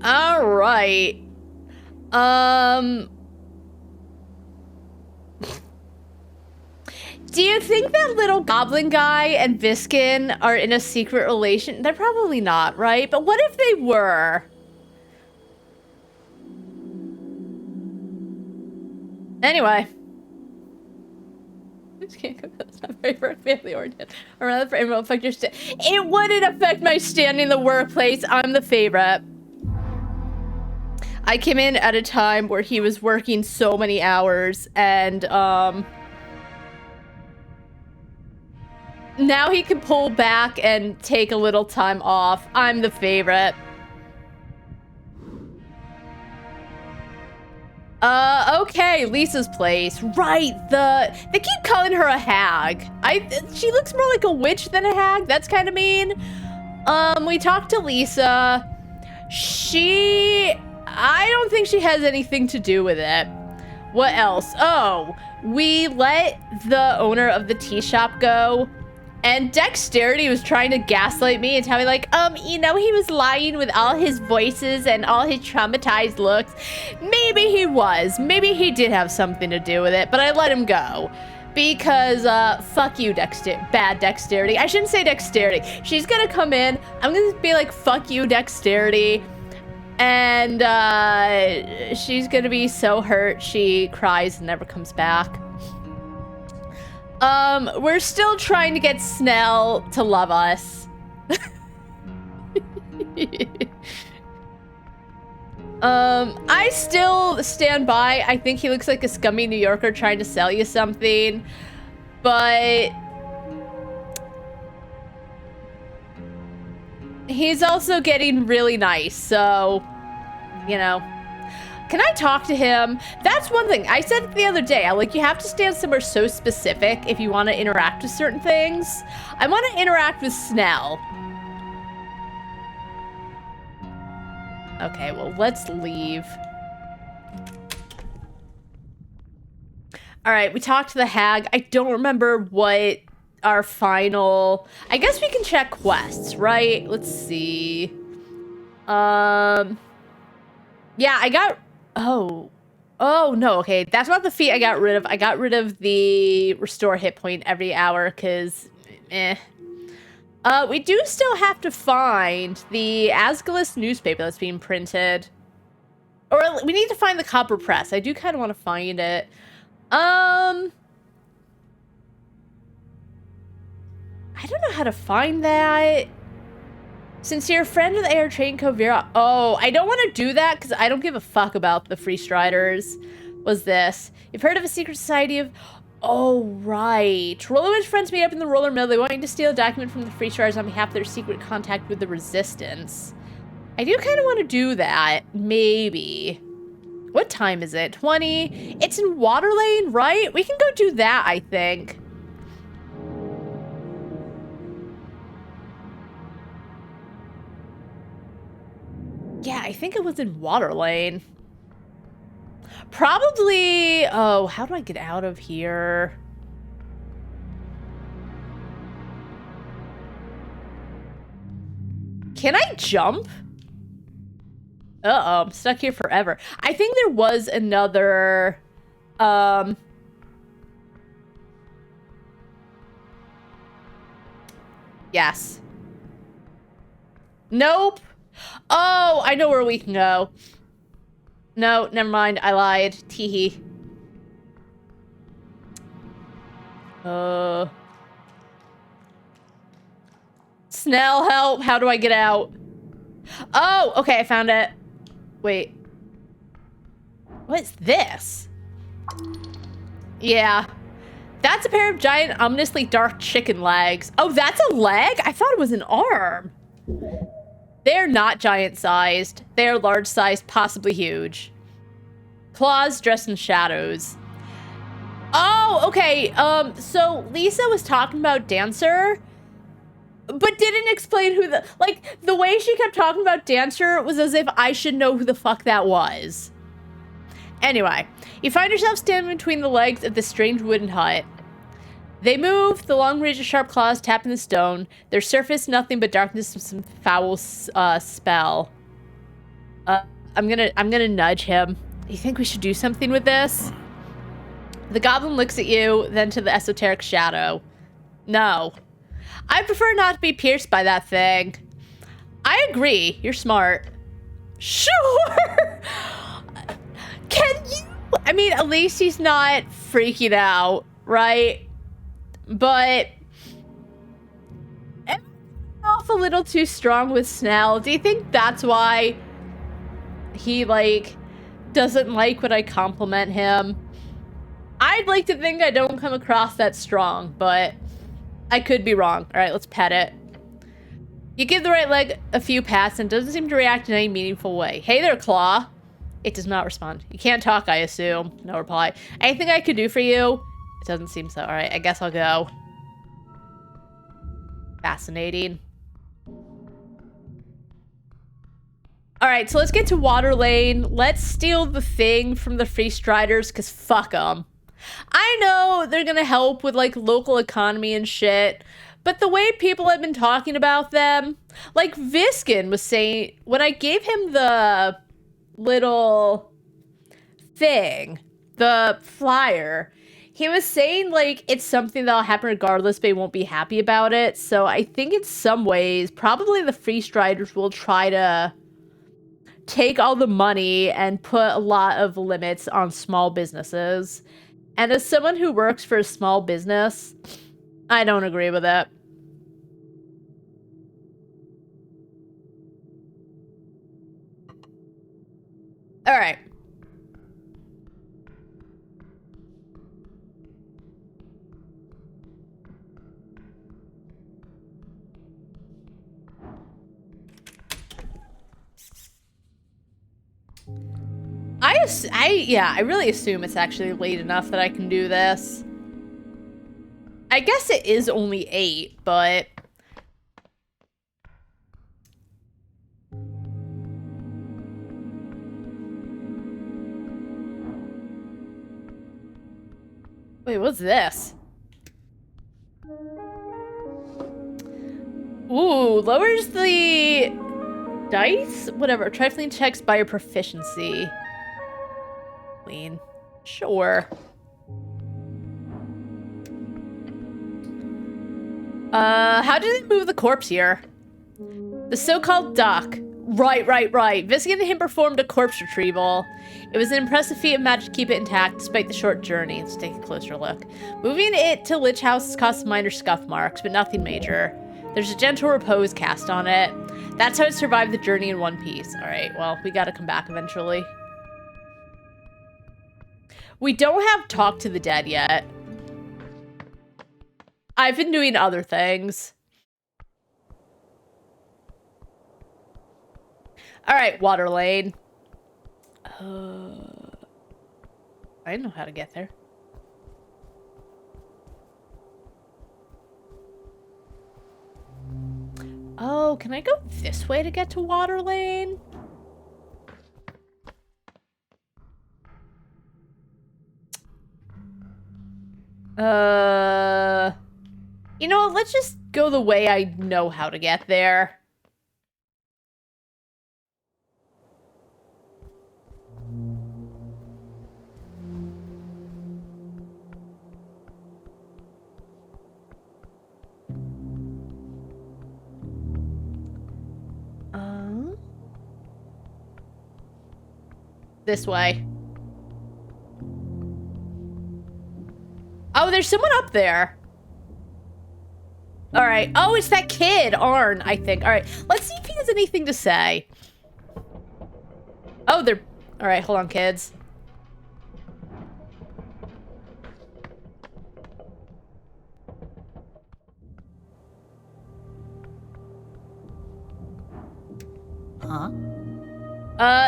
All right. Do you think that little goblin guy and Viskin are in a secret relation? They're probably not, right? But what if they were? Anyway. That's not very family oriented. Or rather, for everyone, affect your it wouldn't affect my standing in the workplace. I'm the favorite. I came in at a time where he was working so many hours, and now he can pull back and take a little time off. I'm the favorite. Okay, Lisa's place. Right, they keep calling her a hag. She looks more like a witch than a hag. That's kind of mean. We talked to Lisa. I don't think she has anything to do with it. What else? Oh, we let the owner of the tea shop go. And Dexterity was trying to gaslight me and tell me like, you know, he was lying with all his voices and all his traumatized looks. Maybe he was. Maybe he did have something to do with it, but I let him go. Because, fuck you, bad Dexterity. I shouldn't say Dexterity. She's gonna come in, I'm gonna be like, fuck you, Dexterity. And, she's gonna be so hurt, she cries and never comes back. We're still trying to get Snell to love us. I still stand by. I think he looks like a scummy New Yorker trying to sell you something, but he's also getting really nice, so, you know. Can I talk to him? That's one thing. I said it the other day. You have to stand somewhere so specific if you want to interact with certain things. I want to interact with Snell. Okay, well, let's leave. All right, we talked to the hag. I don't remember what our final... I guess we can check quests, right? Let's see. Yeah, I got... Oh, no, okay. That's not the feat I got rid of. I got rid of the restore hit point every hour, because, we do still have to find the Asgulus newspaper that's being printed. Or we need to find the copper press. I do kind of want to find it. I don't know how to find that. Sincere friend of the Air Train Covera. Oh, I don't want to do that because I don't give a fuck about the Free Striders. Was this? You've heard of a secret society of... Oh, right. Rollerwinch friends meet up in the roller mill. They want you to steal a document from the Free Striders on behalf of their secret contact with the Resistance. I do kind of want to do that. Maybe. What time is it? 20? It's in Waterlane, right? We can go do that, I think. Yeah, I think it was in Waterlane. Probably... Oh, how do I get out of here? Can I jump? Uh-oh, I'm stuck here forever. I think there was another... Yes. Nope. Oh, I know where we can go. No, never mind. I lied. Teehee. Snell, help. How do I get out? Oh, okay. I found it. Wait. What is this? Yeah. That's a pair of giant, ominously dark chicken legs. Oh, that's a leg? I thought it was an arm. They're not giant-sized. They're large-sized, possibly huge. Claws dressed in shadows. Oh, okay. So Lisa was talking about Dancer, but didn't explain who the... Like, the way she kept talking about Dancer was as if I should know who the fuck that was. Anyway, you find yourself standing between the legs of this strange wooden hut. They move, the long ridge of sharp claws tapping the stone. Their surface, nothing but darkness and some foul spell. I'm gonna nudge him. You think we should do something with this? The goblin looks at you, then to the esoteric shadow. No. I prefer not to be pierced by that thing. I agree. You're smart. Sure! Can you? I mean, at least he's not freaking out, right? But I'm off a little too strong with Snell. Do you think that's why he, like, doesn't like when I compliment him? I'd like to think I don't come across that strong, but I could be wrong. All right, let's pet it. You give the right leg a few pats and it doesn't seem to react in any meaningful way. Hey there, Claw. It does not respond. You can't talk, I assume. No reply. Anything I could do for you? It doesn't seem so. All right, I guess I'll go. Fascinating. All right, so let's get to Water Lane. Let's steal the thing from the Free Striders, because fuck them. I know they're gonna help with, like, local economy and shit, but the way people have been talking about them, like Viskin was saying, when I gave him the little thing, the flyer, he was saying, like, it's something that'll happen regardless, but he won't be happy about it. So I think in some ways, probably the Free Striders will try to take all the money and put a lot of limits on small businesses. And as someone who works for a small business, I don't agree with it. All right. I really assume it's actually late enough that I can do this. I guess it is only 8, but... Wait, what's this? Ooh, lowers the dice? Whatever, trifling checks by your proficiency. Clean. Sure. How did they move the corpse here? The so-called duck. Right. Viskin and him performed a corpse retrieval. It was an impressive feat of magic to keep it intact despite the short journey. Let's take a closer look. Moving it to Lich House caused minor scuff marks, but nothing major. There's a gentle repose cast on it. That's how it survived the journey in one piece. Alright, well, we gotta come back eventually. We don't have Talk to the Dead yet. I've been doing other things. Alright, Water Lane. I don't know how to get there. Oh, can I go this way to get to Water Lane? You know what? Let's just go the way I know how to get there. This way. Oh, there's someone up there. All right. Oh, it's that kid, Arn, I think. All right. Let's see if he has anything to say. Oh, they're... All right, hold on, kids. Huh?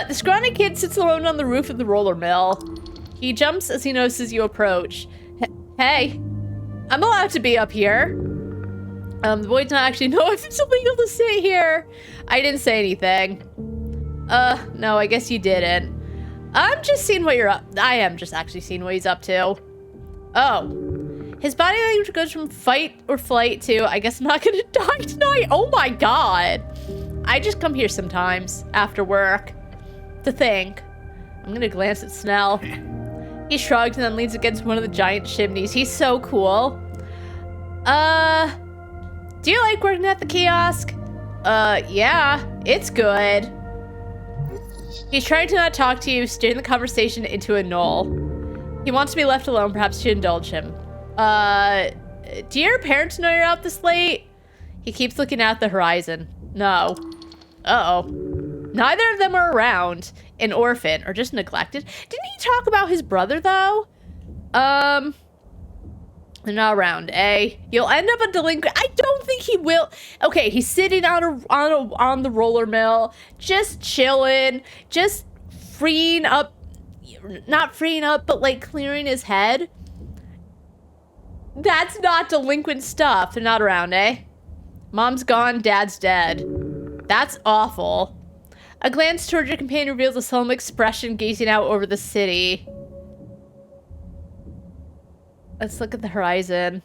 The scrawny kid sits alone on the roof of the roller mill. He jumps as he notices you approach. Hey, I'm allowed to be up here. The boy does not actually know if it's illegal to sit here. I didn't say anything. No, I guess you didn't. I'm just seeing what you're up. I am just actually seeing what he's up to. Oh. His body language goes from fight or flight to, I guess I'm not gonna die tonight. Oh my god. I just come here sometimes after work. to think. I'm gonna glance at Snell. He shrugs and then leans against one of the giant chimneys. He's so cool. Do you like working at the kiosk? Yeah, it's good. He's trying to not talk to you, steering the conversation into a null. He wants to be left alone, perhaps to indulge him. Do your parents know you're out this late? He keeps looking out the horizon. No. Uh-oh. Neither of them are around. An orphan, or just neglected. Didn't he talk about his brother, though? They're not around, eh? You'll end up a delinquent. I don't think he will. Okay, he's sitting on the roller mill, just chilling, just freeing up, not freeing up, but like clearing his head. That's not delinquent stuff. They're not around, eh? Mom's gone, dad's dead. That's awful. A glance toward your companion reveals a solemn expression gazing out over the city. Let's look at the horizon.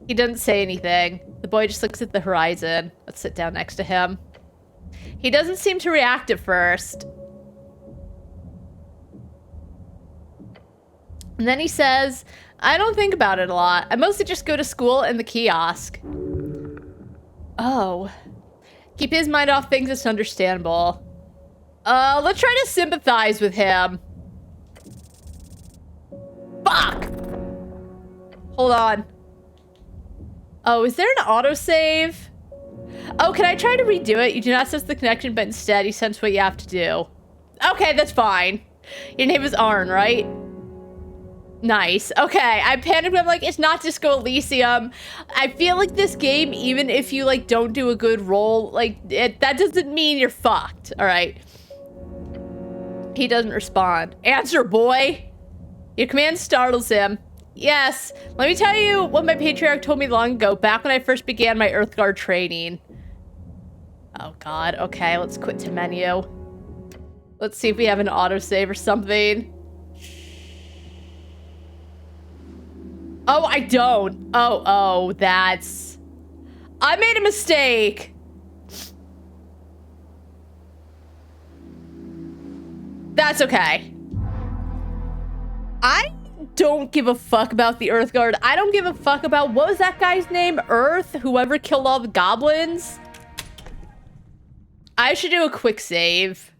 He doesn't say anything. The boy just looks at the horizon. Let's sit down next to him. He doesn't seem to react at first. And then he says, I don't think about it a lot. I mostly just go to school and the kiosk. Oh. Keep his mind off things, it's understandable. Let's try to sympathize with him. Fuck! Hold on. Oh, is there an autosave? Oh, can I try to redo it? You do not sense the connection, but instead you sense what you have to do. Okay, that's fine. Your name is Arn, right? Nice. Okay, I panicked. I'm like, it's not Disco Elysium. I feel like this game, even if you like don't do a good roll, like that doesn't mean you're fucked. All right. He doesn't respond. Answer, boy. Your command startles him. Yes. Let me tell you what my patriarch told me long ago, back when I first began my Earthguard training. Oh God. Okay, let's quit to menu. Let's see if we have an autosave or something. Oh, I don't. Oh, that's... I made a mistake. That's okay. I don't give a fuck about the Earthguard. I don't give a fuck about... What was that guy's name? Earth? Whoever killed all the goblins? I should do a quick save.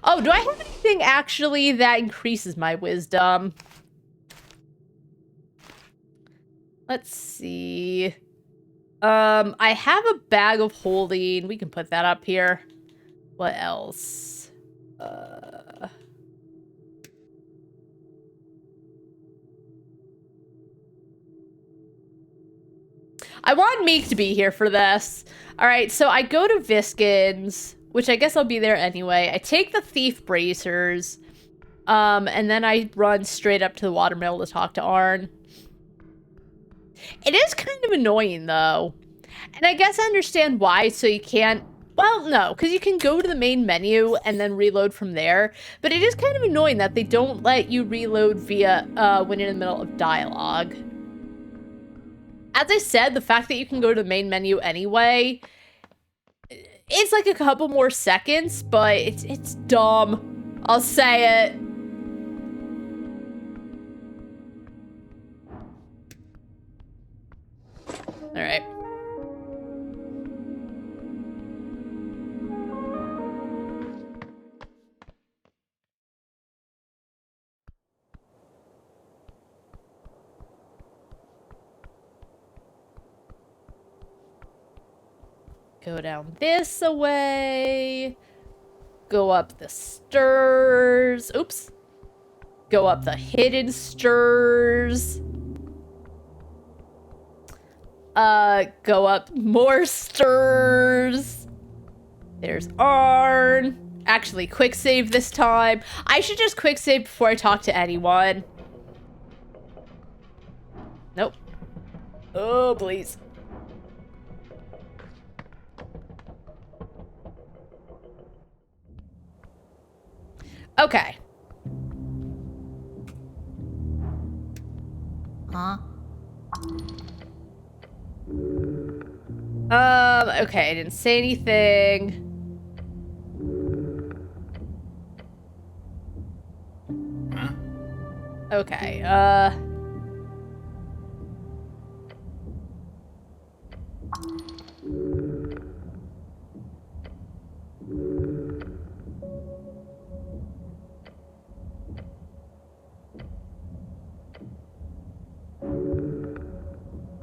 Oh, do I have anything actually that increases my wisdom? Let's see. I have a bag of holding. We can put that up here. What else? I want Meek to be here for this. All right, so I go to Viskin's, which I guess I'll be there anyway. I take the thief bracers, and then I run straight up to the watermill to talk to Arn. It is kind of annoying, though. And I guess I understand why, so you can't... Well, no, because you can go to the main menu and then reload from there. But it is kind of annoying that they don't let you reload via when you're in the middle of dialogue. As I said, the fact that you can go to the main menu anyway... It's like a couple more seconds, but it's dumb. I'll say it. All right. Go down this way. Go up the stairs. Oops. Go up the hidden stairs. Go up more stairs. There's Arn. Actually, quick save this time. I should just quick save before I talk to anyone. Nope. Oh, please. Okay. Huh? Okay, I didn't say anything. Huh? Okay,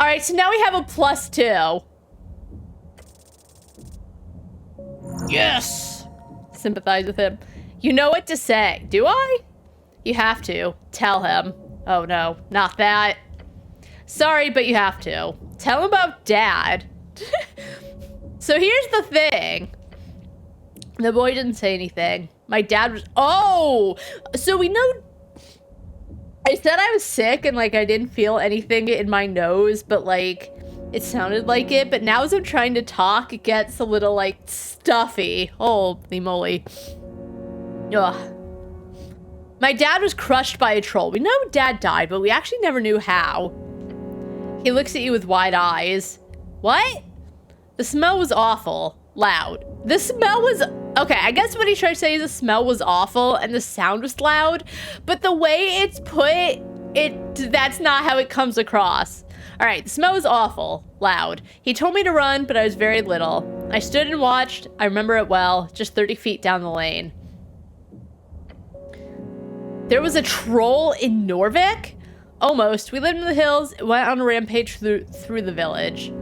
Alright, so now we have a +2. Yes! Sympathize with him. You know what to say, do I? You have to. Tell him. Oh no, not that. Sorry, but you have to. Tell him about Dad. So here's the thing. The boy didn't say anything. My dad was... Oh! So we know... I said I was sick and, like, I didn't feel anything in my nose, but, like, it sounded like it. But now as I'm trying to talk, it gets a little, like, stuffy. Holy moly. Ugh. My dad was crushed by a troll. We know Dad died, but we actually never knew how. He looks at you with wide eyes. What? The smell was awful. Loud. The smell was... Okay, I guess what he's trying to say is the smell was awful and the sound was loud, but the way it's put, that's not how it comes across. All right, the smell was awful. Loud. He told me to run, but I was very little. I stood and watched. I remember it well, just 30 feet down the lane. There was a troll in Norvik? Almost. We lived in the hills, went on a rampage through the village.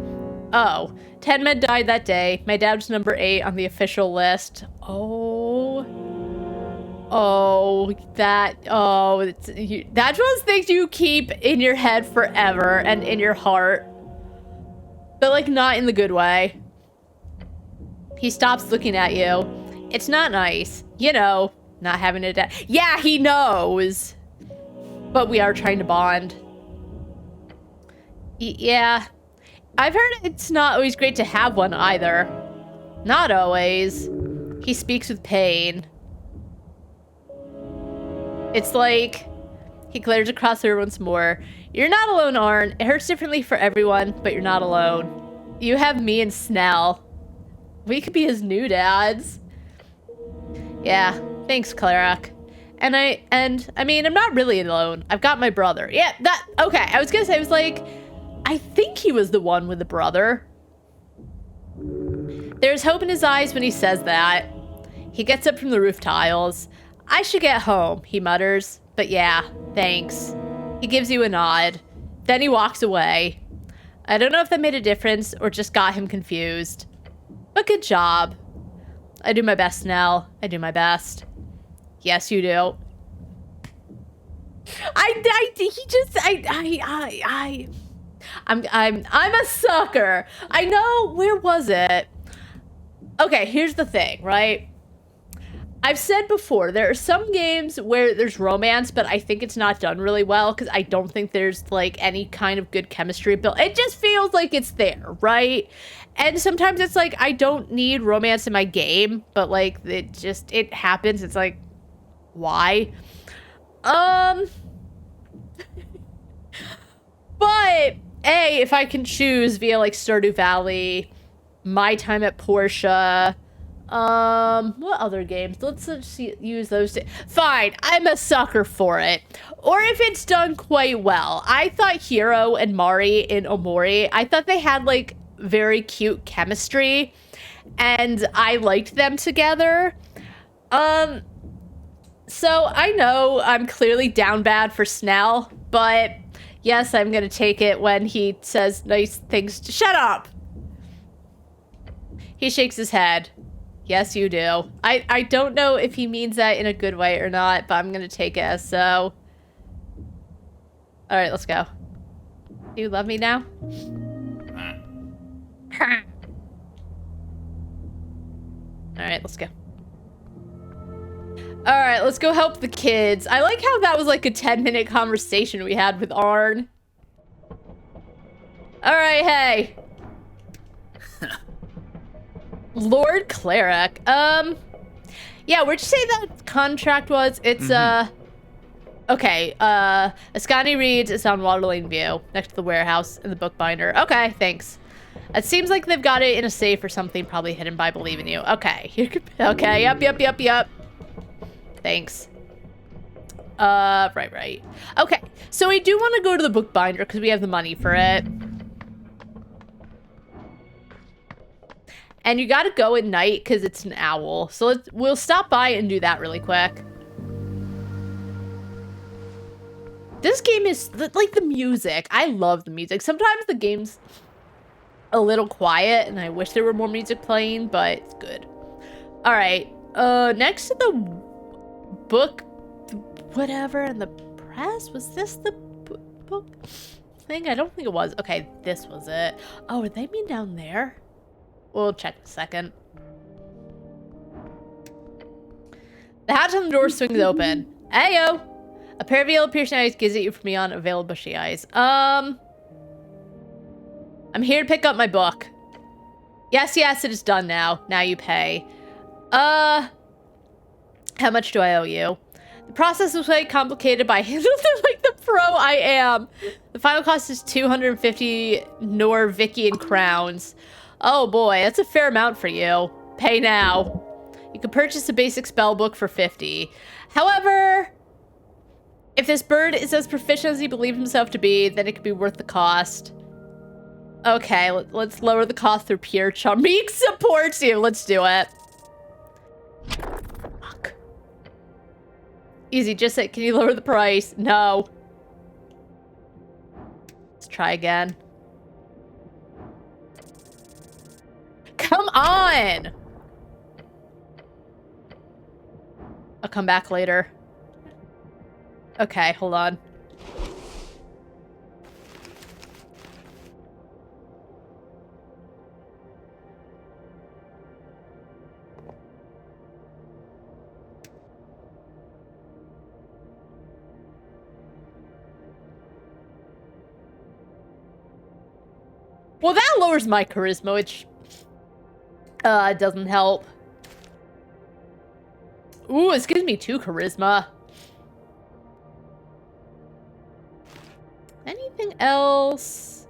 Oh, 10 men died that day. My dad was number 8 on the official list. Oh. Oh, that's one of those things you keep in your head forever and in your heart. But, like, not in the good way. He stops looking at you. It's not nice. You know, not having a dad. Yeah, he knows. But we are trying to bond. Yeah. I've heard it's not always great to have one either. Not always. He speaks with pain. It's like... He glares across her once more. You're not alone, Arn. It hurts differently for everyone, but you're not alone. You have me and Snell. We could be his new dads. Yeah, thanks, Clarak. And I mean, I'm not really alone. I've got my brother. Yeah, okay, I was gonna say, I was like... I think he was the one with the brother. There's hope in his eyes when he says that. He gets up from the roof tiles. I should get home, he mutters. But yeah, thanks. He gives you a nod. Then he walks away. I don't know if that made a difference or just got him confused. But good job. I do my best, Nell. I do my best. Yes, you do. I'm a sucker. I know, where was it? Okay, here's the thing, right? I've said before, there are some games where there's romance, but I think it's not done really well because I don't think there's like any kind of good chemistry built. It just feels like it's there, right? And sometimes it's like, I don't need romance in my game, but like it happens. It's like, why? But if I can choose via like Stardew Valley, my time at Portia, what other games? Let's use those two. Fine, I'm a sucker for it. Or if it's done quite well. I thought Hiro and Mari in Omori, I thought they had like very cute chemistry and I liked them together. So I know I'm clearly down bad for Snell, but yes, I'm gonna take it when he says nice things. Shut up! He shakes his head. Yes, you do. I don't know if he means that in a good way or not, but I'm gonna take it as so. Alright, let's go. Do you love me now? Alright, let's go. Alright, let's go help the kids. I like how that was like a 10-minute conversation we had with Arn. Alright, hey. Lord Cleric. Yeah, where'd you say that contract was? It's, okay, Ascani Reads is on Water Lane View, next to the warehouse and the bookbinder. Okay, thanks. It seems like they've got it in a safe or something, probably hidden by Believe in You. Okay, okay, yep. Thanks. Right. Okay, so we do want to go to the bookbinder because we have the money for it. And you gotta go at night because it's an owl. So we'll stop by and do that really quick. This game is, like, the music. I love the music. Sometimes the game's a little quiet and I wish there were more music playing, but it's good. All right, next to the book, whatever, and the press, was this the book thing? I don't think it was. Okay, this was it. Oh, are they mean down there? We'll check in a second. The hatch on the door swings open. Ayo! A pair of yellow piercing eyes gives at you from beyond a veil of bushy eyes. I'm here to pick up my book. Yes, it is done now. Now you pay. How much do I owe you? The process was quite complicated, but I handled it like the pro I am. The final cost is 250 Norvikian crowns. Oh boy, that's a fair amount for you. Pay now. You can purchase a basic spell book for 50. However, if this bird is as proficient as he believes himself to be, then it could be worth the cost. Okay, let's lower the cost through pure charm. Meek supports you. Let's do it. Fuck. Easy, just say, can you lower the price? No. Let's try again. Come on! I'll come back later. Okay, hold on. Well, that lowers my charisma, which doesn't help. Ooh, it's giving me 2 charisma. Anything else?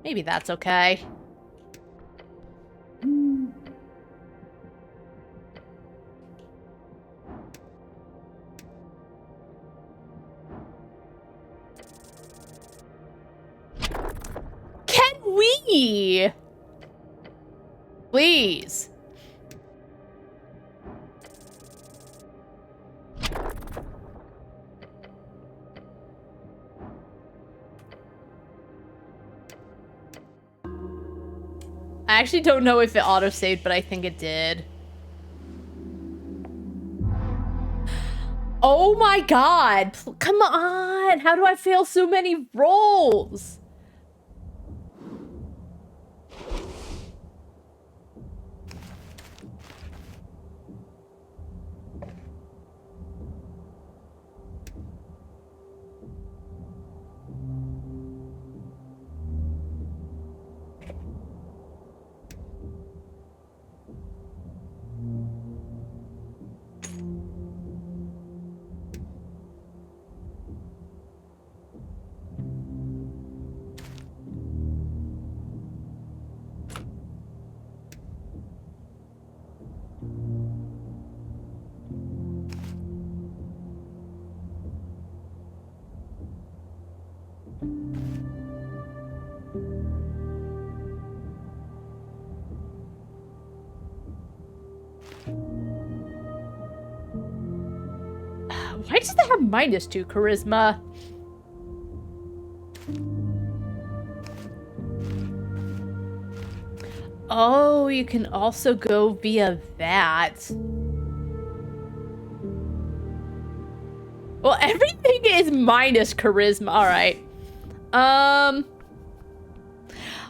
Maybe that's okay. Can we? Please. I actually don't know if it auto-saved, but I think it did. Oh my god! Come on! How do I fail so many rolls? Why does that have -2 charisma? Oh, you can also go via that. Well, everything is minus charisma. All right.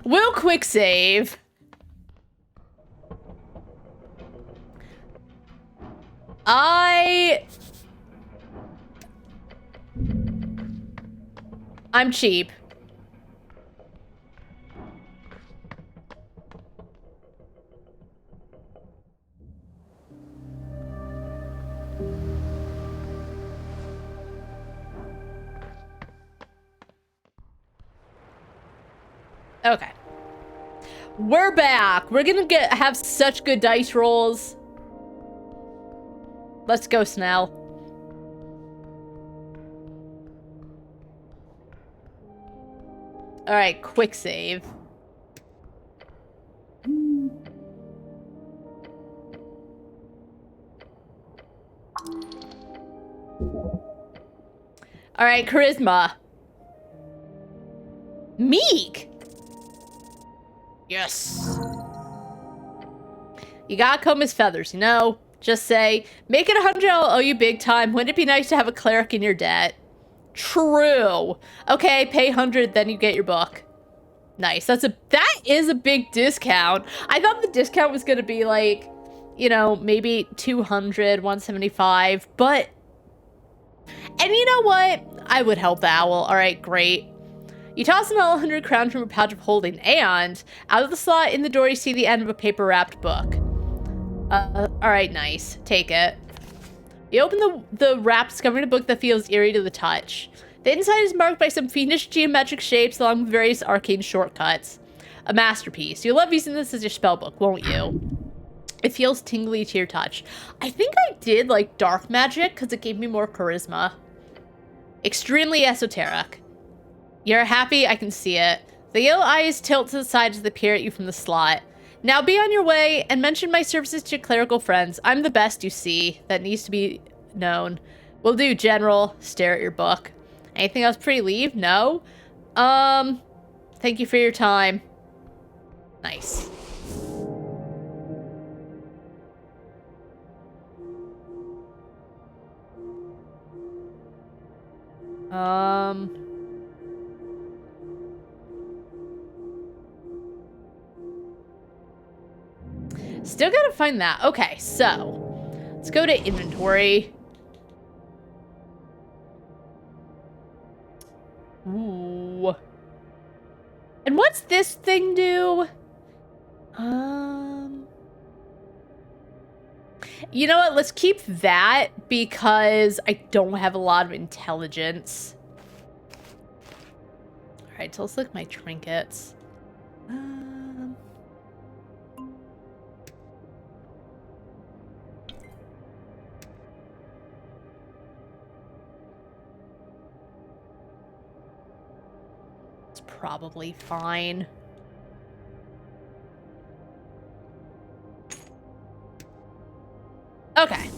We'll quick save. I'm cheap. Okay. We're back. We're gonna have such good dice rolls. Let's go, Snell. All right, quick save. All right, charisma. Meek. Yes. You gotta comb his feathers, you know? Just say, make it 100, I'll owe you big time. Wouldn't it be nice to have a cleric in your debt? True. Okay, pay 100, then you get your book. Nice. That is a big discount. I thought the discount was gonna be like, you know, maybe 200, 175, but... And you know what? I would help the owl. All right, great. You toss an all 100 crowns from a pouch of holding, and out of the slot in the door, you see the end of a paper-wrapped book. All right, nice. Take it. You open the wrap, discovering a book that feels eerie to the touch. The inside is marked by some fiendish geometric shapes along with various arcane shortcuts. A masterpiece. You'll love using this as your spellbook, won't you? It feels tingly to your touch. I think I did like dark magic because it gave me more charisma. Extremely esoteric. You're happy, I can see it. The yellow eyes tilt to the side as they peer at you from the slot. Now be on your way and mention my services to your clerical friends. I'm the best, you see. That needs to be known. Will do, General. Stare at your book. Anything else pre-leave? No? Thank you for your time. Nice. Still gotta find that. Okay, so let's go to inventory. Ooh. And what's this thing do? You know what? Let's keep that because I don't have a lot of intelligence. All right, so let's look at my trinkets. It's probably fine. Okay.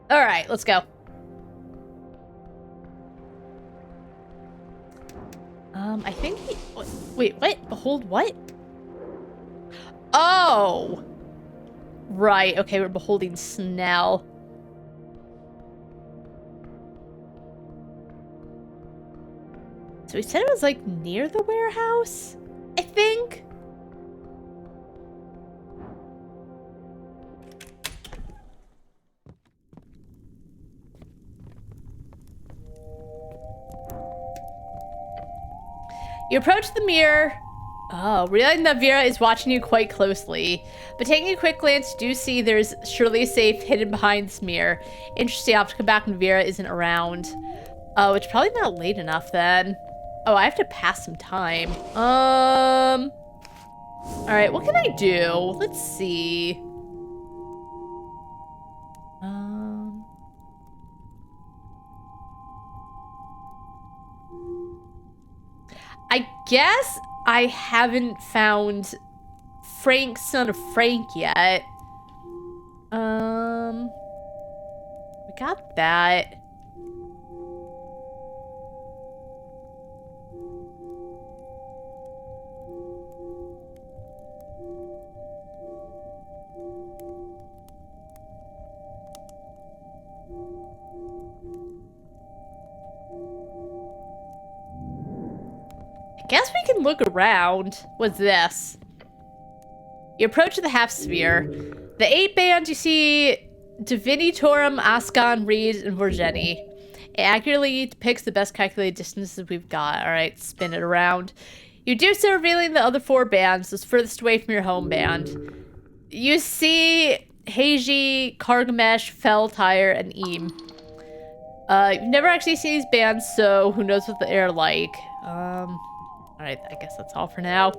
All right, let's go. I think he... Wait, what? Behold what? Oh! Right, okay, we're beholding Snell. So he said it was, like, near the warehouse? I think? You approach the mirror. Oh, realizing that Vera is watching you quite closely. But taking a quick glance, you do see there's surely a safe hidden behind this mirror. Interesting, I'll have to come back when Vera isn't around. Oh, it's probably not late enough then. Oh, I have to pass some time. All right, what can I do? Let's see. I guess I haven't found Frank, son of Frank yet. We got that. I guess we can look around. What's this? You approach the half sphere. The 8 bands you see Divinitorum, Ascon, Reed, and Vorgeni. It accurately depicts the best calculated distances we've got. Alright, spin it around. You do so, revealing the other 4 bands, those furthest away from your home band. You see Heiji, Kargamesh, Feltire, and Eam. You've never actually seen these bands, so who knows what they're like. Alright, I guess that's all for now.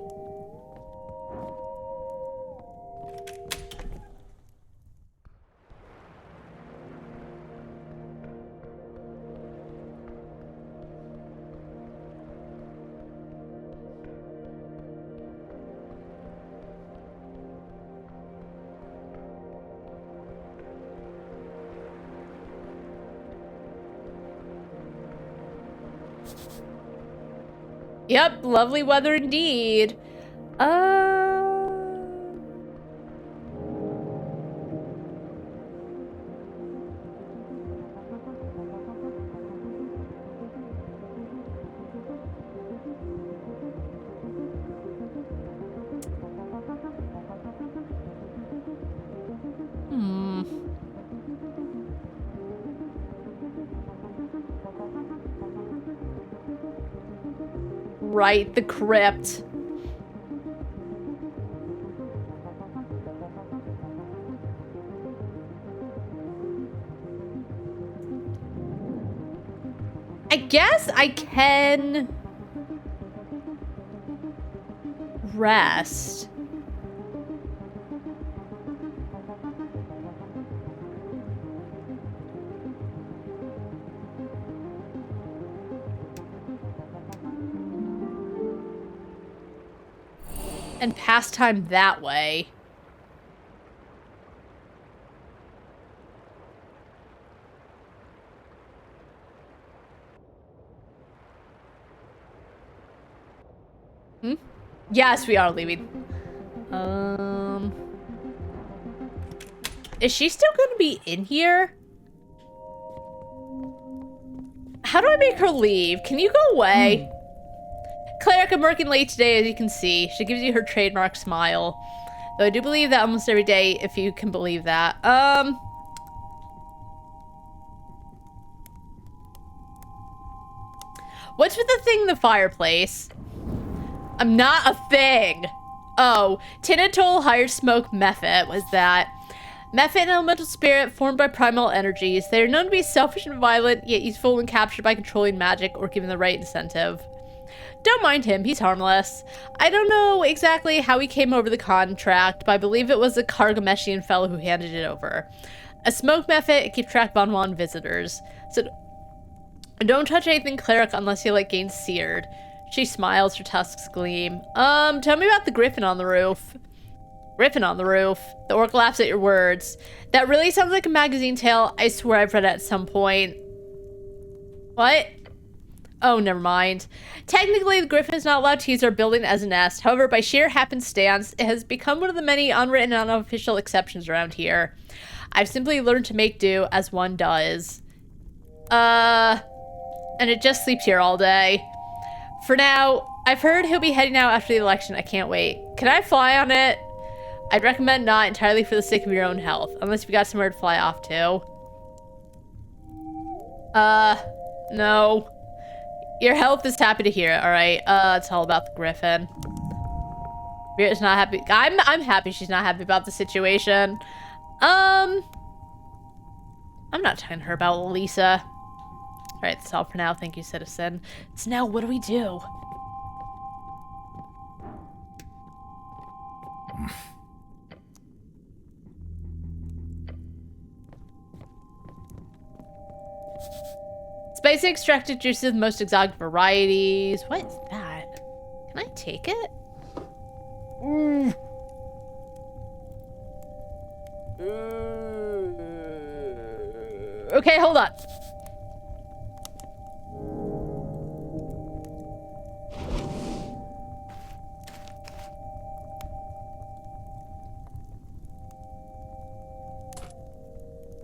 Yep, lovely weather indeed. Right, the crypt. I guess I can rest. And pass time that way. Yes, we are leaving. Is she still gonna be in here? How do I make her leave? Can you go away? Cleric, I'm working late today, as you can see. She gives you her trademark smile. Though I do believe that almost every day, if you can believe that. What's with the thing in the fireplace? I'm not a thing. Oh, Tinatol hired smoke Mephit was that. Mephit, an elemental spirit formed by primal energies. They are known to be selfish and violent, yet useful when captured by controlling magic or given the right incentive. Don't mind him, he's harmless. I don't know exactly how he came over the contract, but I believe it was a Kargameshian fellow who handed it over. A smoke Mephit keeps track of unwanted visitors. So don't touch anything cleric unless you like getting seared. She smiles, her tusks gleam. Tell me about the griffin on the roof. Griffin on the roof. The orc laughs at your words. That really sounds like a magazine tale. I swear I've read it at some point. What? Oh, never mind. Technically, the griffin is not allowed to use our building as a nest. However, by sheer happenstance, it has become one of the many unwritten and unofficial exceptions around here. I've simply learned to make do as one does. And it just sleeps here all day. For now, I've heard he'll be heading out after the election. I can't wait. Can I fly on it? I'd recommend not, entirely for the sake of your own health. Unless you got somewhere to fly off to. No. Your health is happy to hear it, alright? It's all about the griffin. Spirit's not happy. I'm happy she's not happy about the situation. I'm not telling her about Lisa. Alright, that's all for now. Thank you, citizen. So now, what do we do? Spicy extracted juices, most exotic varieties. What is that? Can I take it? Okay, hold on.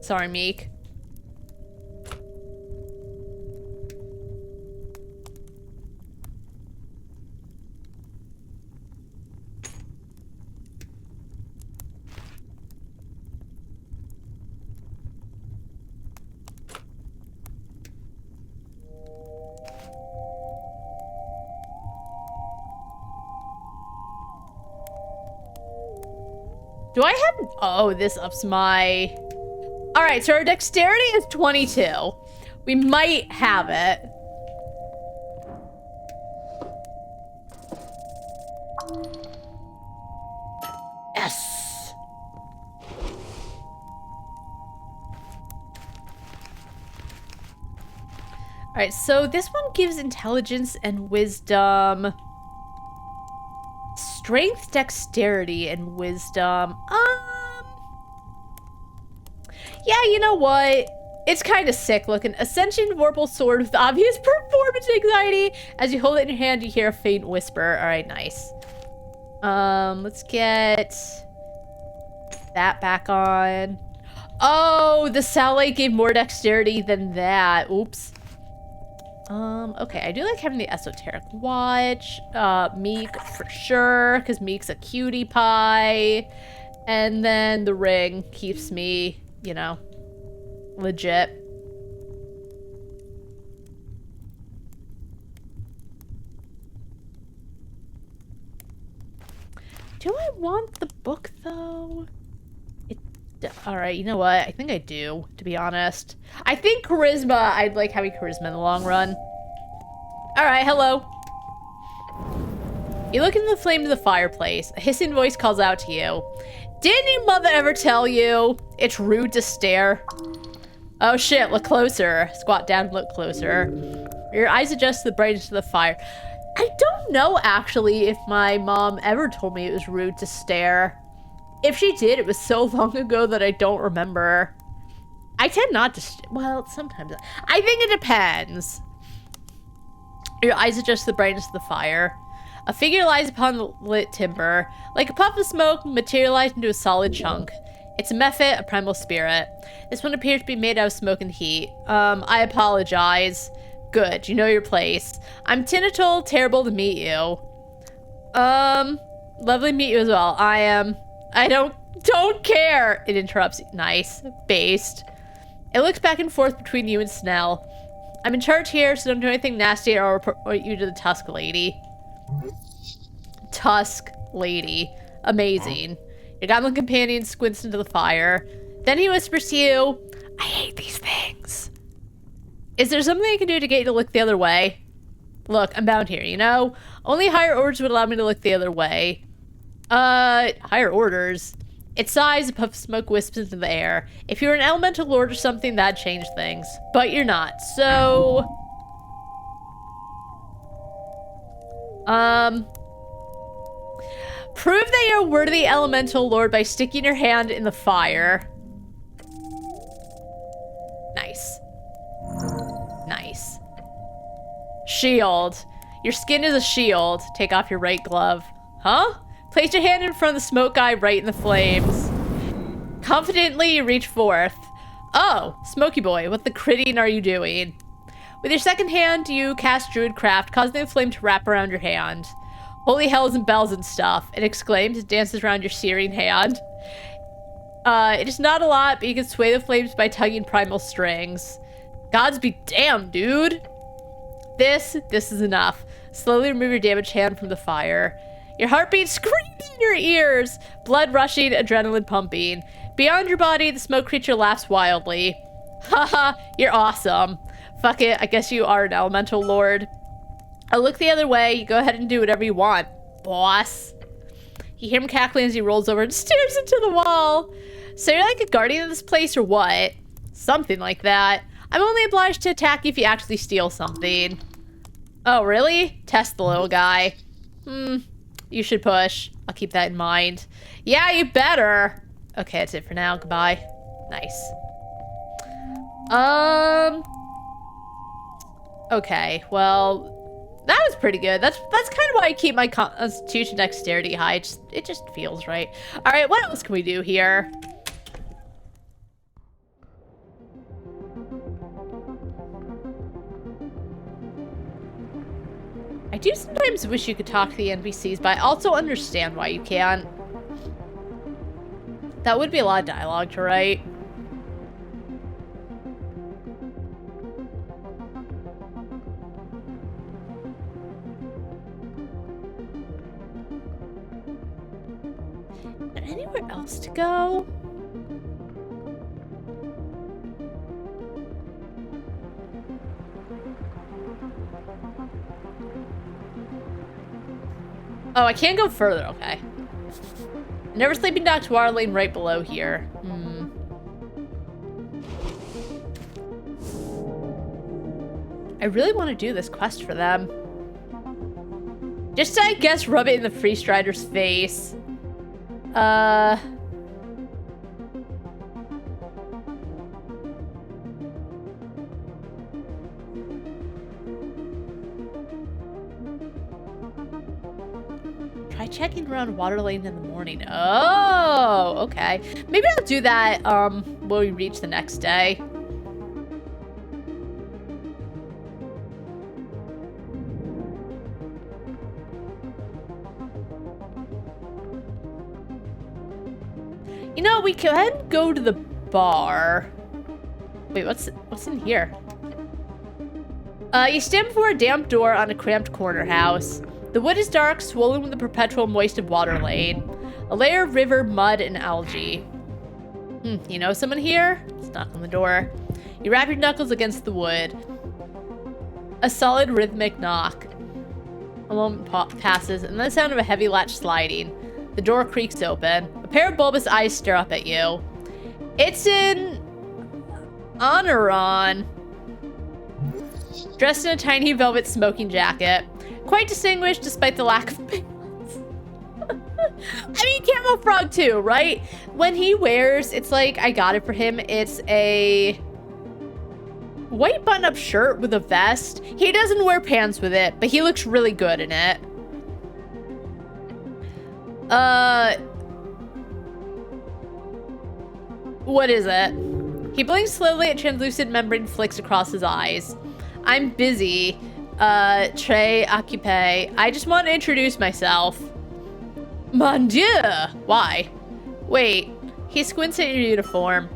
Sorry, Meek. Do I have... Oh, this ups my... Alright, so our dexterity is 22. We might have it. right, so this one gives intelligence and wisdom. Strength, dexterity, and wisdom. Yeah, you know what? It's kind of sick looking. Ascension Vorpal Sword with obvious performance anxiety. As you hold it in your hand, you hear a faint whisper. All right, nice. Let's get that back on. Oh, the satellite gave more dexterity than that. Oops. Okay, I do like having the esoteric watch. Meek for sure, because Meek's a cutie pie. And then the ring keeps me, you know, legit. Do I want the book though? All right, you know what? I think I do, to be honest. I think charisma, I'd like having charisma in the long run. All right, hello. You look into the flame of the fireplace. A hissing voice calls out to you. Didn't your mother ever tell you it's rude to stare? Oh shit, look closer. Squat down and look closer. Your eyes adjust to the brightness of the fire. I don't know, actually, if my mom ever told me it was rude to stare. If she did, it was so long ago that I don't remember. I tend not to, well, sometimes. I think it depends. Your eyes adjust to the brightness of the fire. A figure lies upon the lit timber. Like a puff of smoke, materialized into a solid chunk. It's a mephit, a primal spirit. This one appears to be made out of smoke and heat. I apologize. Good, you know your place. I'm Tinatol, terrible to meet you. Lovely to meet you as well. I don't care. It interrupts. Nice. Based. It looks back and forth between you and Snell. I'm in charge here, so don't do anything nasty or I'll report you to the Tusk Lady. Tusk Lady. Amazing. Your goblin companion squints into the fire. Then he whispers to you, I hate these things. Is there something I can do to get you to look the other way? Look, I'm bound here, you know? Only higher orders would allow me to look the other way. Higher orders? It sighs, a puff of smoke wisps into the air. If you were an elemental lord or something, that'd change things. But you're not, so... Prove that you're a worthy elemental lord by sticking your hand in the fire. Nice. Nice. Shield. Your skin is a shield. Take off your right glove. Huh? Place your hand in front of the smoke guy right in the flames. Confidently, you reach forth. Oh, Smoky Boy, what the critting are you doing? With your second hand, you cast Druidcraft, causing the flame to wrap around your hand. Holy hells and bells and stuff, it exclaims as it dances around your searing hand. It is not a lot, but you can sway the flames by tugging primal strings. Gods be damned, dude. This is enough. Slowly remove your damaged hand from the fire. Your heartbeat screams in your ears, blood rushing, adrenaline pumping. Beyond your body, the smoke creature laughs wildly. Haha, you're awesome. Fuck it, I guess you are an elemental lord. I look the other way, you go ahead and do whatever you want, boss. You hear him cackling as he rolls over and stares into the wall. So you're like a guardian of this place or what? Something like that. I'm only obliged to attack you if you actually steal something. Oh, really? Test the little guy. You should push. I'll keep that in mind. Yeah, you better. Okay, that's it for now. Goodbye. Nice. Okay, well, that was pretty good. That's kind of why I keep my constitution dexterity high. It just feels right. All right, what else can we do here? I do sometimes wish you could talk to the NPCs, but I also understand why you can't. That would be a lot of dialogue to write. Is there anywhere else to go? Oh, I can't go further, okay. Never Sleeping Dock's water lane right below here. I really want to do this quest for them. Just to, I guess, rub it in the Free Strider's face. Try checking around Water Lane in the morning. Oh, okay. Maybe I'll do that when we reach the next day. You know, we can go to the bar. Wait, what's in here? You stand before a damp door on a cramped corner house. The wood is dark, swollen with the perpetual moist of Water Lane. A layer of river, mud, and algae. You know someone here? Let's knock on the door. You wrap your knuckles against the wood. A solid rhythmic knock. A moment passes, and then the sound of a heavy latch sliding. The door creaks open. A pair of bulbous eyes stare up at you. It's an Honoron. Dressed in a tiny velvet smoking jacket. Quite distinguished despite the lack of pants. I mean, Camel Frog too, right? When he wears, it's like, I got it for him. It's a white button-up shirt with a vest. He doesn't wear pants with it, but he looks really good in it. What is it? He blinks slowly at translucent membrane flicks across his eyes. I'm busy. Très occupé. I just want to introduce myself. Mon Dieu! Why? Wait. He squints at your uniform.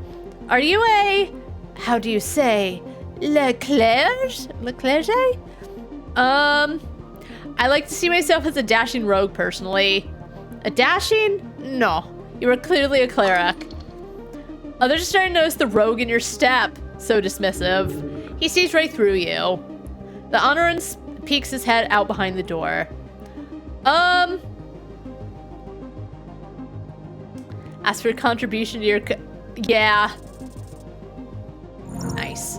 Are you a... How do you say? Leclerc? Leclerc? I like to see myself as a dashing rogue, personally. A dashing? No. You are clearly a cleric. Others are starting to notice the rogue in your step. So dismissive. He sees right through you. The Honoran peeks his head out behind the door. Ask for a contribution to your... Yeah. Nice.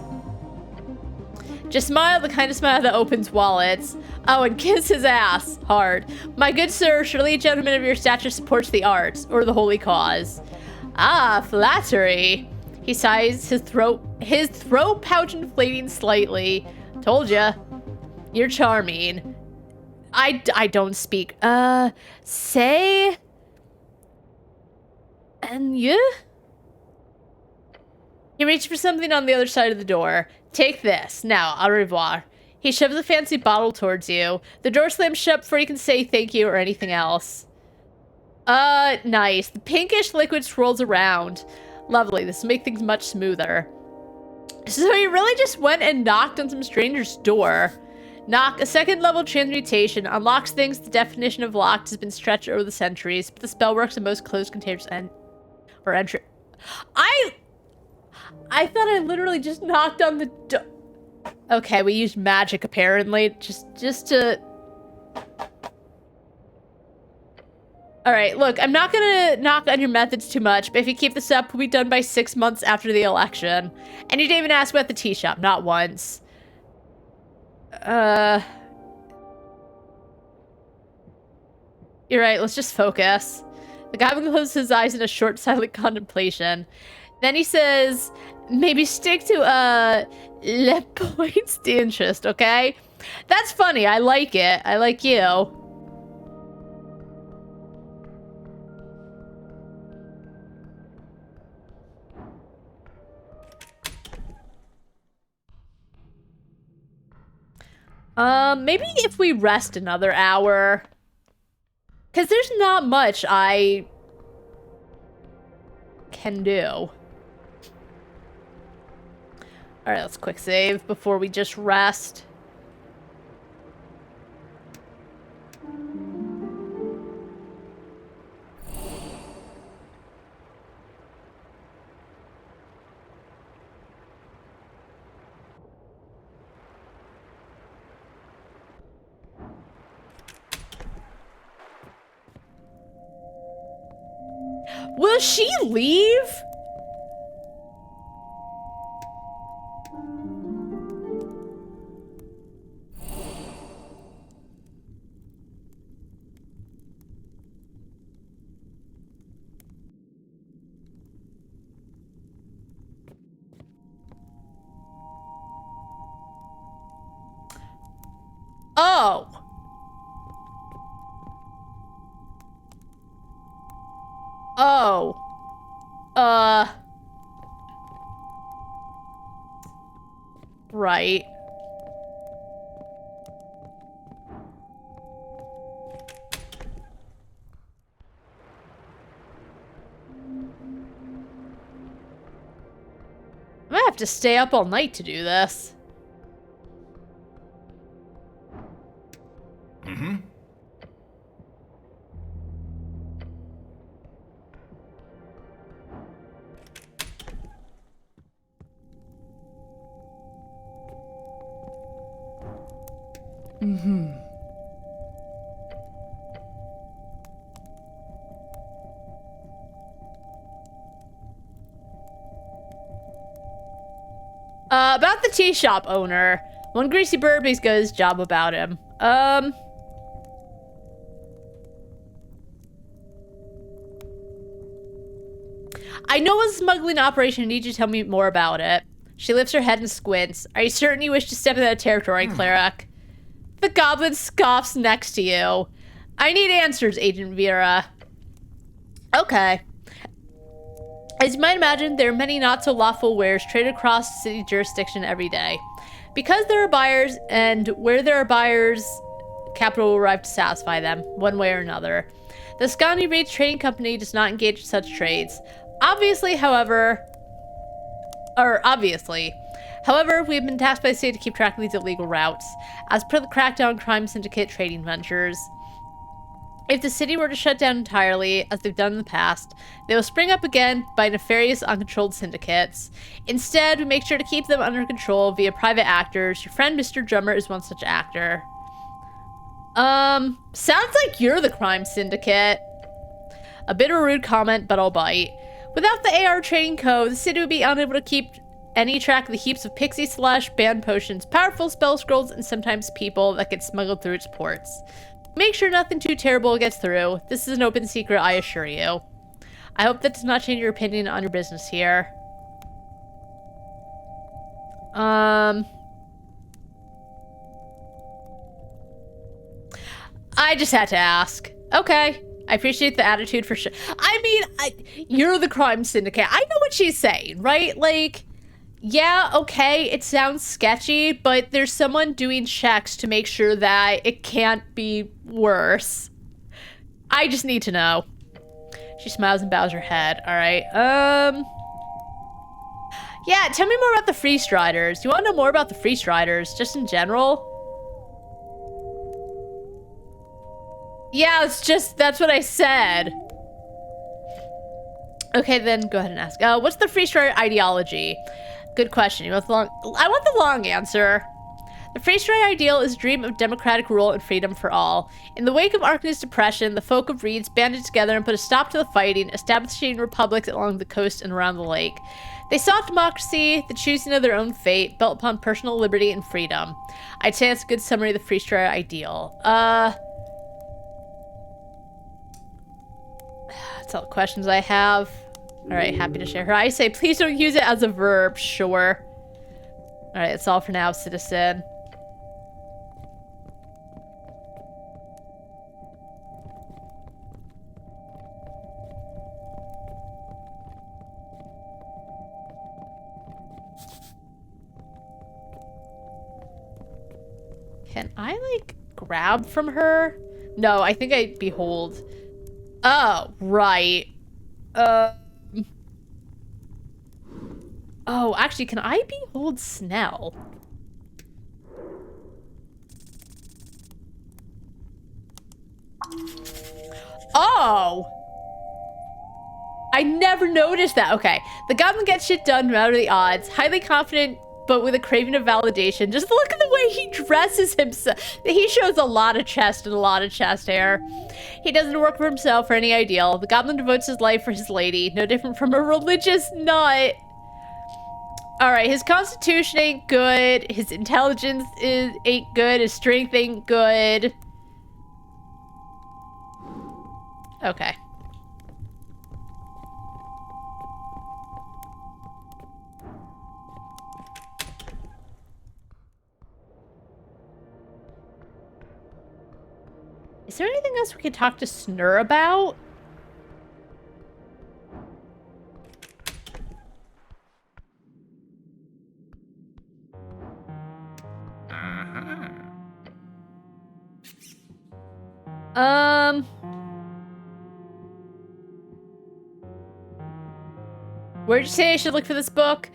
Just smile, the kind of smile that opens wallets. Oh, and kiss his ass. Hard. My good sir, surely a gentleman of your stature supports the arts, or the holy cause. Ah, flattery. He sighs, his throat pouch inflating slightly. Told ya. You're charming. I don't speak. Say... And you? He reaches for something on the other side of the door. Take this. Now, au revoir. He shoves a fancy bottle towards you. The door slams shut before you can say thank you or anything else. Nice. The pinkish liquid swirls around. Lovely. This will make things much smoother. So he really just went and knocked on some stranger's door. Knock, a second level transmutation, unlocks things. The definition of locked has been stretched over the centuries, but the spell works in most closed containers or entry. I thought I literally just knocked on the door. Okay, we used magic apparently, just to... Alright, look, I'm not gonna knock on your methods too much, but if you keep this up, we'll be done by 6 months after the election. And you didn't even ask about the tea shop, not once. You're right, let's just focus. The goblin closes his eyes in a short, silent contemplation. Then he says, maybe stick to, le points d'interest, okay? That's funny, I like it. I like you. Maybe if we rest another hour. Because there's not much I can do. Alright, let's quick save before we just rest. Will she leave? Oh. Right. I might have to stay up all night to do this. Mm-hmm. Mm-hmm. About the tea shop owner. One greasy bird makes good his job about him. I know it's a smuggling operation. I need you to tell me more about it. She lifts her head and squints. Are you certain you wish to step into that territory, cleric? The goblin scoffs next to you. I need answers, Agent Vera. Okay. As you might imagine, there are many not-so-lawful wares traded across city jurisdiction every day. Because there are buyers, and where there are buyers, capital will arrive to satisfy them, one way or another. The Scotty Reeds Trading Company does not engage in such trades. Obviously, however, we have been tasked by the state to keep track of these illegal routes, as per the crackdown on crime syndicate trading ventures. If the city were to shut down entirely, as they've done in the past, they will spring up again by nefarious, uncontrolled syndicates. Instead, we make sure to keep them under control via private actors. Your friend Mr. Drummer is one such actor. Sounds like you're the crime syndicate. A bit of a rude comment, but I'll bite. Without the AR trading code, the city would be unable to keep any track of the heaps of pixie slush, banned potions, powerful spell scrolls, and sometimes people that get smuggled through its ports. Make sure nothing too terrible gets through. This is an open secret, I assure you. I hope that does not change your opinion on your business here. I just had to ask. Okay. I appreciate the attitude for sure. I mean, you're the crime syndicate. I know what she's saying, right? Like, yeah, okay, it sounds sketchy, but there's someone doing checks to make sure that it can't be worse. I just need to know. She smiles and bows her head. All right. Yeah, tell me more about the Free Striders. You want to know more about the Free Striders, just in general? Yeah, that's what I said. Okay, then go ahead and ask. What's the Free Strider ideology? Good question. I want the long answer. The Free Strider ideal is a dream of democratic rule and freedom for all. In the wake of Arkney's depression, the folk of Reeds banded together and put a stop to the fighting, establishing republics along the coast and around the lake. They sought democracy, the choosing of their own fate, built upon personal liberty and freedom. I'd say that's a good summary of the Free Strider ideal. That's all the questions I have. Alright, happy to share her. I say, please don't use it as a verb. Sure. Alright, that's all for now, citizen. Can I, like, grab from her? No, I think I behold. Oh, right. Oh, actually, can I behold Snell? Oh! I never noticed that. Okay. The goblin gets shit done no matter the odds. Highly confident, but with a craving of validation. Just look at the way he dresses himself. He shows a lot of chest and a lot of chest hair. He doesn't work for himself or any ideal. The goblin devotes his life for his lady. No different from a religious nut. Alright, his constitution ain't good. His intelligence ain't good. His strength ain't good. Okay. Is there anything else we could talk to Snur about? Where'd you say I should look for this book?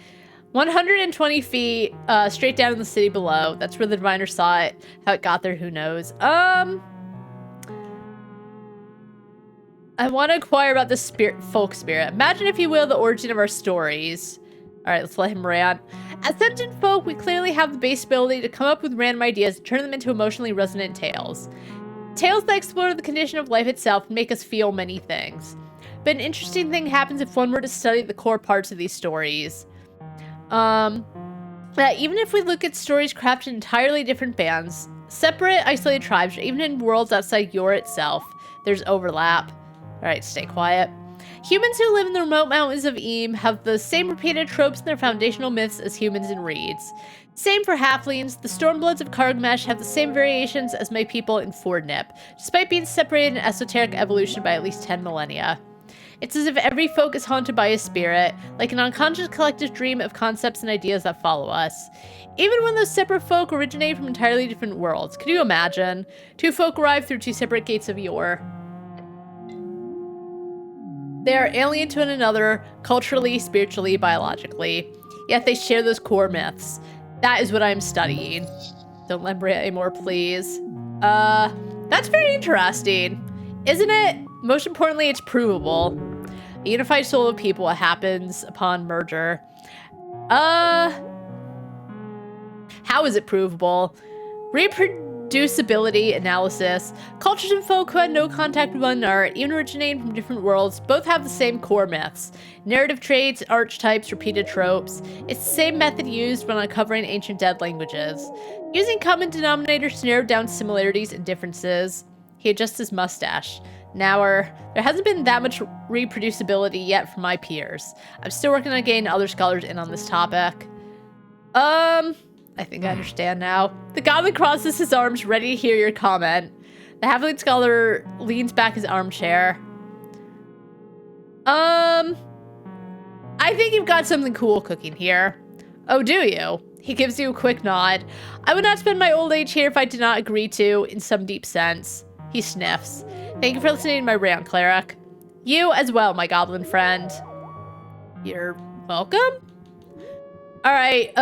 120 feet, straight down in the city below. That's where the diviner saw it. How it got there, who knows? I want to inquire about the folk spirit. Imagine, if you will, the origin of our stories. All right, let's let him rant. As sentient folk, we clearly have the base ability to come up with random ideas and turn them into emotionally resonant tales. Tales that explore the condition of life itself and make us feel many things. But an interesting thing happens if one were to study the core parts of these stories. That even if we look at stories crafted in entirely different bands, separate, isolated tribes, or even in worlds outside Yor itself, there's overlap. Alright, stay quiet. Humans who live in the remote mountains of Eam have the same repeated tropes in their foundational myths as humans in Reeds. Same for halflings. The Stormbloods of Kargmesh have the same variations as my people in Fordnip, despite being separated in esoteric evolution by at least 10 millennia. It's as if every folk is haunted by a spirit, like an unconscious collective dream of concepts and ideas that follow us. Even when those separate folk originate from entirely different worlds. Could you imagine? Two folk arrive through two separate gates of Yor. They are alien to one another, culturally, spiritually, biologically. Yet they share those core myths. That is what I'm studying. Don't elaborate anymore, please. That's very interesting. Isn't it? Most importantly, it's provable. A unified soul of people, what happens upon merger. How is it provable? Reproducibility analysis. Cultures and folk who had no contact with one another, even originating from different worlds, both have the same core myths. Narrative traits, archetypes, repeated tropes. It's the same method used when uncovering ancient dead languages. Using common denominators to narrow down similarities and differences. He adjusts his mustache. Now, there hasn't been that much reproducibility yet from my peers. I'm still working on getting other scholars in on this topic. I think I understand now. The goblin crosses his arms, ready to hear your comment. The halfling scholar leans back his armchair. I think you've got something cool cooking here. Oh, do you? He gives you a quick nod. I would not spend my old age here if I did not agree to, in some deep sense. He sniffs. Thank you for listening to my rant, cleric. You as well, my goblin friend. You're welcome? Alright,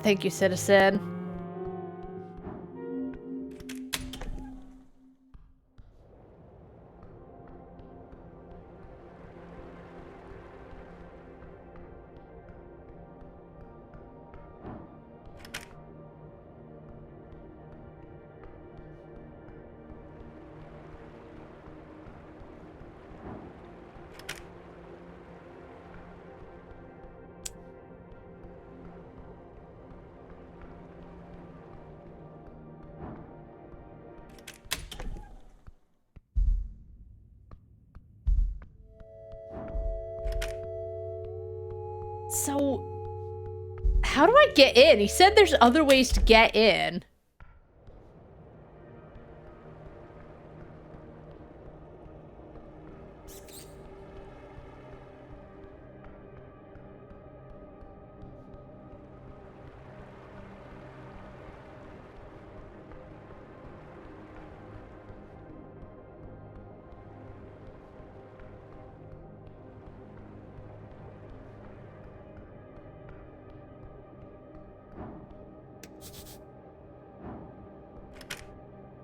thank you, citizen. So, how do I get in? He said there's other ways to get in.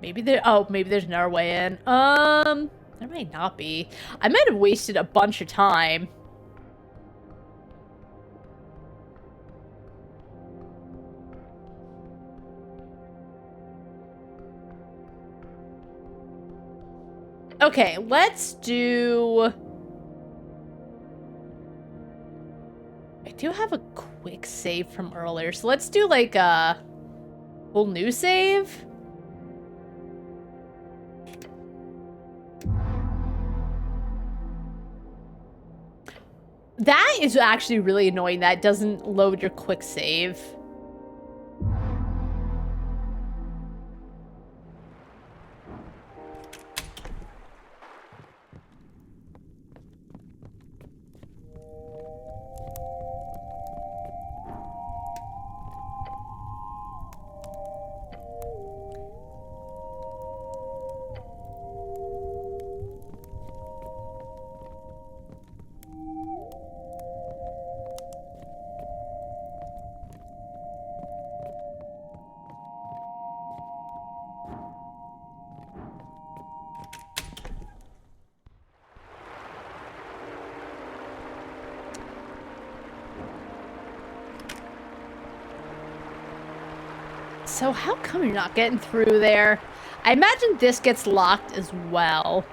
Maybe there's another way in. There might not be. I might have wasted a bunch of time. Okay, let's do... I do have a quick save from earlier, so let's do like a whole new save. That is actually really annoying. That doesn't load your quick save. So how come you're not getting through there? I imagine this gets locked as well.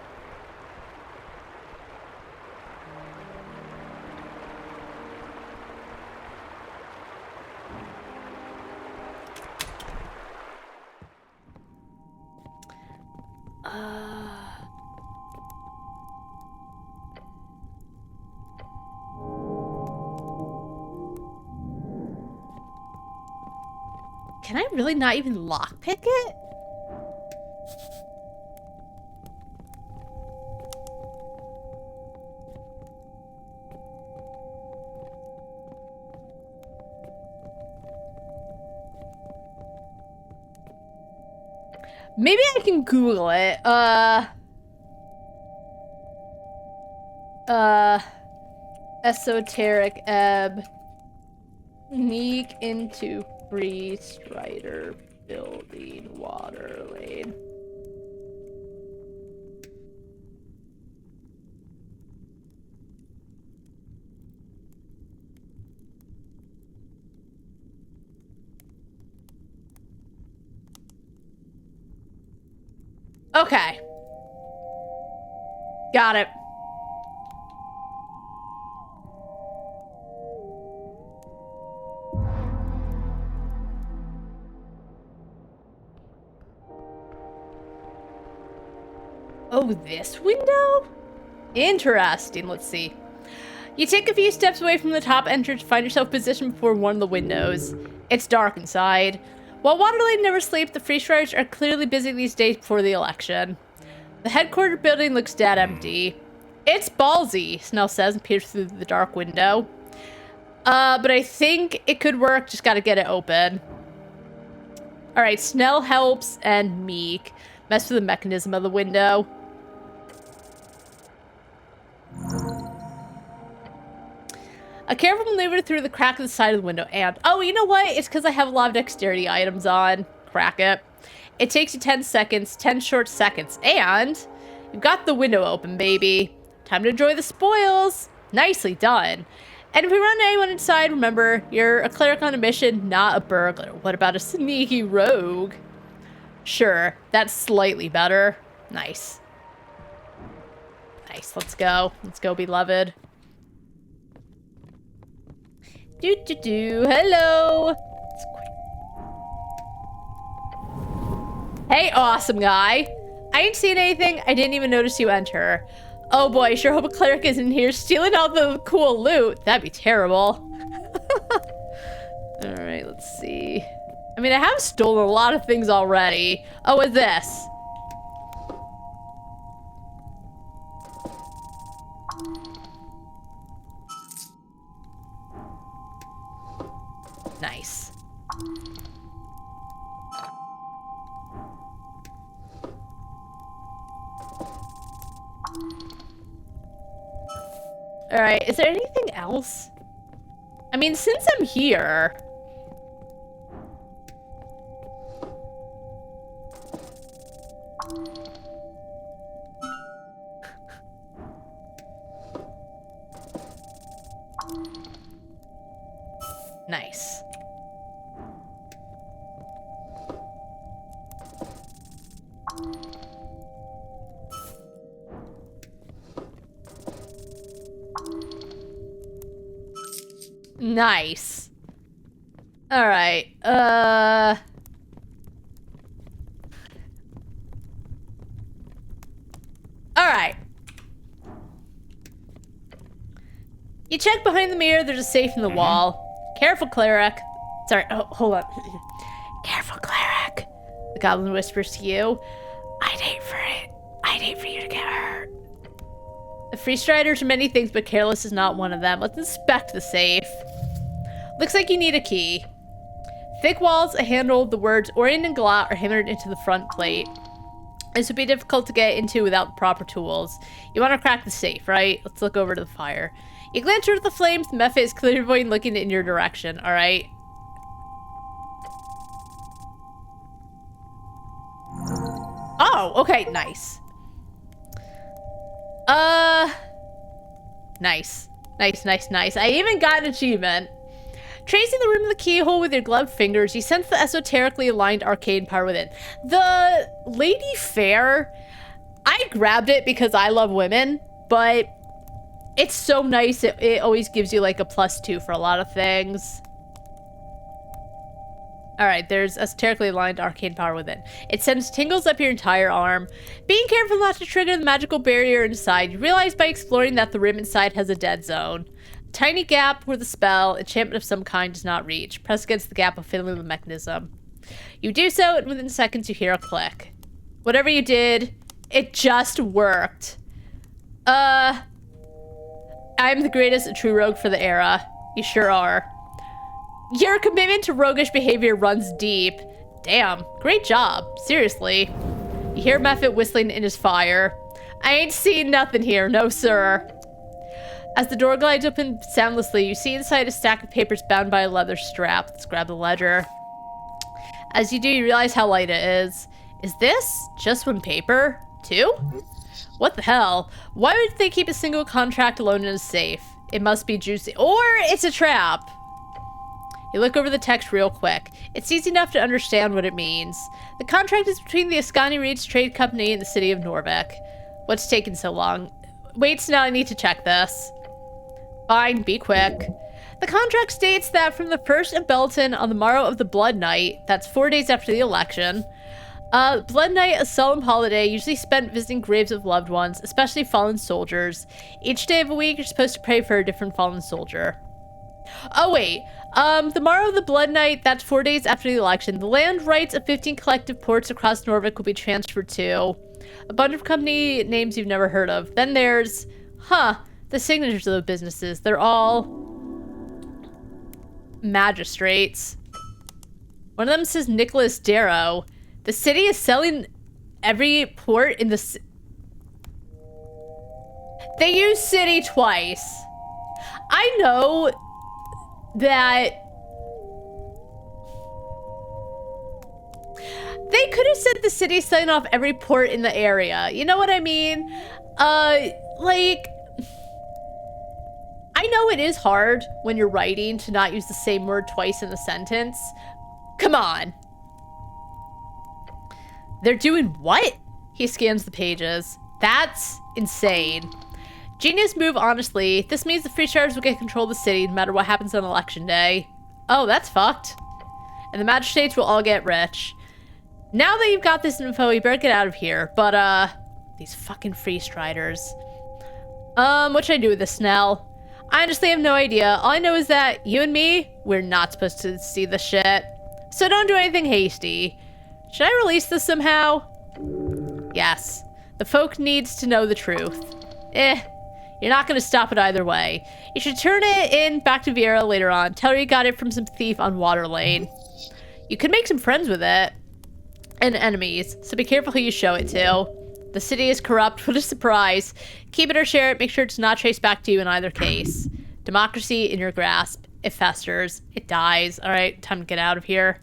Can I really not even lockpick it? Maybe I can Google it. Esoteric Ebb. Sneak into free strider building water lane. Okay. Got it. Oh, this window? Interesting. Let's see. You take a few steps away from the top entrance, find yourself positioned before one of the windows. It's dark inside. While Waterlane never sleeps, the Free Striders are clearly busy these days before the election. The headquarters building looks dead empty. It's ballsy, Snell says and peers through the dark window. But I think it could work, just gotta get it open. Alright, Snell helps and Meek mess with the mechanism of the window. A careful maneuver through the crack of the side of the window and... Oh, you know what? It's because I have a lot of dexterity items on. Crack it. It takes you 10 seconds, 10 short seconds. And you've got the window open, baby. Time to enjoy the spoils. Nicely done. And if we run anyone inside, remember, you're a cleric on a mission, not a burglar. What about a sneaky rogue? Sure, that's slightly better. Nice. Nice, let's go. Let's go, beloved. Hello. Hey, awesome guy. I ain't seen anything. I didn't even notice you enter. Oh boy, sure hope a cleric is in here stealing all the cool loot. That'd be terrible. All right, let's see. I mean, I have stolen a lot of things already. Oh, what's this? Nice. All right, is there anything else? I mean, since I'm here... Nice. Nice. All right. All right. You check behind the mirror. There's a safe in the wall. Careful, cleric. Sorry. Oh, hold on. Careful, cleric. The goblin whispers to you. I'd hate for you to get hurt. The Free Striders are many things, but careless is not one of them. Let's inspect the safe. Looks like you need a key. Thick walls, a handle, the words Orient and Galat are hammered into the front plate. This would be difficult to get into without the proper tools. You want to crack the safe, right? Let's look over to the fire. You glance toward the flames. The Mepha is clearly looking in your direction, all right? Oh, okay, nice. Nice. Nice, nice, nice. I even got an achievement. Tracing the rim of the keyhole with your gloved fingers, you sense the esoterically aligned arcane power within. The Lady Fair, I grabbed it because I love women, but it's so nice. It always gives you like a +2 for a lot of things. Alright, there's esoterically aligned arcane power within. It sends tingles up your entire arm. Being careful not to trigger the magical barrier inside, you realize by exploring that the rim inside has a dead zone. A tiny gap where the spell, enchantment of some kind, does not reach. Press against the gap of fiddling with the mechanism. You do so, and within seconds you hear a click. Whatever you did, it just worked. I'm the greatest true rogue for the era. You sure are. Your commitment to roguish behavior runs deep. Damn, great job. Seriously. You hear Mephit whistling in his fire. I ain't seen nothing here, no sir. As the door glides open soundlessly, you see inside a stack of papers bound by a leather strap. Let's grab the ledger. As you do, you realize how light it is. Is this just one paper? 2? What the hell? Why would they keep a single contract alone in a safe? It must be juicy. Or it's a trap. You look over the text real quick. It's easy enough to understand what it means. The contract is between the Ascani Reeds Trade Company and the city of Norvik. What's taking so long? Wait, now I need to check this. Fine, be quick. The contract states that from the 1st of Belton on the morrow of the Blood Night, that's 4 days after the election, Blood Night, a solemn holiday usually spent visiting graves of loved ones, especially fallen soldiers. Each day of a week, you're supposed to pray for a different fallen soldier. Oh, wait. The morrow of the Blood Night, that's 4 days after the election. The land rights of 15 collective ports across Norvik will be transferred to a bunch of company names you've never heard of. Then there's, the signatures of the businesses. They're all magistrates. One of them says Nicholas Darrow. The city is selling every port in the... They use city twice. I know that they could have said the city selling off every port in the area. You know what I mean? Like, I know it is hard when you're writing to not use the same word twice in the sentence. Come on. They're doing what? He scans the pages. That's insane. Genius move, honestly. This means the Freestarters will get control of the city no matter what happens on election day. Oh, that's fucked. And the magistrates will all get rich. Now that you've got this info, you better get out of here. But, these fucking Freestriders. What should I do with this, Snell? I honestly have no idea. All I know is that you and me, we're not supposed to see the shit. So don't do anything hasty. Should I release this somehow? Yes. The folk needs to know the truth. You're not going to stop it either way. You should turn it in back to Vieira later on. Tell her you got it from some thief on Water Lane. You could make some friends with it. And enemies. So be careful who you show it to. The city is corrupt. What a surprise. Keep it or share it. Make sure it's not traced back to you in either case. Democracy in your grasp. It festers. It dies. All right, time to get out of here.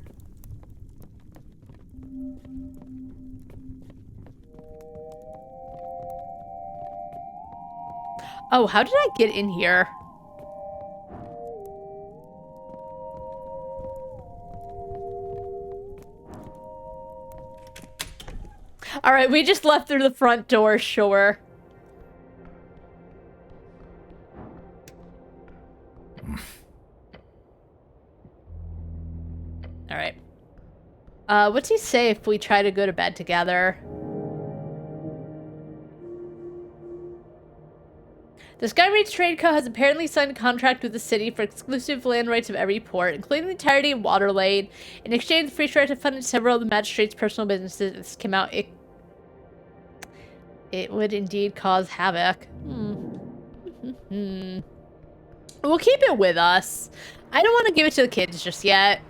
Oh, how did I get in here? All right, we just left through the front door, sure. All right. What's he say if we try to go to bed together? The Skyreach Trade Co. has apparently signed a contract with the city for exclusive land rights of every port, including the entirety of Water Lane. In exchange, the Freestarters have funded several of the magistrates' personal businesses. This came out. It would indeed cause havoc. We'll keep it with us. I don't want to give it to the kids just yet.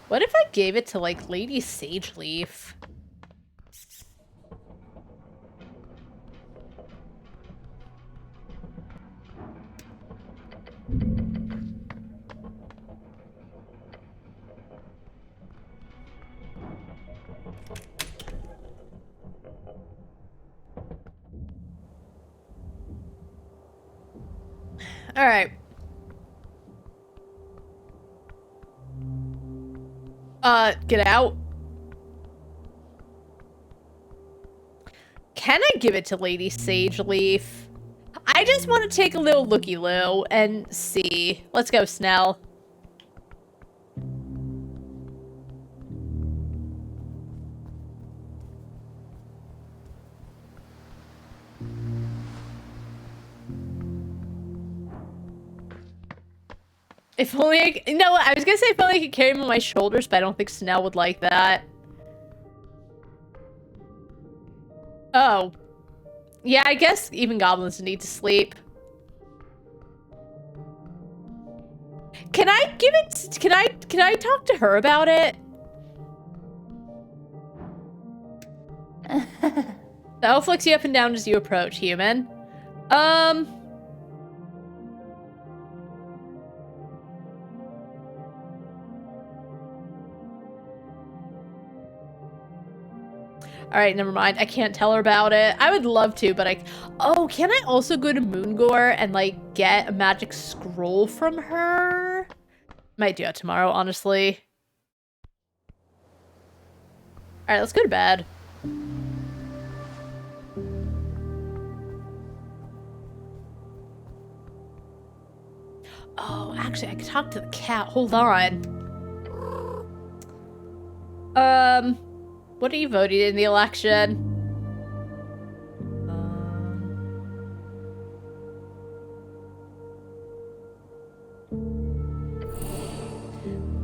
What if I gave it to, like, Lady Sageleaf? All right. Get out. Can I give it to Lady Sageleaf? I just want to take a little looky-loo and see. Let's go, Snell. If only you know what? I was gonna say if only I could carry him on my shoulders, but I don't think Snell would like that. Oh. Yeah, I guess even goblins need to sleep. Can I give it? Can I talk to her about it? The elf flicks you up and down as you approach, human. All right, never mind. I can't tell her about it. I would love to, but oh, can I also go to Moongore and, like, get a magic scroll from her? Might do that tomorrow, honestly. All right, let's go to bed. Oh, actually, I could talk to the cat. Hold on. What are you voting in the election?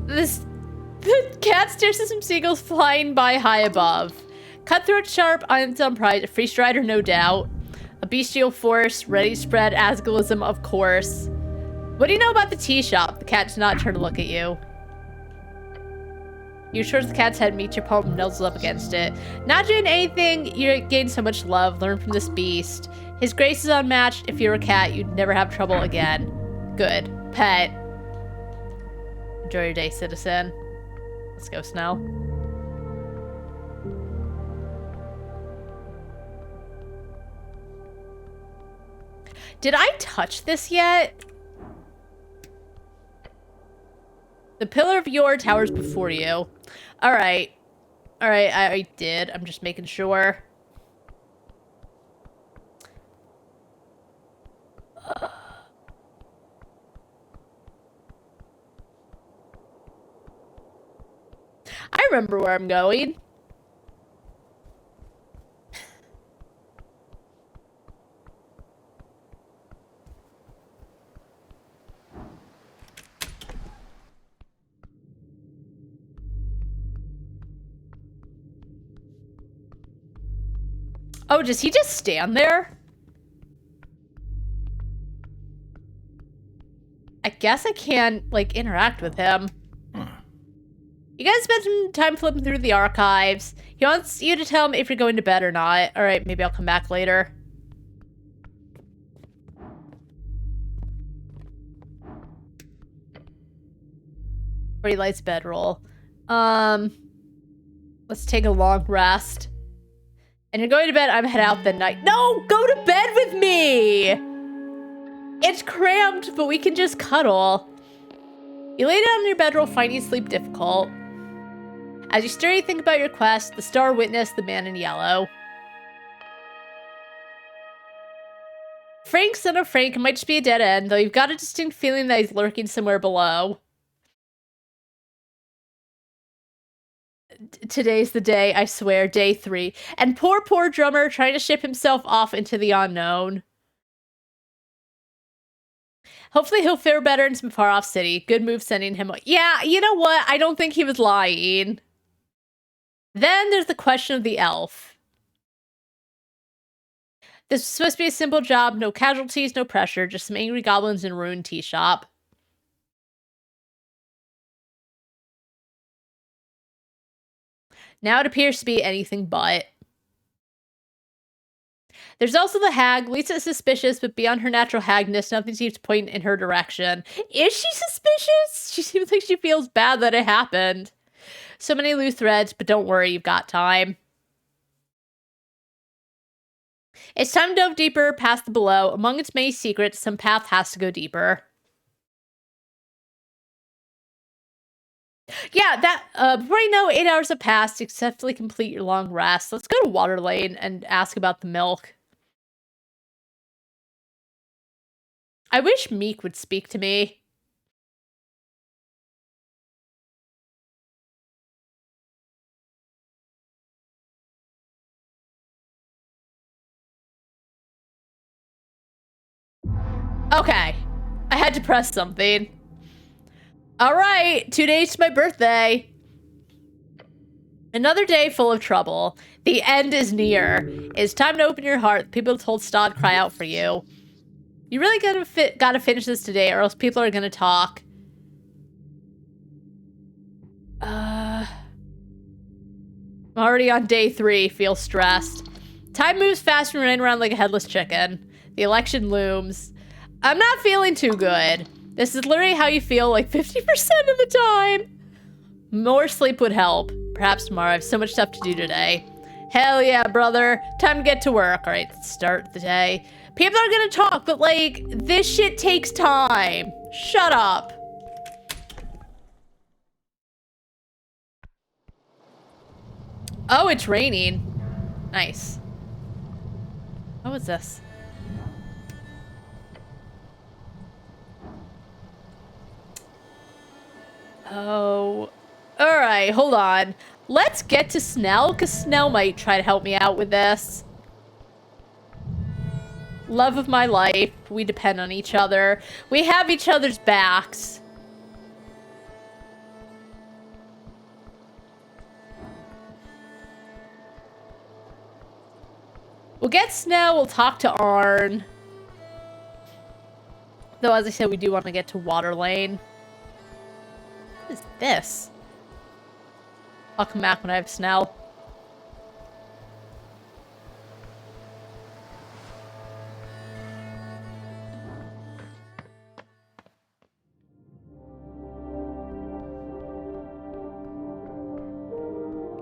The cat stares at some seagulls flying by high above. Cutthroat sharp, eyes on pride, a free strider no doubt. A bestial force, ready to spread asgalism of course. What do you know about the tea shop? The cat does not turn to look at you. You towards the cat's head, meet your palm, nuzzles up against it. Not doing anything, you gain so much love. Learn from this beast. His grace is unmatched. If you're a cat, you'd never have trouble again. Good. Pet. Enjoy your day, citizen. Let's go, Snell. Did I touch this yet? The pillar of Yor towers before you. Alright. Alright, I did. I'm just making sure. I remember where I'm going. Oh, does he just stand there? I guess I can't, like, interact with him. You guys spent some time flipping through the archives. He wants you to tell him if you're going to bed or not. Alright, maybe I'll come back later. Where he lights bedroll. Let's take a long rest. And you're going to bed, I'm head out the night. No! Go to bed with me! It's cramped, but we can just cuddle. You lay down in your bedroll, finding sleep difficult. As you stir, you think about your quest, the star witnessed the man in yellow. Frank, son of Frank, might just be a dead end, though you've got a distinct feeling that he's lurking somewhere below. Today's the day, I swear, day 3. And poor drummer trying to ship himself off into the unknown. Hopefully he'll fare better in some far-off city. Good move sending him... Yeah, you know what? I don't think he was lying. Then there's the question of the elf. This was supposed to be a simple job. No casualties, no pressure. Just some angry goblins in a ruined tea shop. Now it appears to be anything but. There's also the hag. Lisa is suspicious, but beyond her natural hagness, nothing seems to point in her direction. Is she suspicious? She seems like she feels bad that it happened. So many loose threads, but don't worry, you've got time. It's time to delve deeper past the below. Among its many secrets, some path has to go deeper. Yeah, that, before you know, 8 hours have passed. Successfully complete your long rest. Let's go to Water Lane and ask about the milk. I wish Meek would speak to me. Okay. I had to press something. All right, 2 days to my birthday. Another day full of trouble. The end is near. It's time to open your heart. People told Stod cry out for you. You really gotta finish this today, or else people are gonna talk. I'm already on day 3. Feel stressed. Time moves fast and running around like a headless chicken. The election looms. I'm not feeling too good. This is literally how you feel like 50% of the time. More sleep would help. Perhaps tomorrow. I have so much stuff to do today. Hell yeah, brother. Time to get to work. All right, let's start the day. People are gonna talk, but like, this shit takes time. Shut up. Oh, it's raining. Nice. What was this? Oh. Alright, hold on. Let's get to Snell, because Snell might try to help me out with this. Love of my life. We depend on each other. We have each other's backs. We'll get Snell, we'll talk to Arn. Though, as I said, we do want to get to Water Lane. What is this? I'll come back when I have Snell.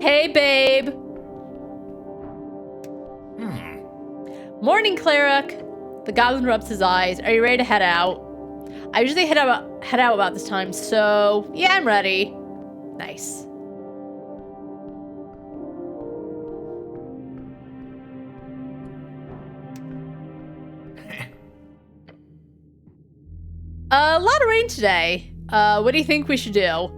Hey, babe. Morning, Cleric. The goblin rubs his eyes. Are you ready to head out? I usually head out about this time, so yeah, I'm ready. Nice. A lot of rain today. What do you think we should do?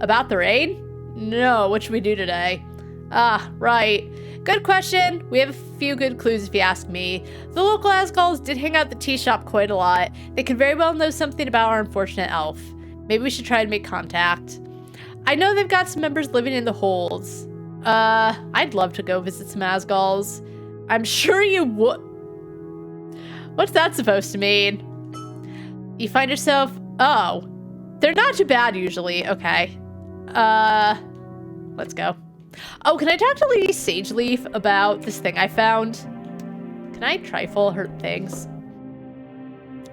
About the rain? No, what should we do today? Ah, right. Good question. We have a few good clues if you ask me. The local Asgulls did hang out at the tea shop quite a lot. They could very well know something about our unfortunate elf. Maybe we should try and make contact. I know they've got some members living in the holds. I'd love to go visit some Asgulls. I'm sure you would. What's that supposed to mean? You find yourself... Oh. They're not too bad usually. Okay. Let's go. Oh, can I talk to Lady Sageleaf about this thing I found? Can I trifle her things?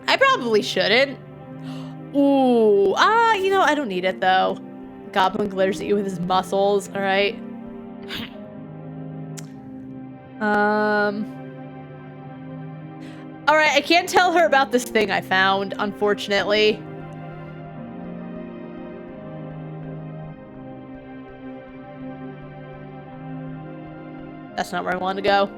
I probably shouldn't. Ooh. You know, I don't need it though. Goblin glares at you with his muscles. All right. All right, I can't tell her about this thing I found, unfortunately. That's not where I want to go.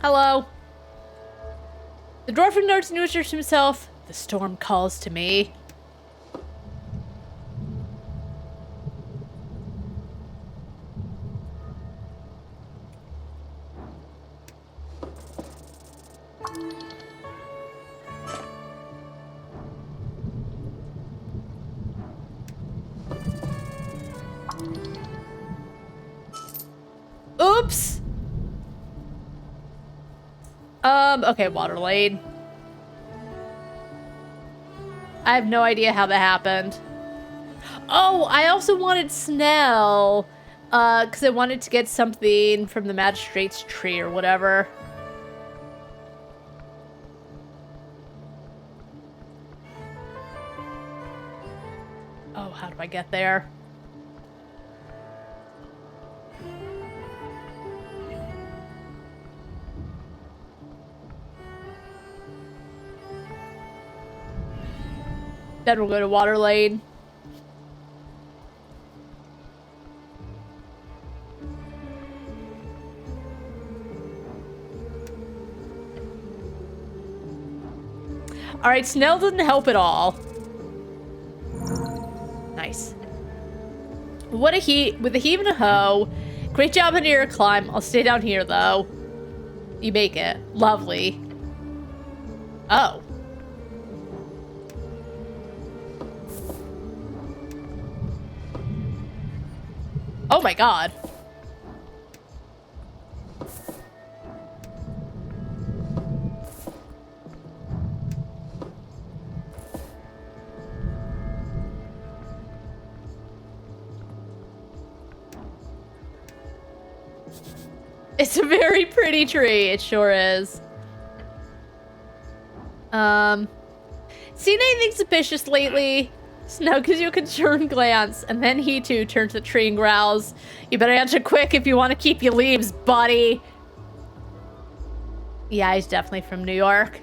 Hello. The dwarf notes and whispers to himself, "The storm calls to me." Oops. Okay, Water Lane. I have no idea how that happened. Oh, I also wanted Snell, because I wanted to get something from the magistrate's tree or whatever. get there. Then we'll go to Water Lane. Alright, Snell doesn't help at all. Nice. With a heave and a hoe. Great job on your climb. I'll stay down here, though. You make it. Lovely. Oh. Oh my god. It's a very pretty tree. It sure is. Seen anything suspicious lately? Snow gives you a concerned glance, and then he too turns to the tree and growls. You better answer quick if you want to keep your leaves, buddy. Yeah, he's definitely from New York.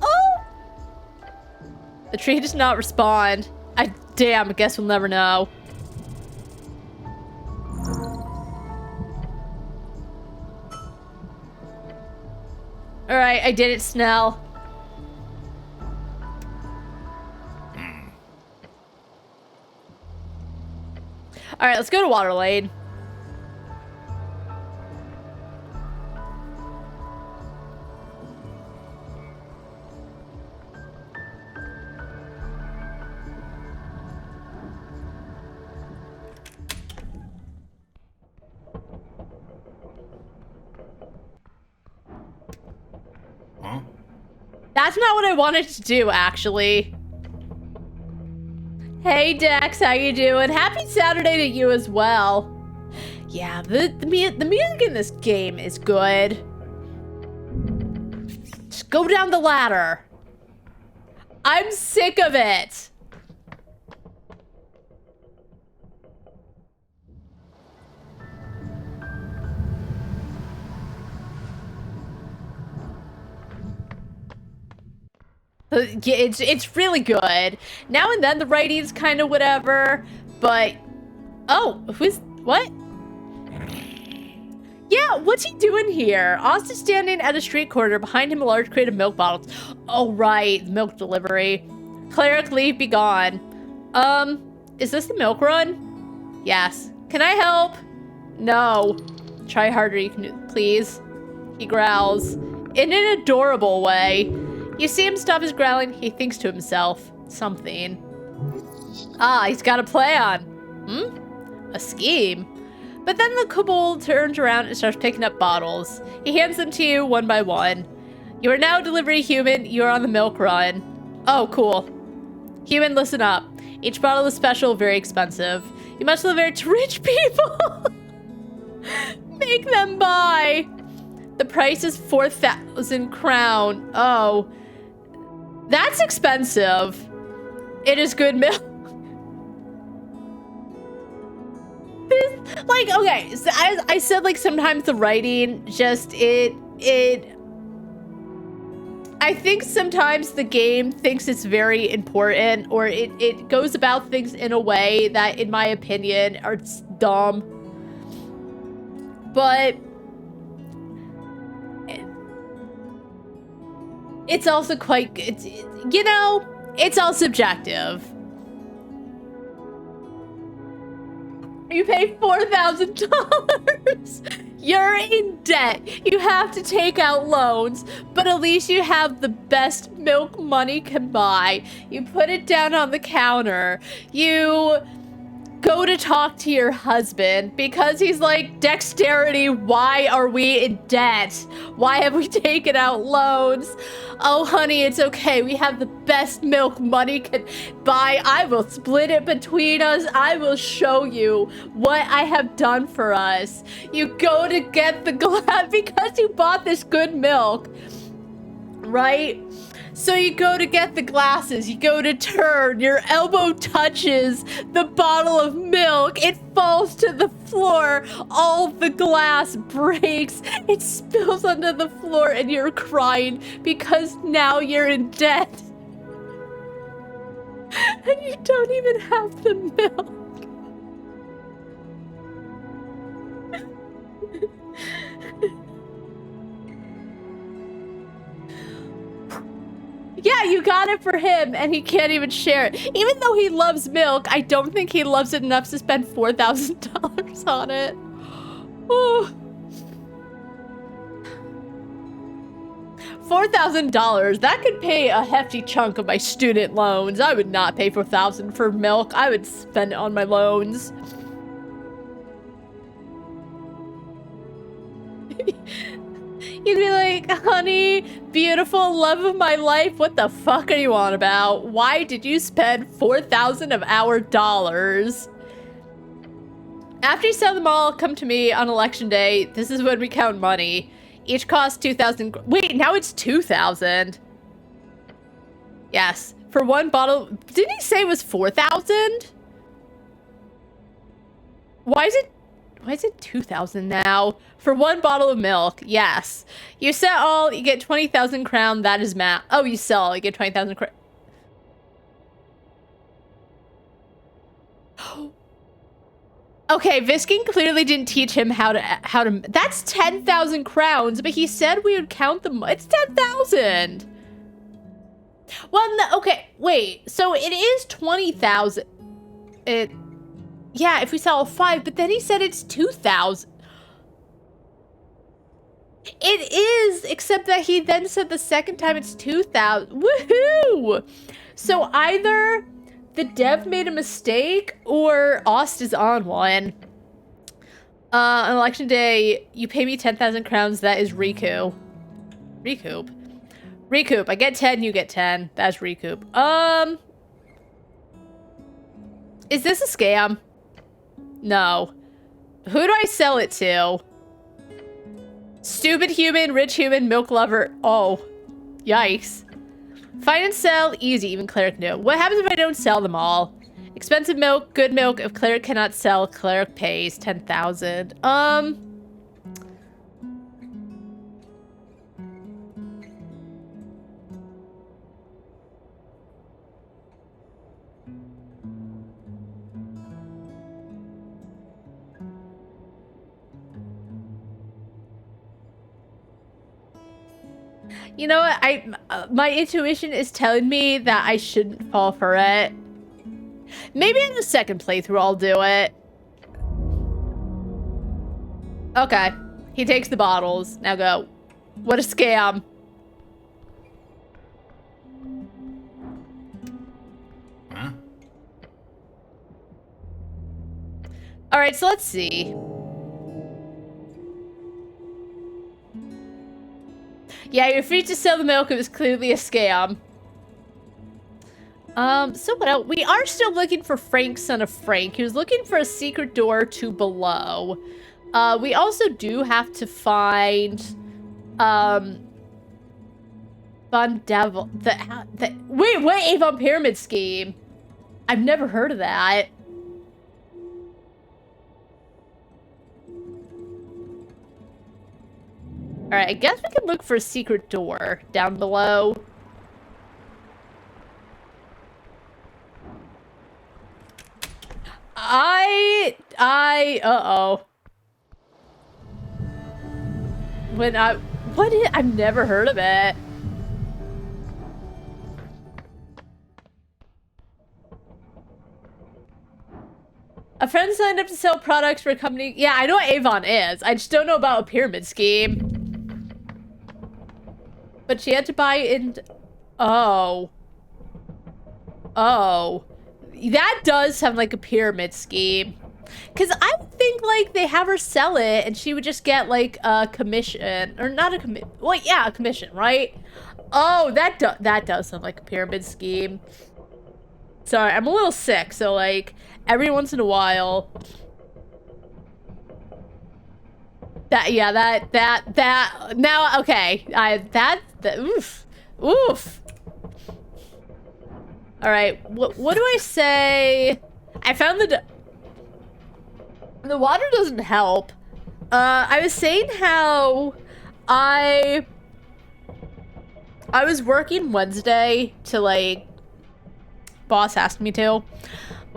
Oh! The tree does not respond. Damn, I guess we'll never know. Alright, I did it, Snell. Alright, let's go to Water Lane. That's not what I wanted to do, actually. Hey, Dex, how you doing? Happy Saturday to you as well. Yeah, the music in this game is good. Just go down the ladder. I'm sick of it. Yeah, it's really good. Now and then the writing's kind of whatever, but oh, what? Yeah, what's he doing here? Austin's standing at a street corner. Behind him, a large crate of milk bottles. Oh right, milk delivery. Cleric, leave, be gone. Is this the milk run? Yes. Can I help? No. Try harder, you can do, please. He growls in an adorable way. You see him stop his growling. He thinks to himself something. Ah, he's got a plan. A scheme. But then the kobold turns around and starts picking up bottles. He hands them to you one by one. You are now a delivery human. You are on the milk run. Oh, cool. Human, listen up. Each bottle is special, very expensive. You must deliver it to rich people. Make them buy. The price is 4,000 crown. Oh. That's expensive. It is good milk. Like, okay, so I said, like, sometimes the writing just, I think sometimes the game thinks it's very important, or it goes about things in a way that, in my opinion, are dumb. But it's also quite, you know, it's all subjective. You pay $4,000. You're in debt. You have to take out loans, but at least you have the best milk money can buy. You put it down on the counter. You go to talk to your husband because he's like, dexterity, why are we in debt? Why have we taken out loans? Oh, honey, it's okay. We have the best milk money can buy. I will split it between us. I will show you what I have done for us. You go to get the glass because you bought this good milk, right? So you go to get the glasses, you go to turn, your elbow touches the bottle of milk, it falls to the floor, all the glass breaks, it spills onto the floor, and you're crying because now you're in debt. And you don't even have the milk. Yeah, you got it for him, and he can't even share it. Even though he loves milk, I don't think he loves it enough to spend $4,000 on it. Oh. $4,000, that could pay a hefty chunk of my student loans. I would not pay $4,000 for milk. I would spend it on my loans. You'd be like, honey, beautiful love of my life, what the fuck are you on about? Why did you spend 4,000 of our dollars? After you sell them all, come to me on election day. This is when we count money. Each cost 2,000. Wait, now it's 2,000. Yes, for one bottle. Didn't he say it was 4,000? Why is it 2,000 now? For one bottle of milk, yes. You sell all, you get 20,000 crown, that is math. Oh, you sell all, you get 20,000 crown. Okay, Viskin clearly didn't teach him how to, that's 10,000 crowns, but he said we would count them, it's 10,000. Well, no, okay, wait, so it is 20,000. Yeah, if we sell all 5, but then he said it's 2,000. It is, except that he then said the second time it's 2,000. Woohoo! So either the dev made a mistake or Ost is on one. On election day, you pay me 10,000 crowns. That is recoup. Recoup. Recoup. I get 10, you get 10. That's recoup. Is this a scam? No. Who do I sell it to? Stupid human, rich human, milk lover. Oh, yikes. Find and sell, easy, even cleric knew. What happens if I don't sell them all? Expensive milk, good milk. If cleric cannot sell, cleric pays 10,000. You know what? My intuition is telling me that I shouldn't fall for it. Maybe in the second playthrough I'll do it. Okay. He takes the bottles. Now go. What a scam. Huh? Alright, so let's see. Yeah, you're free to sell the milk. It was clearly a scam. So what else? We are still looking for Frank, son of Frank. He was looking for a secret door to below. We also do have to find, Von Devil. Wait, what Avon Pyramid Scheme? I've never heard of that. Alright, I guess we can look for a secret door down below. Uh-oh. I've never heard of it. A friend signed up to sell products for a company. Yeah, I know what Avon is. I just don't know about a pyramid scheme. But she had to buy in. Oh. Oh. That does sound like a pyramid scheme. Because I would think, like, they have her sell it and she would just get, like, a commission. Or not a commission. Well, yeah, a commission, right? Oh, that does sound like a pyramid scheme. Sorry, I'm a little sick, so, like, every once in a while. Now, okay. Oof. Oof. All right, what do I say? I found the water doesn't help. I was saying how I was working Wednesday to, like, boss asked me to.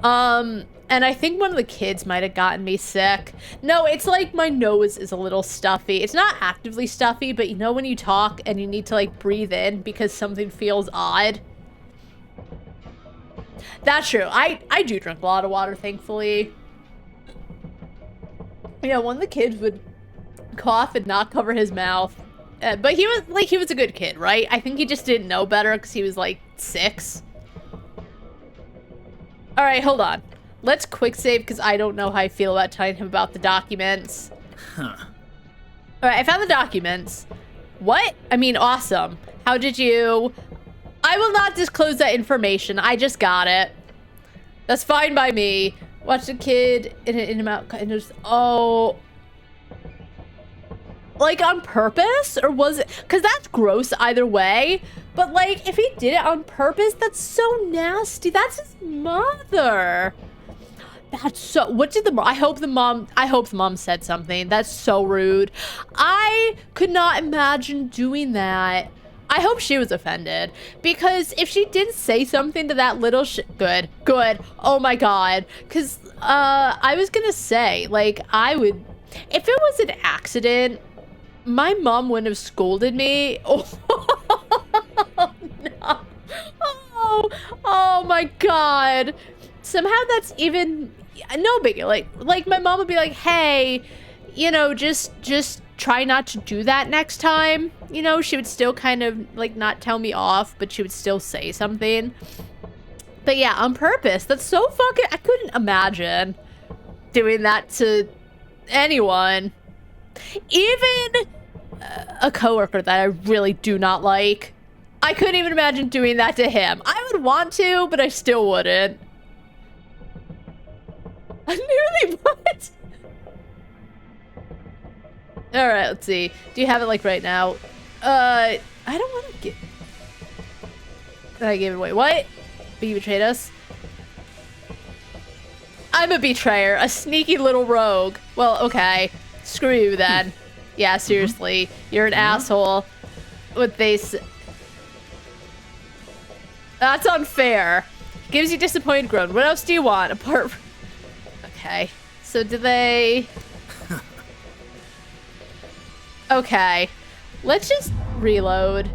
And I think one of the kids might have gotten me sick. No, it's like my nose is a little stuffy. It's not actively stuffy, but you know when you talk and you need to, like, breathe in because something feels odd? That's true. I do drink a lot of water, thankfully. Yeah, one of the kids would cough and not cover his mouth. But he was a good kid, right? I think he just didn't know better because he was, like, 6. All right, hold on. Let's quick save because I don't know how I feel about telling him about the documents. Huh. All right, I found the documents. What? I mean, awesome. How did you... I will not disclose that information. I just got it. That's fine by me. Watch the kid in an amount and just... Oh... Like, on purpose? Or was it... Because that's gross either way. But, like, if he did it on purpose, that's so nasty. That's his mother. That's so... What did the mom... I hope the mom said something. That's so rude. I could not imagine doing that. I hope she was offended. Because if she didn't say something to that little Good. Good. Oh, my God. Because, I was gonna say, like, I would... If it was an accident... My mom wouldn't have scolded me. Oh, no. Oh my God. Somehow that's even no biggie. Like my mom would be like, hey, you know, just try not to do that next time. You know, she would still kind of like not tell me off, but she would still say something. But yeah, on purpose. That's so fucking, I couldn't imagine doing that to anyone. Even a coworker that I really do not like. I couldn't even imagine doing that to him. I would want to, but I still wouldn't. I nearly what? All right, let's see. Do you have it like right now? I don't want to get. I gave it away. What? But you betrayed us? I'm a betrayer, a sneaky little rogue. Well, okay. Screw you then. Yeah, seriously. You're an asshole. What they say. That's unfair. Gives you disappointed groan. What else do you want apart from... Okay. So do they... Okay. Let's just reload.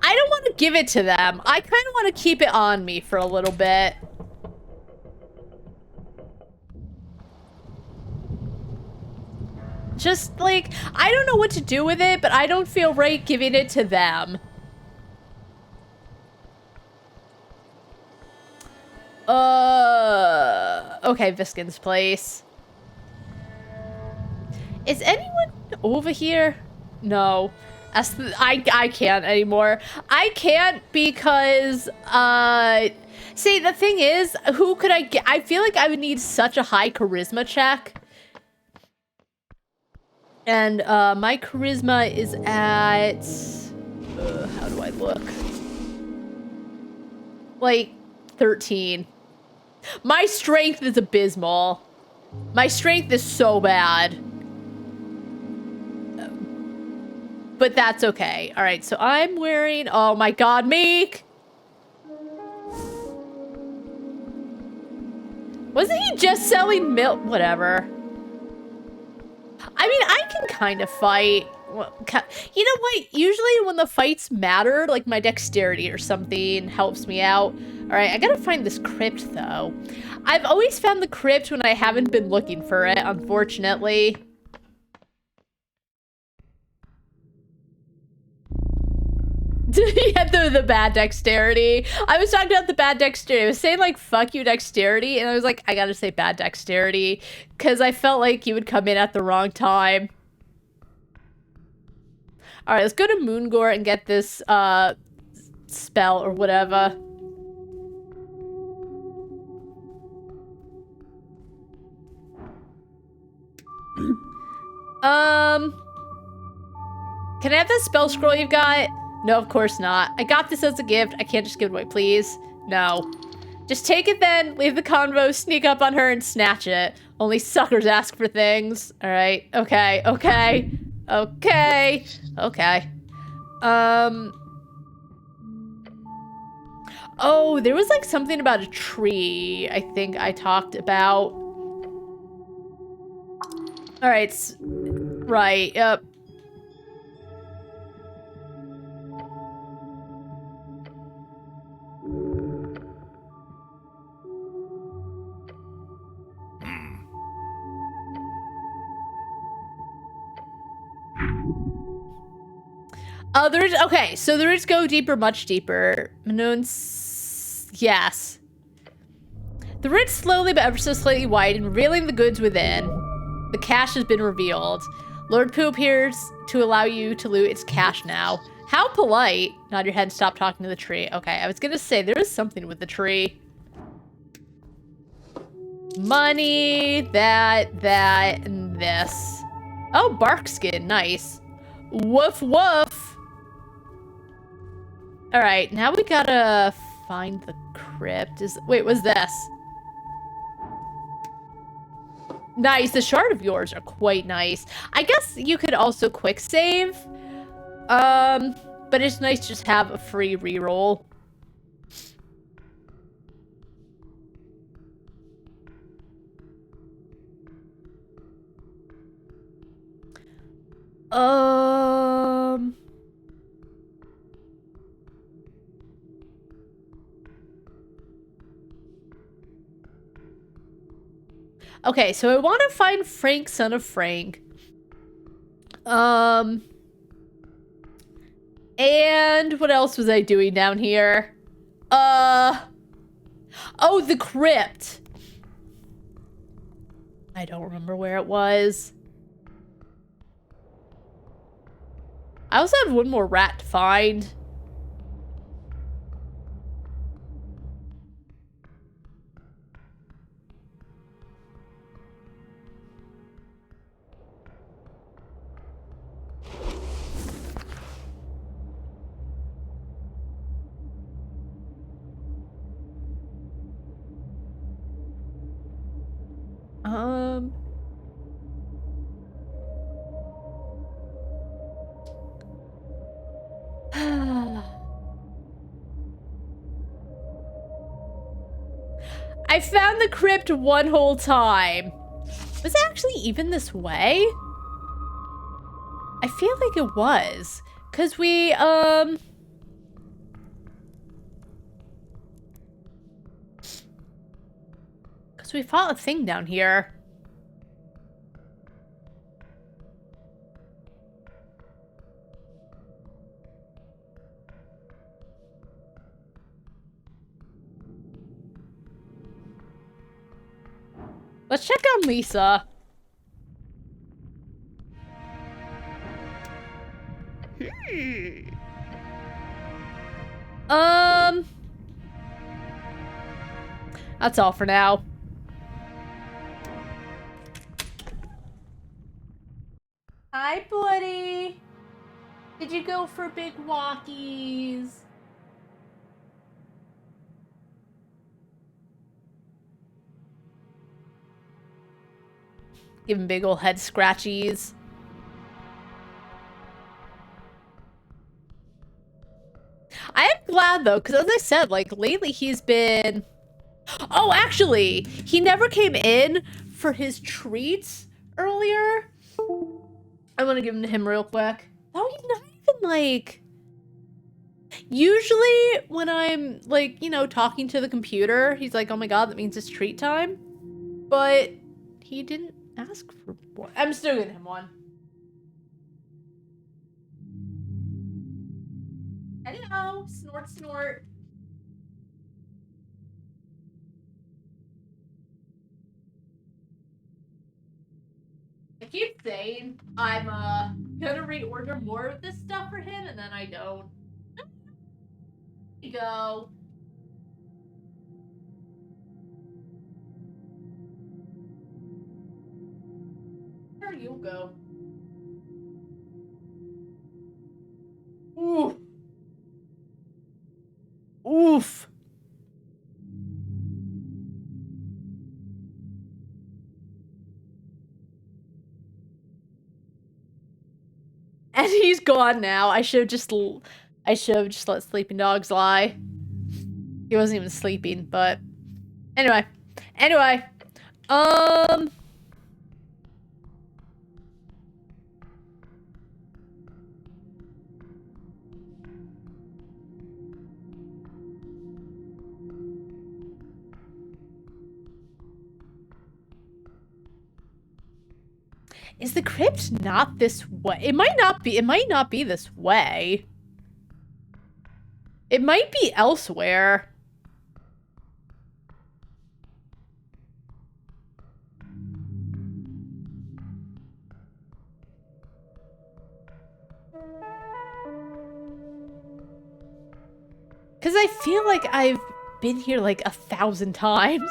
I don't want to give it to them. I kind of want to keep it on me for a little bit. Just, like, I don't know what to do with it, but I don't feel right giving it to them. Okay, Viskin's place. Is anyone over here? No. I can't anymore. I can't because, see, the thing is, who could I get? I feel like I would need such a high charisma check. And, my charisma is at, how do I look? Like, 13. My strength is abysmal. My strength is so bad. But that's okay. All right, so I'm wearing, oh my God, Meek! Wasn't he just selling milk? Whatever. I mean, I can kind of fight. You know what? Usually when the fights matter, like my dexterity or something helps me out. All right, I gotta find this crypt, though. I've always found the crypt when I haven't been looking for it, unfortunately. Yeah, the bad dexterity. I was talking about the bad dexterity. I was saying, like, fuck you, dexterity. And I was like, I gotta say bad dexterity. Because I felt like you would come in at the wrong time. Alright, let's go to Moongore and get this, spell or whatever. Can I have that spell scroll you've got? No, of course not. I got this as a gift. I can't just give it away, please. No. Just take it then, leave the convo, sneak up on her, and snatch it. Only suckers ask for things. All right. Okay. Okay. Okay. Okay. Oh, there was like something about a tree I think I talked about. All right. Right. Yep. Okay, so the roots go deeper, much deeper. Yes. The roots slowly but ever so slightly widen, revealing the goods within. The cache has been revealed. Lord Pooh appears to allow you to loot its cache now. How polite. Nod your head and stop talking to the tree. Okay, I was gonna say, there is something with the tree. Money, that, and this. Oh, bark skin, nice. Woof, woof. All right, now we gotta find the crypt. Wait, what's this? Nice, the shard of yours are quite nice. I guess you could also quick save. But it's nice to just have a free reroll. Okay, so I want to find Frank, son of Frank. And what else was I doing down here? Oh, the crypt. I don't remember where it was. I also have one more rat to find. I found the crypt one whole time. Was it actually even this way? I feel like it was. Cause we, cause we fought a thing down here. Let's check on Lisa. That's all for now. Hi, buddy. Did you go for big walkies? Give him big ol' head scratchies. I am glad though, because as I said, like lately he's been... Oh, actually, he never came in for his treats earlier. I want to give them to him real quick. Oh, he's not even like... Usually when I'm like, you know, talking to the computer, he's like, oh my god, that means it's treat time. But he didn't ask for one. I'm still giving him one. Hello, snort, snort. I keep saying I'm gonna reorder more of this stuff for him, and then I don't. There you go. There you go. Ooh. Oof. And he's gone now. I should have just let sleeping dogs lie. He wasn't even sleeping, but anyway. Is the crypt not this way? It might not be this way. It might be elsewhere. Because I feel like I've been here like 1,000 times.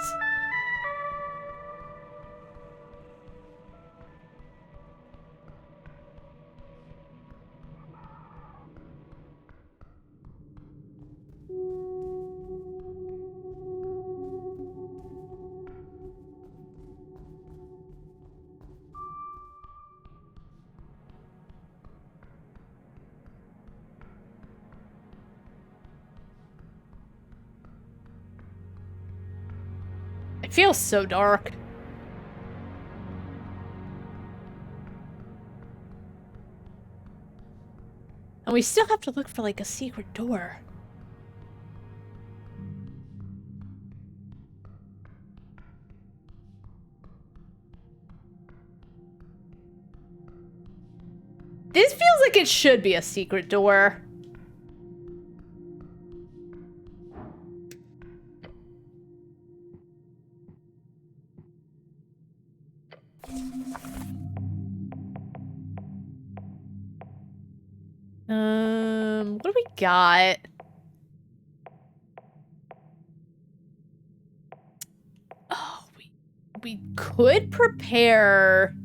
It feels so dark. And we still have to look for like a secret door. This feels like it should be a secret door. What do we got? Oh, we could prepare.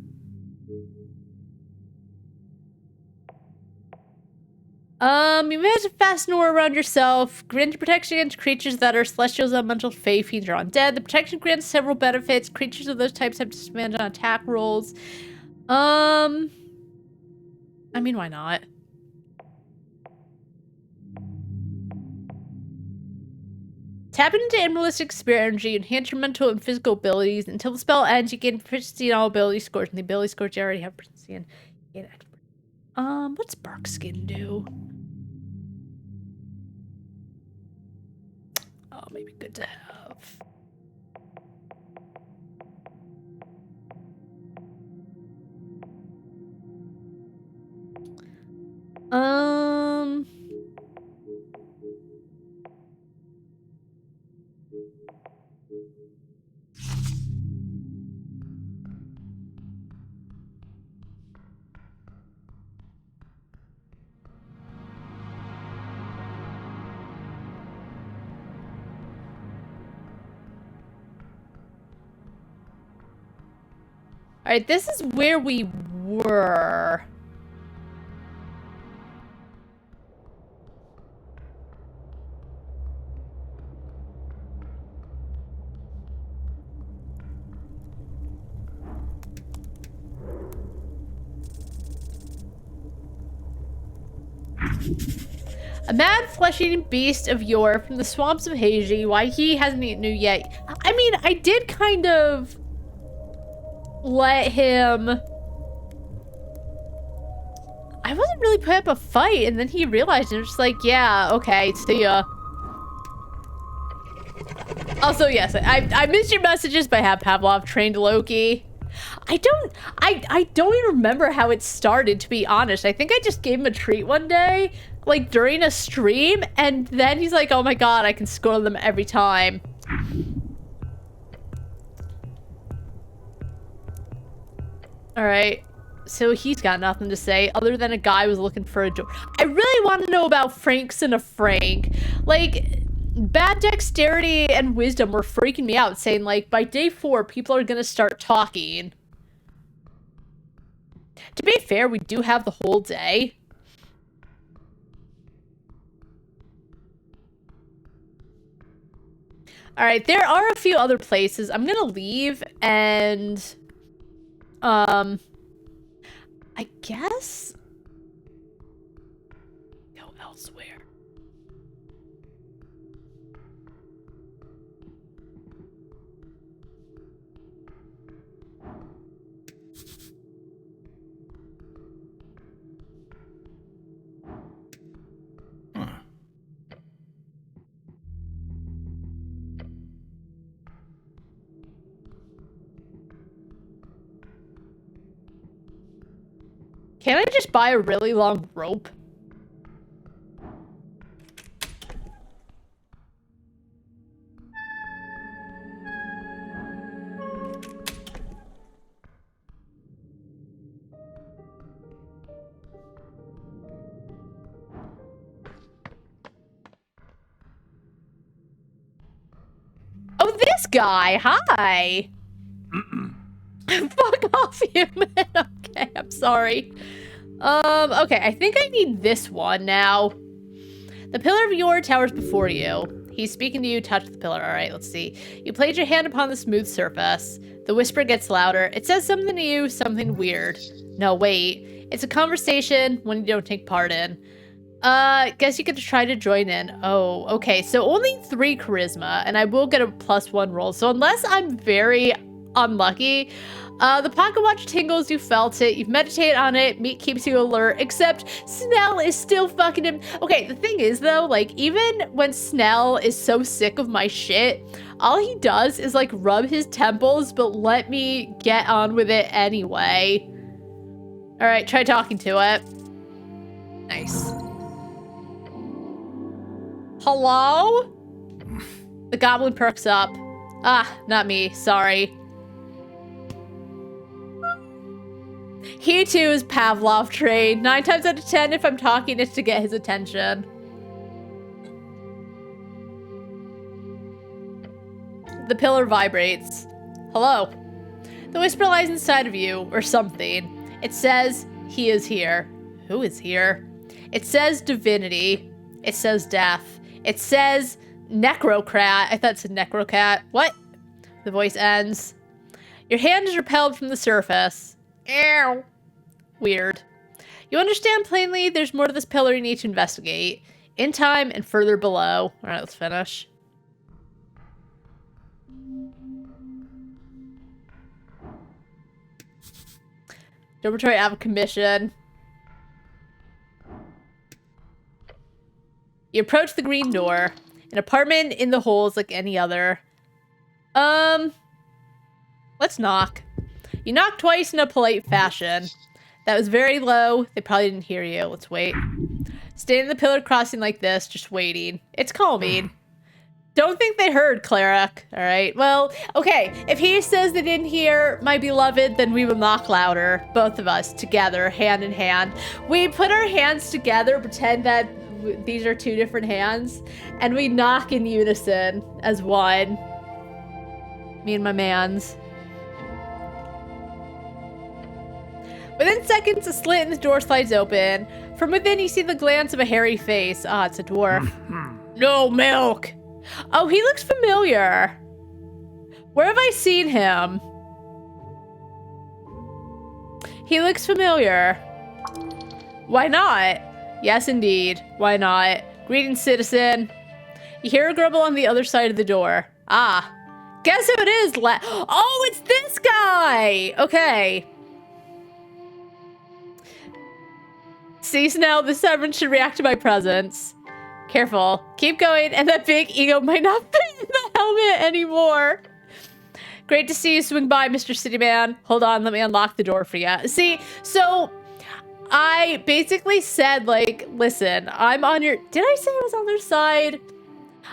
You may have to fasten an aura around yourself. Grant protection against creatures that are celestials, elemental, fae, fiends, or undead. The protection grants several benefits. Creatures of those types have disadvantage on attack rolls. I mean, why not? Tap into animalistic spirit energy, enhance your mental and physical abilities. Until the spell ends, you gain proficiency in all ability scores, and the ability scores you already have proficiency in. Gain expert. What's bark skin do? Oh, maybe good to have. Alright, this is where we were. A mad flesh-eating beast of yore from the swamps of Haji. Why he hasn't eaten you yet? I mean, I did kind of let him. I wasn't really putting up a fight, and then he realized and was just like, yeah, okay, see ya. Also, yes, I missed your messages, but I have Pavlov trained Loki. I don't even remember how it started, to be honest. I think I just gave him a treat one day, like during a stream, and then he's like, oh my god, I can score them every time. Alright, so he's got nothing to say other than a guy was looking for a door. I really want to know about Franks and a Frank. Like, bad dexterity and wisdom were freaking me out, saying like, by day 4, people are gonna start talking. To be fair, we do have the whole day. All right, there are a few other places. I'm gonna leave and, I guess go elsewhere. Can I just buy a really long rope? Oh, this guy. Hi. Fuck off, human. Okay, I'm sorry. Okay, I think I need this one now. The pillar of your towers before you. He's speaking to you, touch the pillar. All right, let's see. You place your hand upon the smooth surface. The whisper gets louder. It says something to you, something weird. No, wait. It's a conversation one you don't take part in. Guess you could try to join in. Oh, okay. So only 3 charisma, and I will get a +1 roll. So unless I'm very unlucky, the pocket watch tingles, you felt it, you've meditated on it, meat keeps you alert, except Snell is still fucking him. Okay, the thing is though, like, even when Snell is so sick of my shit, all he does is like rub his temples, but let me get on with it anyway. All right, try talking to it. Nice. Hello? The goblin perks up. Ah, not me, sorry. He too is Pavlov trained. 9 times out of 10, if I'm talking, it's to get his attention. The pillar vibrates. Hello. The whisper lies inside of you, or something. It says, he is here. Who is here? It says divinity. It says death. It says necrocrat. I thought it said necrocat. What? The voice ends. Your hand is repelled from the surface. Ew. Weird. You understand plainly there's more to this pillar you need to investigate. In time and further below. Alright, let's finish. Dormitory Ave mission. You approach the green door. An apartment in the holes like any other. Let's knock. You knock twice in a polite fashion. That was very low. They probably didn't hear you. Let's wait. Stay in the pillar crossing like this, just waiting. It's calming. Don't think they heard, cleric. All right. Well, okay. If he says they didn't hear my beloved, then we will knock louder. Both of us together, hand in hand. We put our hands together, pretend that these are 2 different hands, and we knock in unison as one. Me and my mans. Within seconds, a slit in the door slides open. From within, you see the glance of a hairy face. Ah, it's a dwarf. No milk. Oh, he looks familiar. Where have I seen him? He looks familiar. Why not? Yes, indeed. Why not? Greetings, citizen. You hear a grumble on the other side of the door. Ah. Guess who it is? Oh, it's this guy! Okay. See, Snell, the Severin should react to my presence. Careful. Keep going, and that big ego might not fit in the helmet anymore. Great to see you swing by, Mr. Cityman. Hold on, let me unlock the door for you. See, so I basically said, like, listen, I'm on your... Did I say I was on their side?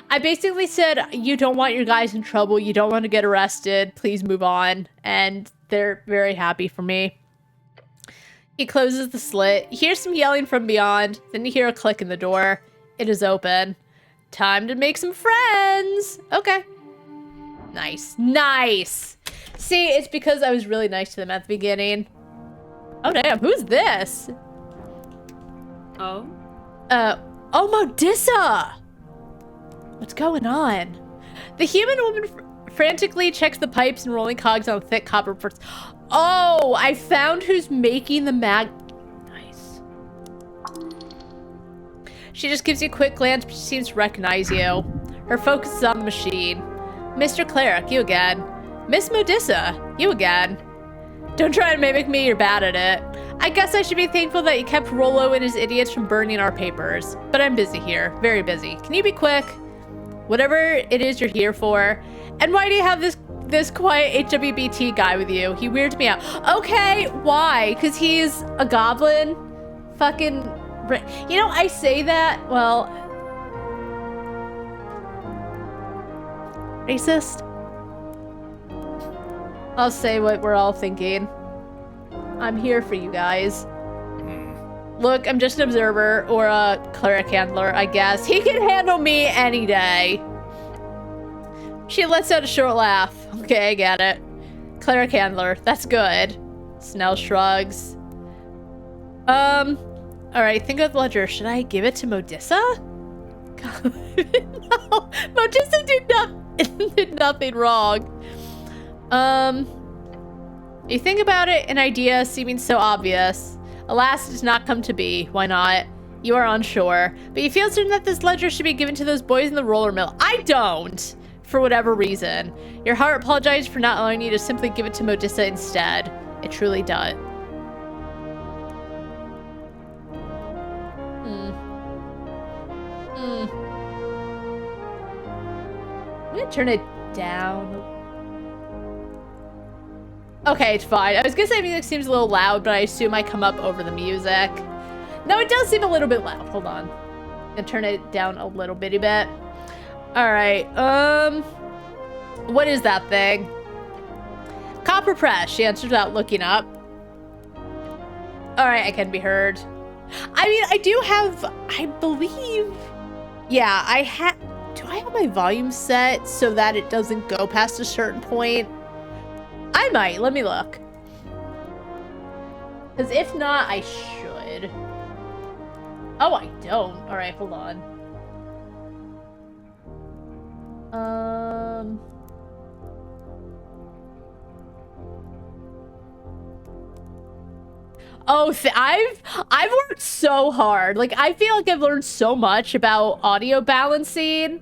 I basically said, you don't want your guys in trouble. You don't want to get arrested. Please move on. And they're very happy for me. He closes the slit. You hear some yelling from beyond. Then you hear a click in the door. It is open. Time to make some friends. Okay. Nice. Nice. See, it's because I was really nice to them at the beginning. Oh, damn. Who's this? Oh? Oh, Modissa. What's going on? The human woman frantically checks the pipes and rolling cogs on thick copper parts. Oh, I found who's making the Nice. She just gives you a quick glance, but she seems to recognize you. Her focus is on the machine. Mr. Cleric, you again. Miss Modissa, you again. Don't try to mimic me, you're bad at it. I guess I should be thankful that you kept Rollo and his idiots from burning our papers. But I'm busy here, very busy. Can you be quick? Whatever it is you're here for. And why do you have this quiet HWBT guy with you? He weirds me out. Okay, why? Because he's a goblin? Fucking... You know, I say that, well... Racist? I'll say what we're all thinking. I'm here for you guys. Look, I'm just an observer or a cleric handler, I guess. He can handle me any day. She lets out a short laugh. Okay, I get it. Cleric handler, that's good. Snell shrugs. Alright, think of the ledger. Should I give it to Modissa? God, no, Modissa did nothing wrong. You think about it, an idea seeming so obvious. Alas, it does not come to be. Why not? You are unsure. But you feel certain that this ledger should be given to those boys in the roller mill. I don't! For whatever reason. Your heart apologizes for not allowing you to simply give it to Modissa instead. It truly does. I'm gonna turn it down. Okay, it's fine. I was gonna say music seems a little loud, but I assume I come up over the music. No, it does seem a little bit loud. Hold on. I'm gonna turn it down a little bitty bit. Alright, what is that thing? Copper press, she answers without looking up. Alright, I can be heard. I mean, I do have, I believe, yeah, do I have my volume set so that it doesn't go past a certain point? I might, let me look. Because if not, I should. Oh, I don't. Alright, hold on. Oh, I've worked so hard. Like, I feel like I've learned so much about audio balancing.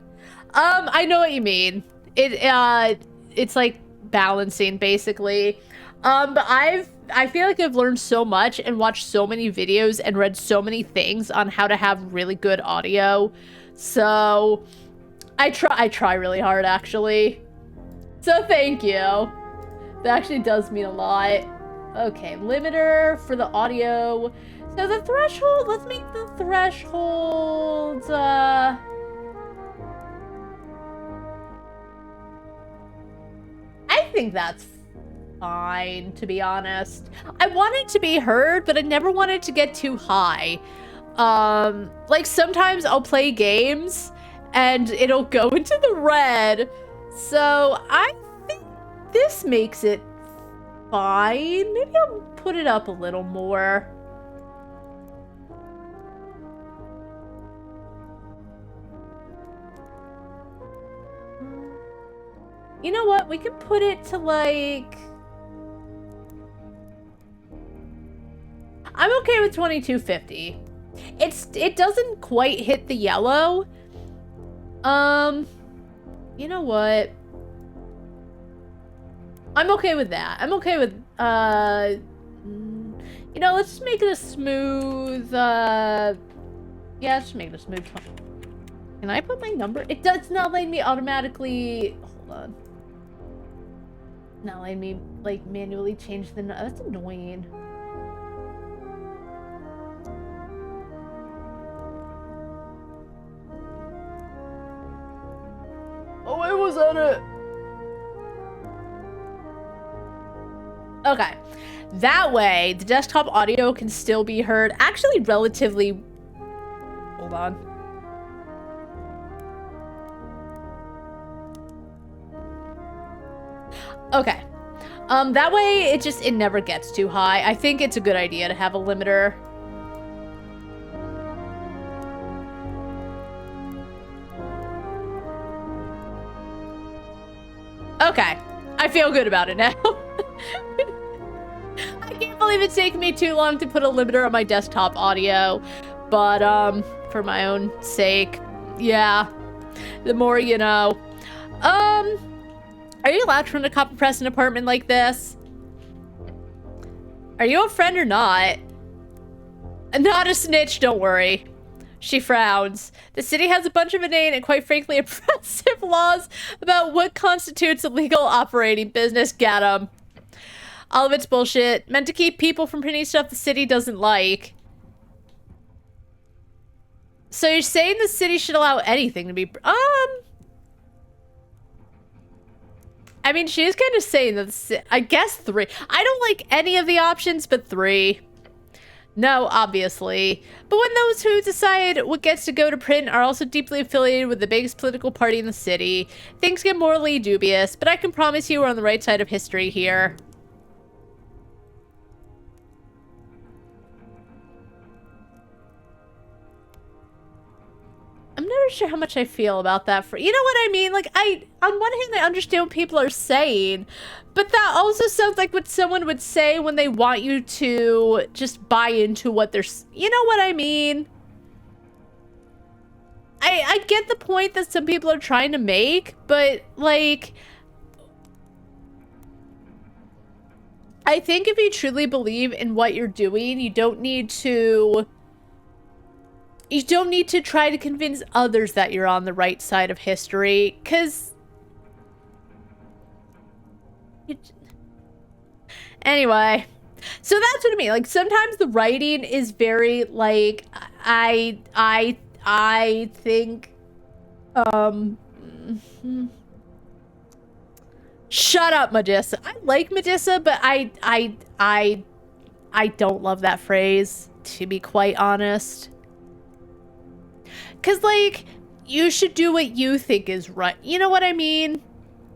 I know what you mean. It's like balancing basically. But I feel like I've learned so much and watched so many videos and read so many things on how to have really good audio. So I try really hard actually. So thank you. That actually does mean a lot. Okay, limiter for the audio. So the threshold, let's make the threshold, I think that's fine, to be honest. I want it to be heard, but I never want it to get too high. Like sometimes I'll play games and it'll go into the red. So I think this makes it fine. Maybe I'll put it up a little more. You know what? We can put it to like... I'm okay with 2250. It doesn't quite hit the yellow. You know what? I'm okay with that. I'm okay with, you know, let's just make it a smooth, yeah, let's just make it a smooth one. Can I put my number? It does not let me automatically, hold on. Not letting me, like, manually change the, that's annoying. Oh, I was on it. Okay, that way the desktop audio can still be heard. Actually, relatively. Hold on. Okay, that way it never gets too high. I think it's a good idea to have a limiter. Okay. I feel good about it now. I can't believe it's taken me too long to put a limiter on my desktop audio. But, for my own sake, yeah. The more you know. Are you allowed to run a copy press in an apartment like this? Are you a friend or not? Not a snitch, don't worry. She frowns. The city has a bunch of inane and quite frankly oppressive laws about what constitutes a legal operating business. Get 'em. All of it's bullshit. Meant to keep people from printing stuff the city doesn't like. So you're saying the city should allow anything to be... I mean, she is kind of saying that... I guess 3. I don't like any of the options but 3. No, obviously. But when those who decide what gets to go to print are also deeply affiliated with the biggest political party in the city, things get morally dubious, but I can promise you we're on the right side of history here. I'm never sure how much I feel about that. You know what I mean? Like, on one hand, I understand what people are saying, but that also sounds like what someone would say when they want you to just buy into what they're... You know what I mean? I get the point that some people are trying to make, but, like... I think if you truly believe in what you're doing, you don't need to... You don't need to try to convince others that you're on the right side of history, because... Anyway. So that's what I mean. Like, sometimes the writing is very, like, I think... Shut up, Medissa. I like Medissa, but I don't love that phrase, to be quite honest. Because, like, you should do what you think is right. You know what I mean?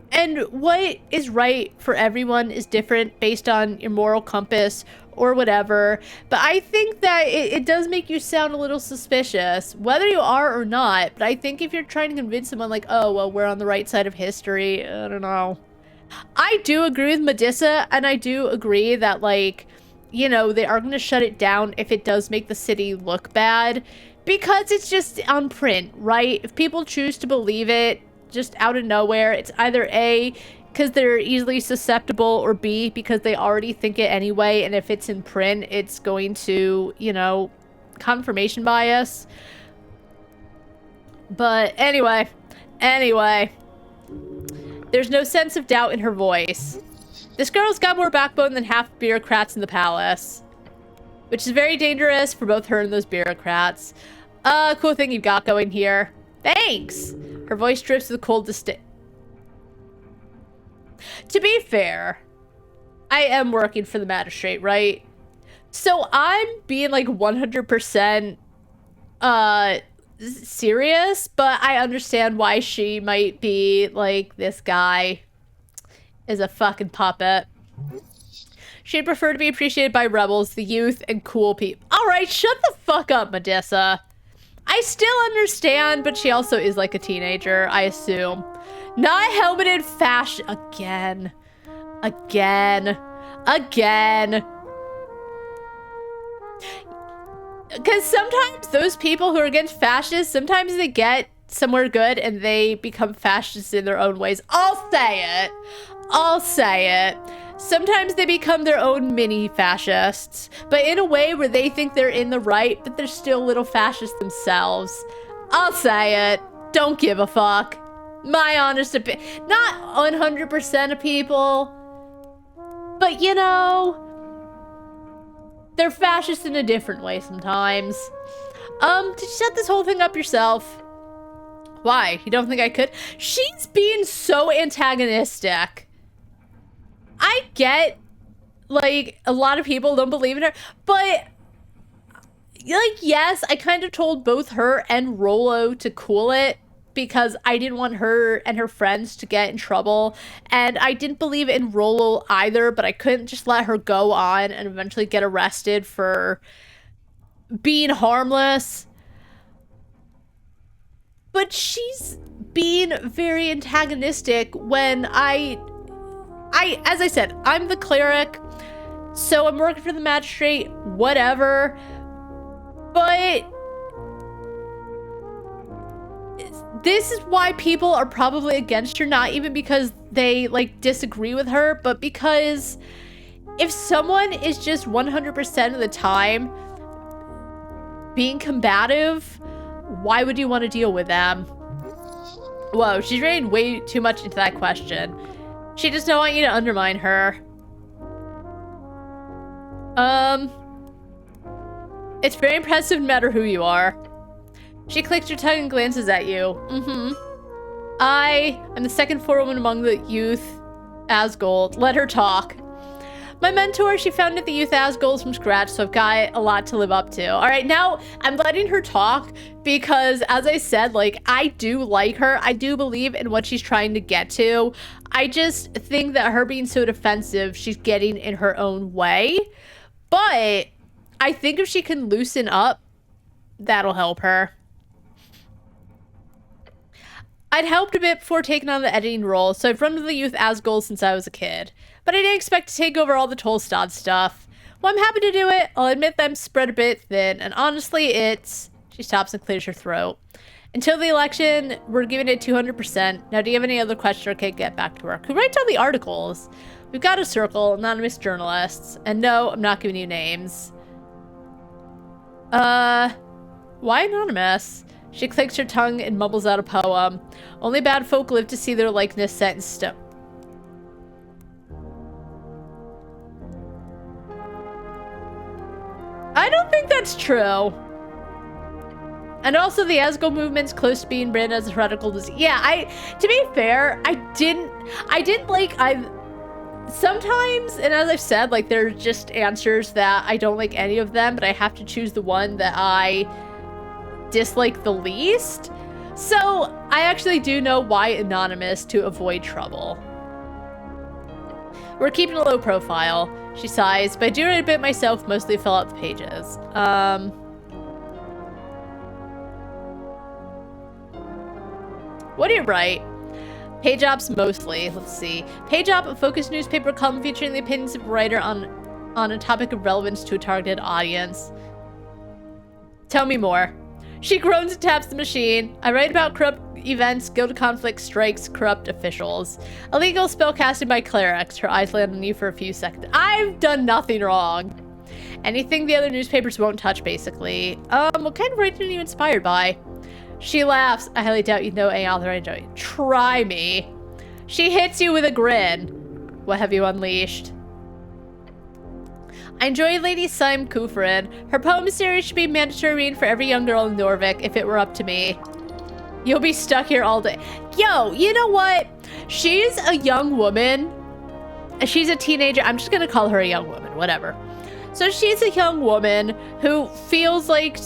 And what is right for everyone is different based on your moral compass or whatever. But I think that it does make you sound a little suspicious, whether you are or not. But I think if you're trying to convince someone, like, oh, well, we're on the right side of history, I don't know. I do agree with Medissa, and I do agree that, like, you know, they are going to shut it down if it does make the city look bad. Because it's just on print, right? If people choose to believe it just out of nowhere, it's either A, because they're easily susceptible, or B, because they already think it anyway, and if it's in print, it's going to, you know, confirmation bias. But anyway, there's no sense of doubt in her voice. This girl's got more backbone than half the bureaucrats in the palace. Which is very dangerous for both her and those bureaucrats. Cool thing you've got going here. Thanks! Her voice drips with cold disdain. To be fair, I am working for the magistrate, right? So I'm being, like, 100% serious, but I understand why she might be, like, this guy is a fucking puppet. She'd prefer to be appreciated by rebels, the youth, and cool people. Alright, shut the fuck up, Medissa. I still understand, but she also is like a teenager, I assume. Not helmeted fashion. Again. Because sometimes those people who are against fascists, sometimes they get somewhere good and they become fascists in their own ways. I'll say it. Sometimes they become their own mini fascists, but in a way where they think they're in the right, but they're still little fascists themselves. I'll say it. Don't give a fuck. My honest opinion. Not 100% of people, but you know, they're fascists in a different way sometimes. Did you set this whole thing up yourself? Why? You don't think I could? She's being so antagonistic. I get, like, a lot of people don't believe in her, but, like, yes, I kind of told both her and Rolo to cool it because I didn't want her and her friends to get in trouble, and I didn't believe in Rolo either, but I couldn't just let her go on and eventually get arrested for being harmless. But she's being very antagonistic when as I said, I'm the cleric, so I'm working for the magistrate, whatever. But this is why people are probably against her, not even because they like disagree with her, but because if someone is just 100% of the time being combative, why would you want to deal with them? Whoa, she's reading way too much into that question. She does not want you to undermine her. It's very impressive no matter who you are. She clicks her tongue and glances at you. I am the second forewoman among the youth Asgold. Let her talk. My mentor, she founded the youth Asgolds from scratch, so I've got a lot to live up to. All right, now I'm letting her talk because, as I said, like, I do like her. I do believe in what she's trying to get to. I just think that her being so defensive, she's getting in her own way. But I think if she can loosen up, that'll help her. I'd helped a bit before taking on the editing role, so I've run with the youth Asgolds since I was a kid. But I didn't expect to take over all the Tolstad stuff. Well, I'm happy to do it. I'll admit that I'm spread a bit thin, and honestly, it's... She stops and clears her throat. Until the election, we're giving it 200%. Now, do you have any other questions? Okay, get back to work. Who writes all the articles? We've got a circle, anonymous journalists. And no, I'm not giving you names. Why anonymous? She clicks her tongue and mumbles out a poem. Only bad folk live to see their likeness set in stone. I don't think that's true. And also the Asgold movement's close to being branded as a heretical disease. Yeah, to be fair, I didn't like, sometimes, and as I've said, like, there's just answers that I don't like any of them, but I have to choose the one that I dislike the least. So I actually do know why anonymous, to avoid trouble. We're keeping a low profile. She sighs, but I do write a bit myself, mostly fill out the pages. What do you write? Page ops mostly. Let's see. Page op, a focused newspaper column featuring the opinions of a writer on a topic of relevance to a targeted audience. Tell me more. She groans and taps the machine. I write about corrupt events, guild conflict, strikes, corrupt officials. Illegal spellcasting by clerics. Her eyes land on you for a few seconds. I've done nothing wrong. Anything the other newspapers won't touch, basically. What kind of writing are you inspired by? She laughs. I highly doubt you know any author I enjoy. Try me. She hits you with a grin. What have you unleashed? I enjoy Lady Sime Kufrin. Her poem series should be mandatory reading for every young girl in Norvik if it were up to me. You'll be stuck here all day. Yo, you know what? She's a young woman. She's a teenager. I'm just gonna call her a young woman, whatever. So she's a young woman who feels like,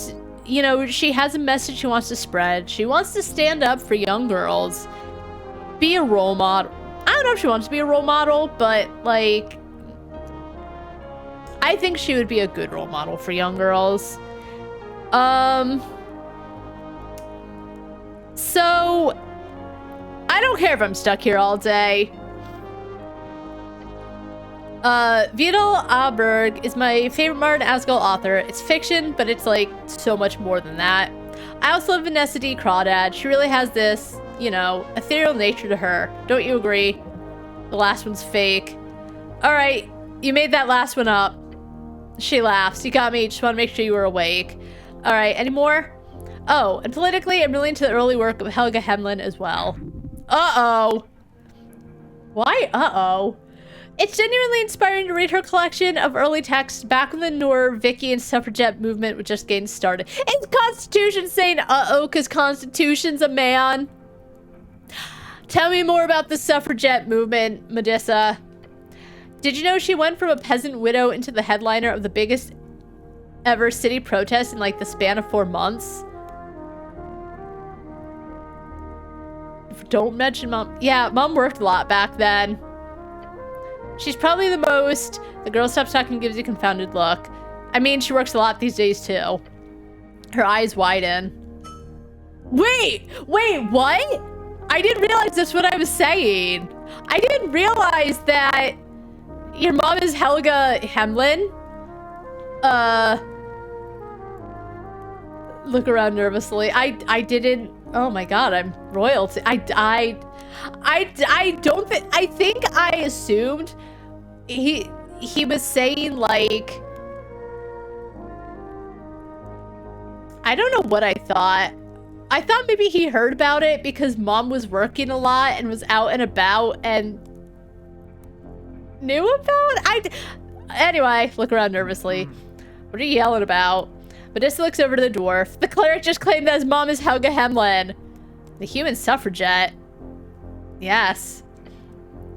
you know, she has a message she wants to spread. She wants to stand up for young girls. Be a role model. I don't know if she wants to be a role model, but, like, I think she would be a good role model for young girls. So, I don't care if I'm stuck here all day. Vidal Aberg is my favorite Martin Asgol author. It's fiction, but it's like so much more than that. I also love Vanessa D. Crawdad. She really has this, you know, ethereal nature to her. Don't you agree? The last one's fake. Alright, you made that last one up. She laughs. You got me. Just want to make sure you were awake. Alright, any more? Oh, and politically, I'm really into the early work of Helga Hemlin as well. Uh-oh. Why uh-oh? It's genuinely inspiring to read her collection of early texts back when the Norwegian suffragette movement was just getting started. It's Constitution saying uh-oh because Constitution's a man. Tell me more about the suffragette movement, Medissa. Did you know she went from a peasant widow into the headliner of the biggest ever city protest in like the span of 4 months? Don't mention Mom. Yeah, Mom worked a lot back then. She's probably the most. The girl stops talking and gives you a confounded look. I mean, she works a lot these days too. Her eyes widen. Wait, what? I didn't realize that's what I was saying. I didn't realize that your mom is Helga Hemlin. Look around nervously. I didn't. Oh my god, I'm royalty. I don't think. I think I assumed he was saying like. I don't know what I thought. I thought maybe he heard about it because mom was working a lot and was out and about and knew about it. Anyway, look around nervously. What are you yelling about? Medusa looks over to the dwarf. The cleric just claimed that his mom is Helga Hemlin. The human suffragette. Yes.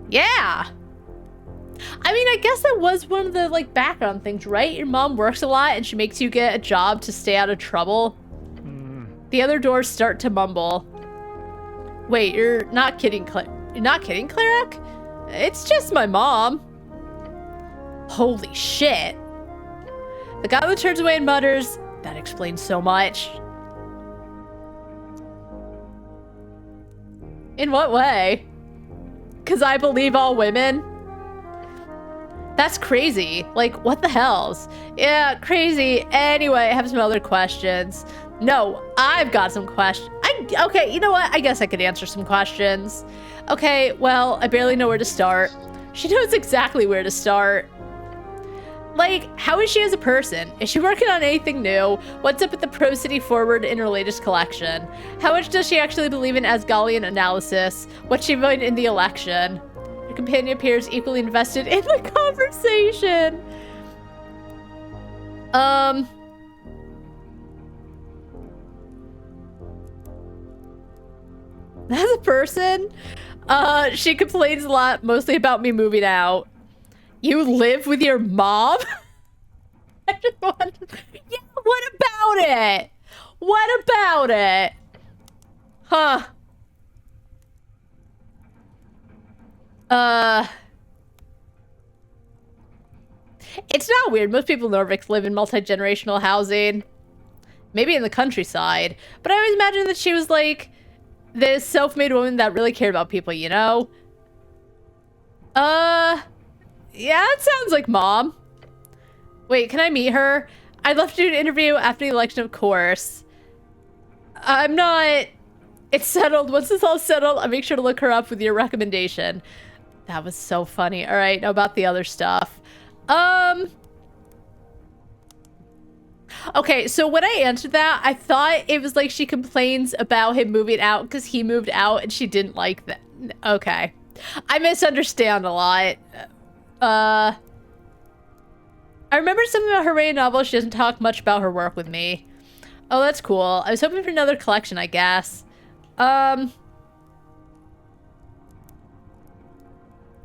Yeah. I mean, I guess that was one of the, like, background things, right? Your mom works a lot and she makes you get a job to stay out of trouble. The other doors start to mumble. Wait, you're not kidding, You're not kidding, cleric? It's just my mom. Holy shit. The goblin turns away and mutters, that explains so much. In what way? 'Cause I believe all women? That's crazy. Like, what the hells? Yeah, crazy. Anyway, I have some other questions. No, I've got some questions. Okay, you know what? I guess I could answer some questions. Okay, well, I barely know where to start. She knows exactly where to start. Like, how is she as a person? Is she working on anything new? What's up with the Pro City Forward in her latest collection? How much does she actually believe in Asgalian analysis? What's she voting in the election? Her companion appears equally invested in the conversation. As a person, she complains a lot, mostly about me moving out. You live with your mom? I just want to... Yeah, what about it? What about it? Huh. It's not weird. Most people in Norvik live in multi-generational housing. Maybe in the countryside. But I always imagined that she was like this self-made woman that really cared about people, you know? Yeah, it sounds like mom. Wait, can I meet her? I'd love to do an interview after the election, of course. I'm not... It's settled. Once it's all settled, I'll make sure to look her up with your recommendation. That was so funny. All right, now about the other stuff. Okay, so when I answered that, I thought it was like she complains about him moving out because he moved out and she didn't like that. Okay. I misunderstand a lot. I remember something about her writing novel. She doesn't talk much about her work with me. Oh, that's cool. I was hoping for another collection, I guess.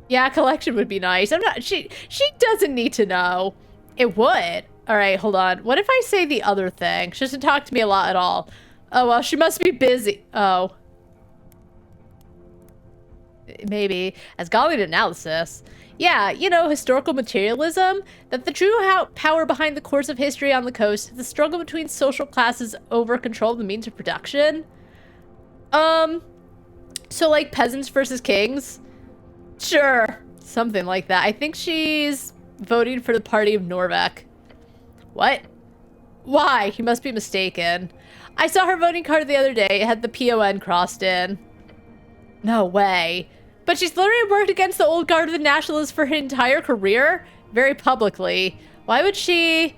Yeah, collection would be nice. I'm not... She doesn't need to know. It would. All right, hold on. What if I say the other thing? She doesn't talk to me a lot at all. Oh, well, she must be busy. Oh. Maybe. Asgalian analysis. Yeah, you know, historical materialism. That the true power behind the course of history on the coast is the struggle between social classes over control of the means of production. So like peasants versus kings? Sure. Something like that. I think she's voting for the party of Norvik. What? Why? You must be mistaken. I saw her voting card the other day. It had the PON crossed in. No way. But she's literally worked against the old guard of the Nationalists for her entire career? Very publicly. Why would she...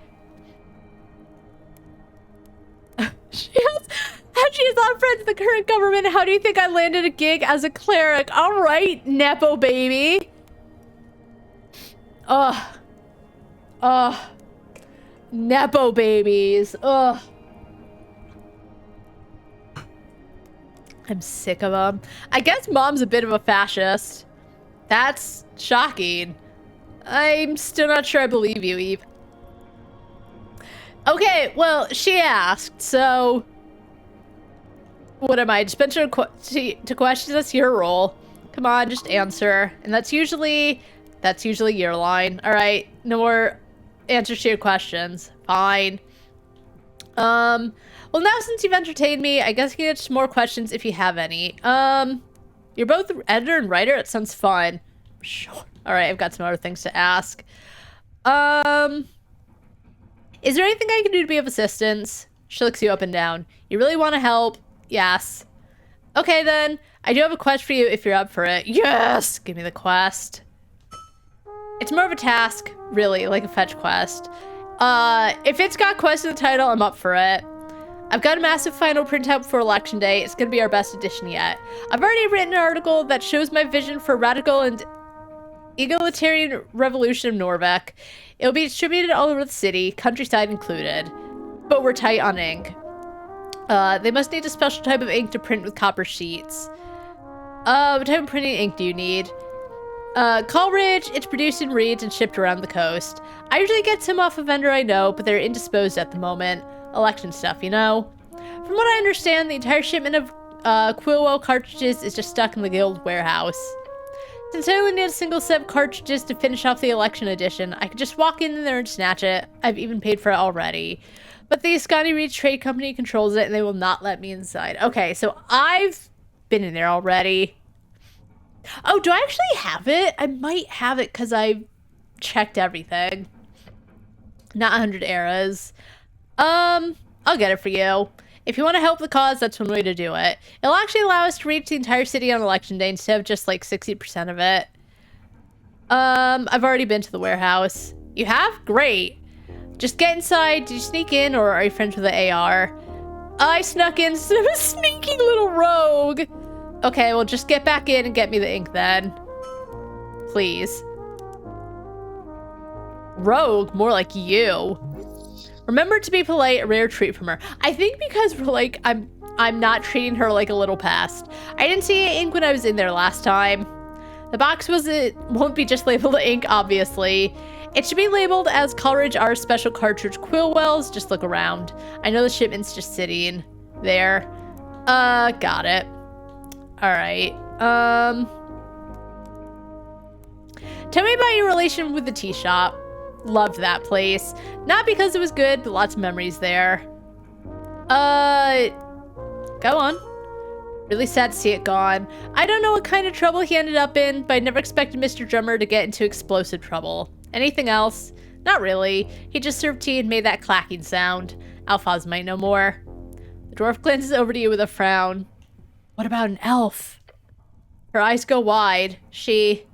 She has a lot of friends in the current government. How do you think I landed a gig as a cleric? All right, Nepo baby. Ugh. Ugh. Nepo babies. Ugh. I'm sick of them. I guess mom's a bit of a fascist. That's shocking. I'm still not sure I believe you, Eve. Okay, well, she asked, so... What am I? Dispenser to questions? That's your role. Come on, just answer. And that's usually your line. All right, no more answers to your questions. Fine. Well, now since you've entertained me, I guess you can get some more questions if you have any. You're both editor and writer? It sounds fun. Sure. Alright, I've got some other things to ask. Is there anything I can do to be of assistance? She looks you up and down. You really want to help? Yes. Okay then, I do have a quest for you if you're up for it. Yes! Give me the quest. It's more of a task, really, like a fetch quest. If it's got quest in the title, I'm up for it. I've got a massive final printout before election day. It's gonna be our best edition yet. I've already written an article that shows my vision for radical and egalitarian revolution of Norvek. It'll be distributed all over the city, countryside included. But we're tight on ink. They must need a special type of ink to print with copper sheets. What type of printing ink do you need? Coleridge, it's produced in reeds and shipped around the coast. I usually get some off a vendor I know, but they're indisposed at the moment. Election stuff, you know? From what I understand, the entire shipment of Quillwell cartridges is just stuck in the guild warehouse. Since I only need a single set of cartridges to finish off the election edition, I could just walk in there and snatch it. I've even paid for it already. But the Scotty Reed's trade company controls it and they will not let me inside. Okay, so I've been in there already. Oh, do I actually have it? I might have it because I checked everything. Not 100 eras. I'll get it for you. If you want to help the cause, that's one way to do it. It'll actually allow us to reach the entire city on election day instead of just like 60% of it. I've already been to the warehouse. You have? Great. Just get inside. Did you sneak in or are you friends with the AR? I snuck in, so I'm a sneaky little rogue. Okay, well just get back in and get me the ink then. Please. Rogue? More like you. Remember to be polite, a rare treat from her. I think because we're like, I'm not treating her like a little pest. I didn't see ink when I was in there last time. The box won't be just labeled ink, obviously. It should be labeled as Coleridge R Special Cartridge Quillwells. Just look around. I know the shipment's just sitting there. Got it. Alright. Tell me about your relation with the tea shop. Loved that place. Not because it was good, but lots of memories there. Go on. Really sad to see it gone. I don't know what kind of trouble he ended up in, but I never expected Mr. Drummer to get into explosive trouble. Anything else? Not really. He just served tea and made that clacking sound. Alphaz might know more. The dwarf glances over to you with a frown. What about an elf? Her eyes go wide. We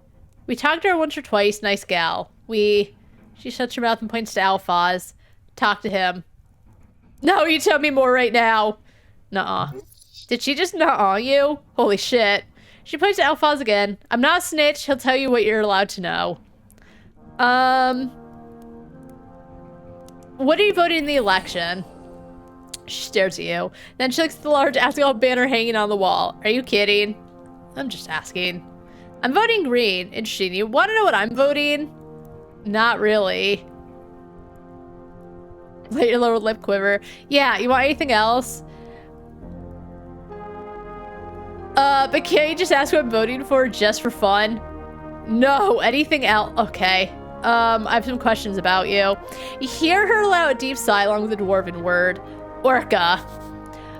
talked to her once or twice, nice gal. She shuts her mouth and points to Alphaz. Talk to him. No, you tell me more right now. Nuh-uh. Did she just nuh-uh you? Holy shit. She points to Alphaz again. I'm not a snitch. He'll tell you what you're allowed to know. What are you voting in the election? She stares at you. Then she looks at the large Asgol banner hanging on the wall. Are you kidding? I'm just asking. I'm voting green. Interesting. You want to know what I'm voting? Not really. Let your lower lip quiver. Yeah, you want anything else? But can't you just ask what I'm voting for just for fun? No, anything else? Okay. I have some questions about you. You hear her allow a deep sigh along with the dwarven word. Orca.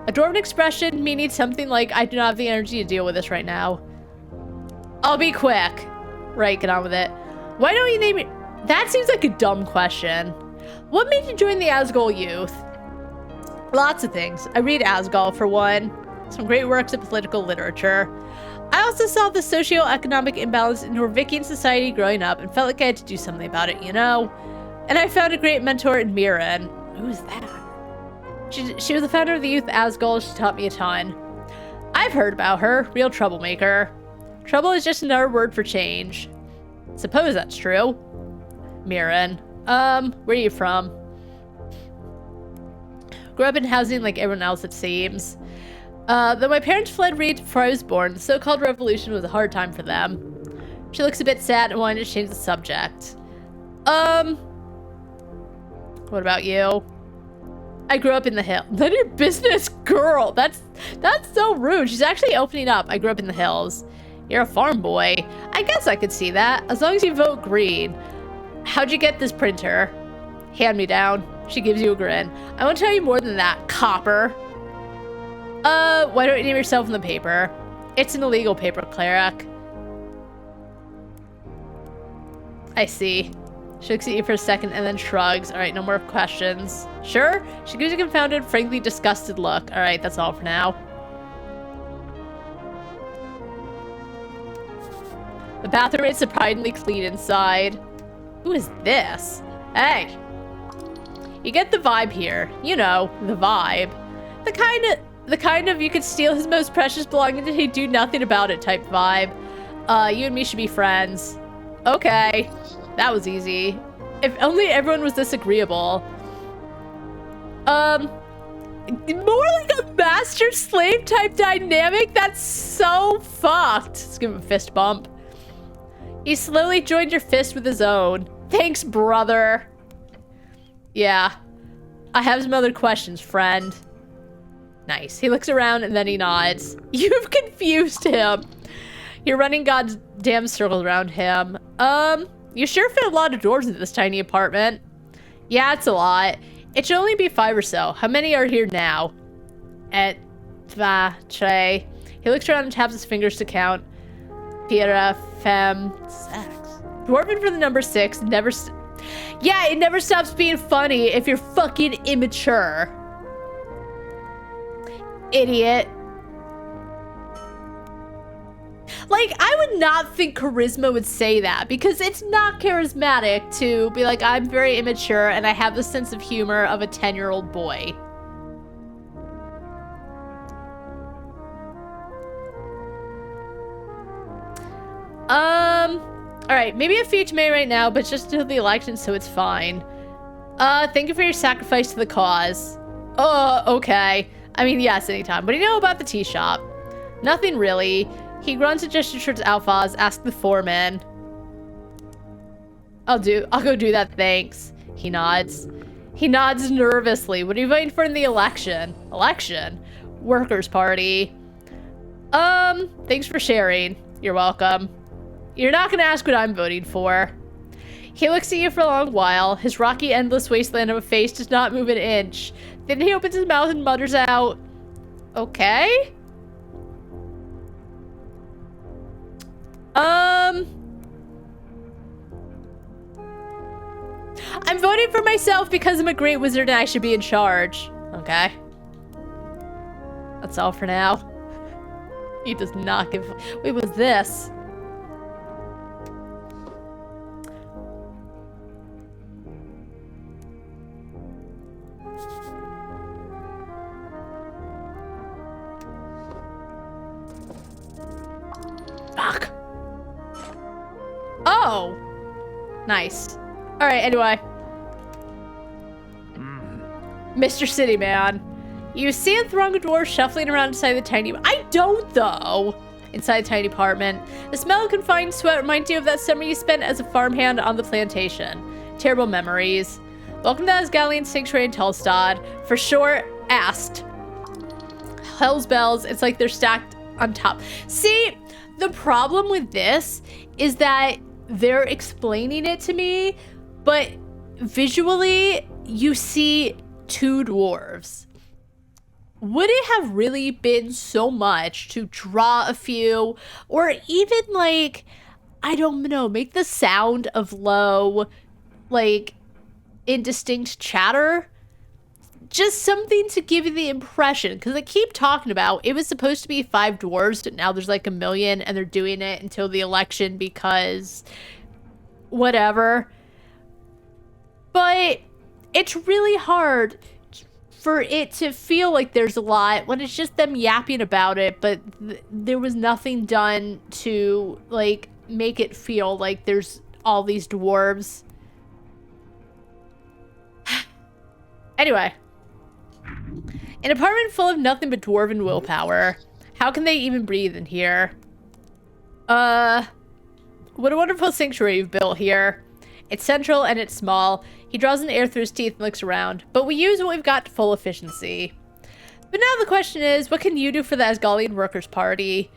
A dwarven expression meaning something like, I do not have the energy to deal with this right now. I'll be quick. Right, get on with it. Why don't you name it? That seems like a dumb question. What made you join the Asgol Youth? Lots of things. I read Asgol for one. Some great works of political literature. I also saw the socio-economic imbalance in Norvikian society growing up and felt like I had to do something about it, you know? And I found a great mentor in Miran. Who's that? She was the founder of the Youth Asgol. She taught me a ton. I've heard about her. Real troublemaker. Trouble is just another word for change. Suppose that's true. Miran. Where are you from? Grew up in housing like everyone else, it seems. Though my parents fled Reed before I was born, the so-called revolution was a hard time for them. She looks a bit sad and wanted to change the subject. What about you? I grew up in the hills. None of your business, girl. That's so rude. She's actually opening up. I grew up in the hills. You're a farm boy. I guess I could see that, as long as you vote green. How'd you get this printer? Hand me down. She gives you a grin. I won't tell you more than that, copper. Why don't you name yourself in the paper? It's an illegal paper, cleric. I see. She looks at you for a second and then shrugs. All right, no more questions. Sure? She gives you a confounded, frankly disgusted look. All right, that's all for now. The bathroom is surprisingly clean inside. Who is this? Hey. You get the vibe here. You know, the vibe. The kind of you could steal his most precious belongings and he'd do nothing about it type vibe. You and me should be friends. Okay. That was easy. If only everyone was this agreeable. More like a master-slave type dynamic? That's so fucked. Let's give him a fist bump. He slowly joined your fist with his own. Thanks, brother. Yeah. I have some other questions, friend. Nice. He looks around and then he nods. You've confused him. You're running goddamn circles around him. You sure fit a lot of doors into this tiny apartment. Yeah, it's a lot. It should only be 5 or so. How many are here now? Et, dva, tre. He looks around and taps his fingers to count. Pira, fem, sex. Dwarven for the number 6. Yeah, it never stops being funny if you're fucking immature. Idiot. Like, I would not think charisma would say that because it's not charismatic to be like, I'm very immature and I have the sense of humor of a 10-year-old boy. All right, maybe a few to me right now, but just until the election, so it's fine. Thank you for your sacrifice to the cause. Okay. I mean, yes, anytime. What do you know about the tea shop? Nothing really. He grunts and gestures towards Alphaz. Ask the foreman. I'll go do that, thanks. He nods. He nods nervously. What are you voting for in the election? Election? Workers' party. Thanks for sharing. You're welcome. You're not gonna ask what I'm voting for. He looks at you for a long while. His rocky, endless wasteland of a face does not move an inch. Then he opens his mouth and mutters out, okay? I'm voting for myself because I'm a great wizard and I should be in charge. Okay. That's all for now. He does not give... Wait, what's this? Fuck. Oh. Nice. All right, anyway. Mr. City Man. You see a throng of dwarves shuffling around inside the tiny... I don't, though! Inside the tiny apartment. The smell of confined sweat reminds you of that summer you spent as a farmhand on the plantation. Terrible memories. Welcome to Asgalian Sanctuary in Telstad. For sure, Ast. Hell's bells. It's like they're stacked on top. See, the problem with this is that they're explaining it to me, but visually, you see 2 dwarves. Would it have really been so much to draw a few, or even like, I don't know, make the sound of low, like, indistinct chatter? Just something to give you the impression, because I keep talking about, it was supposed to be 5 dwarves, but now there's like 1 million, and they're doing it until the election because whatever. But it's really hard for it to feel like there's a lot when it's just them yapping about it, but there was nothing done to like make it feel like there's all these dwarves. Anyway, an apartment full of nothing but dwarven willpower. How can they even breathe in here? What a wonderful sanctuary you've built here. It's central and it's small. He draws in air through his teeth and looks around. But we use what we've got to full efficiency. But now the question is, what can you do for the Asgalian Workers' Party?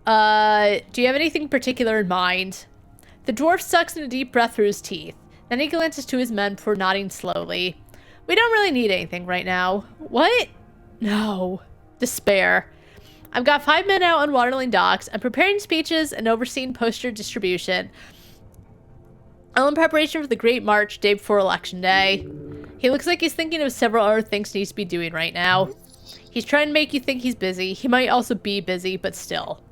Do you have anything particular in mind? The dwarf sucks in a deep breath through his teeth. Then he glances to his men before nodding slowly. We don't really need anything right now. What? No. Despair. I've got 5 men out on Waterlane docks. I'm preparing speeches and overseeing poster distribution. All in preparation for the Great March day before Election Day. He looks like he's thinking of several other things he needs to be doing right now. He's trying to make you think he's busy. He might also be busy, but still.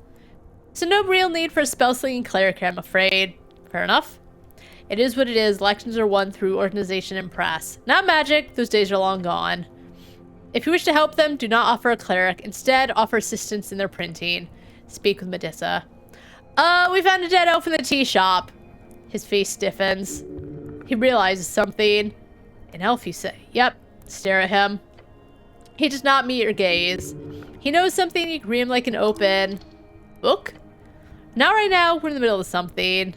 So no real need for a spell-slinging cleric, I'm afraid. Fair enough. It is what it is. Elections are won through organization and press. Not magic. Those days are long gone. If you wish to help them, do not offer a cleric. Instead, offer assistance in their printing. Speak with Medusa. We found a dead elf in the tea shop. His face stiffens. He realizes something. An elf, you say? Yep. Stare at him. He does not meet your gaze. He knows something. You can read him like an open book. Not right now. We're in the middle of something.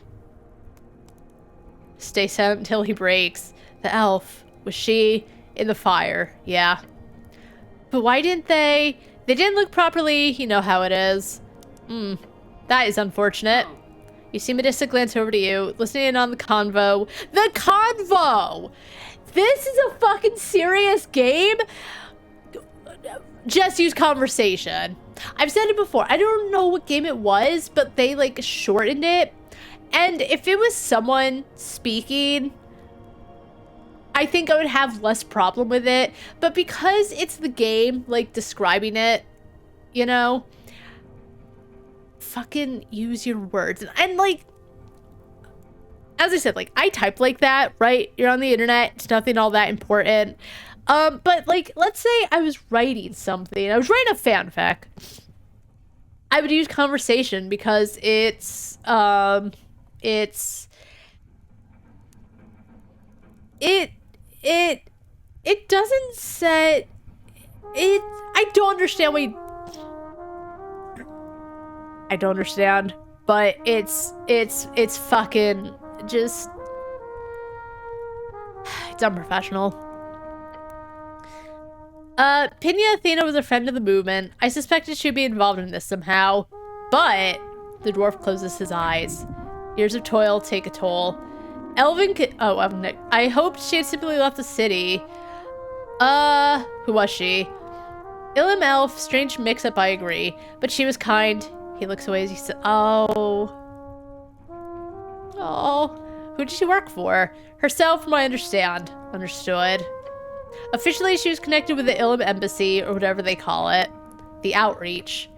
Stay silent until he breaks. The elf. Was she in the fire? Yeah. But why didn't they? They didn't look properly. You know how it is. That is unfortunate. You see Medusa glance over to you, listening in on the convo. The convo! This is a fucking serious game? Just use conversation. I've said it before. I don't know what game it was, but they, like, shortened it. And if it was someone speaking, I think I would have less problem with it. But because it's the game, like, describing it, you know, fucking use your words. And, like, as I said, like, I type like that, right? You're on the internet. It's nothing all that important. But, like, let's say I was writing something. I was writing a fanfic. I would use conversation because it doesn't set it. I don't understand why I don't understand, but it's fucking just, it's unprofessional. Pinya Athena was a friend of the movement. I suspected she'd be involved in this somehow, but the dwarf closes his eyes. Years of toil take a toll. I hoped she had simply left the city. Who was she? Ilum elf, strange mix-up, I agree. But she was kind. He looks away as he says, oh. Who did she work for? Herself, from what I understand. Understood. Officially, she was connected with the Ilum embassy, or whatever they call it. The outreach.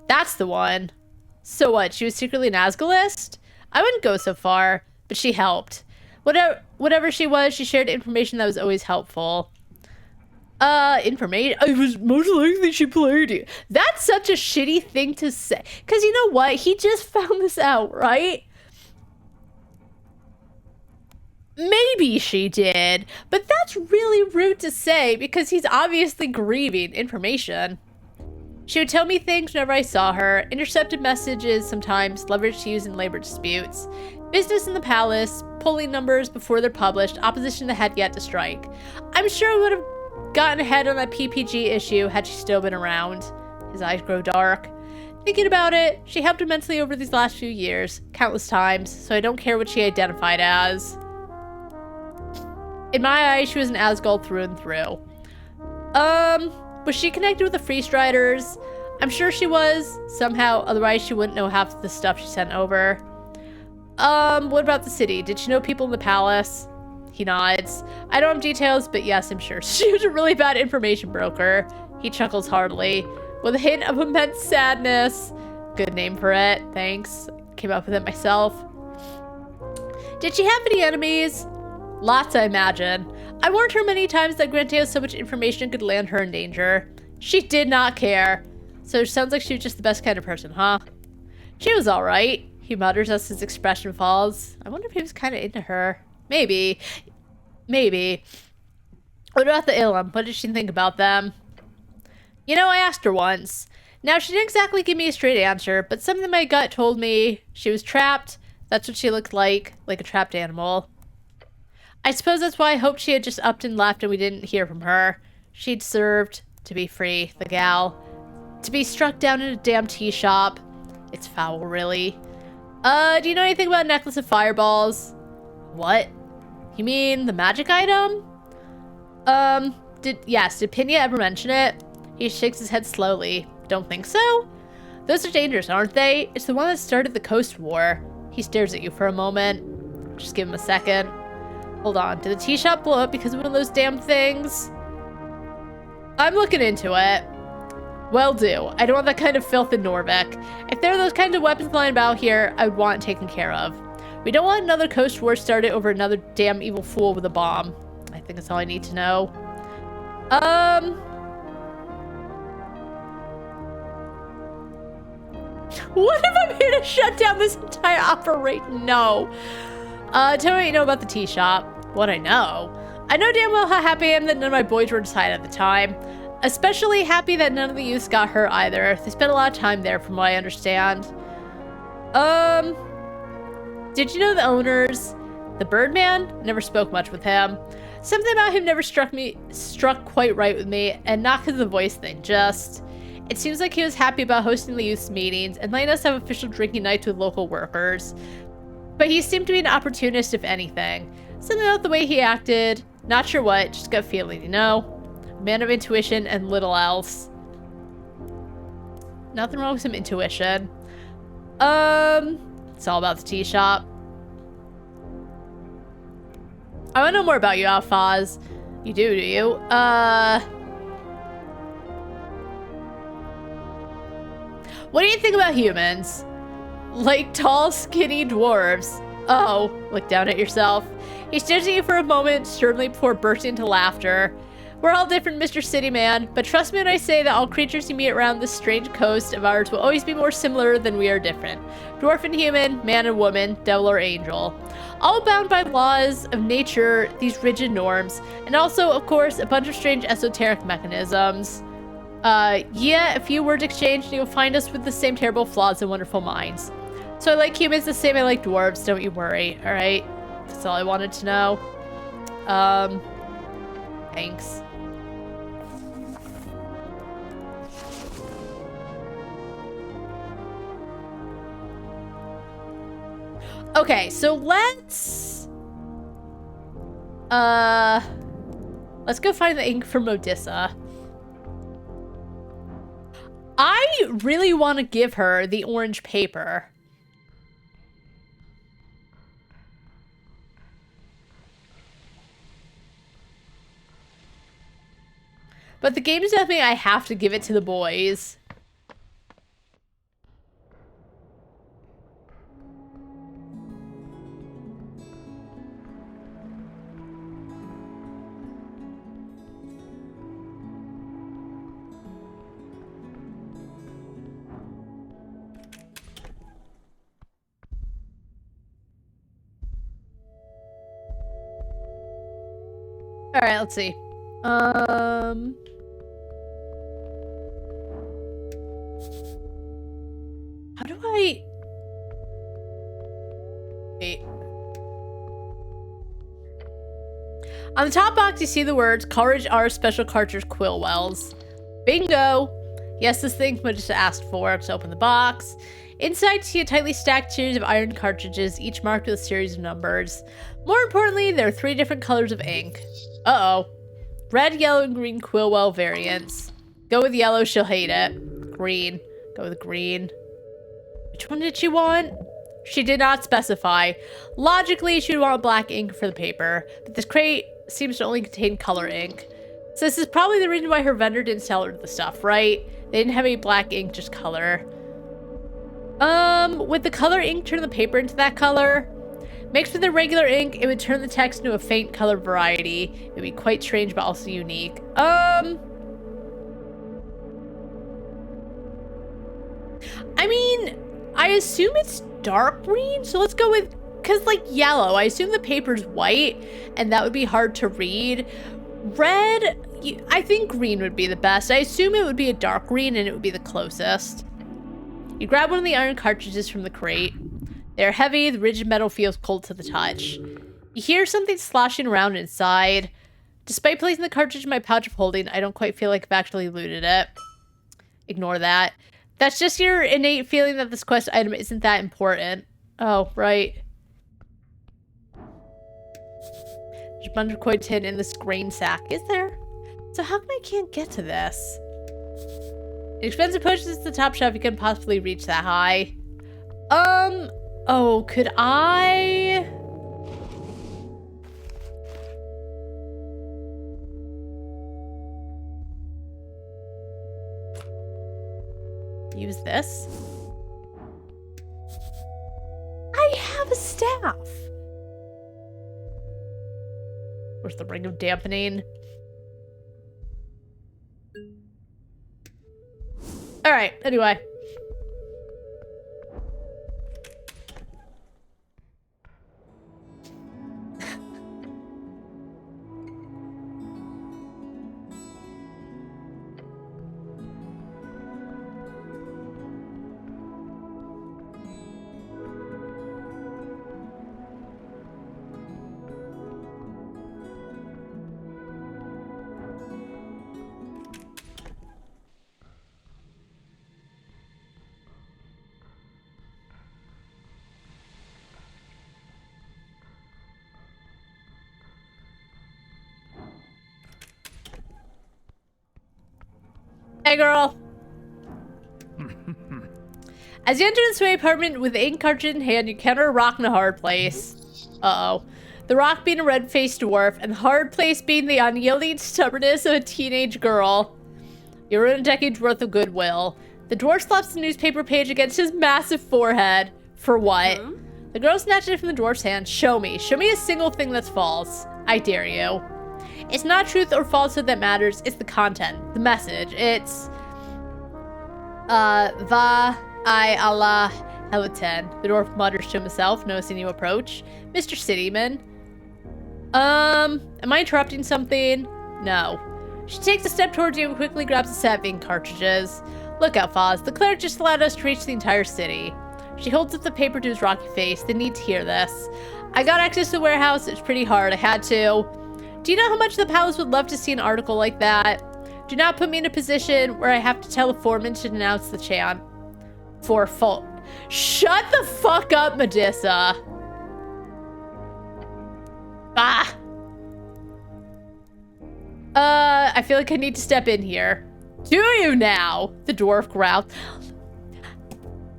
That's the one. So what, she was secretly an Asgalist? I wouldn't go so far, but she helped. Whatever she was, she shared information that was always helpful. Information? I was most likely she played you. That's such a shitty thing to say. Because you know what? He just found this out, right? Maybe she did. But that's really rude to say because he's obviously grieving information. She would tell me things whenever I saw her. Intercepted messages sometimes, leveraged to use in labor disputes. Business in the palace, polling numbers before they're published, opposition that had yet to strike. I'm sure we would have gotten ahead on that PPG issue had she still been around. His eyes grow dark. Thinking about it, she helped immensely over these last few years, countless times, so I don't care what she identified as. In my eyes, she was an Asgard through and through. Was she connected with the Free Striders? I'm sure she was, somehow, otherwise she wouldn't know half the stuff she sent over. What about the city? Did she know people in the palace? He nods. I don't have details, but yes, I'm sure. She was a really bad information broker. He chuckles heartily, with a hint of immense sadness. Good name for it, thanks. Came up with it myself. Did she have any enemies? Lots, I imagine. I warned her many times that granting so much information could land her in danger. She did not care. So it sounds like she was just the best kind of person, huh? She was alright, he mutters as his expression falls. I wonder if he was kind of into her. Maybe. Maybe. What about the Ilum? What did she think about them? You know, I asked her once. Now, she didn't exactly give me a straight answer, but something in my gut told me she was trapped. That's what she looked like a trapped animal. I suppose that's why I hoped she had just upped and left and we didn't hear from her. She deserved to be free, the gal. To be struck down in a damn tea shop. It's foul, really. Do you know anything about a necklace of fireballs? What? You mean the magic item? Did Pinya ever mention it? He shakes his head slowly. Don't think so? Those are dangerous, aren't they? It's the one that started the Coast War. He stares at you for a moment. Just give him a second. Hold on, did the tea shop blow up because of one of those damn things? I'm looking into it. Will do. I don't want that kind of filth in Norvik. If there are those kinds of weapons lying about here, I would want it taken care of. We don't want another Coast War started over another damn evil fool with a bomb. I think that's all I need to know. What if I'm here to shut down this entire operation? No. Tell me what you know about the tea shop. What I know damn well how happy I am that none of my boys were inside at the time. Especially happy that none of the youths got hurt either. They spent a lot of time there from what I understand. Did you know the owners? The Birdman? Never spoke much with him. Something about him never struck quite right with me, and not because of the voice thing, just... It seems like he was happy about hosting the youth's meetings and letting us have official drinking nights with local workers. But he seemed to be an opportunist, if anything. Something about the way he acted. Not sure what, just gut feeling, you know? A man of intuition and little else. Nothing wrong with some intuition. It's all about the tea shop. I want to know more about you, Alphaz. You do you? What do you think about humans? Like tall, skinny dwarves. Oh, look down at yourself. He stares at you for a moment, sternly before bursting into laughter. We're all different, Mr. City Man, but trust me when I say that all creatures you meet around this strange coast of ours will always be more similar than we are different. Dwarf and human, man and woman, devil or angel. All bound by laws of nature, these rigid norms, and also, of course, a bunch of strange esoteric mechanisms. Yeah, a few words exchanged and you'll find us with the same terrible flaws and wonderful minds. So I like humans the same I like dwarves, don't you worry, alright? That's all I wanted to know. Thanks. Okay, so let's go find the ink from Odessa. I really want to give her the orange paper. But the game is definitely I have to give it to the boys. All right, let's see. How do I... Wait. On the top box, you see the words, Courage R Special Cartridge Quill Wells. Bingo! Yes, this thing I just asked for. Let's open the box. Inside, you see a tightly stacked series of iron cartridges, each marked with a series of numbers. More importantly, there are 3 different colors of ink. Uh-oh. Red, yellow, and green Quillwell variants. Go with yellow, she'll hate it. Green. Go with green. Which one did she want? She did not specify. Logically, she would want black ink for the paper, but this crate seems to only contain color ink. So this is probably the reason why her vendor didn't sell her the stuff, right? They didn't have any black ink, just color. Would the color ink turn the paper into that color? Mixed with the regular ink, it would turn the text into a faint color variety. It would be quite strange, but also unique. I mean, I assume it's dark green, so let's go with, because like yellow, I assume the paper's white, and that would be hard to read. Red, I think green would be the best. I assume it would be a dark green, and it would be the closest. You grab one of the iron cartridges from the crate. They're heavy, the rigid metal feels cold to the touch. You hear something sloshing around inside. Despite placing the cartridge in my pouch of holding, I don't quite feel like I've actually looted it. Ignore that. That's just your innate feeling that this quest item isn't that important. Oh, right. There's a bunch of coins hidden in this grain sack. Is there? So how come I can't get to this? Expensive potions is the top shelf. You couldn't possibly reach that high. Oh, could I? Use this? I have a staff. Where's the ring of dampening? All right, anyway. Hey, girl. As you enter the sway apartment with the ink cartridge in hand, you encounter a rock in a hard place. Uh-oh. The rock being a red-faced dwarf, and the hard place being the unyielding stubbornness of a teenage girl. You ruined a decade's worth of goodwill. The dwarf slaps the newspaper page against his massive forehead. For what? The girl snatches it from the dwarf's hand. Show me. Show me a single thing that's false. I dare you. It's not truth or falsehood that matters, it's the content, the message. It's Va I Allah Heliten. The dwarf mutters to himself, noticing you approach. Mr. Cityman. Am I interrupting something? No. She takes a step towards you and quickly grabs a set of ink cartridges. Look out, Foz. The cleric just allowed us to reach the entire city. She holds up the paper to his rocky face. They need to hear this. I got access to the warehouse. It's pretty hard. I had to. Do you know how much the palace would love to see an article like that? Do not put me in a position where I have to tell the foreman to denounce the chant. For fault. Shut the fuck up, Medusa. Ah. I feel like I need to step in here. Do you now? The dwarf growled.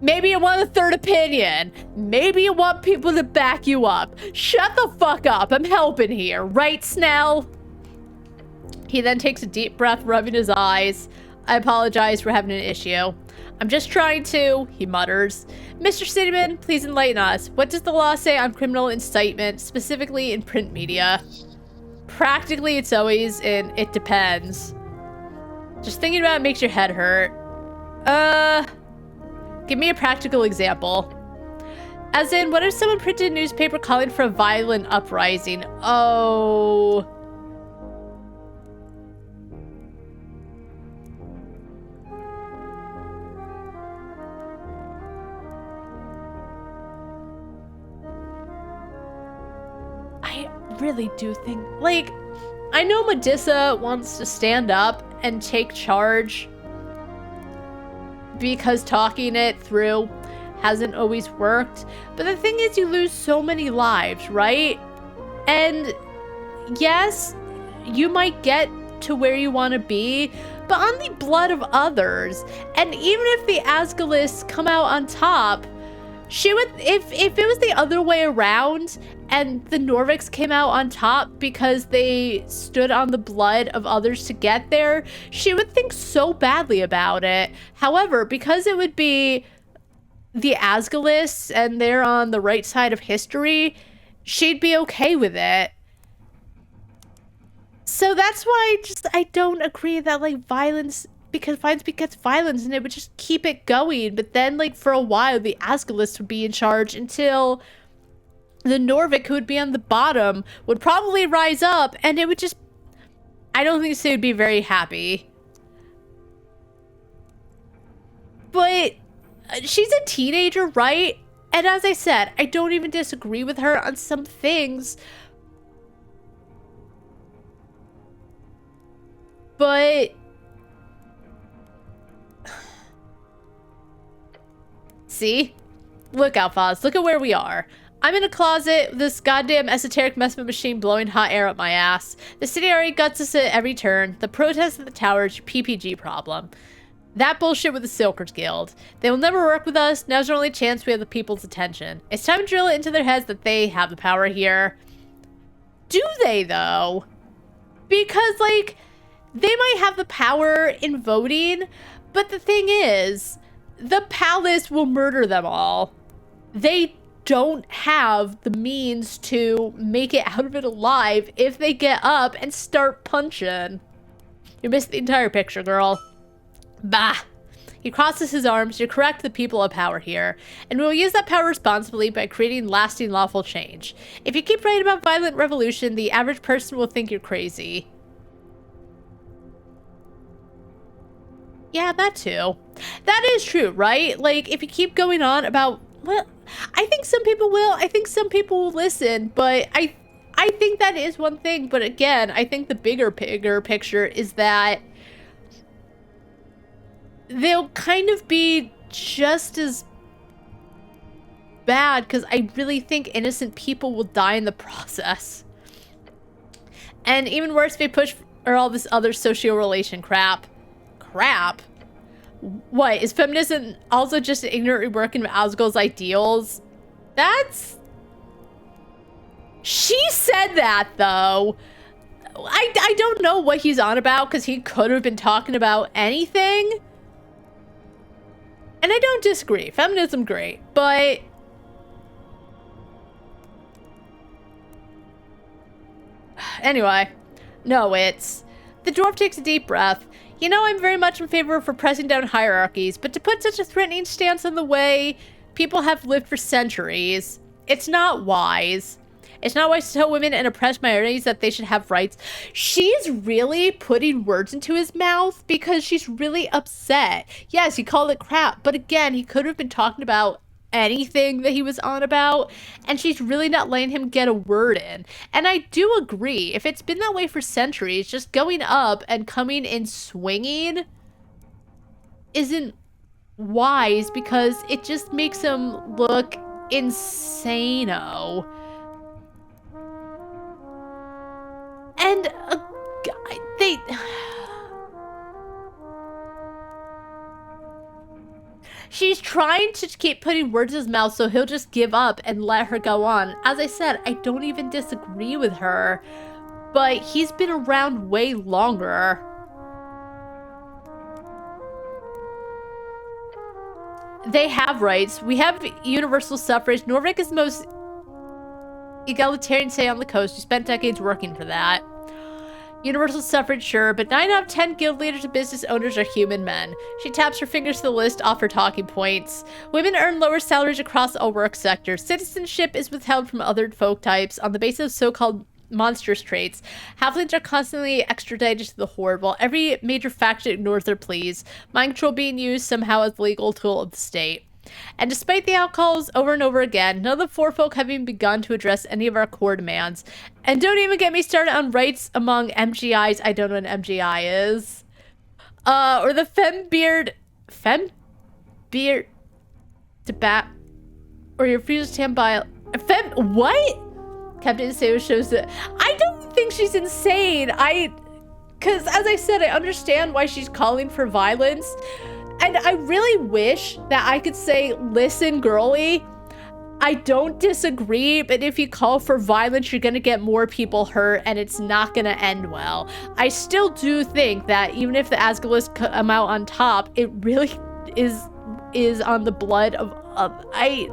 Maybe you want a third opinion. Maybe you want people to back you up. Shut the fuck up. I'm helping here. Right, Snell? He then takes a deep breath, rubbing his eyes. I apologize for having an issue. I'm just trying to, he mutters. Mr. Cinnamon, please enlighten us. What does the law say on criminal incitement, specifically in print media? Practically, it's always in it depends. Just thinking about it makes your head hurt. Give me a practical example. As in, what if someone printed a newspaper calling for a violent uprising? Oh. I really do think, like, I know Medusa wants to stand up and take charge because talking it through hasn't always worked. But the thing is, you lose so many lives, right? And yes, you might get to where you want to be, but on the blood of others. And even if the Asgalists come out on top, she would, if it was the other way around and the Norviks came out on top because they stood on the blood of others to get there, she would think so badly about it. However, because it would be the Asgalists and they're on the right side of history, she'd be okay with it. So that's why I don't agree that, like, violence, because violence begets violence and it would just keep it going. But then, like, for a while, the Asgalists would be in charge until the Norvik, who would be on the bottom, would probably rise up, and it would just, I don't think they would be very happy. But she's a teenager, right? And as I said, I don't even disagree with her on some things. But see? Look out, Foz. Look at where we are. I'm in a closet with this goddamn esoteric message machine blowing hot air up my ass. The city already guts us at every turn. The protests at the towers, your PPG problem. That bullshit with the Silkers Guild. They will never work with us. Now's our only chance we have the people's attention. It's time to drill it into their heads that they have the power here. Do they, though? Because, like, they might have the power in voting, but the thing is, the palace will murder them all. They don't have the means to make it out of it alive if they get up and start punching. You missed the entire picture, girl. Bah. He crosses his arms. You're correct, the people have power here. And we will use that power responsibly by creating lasting lawful change. If you keep writing about violent revolution, the average person will think you're crazy. Yeah, that too. That is true, right? Like, if you keep going on about... Well, I think some people will. I think some people will listen, but I think that is one thing. But again, I think the bigger picture is that they'll kind of be just as bad, because I really think innocent people will die in the process. And even worse, if they push for all this other socio-relation crap. What, is feminism also just an ignorant reworking of Asgul's ideals? That's... She said that, though. I don't know what he's on about, because he could have been talking about anything. And I don't disagree. Feminism, great. But... Anyway. No, it's... The dwarf takes a deep breath. You know, I'm very much in favor of pressing down hierarchies, but to put such a threatening stance in the way people have lived for centuries, it's not wise. It's not wise to tell women and oppressed minorities that they should have rights. She's really putting words into his mouth because she's really upset. Yes, he called it crap, but again, he could have been talking about anything that he was on about, and she's really not letting him get a word in. And I do agree, if it's been that way for centuries, just going up and coming in swinging isn't wise, because it just makes him look insano. And they... She's trying to keep putting words in his mouth so he'll just give up and let her go on. As I said, I don't even disagree with her, but he's been around way longer. They have rights. We have universal suffrage. Norvik is the most egalitarian state on the coast. We spent decades working for that. Universal suffrage, sure, but 9 out of 10 guild leaders and business owners are human men. She taps her fingers to the list off her talking points. Women earn lower salaries across all work sectors. Citizenship is withheld from other folk types on the basis of so-called monstrous traits. Halflings are constantly extradited to the Horde, while every major faction ignores their pleas. Mind control being used somehow as the legal tool of the state. And despite the outcalls over and over again, none of the four folk have even begun to address any of our core demands. And don't even get me started on rights among MGIs. I don't know what an MGI is. Or the fembeard debat, or your refusal to stand by what? Captain Sayo shows that I don't think she's insane. Because as I said, I understand why she's calling for violence. And I really wish that I could say, listen, girly, I don't disagree, but if you call for violence, you're going to get more people hurt, and it's not going to end well. I still do think that even if the Asgulus come out on top, it really is on the blood of I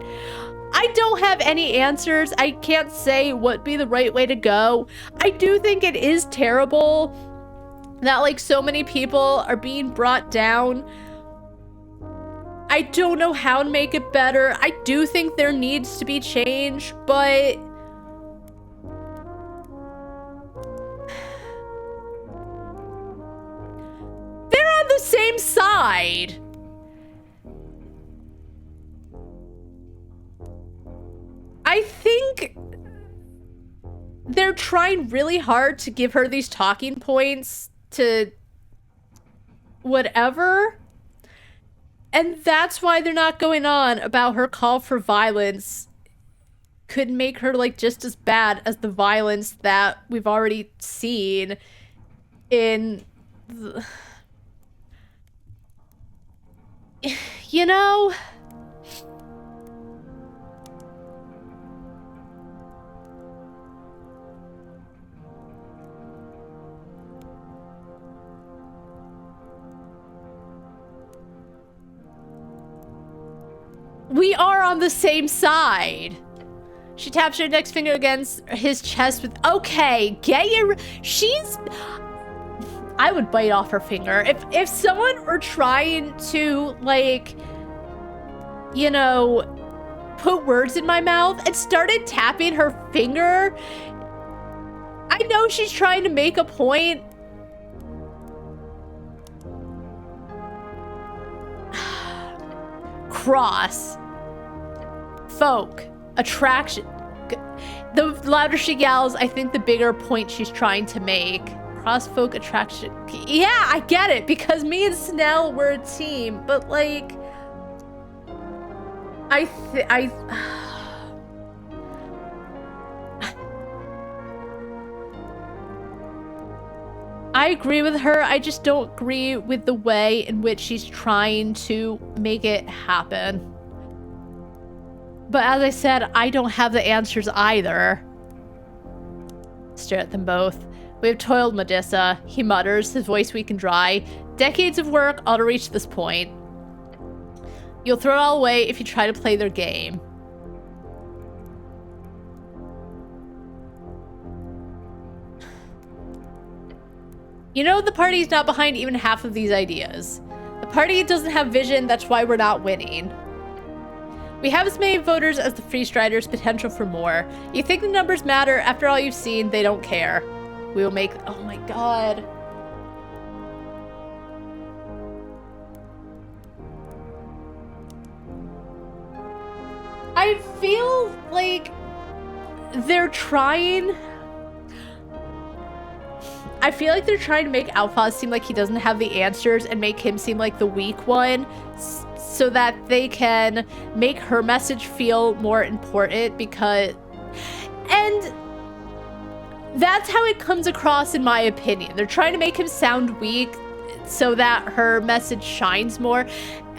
don't have any answers. I can't say what would be the right way to go. I do think it is terrible that, like, so many people are being brought down. I don't know how to make it better. I do think there needs to be change, but they're on the same side. I think they're trying really hard to give her these talking points to whatever. And that's why they're not going on about her call for violence. could make her like just as bad as the violence that we've already seen in the... You know, we are on the same side. She taps her index finger against his chest with, okay, get your, she's, I would bite off her finger. If someone were trying to, like, you know, put words in my mouth and started tapping her finger, I know she's trying to make a point. Cross. Folk. Attraction. The louder she yells, I think the bigger point she's trying to make. Cross folk attraction. Yeah, I get it, because me and Snell were a team, but like, I agree with her. I just don't agree with the way in which she's trying to make it happen. But as I said, I don't have the answers either. Stare at them both. We have toiled, Medusa, he mutters, his voice weak and dry. Decades of work, all to reach this point. You'll throw it all away if you try to play their game. You know, the party's not behind even half of these ideas. The party doesn't have vision, that's why we're not winning. We have as many voters as the Free Striders, potential for more. You think the numbers matter? After all you've seen, they don't care. We will make... Oh my god. I feel like they're trying... I feel like they're trying to make Alphaz seem like he doesn't have the answers and make him seem like the weak one so that they can make her message feel more important because... And that's how it comes across in my opinion. They're trying to make him sound weak so that her message shines more.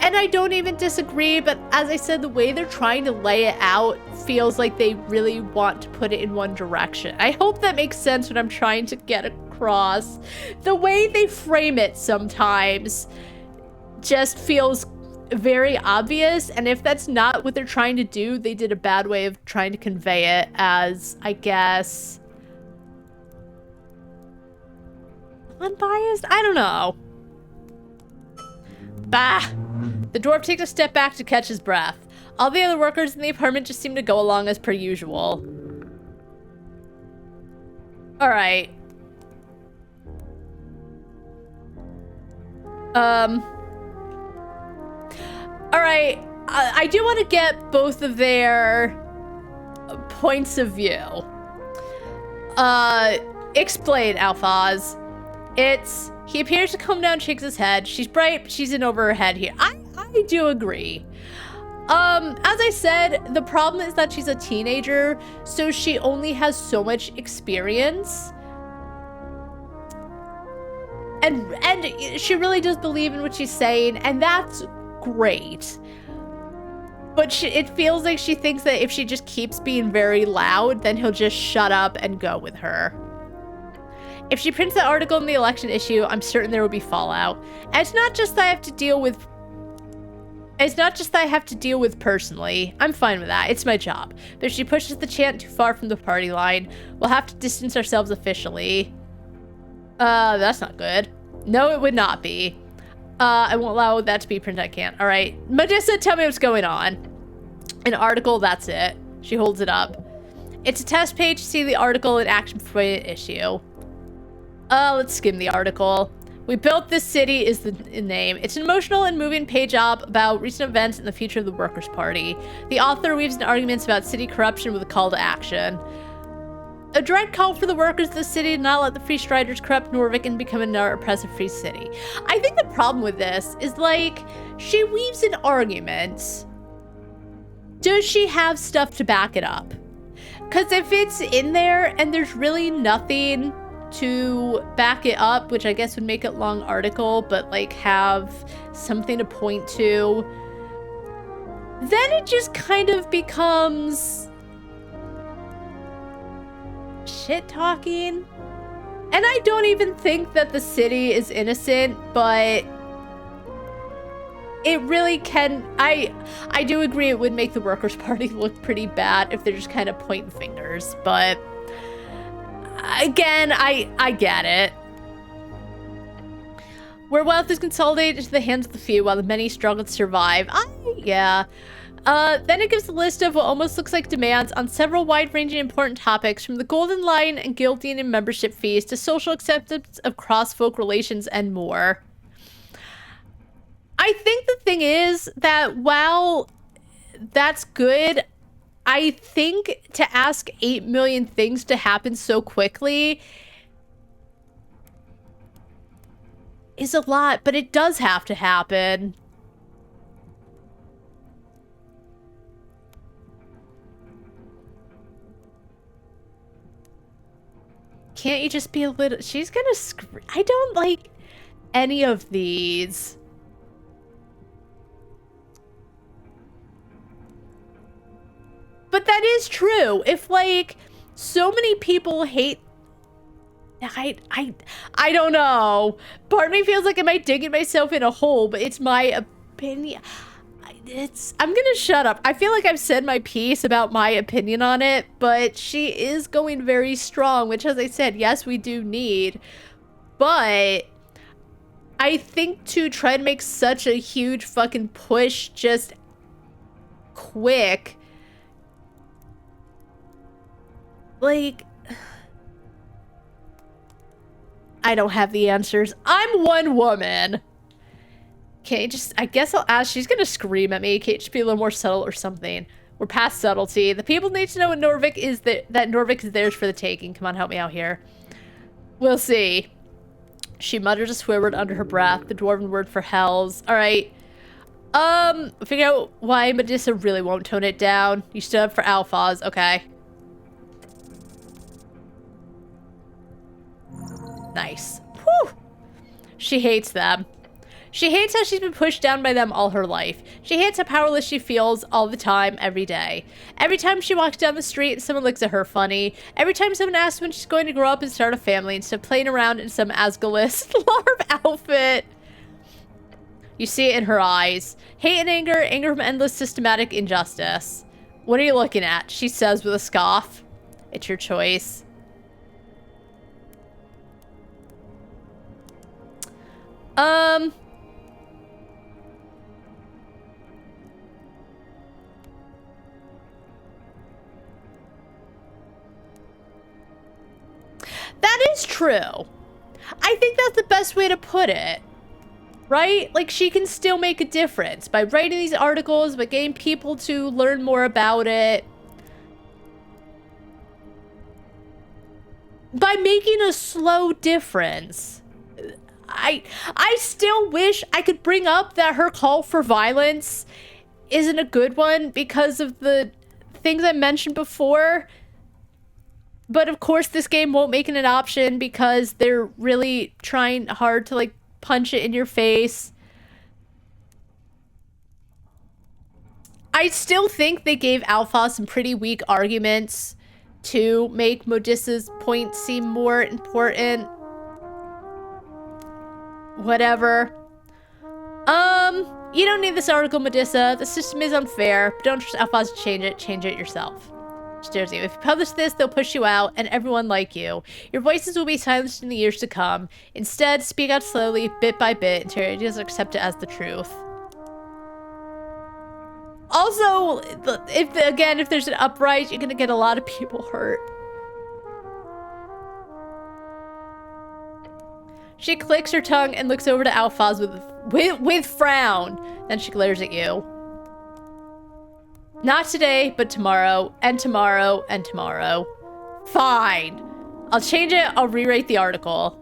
And I don't even disagree, but as I said, the way they're trying to lay it out feels like they really want to put it in one direction. I hope that makes sense when I'm trying to get across. The way they frame it sometimes just feels very obvious, and if that's not what they're trying to do, they did a bad way of trying to convey it as, I guess, unbiased? I don't know. Bah! The dwarf takes a step back to catch his breath. All the other workers in the apartment just seem to go along as per usual. Alright. Alright. I do want to get both of their points of view. Explain, Alphaz. He appears to calm down, shakes his head. She's bright, but she's in over her head here. I do agree. As I said, the problem is that she's a teenager, so she only has so much experience. And she really does believe in what she's saying, and that's great. But it feels like she thinks that if she just keeps being very loud, then he'll just shut up and go with her. If she prints that article in the election issue, I'm certain there will be fallout. And it's not just that I have to deal with... It's not just that I have to deal with personally. I'm fine with that. It's my job. But if she pushes the chant too far from the party line, we'll have to distance ourselves officially. That's not good. No, it would not be. I won't allow that to be printed. I can't. All right. Medusa, tell me what's going on. An article, that's it. She holds it up. It's a test page to see the article in action before the issue. Let's skim the article. We Built This City is the name. It's an emotional and moving page op about recent events and the future of the Workers' Party. The author weaves in arguments about city corruption with a call to action. A direct call for the workers of the city to not let the Free Striders corrupt Norvik and become another oppressive free city. I think the problem with this is, like, she weaves in arguments. Does she have stuff to back it up? Because if it's in there and there's really nothing to back it up, which I guess would make it a long article, but like have something to point to, then it just kind of becomes shit talking. And I don't even think that the city is innocent, but it really can. I do agree it would make the Workers' Party look pretty bad if they're just kind of pointing fingers, but again, I get it. Where wealth is consolidated into the hands of the few while the many struggle to survive. Yeah. Then it gives a list of what almost looks like demands on several wide-ranging important topics, from the Golden Line and Guild Union membership fees to social acceptance of cross-folk relations and more. I think the thing is that while that's good, I think to ask 8 million things to happen so quickly is a lot, but it does have to happen. Can't you just be a little... She's gonna scream. I don't like any of these. But that is true. If, like, so many people hate... I don't know. Part of me feels like I might dig myself in a hole, but it's my opinion. I'm gonna shut up. I feel like I've said my piece about my opinion on it, but she is going very strong, which, as I said, yes, we do need. But I think to try to make such a huge fucking push just quick, like, I don't have the answers. I'm one woman. Can't you just... I guess I'll ask. She's gonna scream at me. Can't you just be a little more subtle or something? We're past subtlety. The people need to know what Norvik is that Norvik is theirs for the taking. Come on, help me out here. We'll see. She mutters a swear word under her breath. The dwarven word for hells. All right. Figure out why Medusa really won't tone it down. You stood up for alphas. Okay. Nice. Whew. She hates them. She hates how she's been pushed down by them all her life. She hates how powerless she feels all the time, every day. Every time she walks down the street, someone looks at her funny. Every time someone asks when she's going to grow up and start a family instead of playing around in some Asgulus larv outfit. You see it in her eyes. Hate and anger, anger from endless systematic injustice. What are you looking at? She says with a scoff. It's your choice. That is true. I think that's the best way to put it. Right? Like, she can still make a difference by writing these articles, by getting people to learn more about it. By making a slow difference. I still wish I could bring up that her call for violence isn't a good one because of the things I mentioned before. But of course this game won't make it an option because they're really trying hard to, like, punch it in your face. I still think they gave Alpha some pretty weak arguments to make Modissa's point seem more important. Whatever. You don't need this article, Modissa. The system is unfair, but don't trust Alphas to change it. Change it yourself. She stares at you. If you publish this, they'll push you out, and everyone like you. Your voices will be silenced in the years to come. Instead, speak out slowly, bit by bit, until your ideas are accepted as the truth. Also, if there's an uprising, you're gonna get a lot of people hurt. She clicks her tongue and looks over to Alphaz with frown. Then she glares at you. Not today, but tomorrow, and tomorrow, and tomorrow. Fine. I'll change it. I'll rewrite the article.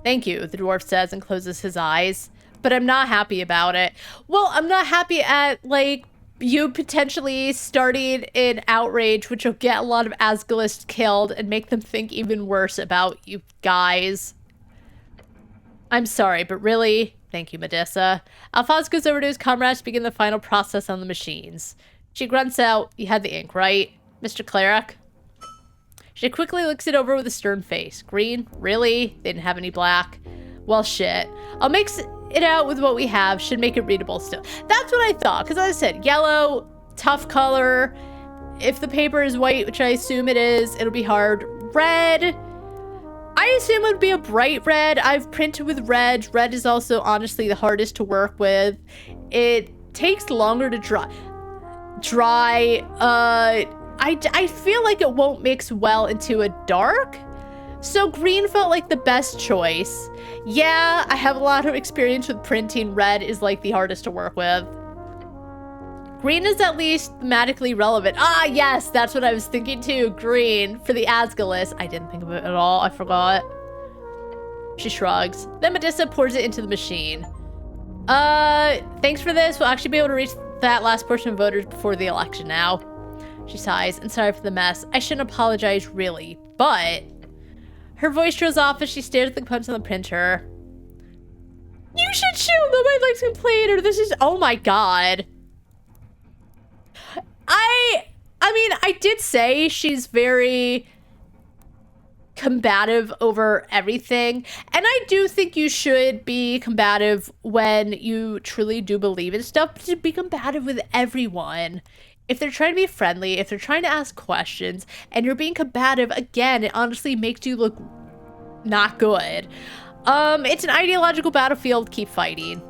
Thank you, the dwarf says and closes his eyes. But I'm not happy about it. Well, I'm not happy at, like, you potentially starting an outrage, which will get a lot of Asgilists killed and make them think even worse about you guys. I'm sorry, but really, thank you, Medusa. Alphonse goes over to his comrades to begin the final process on the machines. She grunts out, you had the ink, right, Mr. Cleric? She quickly looks it over with a stern face. Green? Really? They didn't have any black? Well, shit. I'll mix it out with what we have. Should make it readable still. That's what I thought, because as I said, yellow, tough color. If the paper is white, which I assume it is, it'll be hard. Red, I assume it would be a bright red. I've printed with red. Red is also honestly the hardest to work with. It takes longer to dry. I feel like it won't mix well into a dark. So green felt like the best choice. Yeah, I have a lot of experience with printing. Red is like the hardest to work with. Green is at least thematically relevant. Ah, yes, that's what I was thinking too. Green for the Asgilists. I didn't think of it at all. I forgot. She shrugs. Then Medusa pours it into the machine. Thanks for this. We'll actually be able to reach that last portion of voters before the election now. She sighs, and sorry for the mess. I shouldn't apologize, really, but... Her voice trails off as she stares at the components on the printer. You should shoot! Nobody likes complain, or this is... Oh my god. I mean, I did say she's very combative over everything, and I do think you should be combative when you truly do believe in stuff, but to be combative with everyone. If they're trying to be friendly, if they're trying to ask questions, and you're being combative, again, it honestly makes you look not good. It's an ideological battlefield. Keep fighting.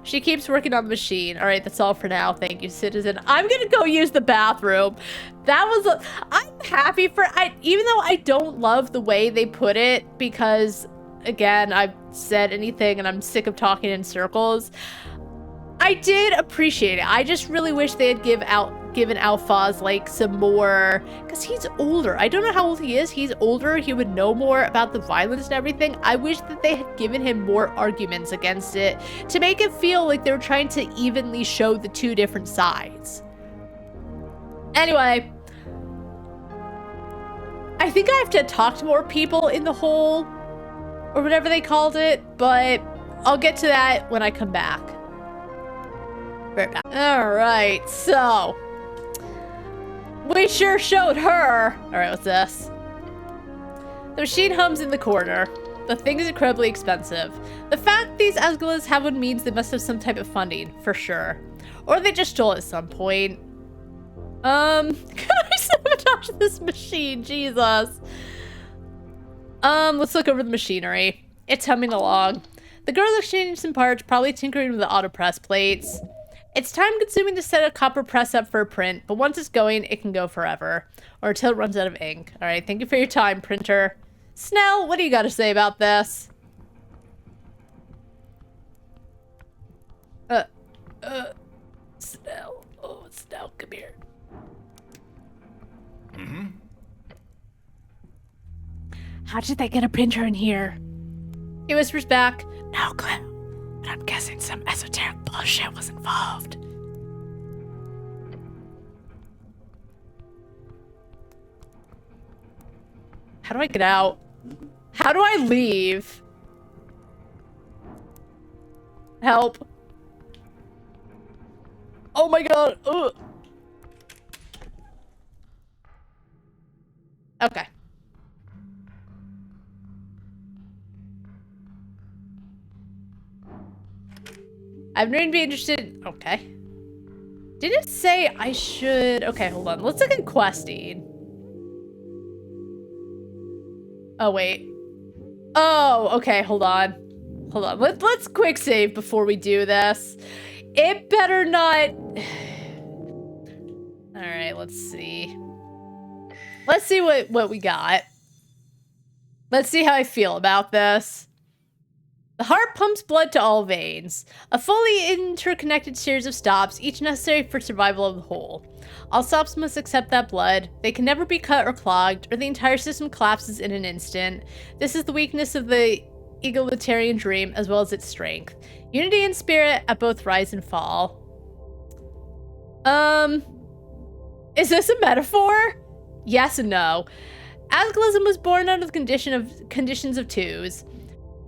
She keeps working on the machine. All right, that's all for now. Thank you, citizen. I'm gonna go use the bathroom. That was I'm happy for even though I don't love the way they put it, because again, I've said anything and I'm sick of talking in circles. I did appreciate it. I just really wish they had given Alphonse like some more, because he's older. I don't know how old he is. He's older. He would know more about the violence and everything. I wish that they had given him more arguments against it to make it feel like they were trying to evenly show the two different sides. Anyway, I think I have to talk to more people in the hole or whatever they called it, but I'll get to that when I come back. Right back. All right, so we sure showed her. All right, what's this? The machine hums in the corner. The thing is incredibly expensive. The fact these Asgilists have one means they must have some type of funding, for sure. Or they just stole it at some point. Can I sabotage this machine? Jesus. Let's look over the machinery. It's humming along. The girl is exchanging some parts, probably tinkering with the auto press plates. It's time consuming to set a copper press up for a print, but once it's going, it can go forever. Or until it runs out of ink. Alright, thank you for your time, printer. Snell, what do you got to say about this? Snell. Oh, Snell, come here. Mm-hmm. How did they get a printer in here? He whispers back, no clue. But I'm guessing some esoteric bullshit was involved. How do I get out? How do I leave? Help. Oh my god. Ugh. Okay. I've never been interested. Okay. Did it say I should? Okay, hold on. Let's look at questing. Oh, wait. Oh, okay, hold on. Hold on. Let's quick save before we do this. It better not. All right, let's see. Let's see what we got. Let's see how I feel about this. The heart pumps blood to all veins. A fully interconnected series of stops, each necessary for survival of the whole. All stops must accept that blood. They can never be cut or clogged, or the entire system collapses in an instant. This is the weakness of the egalitarian dream, as well as its strength. Unity and spirit at both rise and fall. Is this a metaphor? Yes and no. Asgalism was born out of the conditions of twos.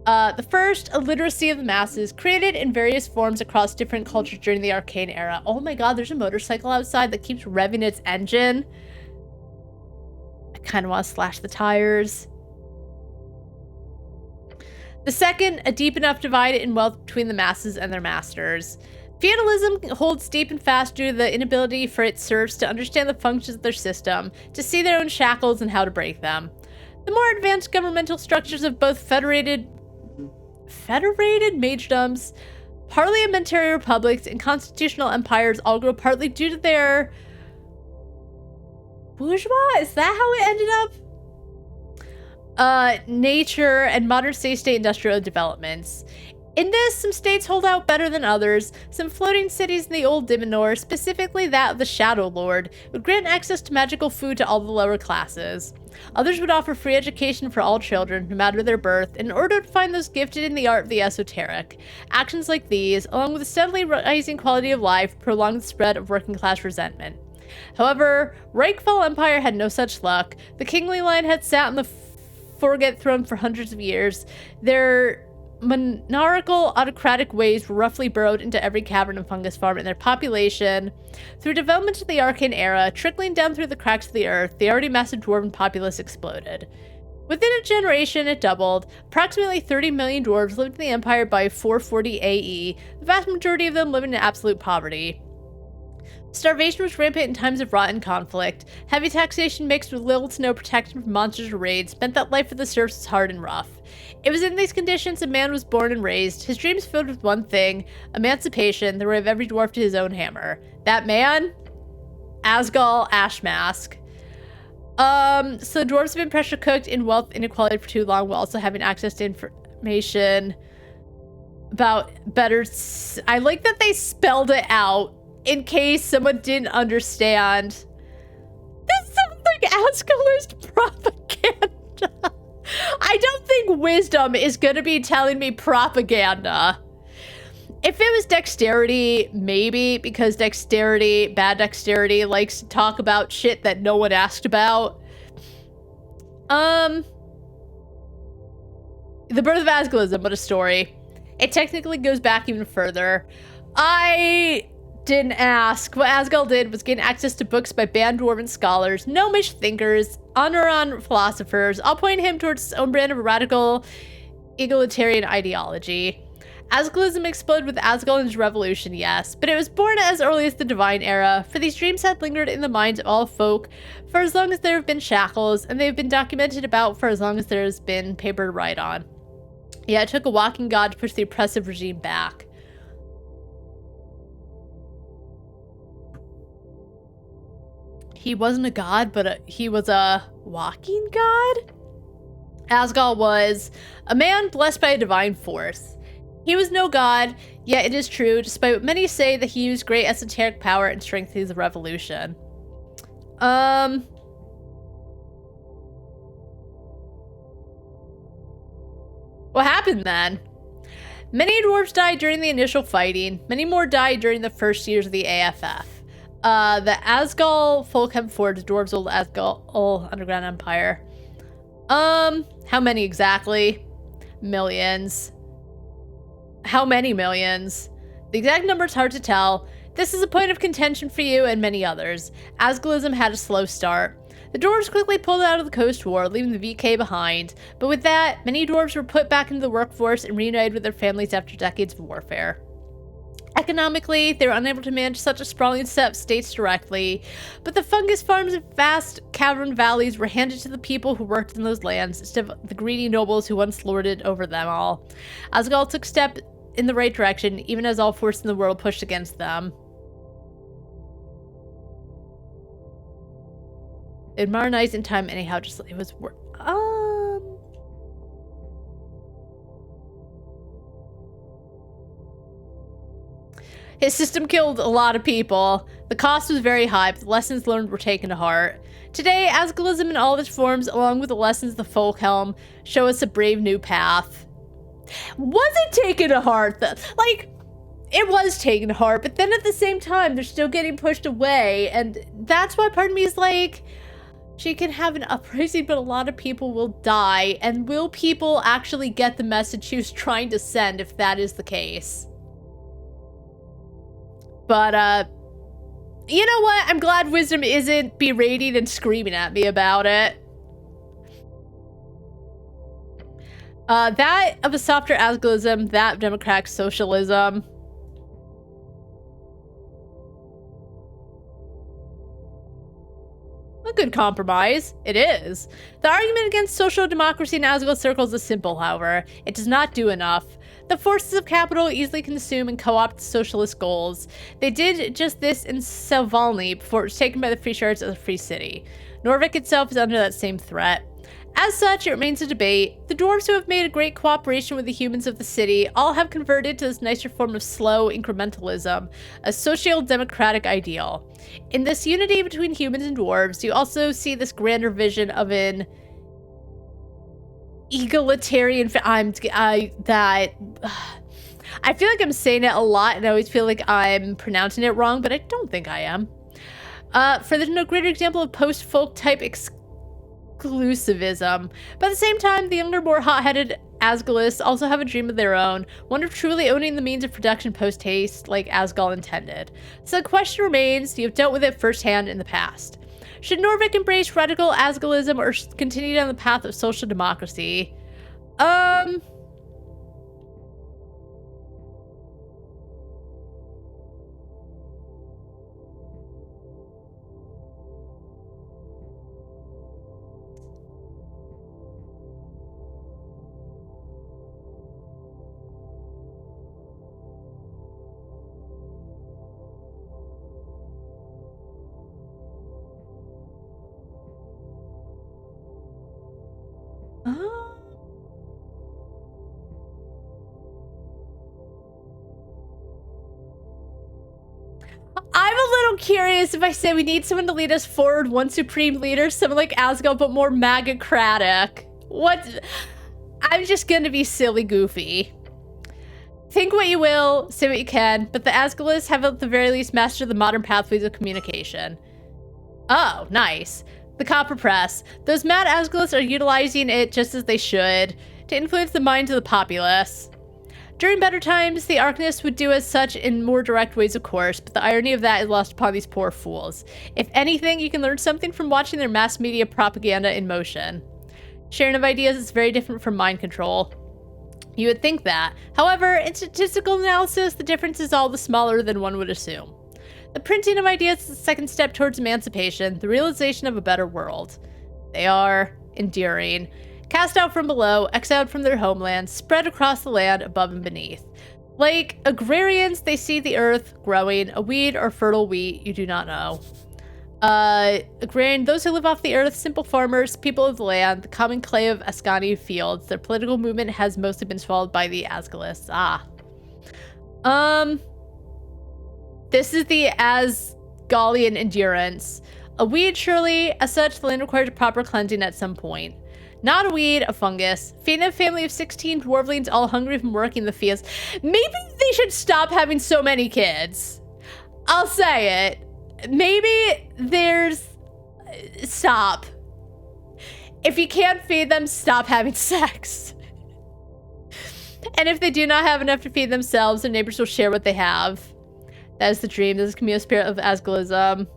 The first, illiteracy of the masses, created in various forms across different cultures during the Arcane Era. Oh my god, there's a motorcycle outside that keeps revving its engine. I kind of want to slash the tires. The second, a deep enough divide in wealth between the masses and their masters. Feudalism holds deep and fast due to the inability for its serfs to understand the functions of their system, to see their own shackles and how to break them. The more advanced governmental structures of both federated magedoms, parliamentary republics, and constitutional empires all grow partly due to their bourgeois? Is that how it ended up? Nature and modern state industrial developments. In this, some states hold out better than others. Some floating cities in the old Dimenor, specifically that of the Shadow Lord, would grant access to magical food to all the lower classes. Others would offer free education for all children, no matter their birth, in order to find those gifted in the art of the esoteric. Actions like these, along with a steadily rising quality of life, prolonged the spread of working-class resentment. However, Reichfall Empire had no such luck. The kingly line had sat on the Forget throne for hundreds of years. Their monarchical, autocratic ways were roughly burrowed into every cavern and fungus farm in their population. Through development of the Arcane Era, trickling down through the cracks of the earth, the already massive dwarven populace exploded. Within a generation, it doubled. Approximately 30 million dwarves lived in the Empire by 440 AE, the vast majority of them living in absolute poverty. Starvation was rampant in times of rot and conflict. Heavy taxation mixed with little to no protection from monsters or raids meant that life for the serfs was hard and rough. It was in these conditions a man was born and raised, his dreams filled with one thing, emancipation, the right of every dwarf to his own hammer. That man? Asgal Ashmask. So dwarves have been pressure cooked in wealth inequality for too long while also having access to information about better... I like that they spelled it out in case someone didn't understand. This sounds like Asgalist propaganda. I don't think wisdom is going to be telling me propaganda. If it was dexterity, maybe, because bad dexterity, likes to talk about shit that no one asked about. The birth of Asgalism, what a story. It technically goes back even further. I didn't ask. What Asgal did was gain access to books by banned dwarven scholars, gnomish thinkers, Honoran philosophers, all pointing him towards his own brand of a radical egalitarian ideology. Asgalism exploded with Asgalin's revolution, yes, but it was born as early as the Divine Era, for these dreams had lingered in the minds of all folk for as long as there have been shackles, and they've been documented about for as long as there has been paper to write on. Yeah, it took a walking god to push the oppressive regime back. He wasn't a god, but he was a walking god? Asgal was a man blessed by a divine force. He was no god, yet it is true, despite what many say, that he used great esoteric power and strength through the revolution. What happened then? Many dwarves died during the initial fighting. Many more died during the first years of the AFF. The Asgal Folkham Forge, the dwarves' old Asgal underground empire. How many exactly? Millions. How many millions? The exact number is hard to tell. This is a point of contention for you and many others. Asgalism had a slow start. The dwarves quickly pulled out of the Coast War, leaving the VK behind. But with that, many dwarves were put back into the workforce and reunited with their families after decades of warfare. Economically, they were unable to manage such a sprawling set of states directly, but the fungus farms and vast cavern valleys were handed to the people who worked in those lands instead of the greedy nobles who once lorded over them all. Asgal took step in the right direction, even as all force in the world pushed against them. It modernized in time anyhow, just it was His system killed a lot of people. The cost was very high, but the lessons learned were taken to heart. Today, Asgalism in all of its forms, along with the lessons of the Folkhelm, show us a brave new path. Was it taken to heart? Like, it was taken to heart, but then at the same time, they're still getting pushed away, and that's why part of me is like, she can have an uprising, but a lot of people will die, and will people actually get the message she was trying to send if that is the case? But, you know what? I'm glad Wisdom isn't berating and screaming at me about it. That of a softer Asgalism, that of democratic socialism. A good compromise. It is. The argument against social democracy in Asgard circles is simple, however. It does not do enough. The forces of capital easily consume and co-opt socialist goals. They did just this in Selvalny before it was taken by the Free Shards as a free city. Norvik itself is under that same threat. As such, it remains a debate. The dwarves who have made a great cooperation with the humans of the city all have converted to this nicer form of slow incrementalism, a social-democratic ideal. In this unity between humans and dwarves, you also see this grander vision of an egalitarian. I feel like I'm saying it a lot, and I always feel like I'm pronouncing it wrong, but I don't think I am. For there's no greater example of post-folk type exclusivism. But at the same time, the younger, more hot-headed Asgalists also have a dream of their own, one of truly owning the means of production post-haste, like Asgal intended. So the question remains, you have dealt with it firsthand in the past. Should Norvik embrace radical Asgalism or continue down the path of social democracy? I'm a little curious if I say we need someone to lead us forward, one supreme leader, someone like Asgard, but more magocratic. What? I'm just gonna be silly goofy. Think what you will, say what you can, but the Asgalists have at the very least mastered the modern pathways of communication. Oh, nice. The Copper Press. Those mad Asgalists are utilizing it just as they should, to influence the minds of the populace. During better times, the Arcanists would do as such in more direct ways, of course, but the irony of that is lost upon these poor fools. If anything, you can learn something from watching their mass media propaganda in motion. Sharing of ideas is very different from mind control. You would think that. However, in statistical analysis, the difference is all the smaller than one would assume. The printing of ideas is the second step towards emancipation, the realization of a better world. They are enduring. Cast out from below, exiled from their homelands, spread across the land above and beneath. Like agrarians, they see the earth growing, a weed or fertile wheat, you do not know. Agrarian, those who live off the earth, simple farmers, people of the land, the common clay of Ascani fields. Their political movement has mostly been swallowed by the Asgalists. This is the Asgalian endurance. A weed, surely. As such, the land requires a proper cleansing at some point. Not a weed, a fungus. Feeding a family of 16 dwarflings all hungry from working the fields. Maybe they should stop having so many kids. I'll say it. Maybe there's... Stop. If you can't feed them, stop having sex. And if they do not have enough to feed themselves, their neighbors will share what they have. That is the dream. That is the communal spirit of Asgalism.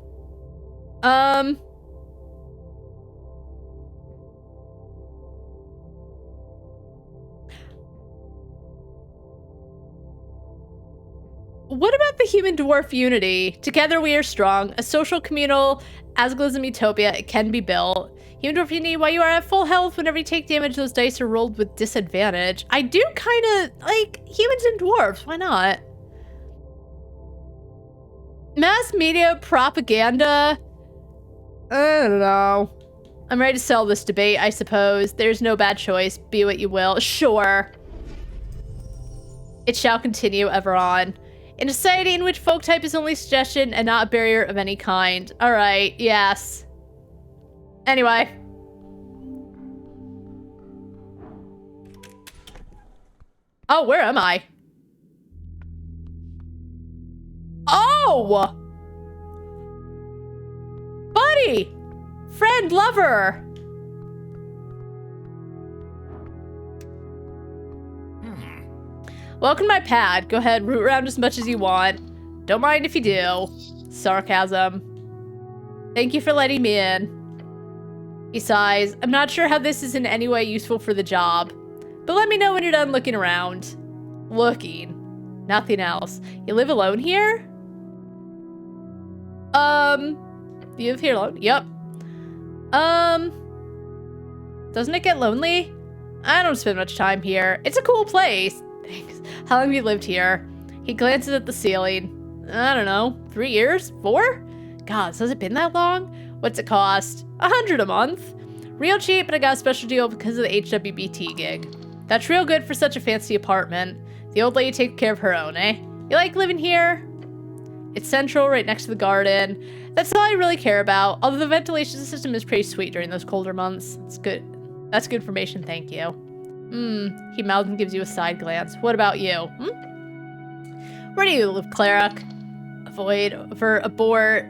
What about the human-dwarf unity? Together we are strong. A social, communal, Asgalism utopia. It can be built. Human-dwarf unity, while you are at full health, whenever you take damage, those dice are rolled with disadvantage. I do kind of like humans and dwarves. Why not? Mass media propaganda? I don't know. I'm ready to sell this debate, I suppose. There's no bad choice. Be what you will. Sure. It shall continue ever on. In a society in which folk type is only suggestion and not a barrier of any kind. Alright, yes. Anyway. Oh, where am I? Oh! Buddy! Friend, lover! Welcome to my pad. Go ahead, root around as much as you want. Don't mind if you do. Sarcasm. Thank you for letting me in. He sighs. I'm not sure how this is in any way useful for the job, but let me know when you're done looking around. Looking. Nothing else. You live alone here? You live here alone? Yep. Doesn't it get lonely? I don't spend much time here. It's a cool place. Thanks. How long have you lived here? He glances at the ceiling. I don't know, 3 years? 4? God, has it been that long? What's it cost? $100 a month. Real cheap, but I got a special deal because of the HWBT gig. That's real good for such a fancy apartment. The old lady takes care of her own, eh? You like living here? It's central, right next to the garden. That's all I really care about, although the ventilation system is pretty sweet during those colder months. It's good. That's good information, thank you. He mouths and gives you a side glance. What about you? Where do you live, cleric? Avoid, avert, abort.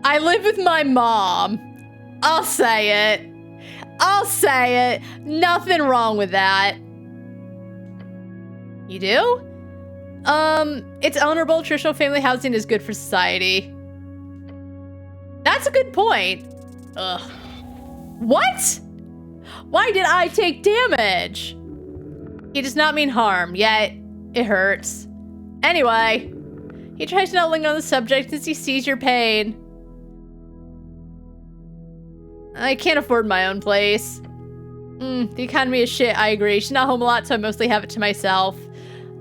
I live with my mom. I'll say it. I'll say it. Nothing wrong with that. You do? It's honorable. Traditional family housing is good for society. That's a good point. Ugh. What? Why did I take damage? He does not mean harm, yet it hurts. Anyway, he tries to not linger on the subject since he sees your pain. I can't afford my own place. The economy is shit, I agree. She's not home a lot, so I mostly have it to myself.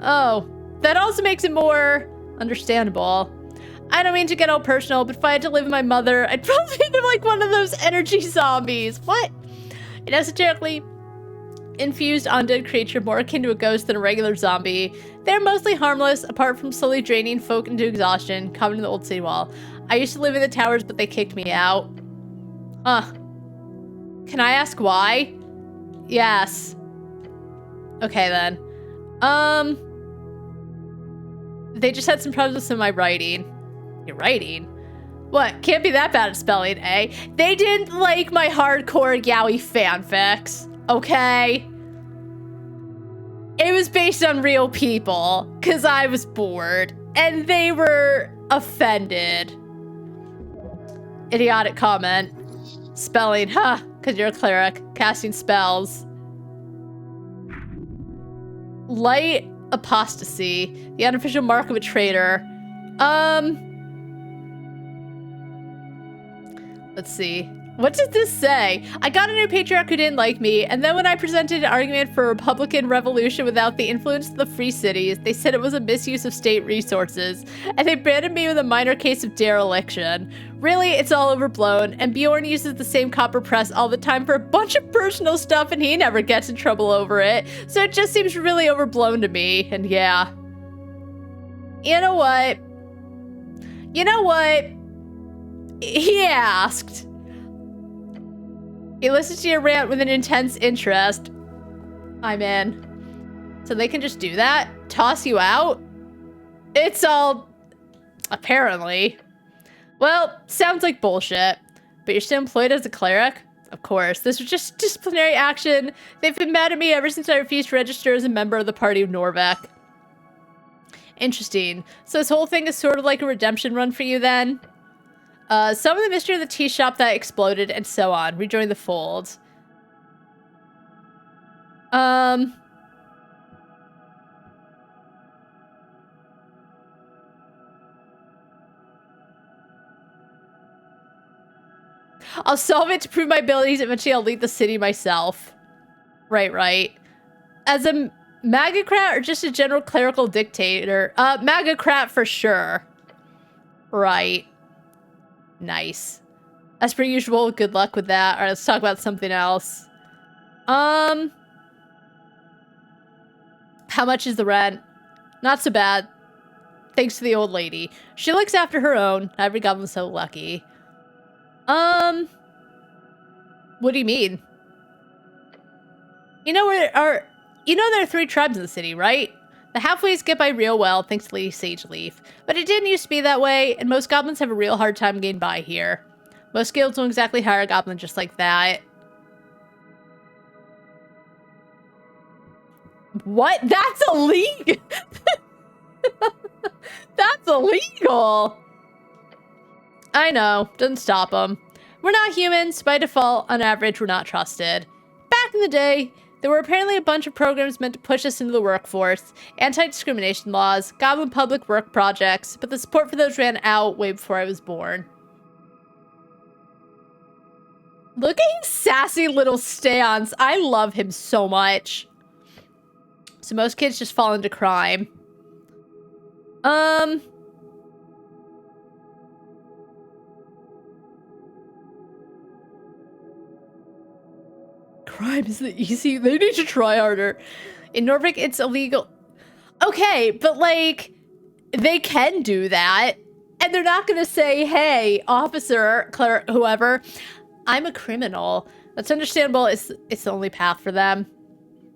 Oh, that also makes it more understandable. I don't mean to get all personal, but if I had to live with my mother, I'd probably be like one of those energy zombies. What? An esoterically infused undead creature more akin to a ghost than a regular zombie. They're mostly harmless, apart from slowly draining folk into exhaustion, common in the old city wall. I used to live in the towers, but they kicked me out. Can I ask why? Yes. Okay, then. They just had some problems with some of my writing. Your writing? What? Can't be that bad at spelling, eh? They didn't like my hardcore yaoi fanfics, okay? It was based on real people, because I was bored, and they were offended. Idiotic comment. Spelling, because you're a cleric. Casting spells. Light apostasy. The unofficial mark of a traitor. Let's see. What does this say? I got a new patriarch who didn't like me, and then when I presented an argument for a Republican revolution without the influence of the free cities, they said it was a misuse of state resources, and they branded me with a minor case of dereliction. Really, it's all overblown, and Bjorn uses the same copper press all the time for a bunch of personal stuff, and he never gets in trouble over it, so it just seems really overblown to me, and yeah. You know what? You know what? He asked. He listens to your rant with an intense interest. I'm in. So they can just do that? Toss you out? It's all... apparently. Well, sounds like bullshit. But you're still employed as a cleric? Of course. This was just disciplinary action. They've been mad at me ever since I refused to register as a member of the party of Norvek. Interesting. So this whole thing is sort of like a redemption run for you then? Some of the mystery of the tea shop that exploded, and so on. Rejoin the fold. I'll solve it to prove my abilities. Eventually, I'll lead the city myself. Right. As a magocrat or just a general clerical dictator? Magocrat for sure. Right. Nice. As per usual, good luck with that. Alright, let's talk about something else. How much is the rent? Not so bad. Thanks to the old lady. She looks after her own. Every goblin's so lucky. What do you mean? You know where You know there are 3 tribes in the city, right? The halfways get by real well, thanks to Lady Sage Leaf. But it didn't used to be that way, and most goblins have a real hard time getting by here. Most guilds won't exactly hire a goblin just like that. What? That's illegal! That's illegal! I know, doesn't stop them. We're not humans. By default, on average, we're not trusted. Back in the day, there were apparently a bunch of programs meant to push us into the workforce, anti-discrimination laws, goblin public work projects, but the support for those ran out way before I was born. Look at his sassy little stance. I love him so much. So most kids just fall into crime. Crime isn't easy. They need to try harder. In Norvik, it's illegal. Okay, but like, they can do that. And they're not gonna say, hey, officer, clerk, whoever, I'm a criminal. That's understandable. It's the only path for them.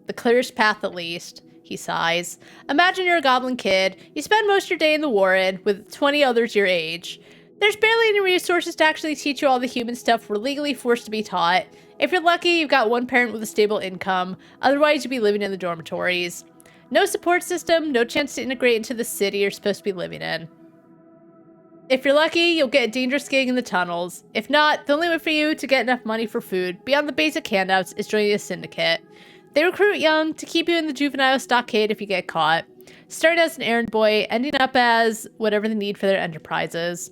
The clearest path, at least. He sighs. Imagine you're a goblin kid. You spend most of your day in the Warren with 20 others your age. There's barely any resources to actually teach you all the human stuff we're legally forced to be taught. If you're lucky, you've got one parent with a stable income. Otherwise, you'd be living in the dormitories. No support system, no chance to integrate into the city you're supposed to be living in. If you're lucky, you'll get a dangerous gig in the tunnels. If not, the only way for you to get enough money for food, beyond the basic handouts, is joining a syndicate. They recruit young to keep you in the juvenile stockade if you get caught. Starting as an errand boy, ending up as whatever the need for their enterprises.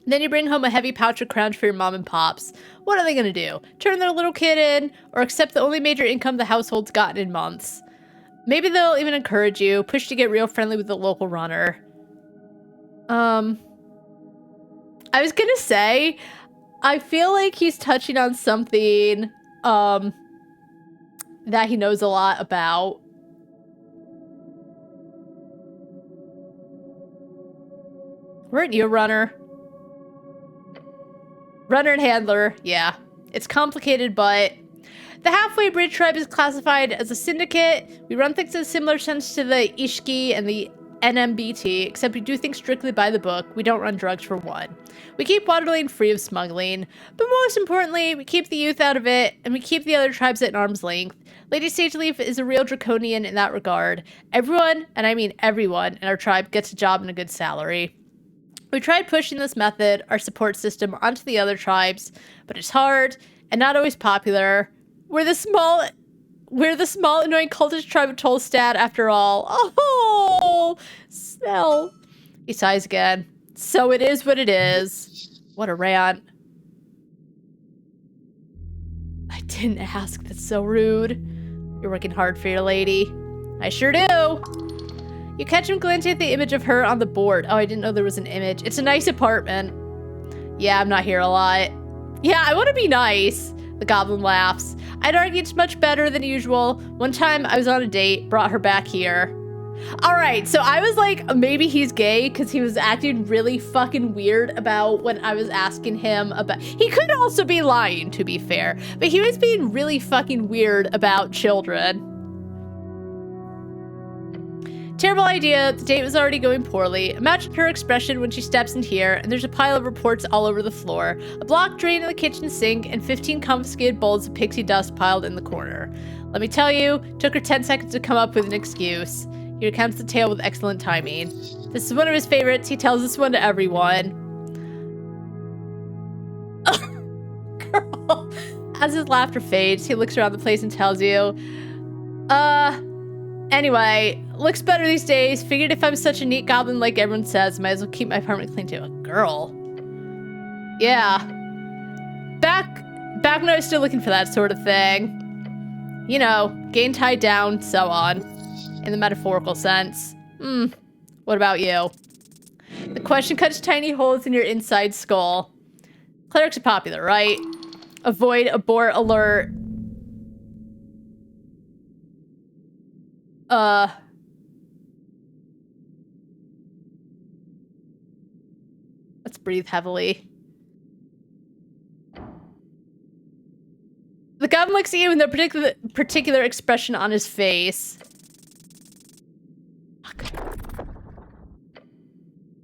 Then you bring home a heavy pouch of crowns for your mom and pops. What are they gonna do? Turn their little kid in? Or accept the only major income the household's gotten in months? Maybe they'll even encourage you, push to get real friendly with the local runner. I was gonna say, I feel like he's touching on something, that he knows a lot about. Weren't you a runner? Runner and handler, yeah. It's complicated, but... The Halfway Bridge Tribe is classified as a syndicate. We run things in a similar sense to the Ishki and the NMBT, except we do things strictly by the book. We don't run drugs for one. We keep Waterlane free of smuggling. But most importantly, we keep the youth out of it, and we keep the other tribes at arm's length. Lady Sageleaf is a real draconian in that regard. Everyone, and I mean everyone, in our tribe gets a job and a good salary. We tried pushing this method, our support system, onto the other tribes, but it's hard and not always popular. We're the small, annoying cultist tribe of Tolstad, after all. Oh, Snell. He sighs again. So it is what it is. What a rant. I didn't ask. That's so rude. You're working hard for your lady. I sure do. You catch him glancing at the image of her on the board. Oh, I didn't know there was an image. It's a nice apartment. Yeah, I'm not here a lot. Yeah, I want to be nice. The goblin laughs. I'd argue it's much better than usual. One time I was on a date, brought her back here. All right, so I was like, maybe he's gay because he was acting really fucking weird about when I was asking him about... He could also be lying, to be fair, but he was being really fucking weird about children. Terrible idea. The date was already going poorly. Imagine her expression when she steps in here, and there's a pile of reports all over the floor, a block drain in the kitchen sink, and 15 confiscated bowls of pixie dust piled in the corner. Let me tell you, took her 10 seconds to come up with an excuse. He recounts the tale with excellent timing. This is one of his favorites. He tells this one to everyone. Girl. As his laughter fades, he looks around the place and tells you, anyway, looks better these days. Figured if I'm such a neat goblin like everyone says, might as well keep my apartment clean too. A girl. Yeah. Back when I was still looking for that sort of thing. You know, getting tied down, so on. In the metaphorical sense. What about you? The question cuts tiny holes in your inside skull. Clerics are popular, right? Avoid abort alert. Let's breathe heavily. The guy goblin looks at you with no particular expression on his face. Fuck.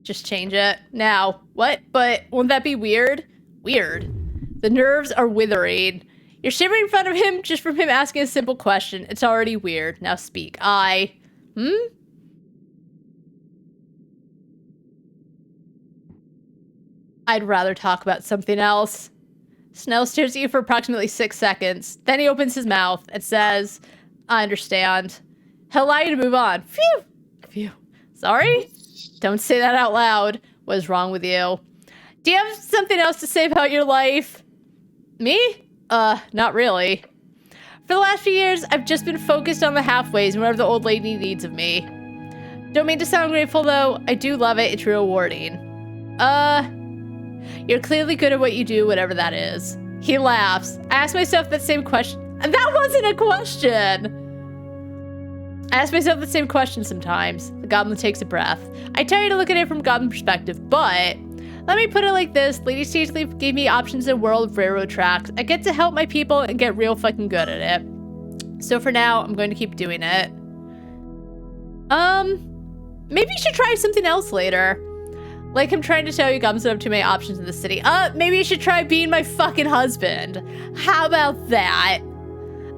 Just change it. Now. What? But won't that be weird? Weird. The nerves are withering. You're shivering in front of him just from him asking a simple question. It's already weird. Now speak. I'd rather talk about something else. Snell stares at you for approximately 6 seconds. Then he opens his mouth and says, I understand. He'll allow you to move on. Phew! Phew. Sorry? Don't say that out loud. What is wrong with you? Do you have something else to say about your life? Me? Not really. For the last few years, I've just been focused on the halfways and whatever the old lady needs of me. Don't mean to sound grateful, though. I do love it. It's rewarding. You're clearly good at what you do, whatever that is. He laughs. I ask myself that same question. That wasn't a question! I ask myself the same question sometimes. The goblin takes a breath. I tell you to look at it from goblin perspective, but let me put it like this. Lady Stageleaf gave me options in a world of railroad tracks. I get to help my people and get real fucking good at it. So for now, I'm going to keep doing it. Maybe you should try something else later. Like I'm trying to tell you goblins don't have too many options in the city. Maybe you should try being my fucking husband. How about that?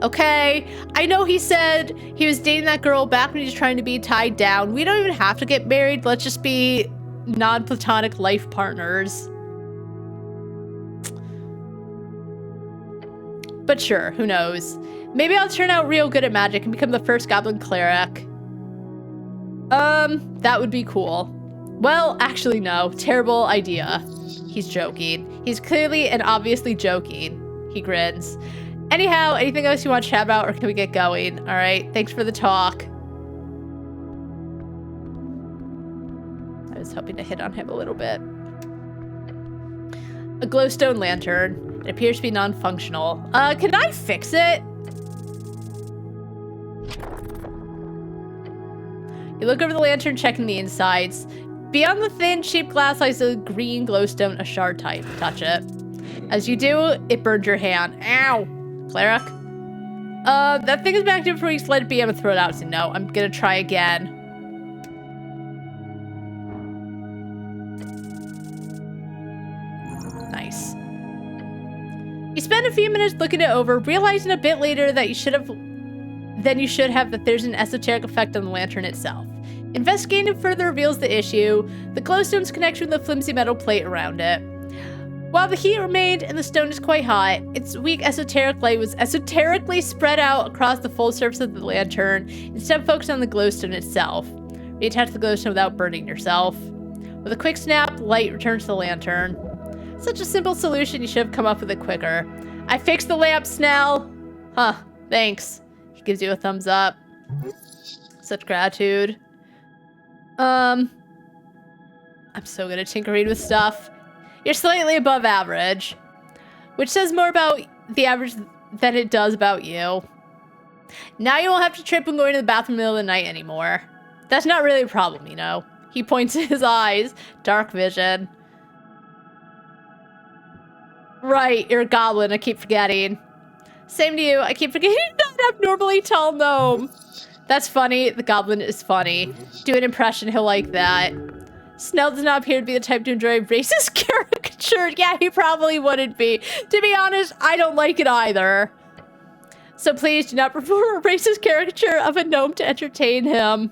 Okay? I know he said he was dating that girl back when he was trying to be tied down. We don't even have to get married. Let's just be non-platonic life partners. But sure, who knows? Maybe I'll turn out real good at magic and become the first goblin cleric. That would be cool. Well, actually no. Terrible idea. He's joking. He's clearly and obviously joking. He grins. Anyhow, anything else you want to chat about, or can we get going? All right, thanks for the talk. I was hoping to hit on him a little bit. A glowstone lantern. It appears to be non-functional. Can I fix it? You look over the lantern, checking the insides. Beyond the thin, cheap glass lies a green glowstone, a shard type. Touch it. As you do, it burns your hand. Ow! Cleric? That thing has been active for weeks. Let it be. I'm gonna throw it out. So no, I'm gonna try again. Nice. You spend a few minutes looking it over, realizing a bit later that you should have that there's an esoteric effect on the lantern itself. Investigating further reveals the issue, the glowstone's connection with the flimsy metal plate around it. While the heat remained and the stone is quite hot, its weak esoteric light was esoterically spread out across the full surface of the lantern, instead of focusing on the glowstone itself. Reattach the glowstone without burning yourself. With a quick snap, light returns to the lantern. Such a simple solution, you should have come up with it quicker. I fixed the lamp, Snell! Huh, thanks. He gives you a thumbs up. Such gratitude. I'm so good at tinkering with stuff. You're slightly above average, which says more about the average than it does about you. Now you won't have to trip when going to the bathroom in the middle of the night anymore. That's not really a problem, you know. He points to his eyes. Dark vision. Right, you're a goblin. I keep forgetting. Same to you. I keep forgetting that abnormally tall gnome. That's funny. The goblin is funny. Do an impression. He'll like that. Snell does not appear to be the type to enjoy racist caricature. Yeah, he probably wouldn't be. To be honest, I don't like it either. So please do not perform a racist caricature of a gnome to entertain him.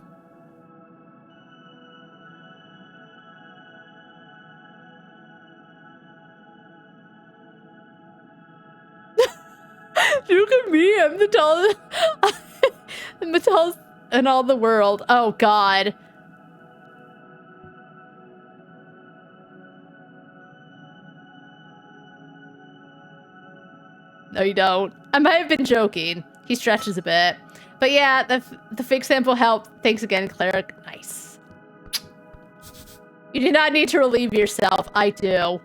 Look at me, I'm the tallest. I'm the tallest in all the world. Oh, God. No, you don't. I might have been joking. He stretches a bit. But yeah, the fake sample helped. Thanks again, Cleric. Nice. You do not need to relieve yourself. I do.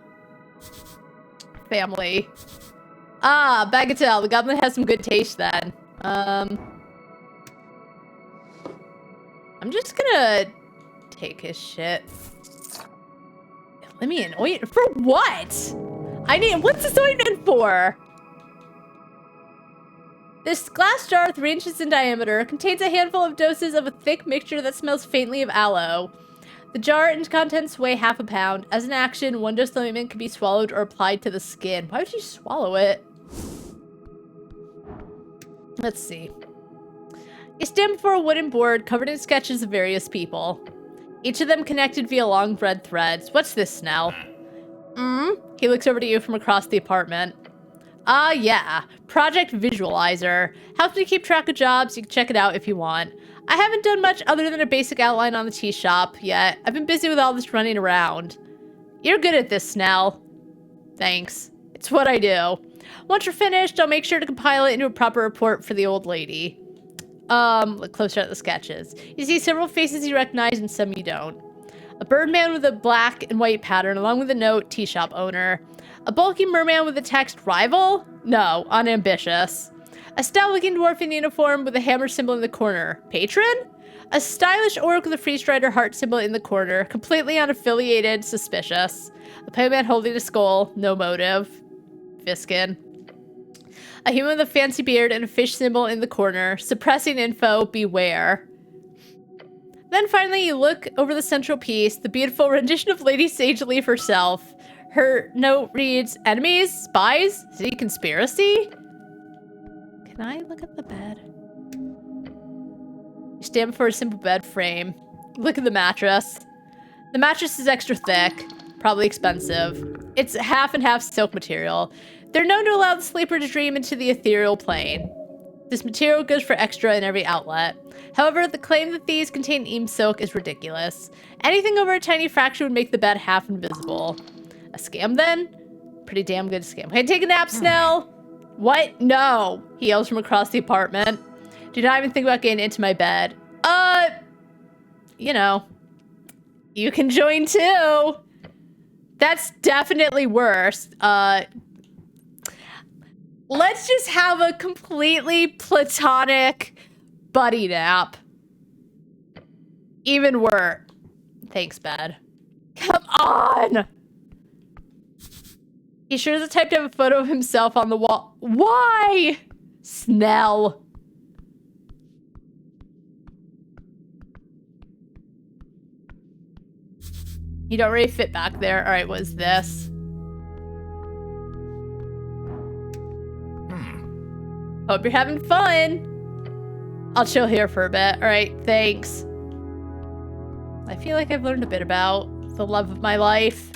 Family. Ah, Bagatelle. The goblin has some good taste then. I'm just gonna take his shit. Let me an ointment. For what? What's this ointment for? This glass jar, 3 inches in diameter, contains a handful of doses of a thick mixture that smells faintly of aloe. The jar and contents weigh half a pound. As an action, 1 dose of the ointment can be swallowed or applied to the skin. Why would you swallow it? Let's see. You stand before a wooden board covered in sketches of various people. Each of them connected via long red threads. What's this, Snell? He looks over to you from across the apartment. Yeah. Project Visualizer. Helps me keep track of jobs. You can check it out if you want. I haven't done much other than a basic outline on the tea shop yet. I've been busy with all this running around. You're good at this, Snell. Thanks. It's what I do. Once you're finished, I'll make sure to compile it into a proper report for the old lady. Look closer at the sketches. You see several faces you recognize and some you don't. A birdman with a black and white pattern, along with a note, tea shop owner. A bulky merman with the text, rival? No, unambitious. A stout-looking dwarf in uniform with a hammer symbol in the corner. Patron? A stylish orc with a freeze-strider heart symbol in the corner. Completely unaffiliated, suspicious. A pikeman holding a skull, no motive. Viskin. A human with a fancy beard and a fish symbol in the corner. Suppressing info, beware. Then finally you look over the central piece, the beautiful rendition of Lady Sageleaf herself. Her note reads, enemies? Spies? Is it a conspiracy? Can I look at the bed? You stand before a simple bed frame. Look at the mattress. The mattress is extra thick, probably expensive. It's half and half silk material. They're known to allow the sleeper to dream into the ethereal plane. This material goes for extra in every outlet. However, the claim that these contain Eam silk is ridiculous. Anything over a tiny fraction would make the bed half invisible. A scam then? Pretty damn good scam. Can I take a nap, Snell? What? No, he yells from across the apartment. Do not even think about getting into my bed. You know, you can join too. That's definitely worse. Let's just have a completely platonic buddy nap. Even worse. Thanks, bed. Come on! He sure is the type to have a photo of himself on the wall. Why? Snell. You don't really fit back there. All right, what is this? Hope you're having fun. I'll chill here for a bit. All right, thanks. I feel like I've learned a bit about the love of my life.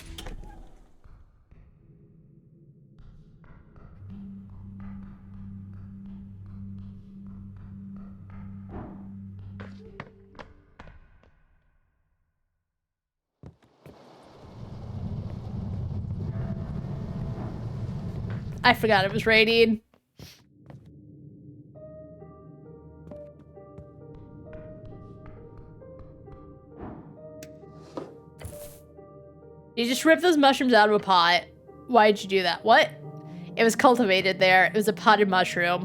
I forgot it was raining. You just ripped those mushrooms out of a pot. Why'd you do that? What? It was cultivated there. It was a potted mushroom.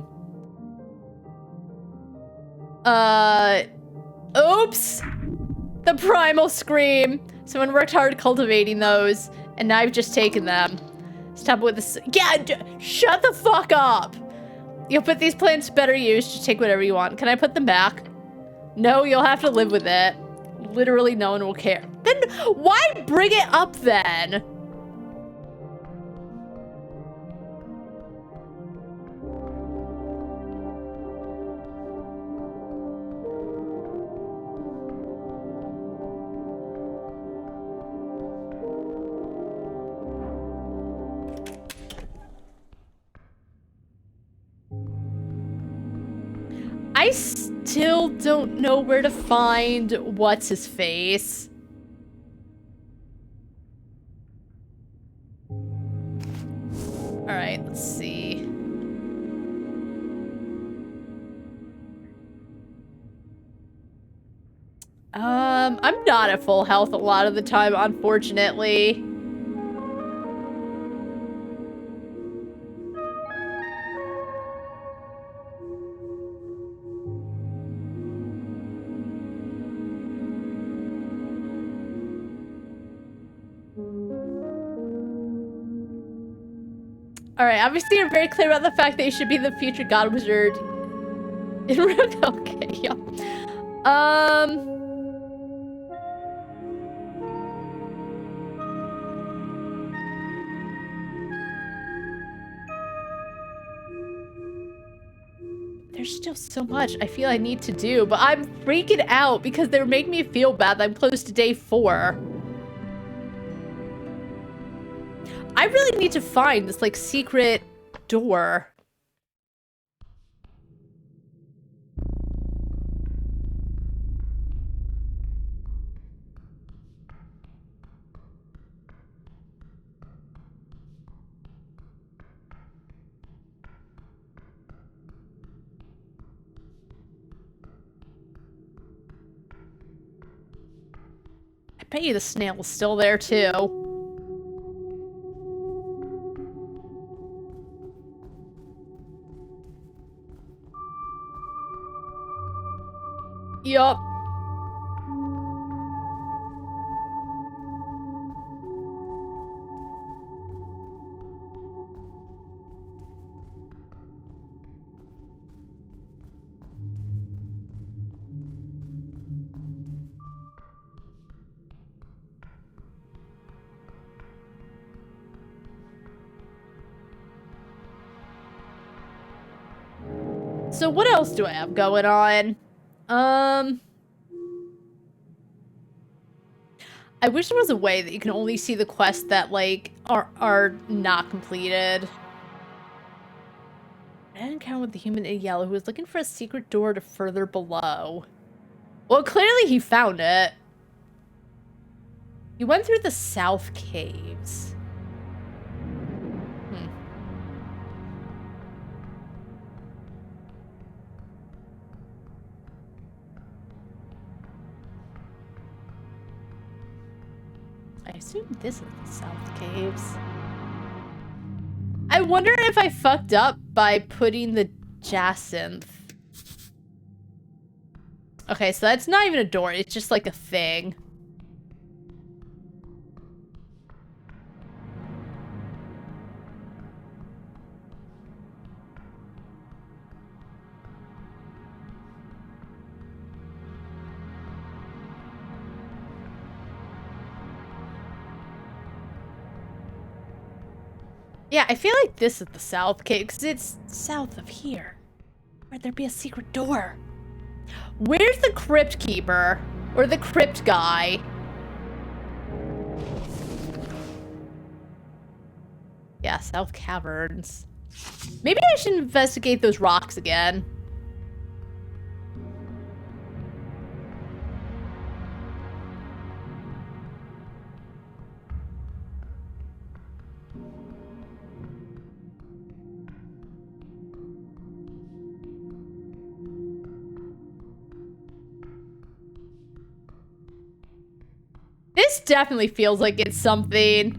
Oops! The primal scream. Someone worked hard cultivating those, and now I've just taken them. Stop with this. Yeah, shut the fuck up! You'll put these plants to better use. Just take whatever you want. Can I put them back? No, you'll have to live with it. Literally no one will care. Then why bring it up then? I still don't know where to find what's his face. All right, let's see. I'm not at full health a lot of the time, unfortunately. Alright, obviously you're very clear about the fact that you should be the future god wizard Okay, yeah. There's still so much I feel I need to do, but I'm freaking out because they're making me feel bad that I'm close to day 4. I really need to find this, like, secret door. I bet you the snail's still there, too. Yup. So what else do I have going on? I wish there was a way that you can only see the quests that, like, are not completed. I had an encounter with the human in yellow who was looking for a secret door to further below. Well, clearly he found it. He went through the south caves. I assume this is the south caves. I wonder if I fucked up by putting the jacinth. Okay, so that's not even a door, it's just like a thing. Yeah, I feel like this is the south cave, because it's south of here. Where'd there be a secret door? Where's the crypt keeper? Or the crypt guy? Yeah, south caverns. Maybe I should investigate those rocks again. This definitely feels like it's something.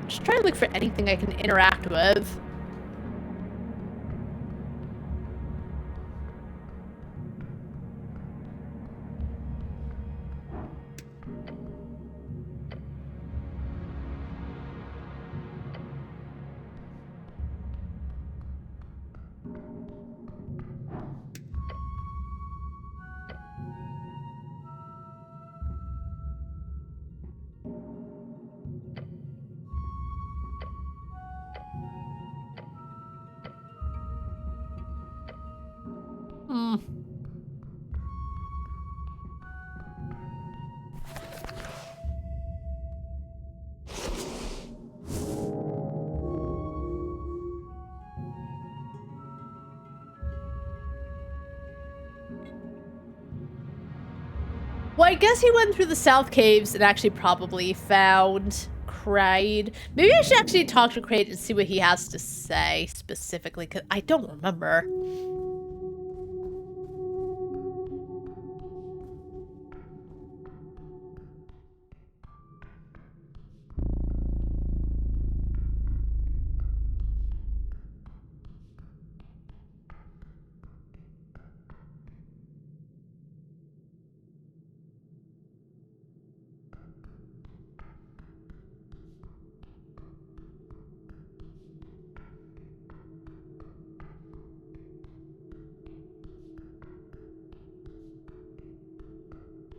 Just trying to look for anything I can interact with. Well, I guess he went through the south caves and actually probably found Kraid. Maybe I should actually talk to Kraid and see what he has to say specifically, because I don't remember.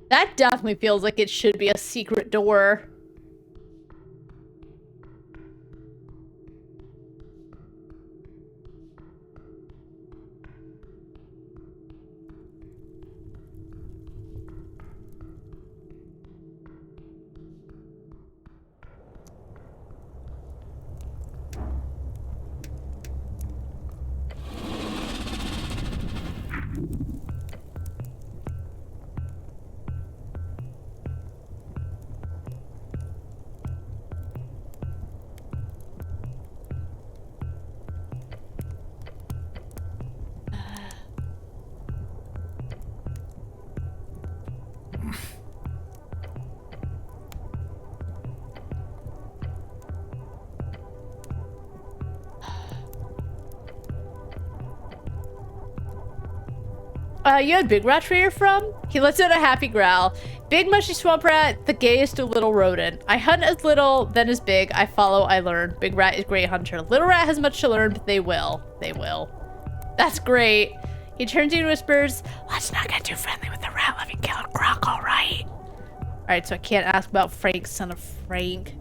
That definitely feels like it should be a secret door. You had Big Rat where you're from? He lets out a happy growl. Big mushy swamp rat, the gayest little rodent. I hunt as little, then as big. I follow, I learn. Big rat is great hunter. Little rat has much to learn, but they will. They will. That's great. He turns to you and whispers, let's not get too friendly with the rat-loving killer croc, alright? Alright, so I can't ask about Frank, son of Frank.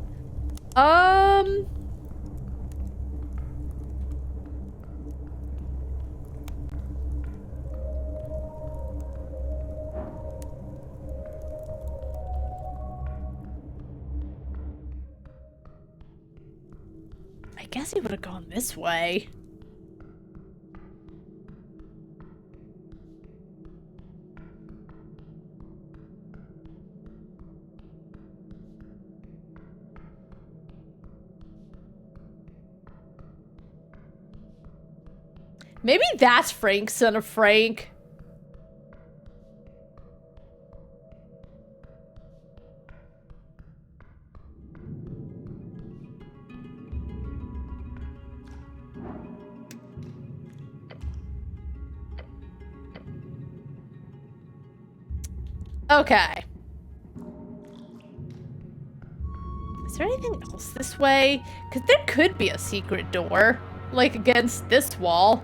I guess he would have gone this way. Maybe that's Frank, son of Frank. Okay. Is there anything else this way? Because there could be a secret door, like against this wall.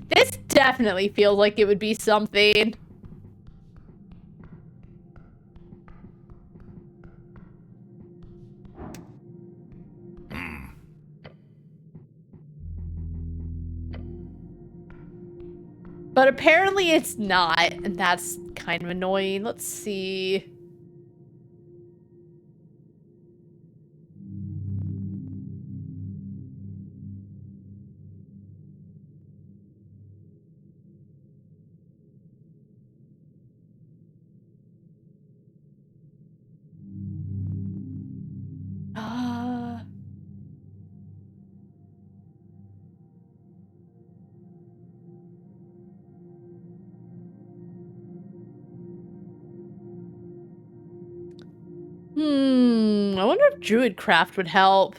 This definitely feels like it would be something. But apparently it's not, and that's kind of annoying. Let's see. I wonder if Druidcraft would help.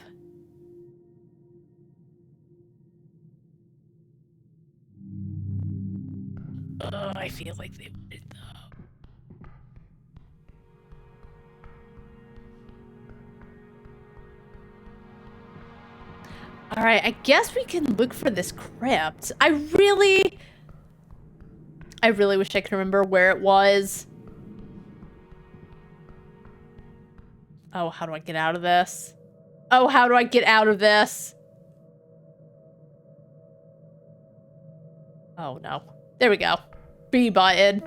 I feel like they would, though. Alright, I guess we can look for this crypt. I really wish I could remember where it was. Oh, how do I get out of this? Oh, how do I get out of this? Oh, no. There we go. B button.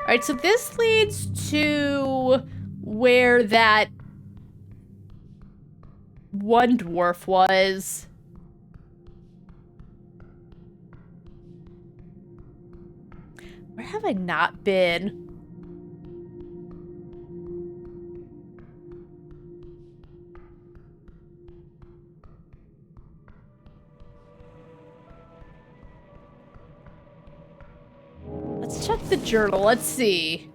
Alright, so this leads to where that one dwarf was. Where have I not been? Let's check the journal. Let's see.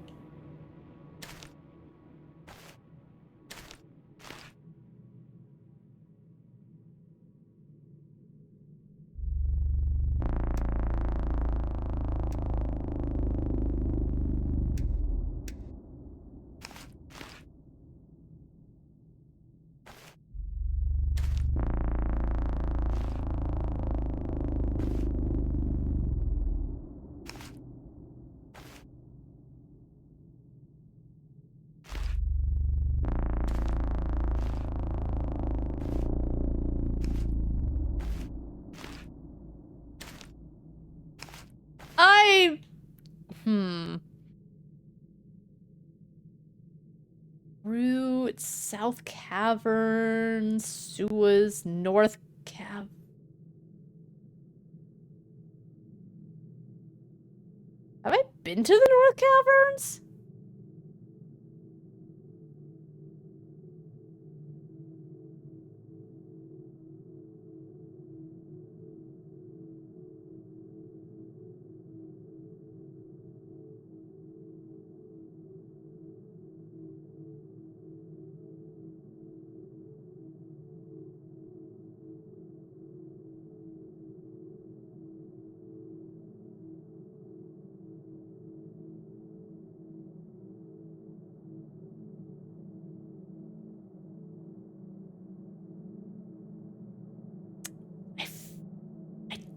Route, South Caverns, Suez, North Cav. Have I been to the North Caverns?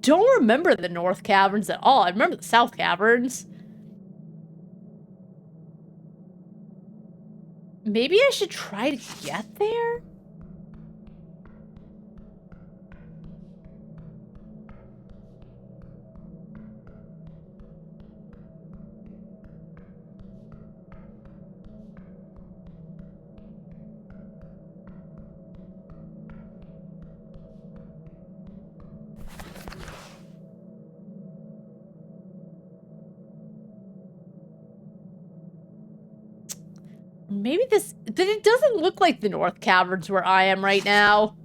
Don't remember the North Caverns at all. I remember the South Caverns. Maybe I should try to get there? Maybe this... It doesn't look like the North Caverns where I am right now.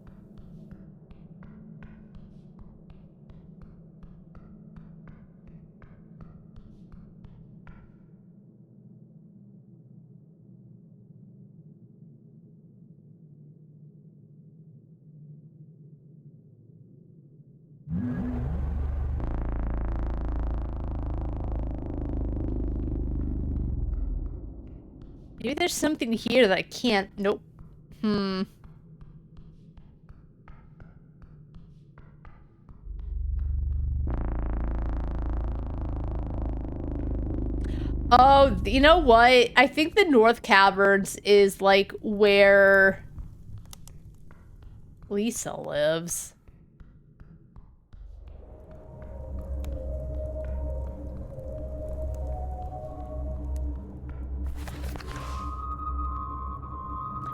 Maybe there's something here that I can't... Nope. Oh, you know what? I think the North Caverns is, like, where Lisa lives.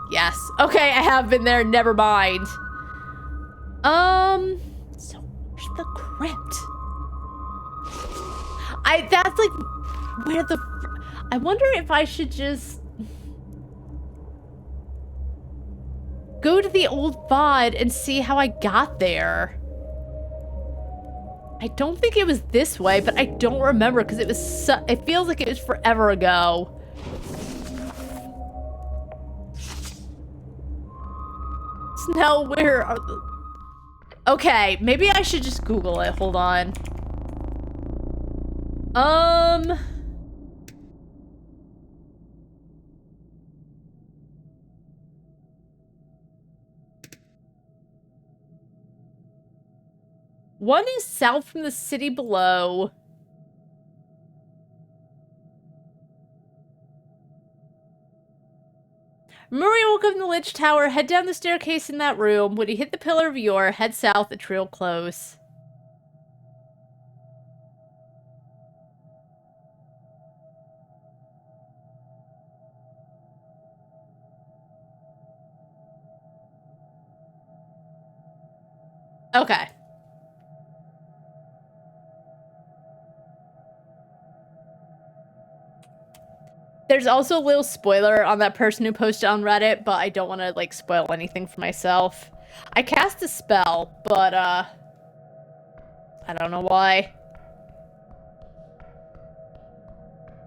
Yes. Okay, I have been there. Never mind. So where's the crypt? That's like where the... I wonder if I should just go to the old VOD and see how I got there. I don't think it was this way, but I don't remember because it was it feels like it was forever ago. Now where are the... Okay, maybe I should just Google it. Hold on. One is south from the city below. Murray woke up in the Lich Tower, head down the staircase in that room. When he hit the Pillar of Yore, head south, it's real close. Okay. There's also a little spoiler on that person who posted on Reddit, but I don't want to, like, spoil anything for myself. I cast a spell, but, I don't know why.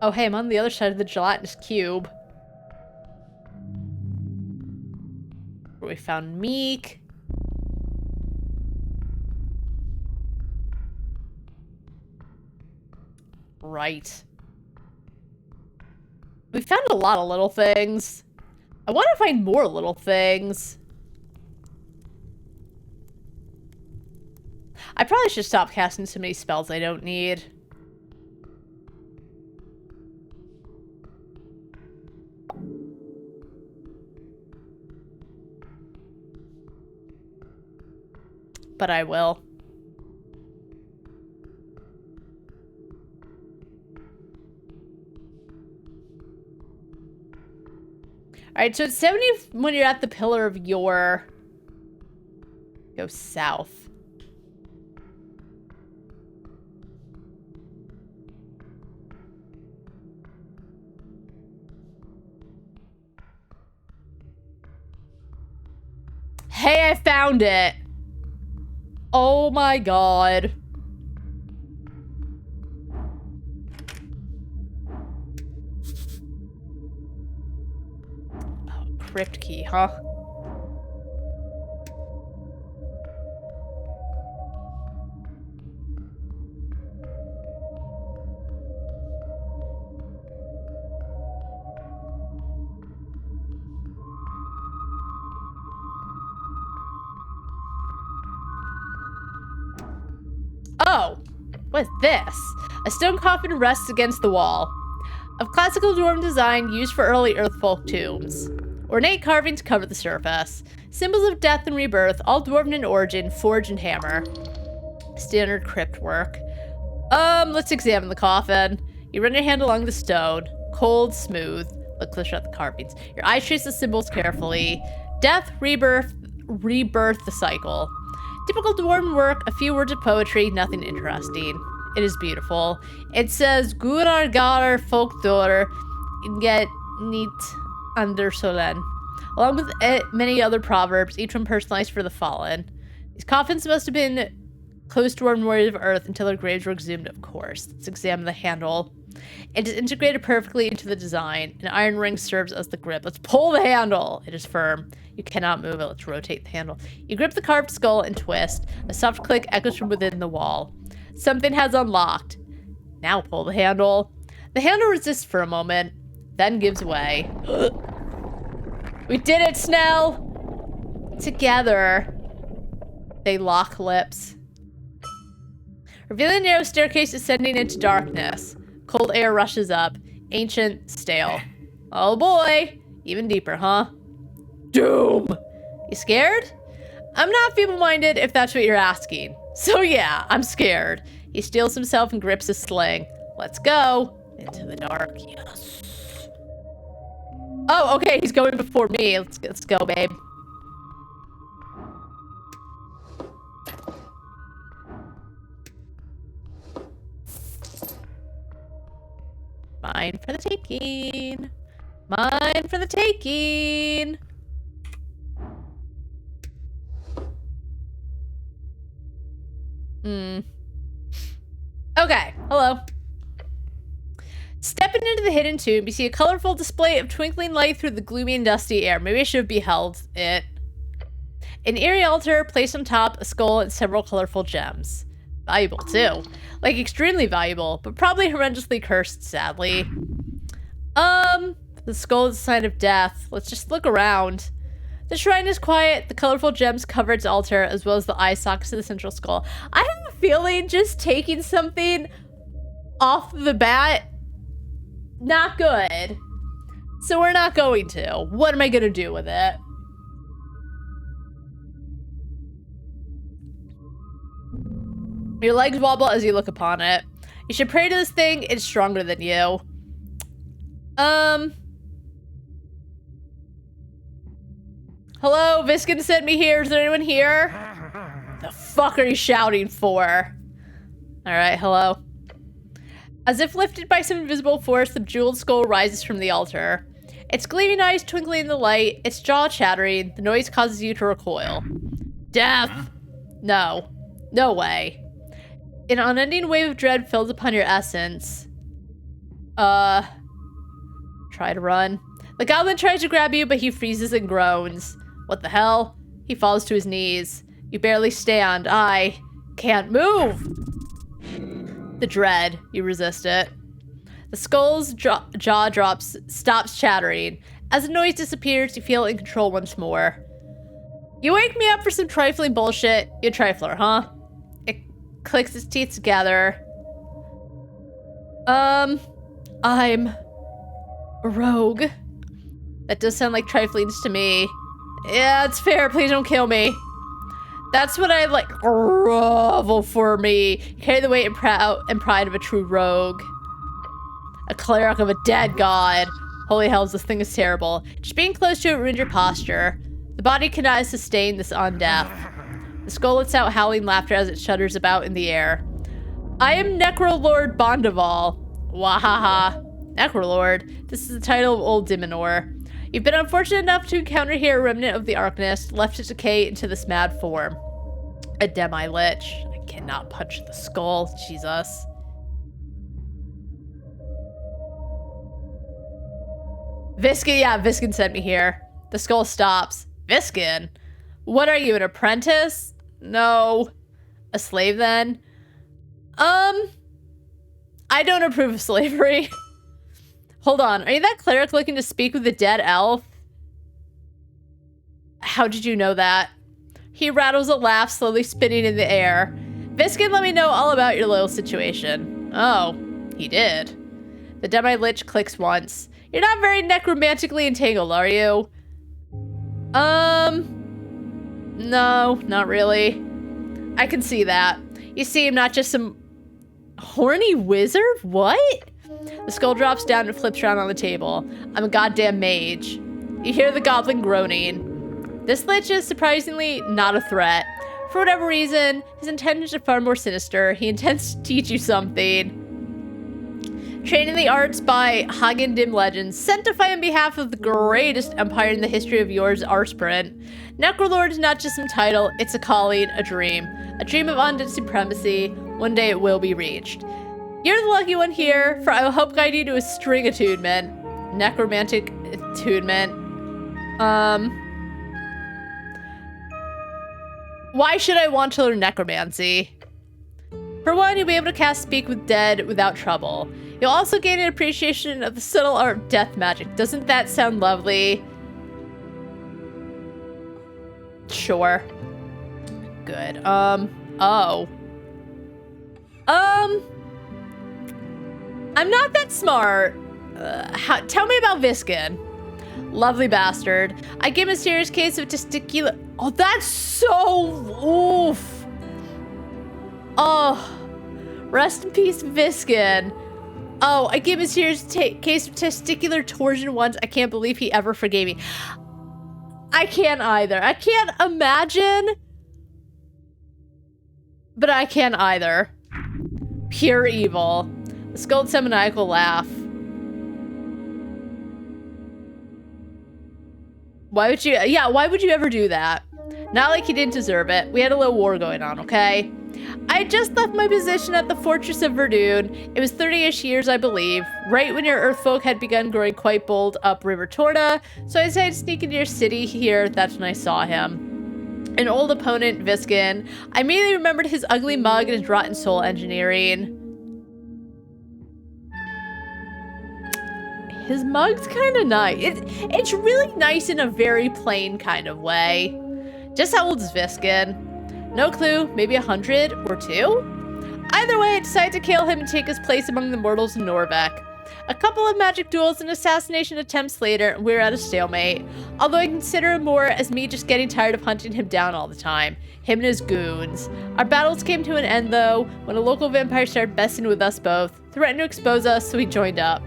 Oh, hey, I'm on the other side of the gelatinous cube. Where we found Meek. Right. We found a lot of little things. I want to find more little things. I probably should stop casting so many spells I don't need. But I will. Alright, so it's 70 when you're at the pillar of your... Go south. Hey, I found it. Oh my god. Oh, crypt key, huh? Oh, what's this? A stone coffin rests against the wall. Of classical dwarven design used for early earthfolk tombs. Ornate carvings cover the surface. Symbols of death and rebirth, all dwarven in origin, forge and hammer. Standard crypt work. Let's examine the coffin. You run your hand along the stone. Cold, smooth. Look closer at the carvings. Your eyes trace the symbols carefully. Death, rebirth, the cycle. Typical dwarven work, a few words of poetry, nothing interesting. It is beautiful. It says, Gurar gar folkdor get neat under solen. Along with many other proverbs, each one personalized for the fallen. These coffins must have been close dwarven warriors of earth until their graves were exhumed, of course. Let's examine the handle. It is integrated perfectly into the design. An iron ring serves as the grip. Let's pull the handle. It is firm. You cannot move it. Let's rotate the handle. You grip the carved skull and twist. A soft click echoes from within the wall. Something has unlocked. Now pull the handle. The handle resists for a moment, then gives way. We did it, Snell! Together, they lock lips. Revealing a narrow staircase ascending into darkness. Cold air rushes up. Ancient, stale. Oh boy! Even deeper, huh? Doom! You scared? I'm not feeble-minded if that's what you're asking. So yeah, I'm scared. He steels himself and grips his sling. Let's go. Into the dark, yes. Oh, okay, he's going before me. Let's go, babe. Mine for the taking. Mine for the taking. Okay, hello. Stepping into the hidden tomb, you see a colorful display of twinkling light through the gloomy and dusty air. Maybe I should have beheld it. An eerie altar placed on top, a skull, and several colorful gems. Valuable, too. Like, extremely valuable, but probably horrendously cursed, sadly. The skull is a sign of death. Let's just look around. The shrine is quiet. The colorful gems cover its altar, as well as the eye sockets to the central skull. I have a feeling just taking something off the bat, not good. So we're not going to. What am I going to do with it? Your legs wobble as you look upon it. You should pray to this thing. It's stronger than you. Hello? Viskin sent me here. Is there anyone here? The fuck are you shouting for? Alright, hello. As if lifted by some invisible force, the jeweled skull rises from the altar. Its gleaming eyes twinkling in the light, its jaw chattering, the noise causes you to recoil. Death! No. No way. An unending wave of dread fills upon your essence. Try to run. The goblin tries to grab you, but he freezes and groans. What the hell? He falls to his knees. You barely stand. I can't move. The dread. You resist it. The skull's jaw drops, stops chattering. As the noise disappears, you feel in control once more. You wake me up for some trifling bullshit. You a trifler, huh? It clicks its teeth together. I'm a rogue. That does sound like triflings to me. Yeah, it's fair. Please don't kill me. That's what I like. Grovel for me. You carry the weight and pride of a true rogue. A cleric of a dead god. Holy hells, this thing is terrible. Just being close to it ruined your posture. The body cannot sustain this on death. The skull lets out howling laughter as it shudders about in the air. I am Necrolord Bondaval. Wahaha. Necrolord. This is the title of Old Diminor. You've been unfortunate enough to encounter here a remnant of the Arcanist, left to decay into this mad form. A demi-lich. I cannot punch the skull. Jesus. Viskin, yeah, Viskin sent me here. The skull stops. Viskin? What are you, an apprentice? No. A slave, then? I don't approve of slavery. Hold on, are you that cleric looking to speak with the dead elf? How did you know that? He rattles a laugh, slowly spinning in the air. Viskin let me know all about your little situation. Oh, he did. The demi-lich clicks once. You're not very necromantically entangled, are you? No, not really. I can see that. You see, I'm not just some horny wizard? What? The skull drops down and flips around on the table. I'm a goddamn mage. You hear the goblin groaning. This lich is surprisingly not a threat. For whatever reason, his intentions are far more sinister. He intends to teach you something. Trained in the arts by Hagen Dim Legends, sent to fight on behalf of the greatest empire in the history of yours, Arsprint. Necrolord is not just some title, it's a calling, a dream. A dream of undead supremacy. One day it will be reached. You're the lucky one here, for I will help guide you to a string attunement. Necromantic attunement. Why should I want to learn necromancy? For one, you'll be able to cast Speak with Dead without trouble. You'll also gain an appreciation of the subtle art of death magic. Doesn't that sound lovely? Sure. Good. Oh. I'm not that smart. Tell me about Viskin. Lovely bastard. I give him a serious case of testicular... Oh, that's so... Oof. Oh. Rest in peace, Viskin. Oh, I gave him a serious case of testicular torsion once. I can't believe he ever forgave me. I can't either. I can't imagine. But I can't either. Pure evil. The skulled demoniacal laugh. Why would you... Yeah, why would you ever do that? Not like he didn't deserve it. We had a little war going on, okay? I had just left my position at the Fortress of Verdun. It was 30-ish years, I believe, right when your Earthfolk had begun growing quite bold up River Torta, so I decided to sneak into your city here. That's when I saw him. An old opponent, Viskin. I immediately remembered his ugly mug and his rotten soul engineering. His mug's kind of nice. It's really nice in a very plain kind of way. Just how old is Viskin? No clue, maybe 100 or 2? Either way, I decided to kill him and take his place among the mortals in Norvek. A couple of magic duels and assassination attempts later, and we were at a stalemate. Although I consider it more as me just getting tired of hunting him down all the time. Him and his goons. Our battles came to an end though, when a local vampire started messing with us both, threatened to expose us, so we joined up.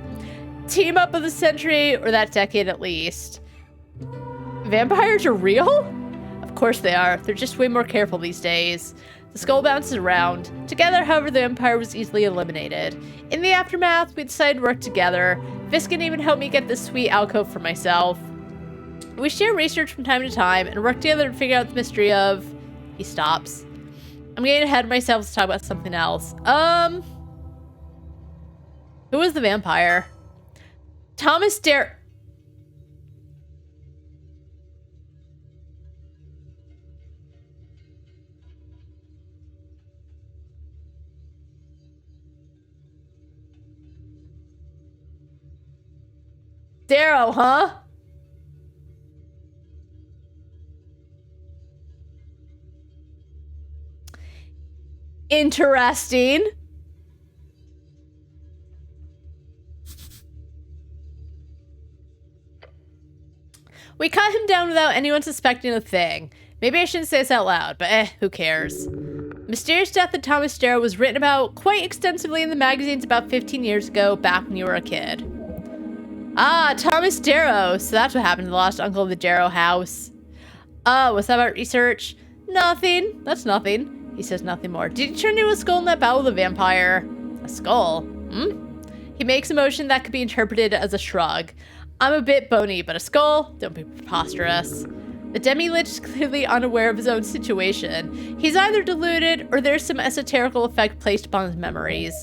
Team up of the century, or that decade at least. Vampires are real? Of course they are. They're just way more careful these days. The skull bounces around. Together, however, the empire was easily eliminated. In the aftermath, we decided to work together. Viskin even helped me get this sweet alcove for myself. We share research from time to time and work together to figure out the mystery of... He stops. I'm getting ahead of myself. Let's talk about something else. Who was the vampire? Thomas Dare... Darrow, huh? Interesting. We cut him down without anyone suspecting a thing. Maybe I shouldn't say this out loud, but who cares? Mysterious death of Thomas Darrow was written about quite extensively in the magazines about 15 years ago, back when you were a kid. Ah, Thomas Darrow. So that's what happened to the lost uncle of the Darrow house. What's that about research? Nothing. That's nothing. He says nothing more. Did he turn into a skull in that battle with the vampire? A skull? Hmm? He makes a motion that could be interpreted as a shrug. I'm a bit bony, but a skull? Don't be preposterous. The demi-lich is clearly unaware of his own situation. He's either deluded or there's some esoterical effect placed upon his memories.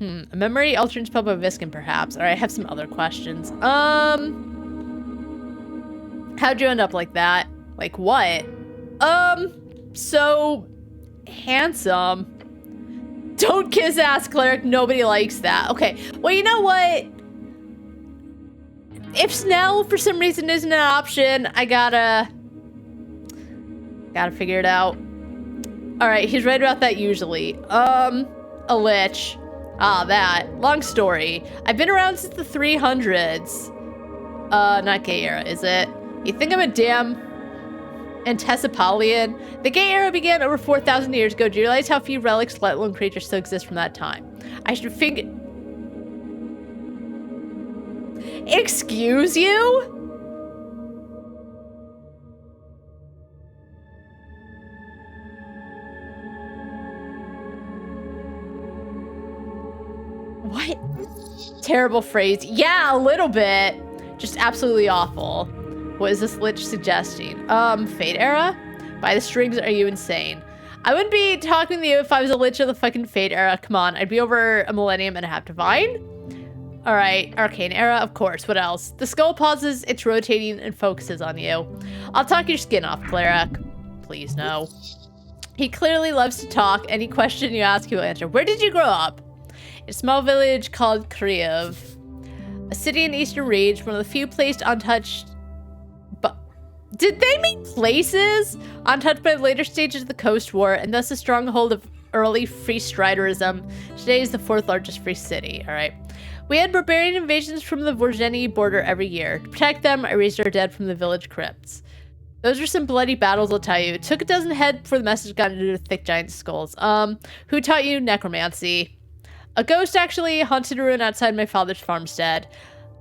A memory altering spell by Viskin, perhaps. Alright, I have some other questions. How'd you end up like that? Like what? So handsome. Don't kiss ass, cleric. Nobody likes that. Okay, well, you know what? If Snell, for some reason, isn't an option, I gotta figure it out. Alright, he's right about that usually. A lich. Ah, that. Long story. I've been around since the 300s. Not gay era, is it? You think I'm a damn Anticipolian? The gay era began over 4,000 years ago. Do you realize how few relics, let alone creatures, still exist from that time? I should figure... Excuse you? What? Terrible phrase. Yeah, a little bit. Just absolutely awful. What is this lich suggesting? Fate era? By the strings, are you insane? I wouldn't be talking to you if I was a lich of the fucking Fate era. Come on, I'd be over a millennium and a half divine. All right, Arcane era, of course. What else? The skull pauses, it's rotating, and focuses on you. I'll talk your skin off, cleric. Please, no. He clearly loves to talk. Any question you ask, he will answer. Where did you grow up? In a small village called Kryov. A city in Eastern Reach, one of the few placed untouched... But did they mean places? Untouched by the later stages of the Coast War, and thus a stronghold of early free striderism. Today is the 4th largest free city. All right. We had barbarian invasions from the Vorgeni border every year. To protect them, I raised our dead from the village crypts. Those were some bloody battles, I'll tell you. It took a dozen head before the message got into the thick giant skulls. Who taught you necromancy? A ghost actually haunted a ruin outside my father's farmstead.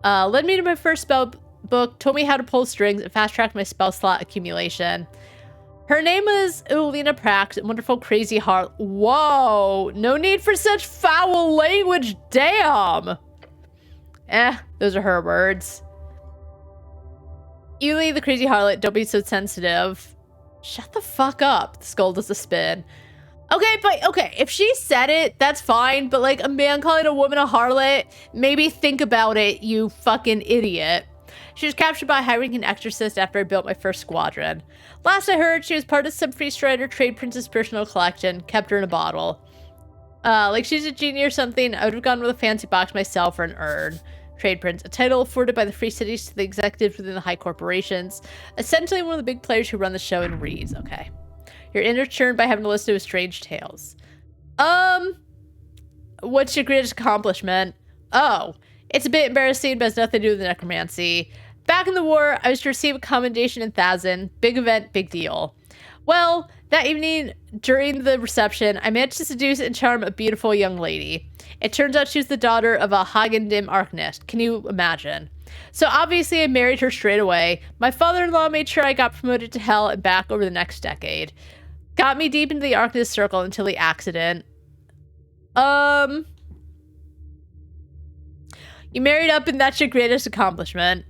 Led me to my first spell book, told me how to pull strings, and fast-tracked my spell slot accumulation. Her name was Ulina Prax, a wonderful crazy heart. Whoa, no need for such foul language, damn! Those are her words. Uli, the crazy harlot, don't be so sensitive. Shut the fuck up. The skull does a spin. Okay, but okay, if she said it, that's fine, but like a man calling a woman a harlot, maybe think about it, you fucking idiot. She was captured by a high-ranking exorcist after I built my first squadron. Last I heard, she was part of some free strider trade prince's personal collection, kept her in a bottle. Like she's a genie or something, I would have gone with a fancy box myself or an urn. Trade prince, a title afforded by the free cities to the executives within the high corporations. Essentially one of the big players who run the show in Reeds. Okay. You're entertained by having a list of strange tales. What's your greatest accomplishment? Oh, it's a bit embarrassing, but has nothing to do with the necromancy. Back in the war, I was to receive a commendation in Thazin. Big event, big deal. Well, that evening during the reception, I managed to seduce and charm a beautiful young lady. It turns out she was the daughter of a Hagendim Arcanist. Can you imagine? So obviously I married her straight away. My father-in-law made sure I got promoted to hell and back over the next decade. Got me deep into the Arcanist circle until the accident. You married up and that's your greatest accomplishment.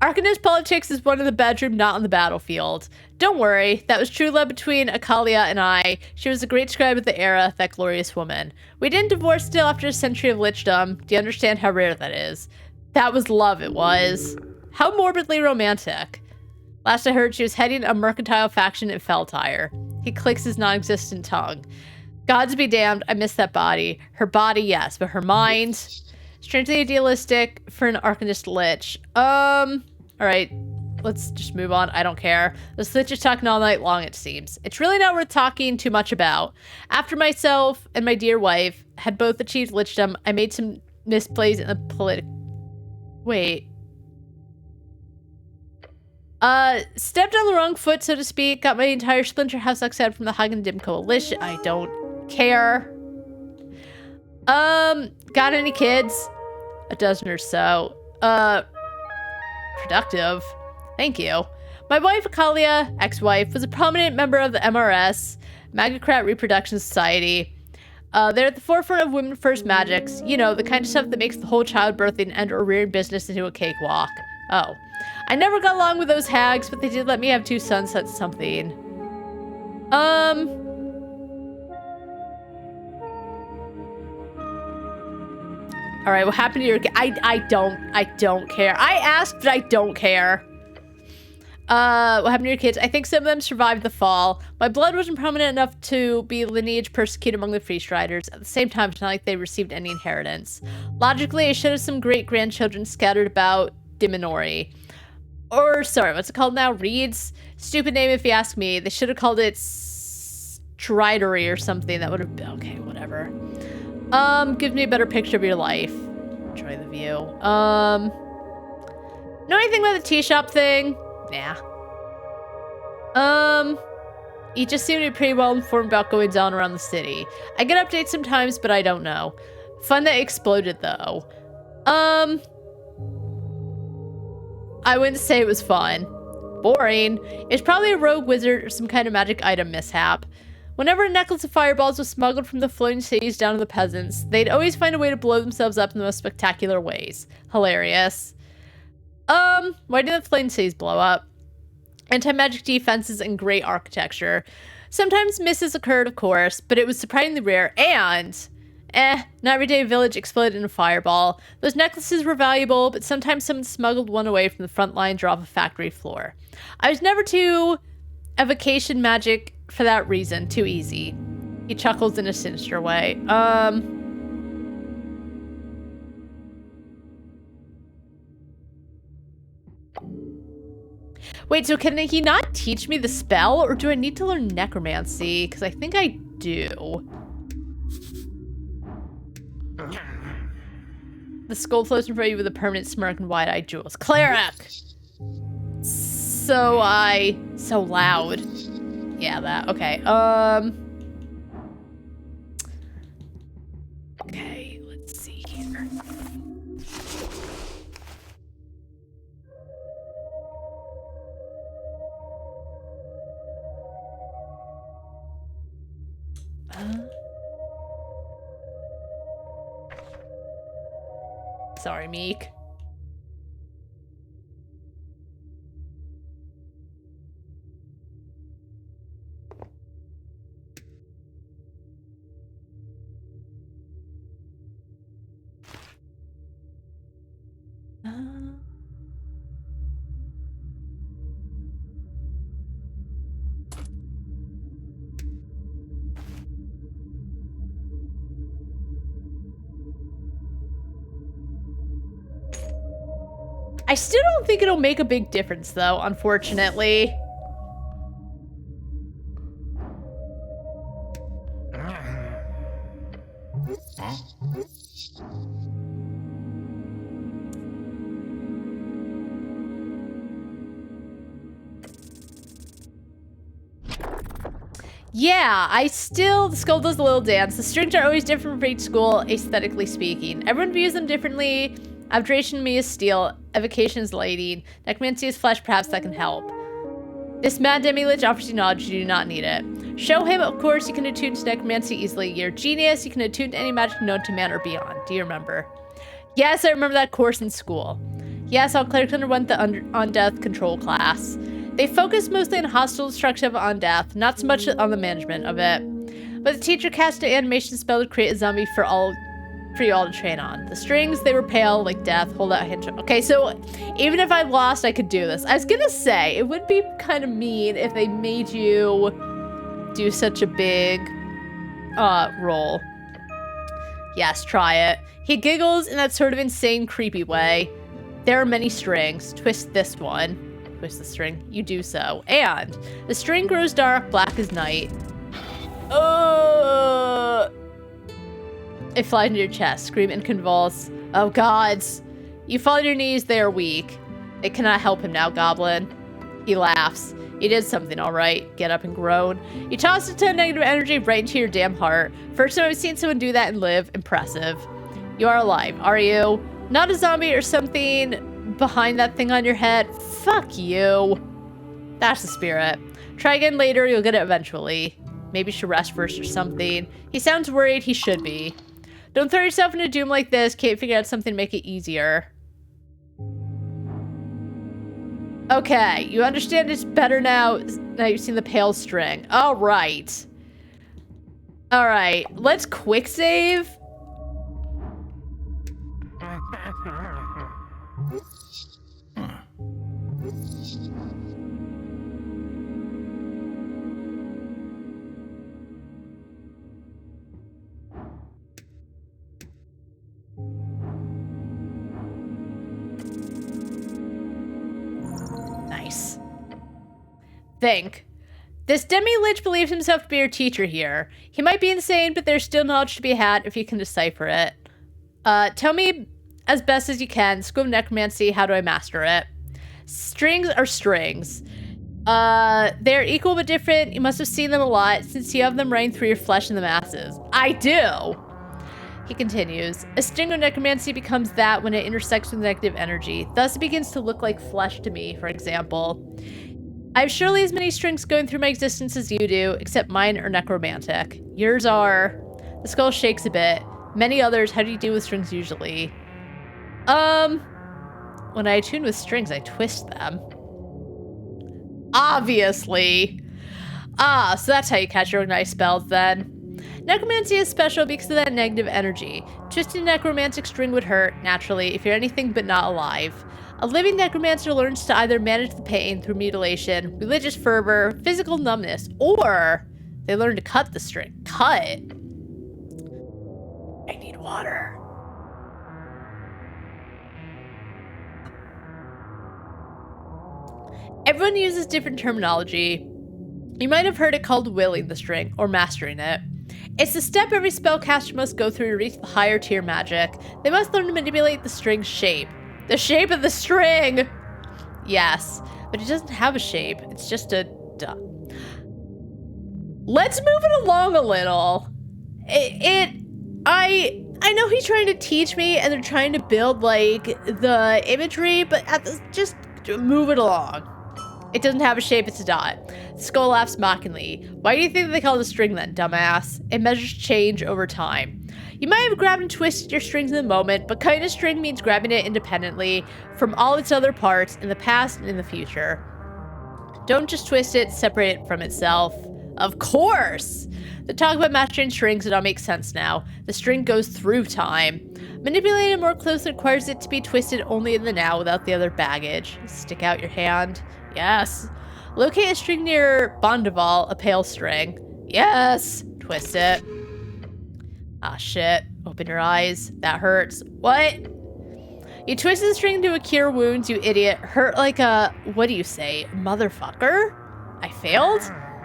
Arcanist politics is one in the bedroom, not on the battlefield. Don't worry, that was true love between Akalia and I. She was a great scribe of the era, that glorious woman. We didn't divorce still after a century of lichdom. Do you understand how rare that is? That was love, it was. How morbidly romantic. Last I heard, she was heading a mercantile faction in Feltire. He clicks his non-existent tongue. Gods be damned, I miss that body. Her body, yes, but her mind... Strangely idealistic for an Arcanist lich. Alright, let's just move on. I don't care. This lich is talking all night long, it seems. It's really not worth talking too much about. After myself and my dear wife had both achieved lichdom, I made some misplays in the Wait. Stepped on the wrong foot, so to speak. Got my entire Splinter House exiled from the Hagendim Coalition. I don't care. Got any kids? A dozen or so. Productive. Thank you. My wife, Akalia, ex-wife, was a prominent member of the MRS, Magacrat Reproduction Society. They're at the forefront of women first magics. You know, the kind of stuff that makes the whole childbirthing and or rearing business into a cakewalk. Oh. I never got along with those hags, but they did let me have 2 sons. That's something. Alright, what happened to your kid? I don't care. I asked, but I don't care. What happened to your kids? I think some of them survived the fall. My blood wasn't prominent enough to be lineage persecuted among the Free Striders. At the same time, it's not like they received any inheritance. Logically, I should have some great-grandchildren scattered about Diminori. Or, sorry, what's it called now? Reeds? Stupid name if you ask me. They should have called it Stridery or something. That would have been... Okay, whatever. Give me a better picture of your life. Enjoy the view. Know anything about the tea shop thing? Nah. You just seem to be pretty well informed about goings on around the city. I get updates sometimes, but I don't know. Fun that exploded, though. I wouldn't say it was fun. Boring. It's probably a rogue wizard or some kind of magic item mishap. Whenever a necklace of fireballs was smuggled from the floating cities down to the peasants, they'd always find a way to blow themselves up in the most spectacular ways. Hilarious. Why did the floating cities blow up? Anti-magic defenses and great architecture. Sometimes misses occurred, of course, but it was surprisingly rare, and... not every day a village exploded in a fireball. Those necklaces were valuable, but sometimes someone smuggled one away from the front lines or off a factory floor. I was never too evocation magic for that reason. Too easy. He chuckles in a sinister way. Wait, so can he not teach me the spell, or do I need to learn necromancy? Because I think I do. The skull floats in front of you with a permanent smirk and wide-eyed jewels. Cleric! So loud. Yeah, that. Okay. Okay, let's see here. Sorry, Meek. I still don't think it'll make a big difference, though, unfortunately. Yeah, the skull does a little dance. The strings are always different for each school, aesthetically speaking. Everyone views them differently. Abjuration to me is steel, evocation is lighting, necromancy is flesh, perhaps that can help. This mad demi-lich offers you knowledge, you do not need it. Show him, of course, you can attune to necromancy easily. You're a genius, you can attune to any magic known to man or beyond. Do you remember? Yes, I remember that course in school. Yes, all clerics underwent the undeath control class. They focus mostly on hostile destruction of undeath, not so much on the management of it. But the teacher cast an animation spell to create a zombie for you all to train on. The strings, they were pale, like death. Hold out hand. Okay, so even if I lost, I could do this. I was gonna say, it would be kind of mean if they made you do such a big roll. Yes, try it. He giggles in that sort of insane, creepy way. There are many strings. Twist this one. Twist the string. You do so. And the string grows dark, black as night. It flies into your chest. Scream and convulse. Oh, gods. You fall on your knees. They are weak. They cannot help him now, Goblin. He laughs. You did something, all right. Get up and groan. You toss a ton of negative energy right into your damn heart. First time I've seen someone do that and live. Impressive. You are alive, are you? Not a zombie or something behind that thing on your head. Fuck you. That's the spirit. Try again later, you'll get it eventually. Maybe you should rest first or something. He sounds worried, he should be. Don't throw yourself into doom like this. Can't figure out something to make it easier. Okay, you understand it's better now you've seen the pale string. All right. All right, let's quick save. Nice. Think. This demi-lich believes himself to be your teacher here. He might be insane, but there's still knowledge to be had if you can decipher it. Tell me as best as you can. School of Necromancy, how do I master it? Strings are strings. They're equal but different. You must have seen them a lot since you have them running through your flesh in the masses. I do! He continues. A string of necromancy becomes that when it intersects with negative energy. Thus it begins to look like flesh to me, for example. I have surely as many strings going through my existence as you do, except mine are necromantic. Yours are... The skull shakes a bit. Many others, how do you deal with strings usually? When I attune with strings, I twist them. Obviously. Ah, so that's how you catch your nice spells then. Necromancy is special because of that negative energy. Twisting a necromantic string would hurt, naturally, if you're anything but not alive. A living necromancer learns to either manage the pain through mutilation, religious fervor, physical numbness, or they learn to cut the string. Cut? I need water. Everyone uses different terminology. You might have heard it called willing the string, or mastering it. It's the step every spellcaster must go through to reach the higher tier magic. They must learn to manipulate the string's shape. The shape of the string! Yes, but it doesn't have a shape. It's just a... Let's move it along a little. I know he's trying to teach me and they're trying to build, like, the imagery, but just move it along. It doesn't have a shape, it's a dot. The skull laughs mockingly. Why do you think they call it a string then, dumbass? It measures change over time. You might have grabbed and twisted your strings in the moment, but cutting a string means grabbing it independently from all its other parts in the past and in the future. Don't just twist it, separate it from itself. Of course! The talk about mastering strings, it all makes sense now. The string goes through time. Manipulating it more closely requires it to be twisted only in the now without the other baggage. Stick out your hand. Yes. Locate a string near Bondival, a pale string. Yes. Twist it. Ah, shit. Open your eyes. That hurts. What? You twisted the string to cure wounds, you idiot. Hurt like a, what do you say, motherfucker? I failed?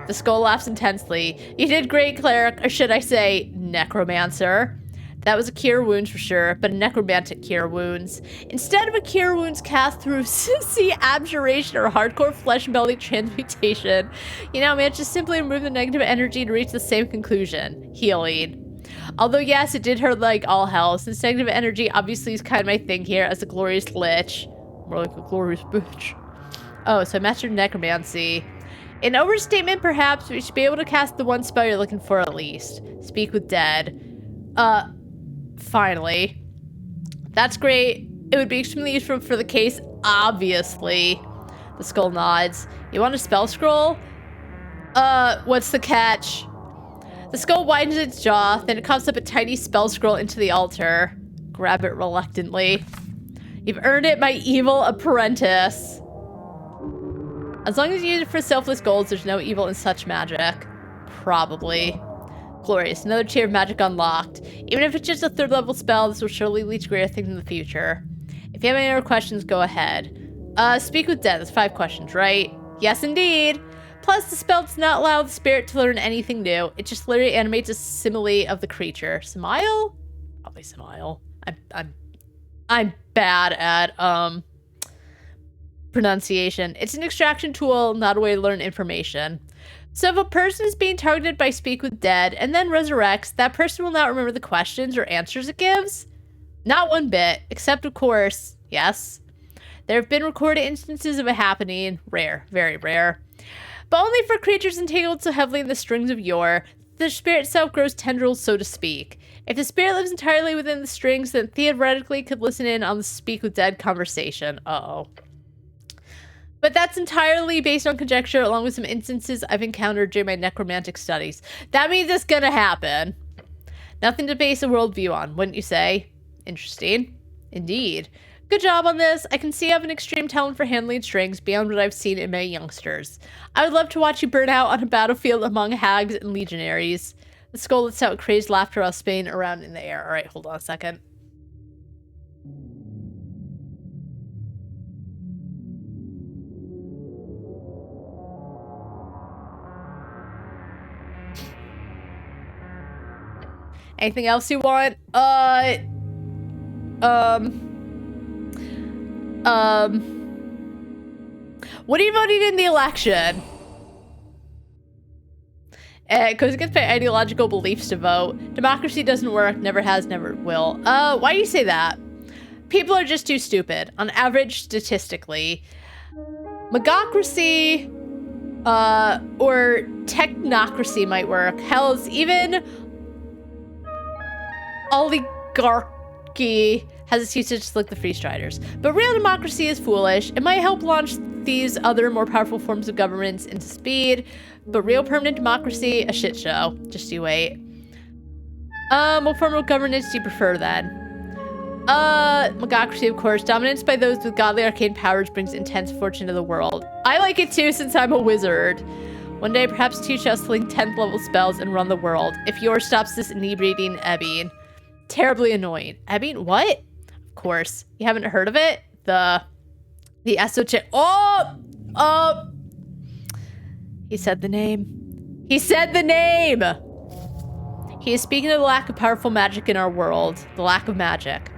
The skull laughs intensely. You did great, cleric, or should I say, necromancer. That was a cure wounds for sure, but a necromantic cure wounds. Instead of a cure wounds cast through see abjuration or hardcore flesh and belly transmutation, you now managed to simply remove the negative energy to reach the same conclusion, healing. Although yes, it did hurt like all hell, since negative energy obviously is kind of my thing here as a glorious lich. More like a glorious bitch. Oh, so I mastered necromancy. In overstatement, perhaps, we should be able to cast the one spell you're looking for at least. Speak with dead. Finally. That's great. It would be extremely useful for the case, obviously. The skull nods. You want a spell scroll? What's the catch? The skull widens its jaw, then it coughs up a tiny spell scroll into the altar. Grab it reluctantly. You've earned it, my evil apprentice. As long as you use it for selfless goals, there's no evil in such magic. Probably. Glorious. Another tier of magic unlocked. Even if it's just a 3rd level spell, this will surely lead to greater things in the future. If you have any other questions, go ahead. Speak with death. That's 5 questions, right? Yes, indeed. Plus, the spell does not allow the spirit to learn anything new. It just literally animates a simile of the creature. Smile? Probably smile. I'm bad at, pronunciation. It's an extraction tool, not a way to learn information. So if a person is being targeted by Speak with Dead and then resurrects, that person will not remember the questions or answers it gives? Not one bit, except of course, yes. There have been recorded instances of it happening. Rare, very rare. But only for creatures entangled so heavily in the strings of yore, the spirit itself grows tendrils, so to speak. If the spirit lives entirely within the strings, then theoretically could listen in on the speak with dead conversation. Uh-oh. But that's entirely based on conjecture, along with some instances I've encountered during my necromantic studies. That means it's gonna happen. Nothing to base a worldview on, wouldn't you say? Interesting. Indeed. Good job on this. I can see you have an extreme talent for handling strings beyond what I've seen in many youngsters. I would love to watch you burn out on a battlefield among hags and legionaries. The skull lets out crazed laughter while spinning around in the air. All right, hold on a second. Anything else you want? What are you voting in the election? It goes against my ideological beliefs to vote. Democracy doesn't work, never has, never will. Why do you say that? People are just too stupid, on average, statistically. Magocracy, or technocracy might work. Hell's even oligarchy has its usage just like the free striders. But real democracy is foolish. It might help launch these other more powerful forms of governments into speed, but real permanent democracy, a shit show. Just you wait. What form of governance do you prefer then? Magocracy, of course. Dominance by those with godly arcane powers brings intense fortune to the world. I like it too, since I'm a wizard. One day, perhaps teach us to link 10th level spells and run the world. If yours stops this inebriating ebbing. Terribly annoying. Ebbing? What? Of course. You haven't heard of it? The esoteric... Oh! He said the name. He said the name! He is speaking of the lack of powerful magic in our world. The lack of magic.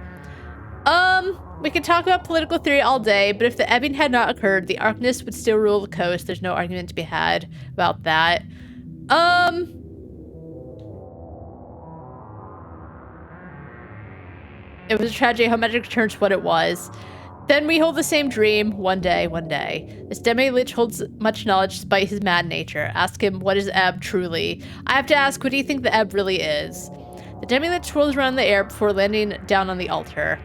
We can talk about political theory all day, but if the ebbing had not occurred, the Arcanists would still rule the coast. There's no argument to be had about that. It was a tragedy how magic returns to what it was. Then we hold the same dream, one day. This demi-lich holds much knowledge despite his mad nature. Ask him, what is ebb truly? I have to ask, what do you think the ebb really is? The demi-lich swirls around the air before landing down on the altar.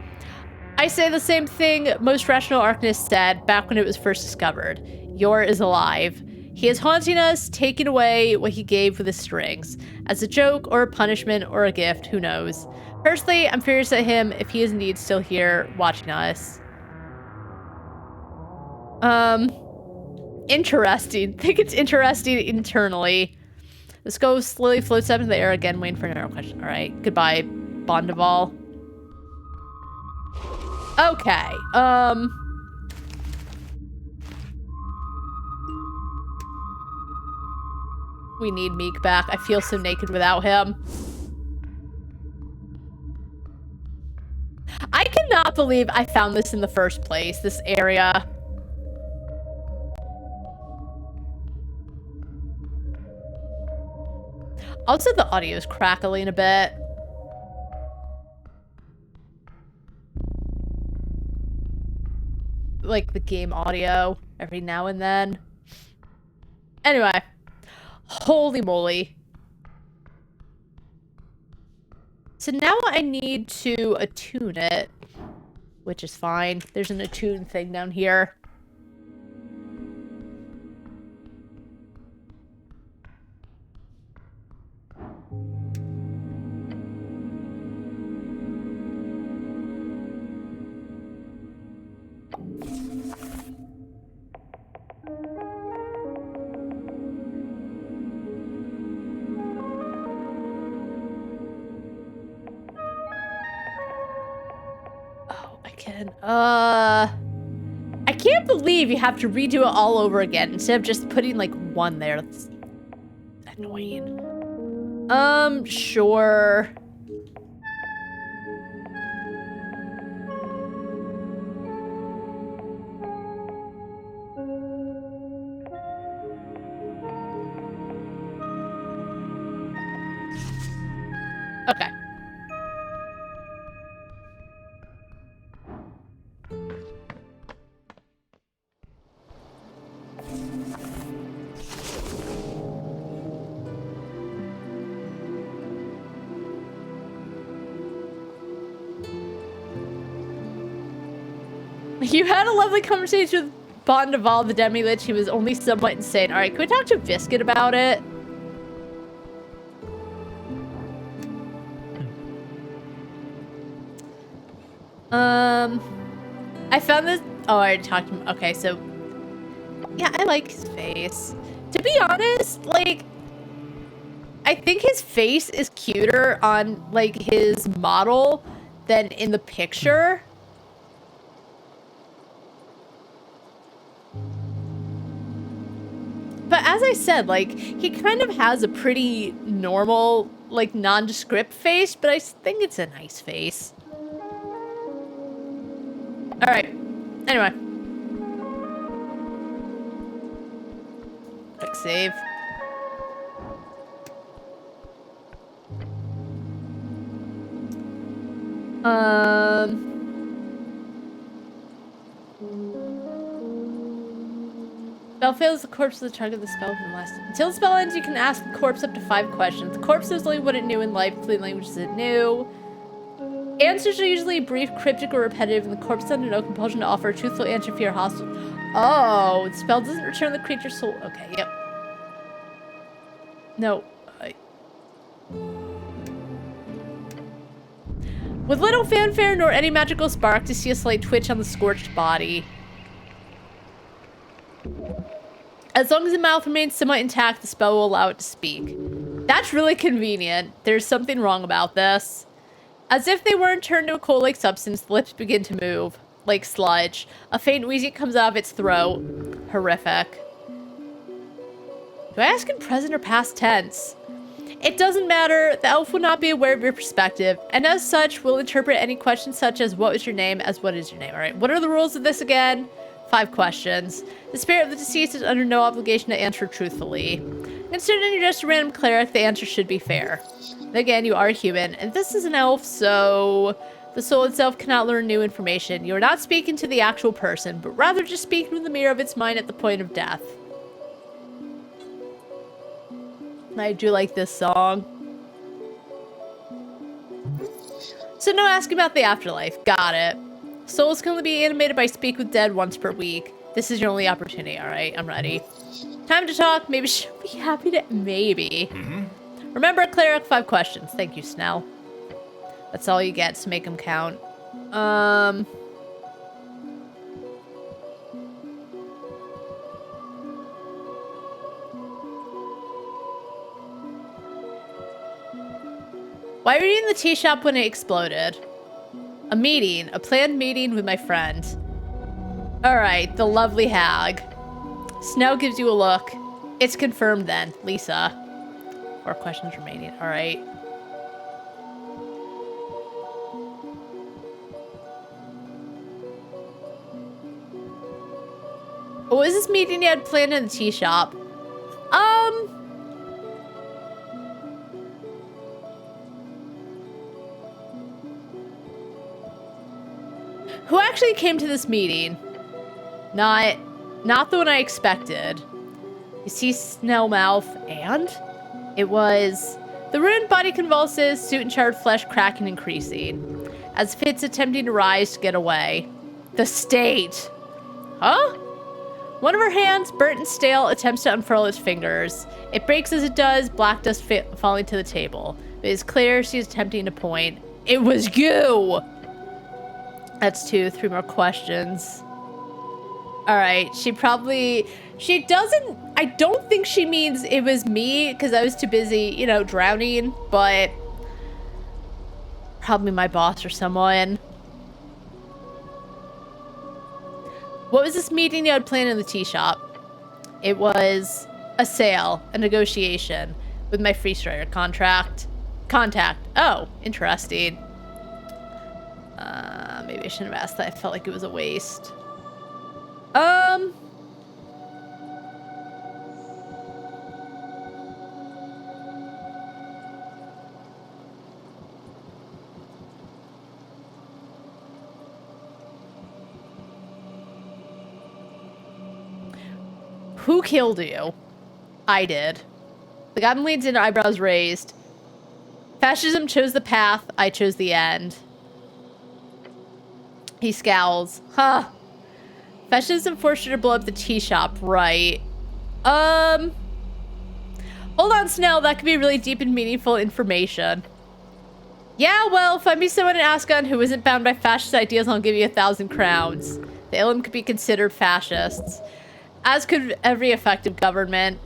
I say the same thing most rational arcanists said back when it was first discovered. Yor is alive. He is haunting us, taking away what he gave with his strings. As a joke, or a punishment, or a gift, who knows? Personally, I'm furious at him if he is indeed still here watching us. Interesting. Think it's interesting internally. The skull slowly floats up in the air again, waiting for another question. All right, goodbye, Bondival. Okay, we need Meek back. I feel so naked without him. I cannot believe I found this in the first place, this area. Also, the audio is crackling a bit. Like the game audio every now and then. Anyway. Holy moly. So now I need to attune it, which is fine. There's an attune thing down here. I can't believe you have to redo it all over again instead of just putting like one there. That's annoying. Sure. Okay. You had a lovely conversation with Bondaval, the demi-lich. He was only somewhat insane. Alright, can we talk to Viscid about it? I found this. Oh, I already talked to him. Okay, so yeah, I like his face. To be honest, like, I think his face is cuter on like his model than in the picture. But as I said, like, he kind of has a pretty normal, like, nondescript face, but I think it's a nice face. Alright. Anyway. Quick save. Spell fails, the corpse of the target of the spell can last. Until the spell ends, you can ask the corpse up to 5 questions. The corpse knows only what it knew in life, clean languages it knew. Answers are usually brief, cryptic, or repetitive, and the corpse is under no compulsion to offer a truthful answer if you're hostile. Oh, the spell doesn't return the creature's soul. Okay, yep. No. With little fanfare nor any magical spark to see a slight twitch on the scorched body. As long as the mouth remains somewhat intact, the spell will allow it to speak. That's really convenient. There's something wrong about this. As if they weren't turned to a coal-like substance, the lips begin to move, like sludge. A faint wheezing comes out of its throat. Horrific. Do I ask in present or past tense? It doesn't matter. The elf will not be aware of your perspective, and as such, will interpret any question such as what was your name as what is your name. Alright, what are the rules of this again? 5 questions. The spirit of the deceased is under no obligation to answer truthfully. Considering you're just a random cleric, the answer should be fair. And again, you are human, and this is an elf, so the soul itself cannot learn new information. You are not speaking to the actual person, but rather just speaking with the mirror of its mind at the point of death. I do like this song. So no asking about the afterlife. Got it. Souls can only be animated by Speak with Dead once per week. This is your only opportunity. Alright, I'm ready. Time to talk. Maybe she'll be happy to... Maybe. Remember, cleric, 5 questions. Thank you, Snell. That's all you get, so make them count. Why were you in the tea shop when it exploded? A meeting. A planned meeting with my friend. Alright, the lovely hag. Snow gives you a look. It's confirmed then, Lisa. 4 questions remaining. Alright. What was this meeting you had planned in the tea shop? Who actually came to this meeting? Not the one I expected. You see Snellmouth, and it was the ruined body convulses, suit and charred flesh cracking and creasing, as if it's attempting to rise to get away. The state. Huh? One of her hands, burnt and stale, attempts to unfurl its fingers. It breaks as it does, black dust falling to the table. It is clear she's attempting to point. It was you! That's 2, 3 more questions. Alright, she doesn't, I don't think she means it was me, because I was too busy, you know, drowning, but probably my boss or someone. What was this meeting you had planned in the tea shop? It was a sale, a negotiation with my freestrider contact. Oh, interesting. Maybe I shouldn't have asked that. I felt like it was a waste. Who killed you? I did. The goblin leans in, eyebrows raised. Fascism chose the path, I chose the end. He scowls. Huh. Fascism forced you to blow up the tea shop, right? Hold on, Snell. That could be really deep and meaningful information. Yeah, well, find me someone in Ascon who isn't bound by fascist ideas, I'll give you 1,000 crowns. The Ilum could be considered fascists, as could every effective government.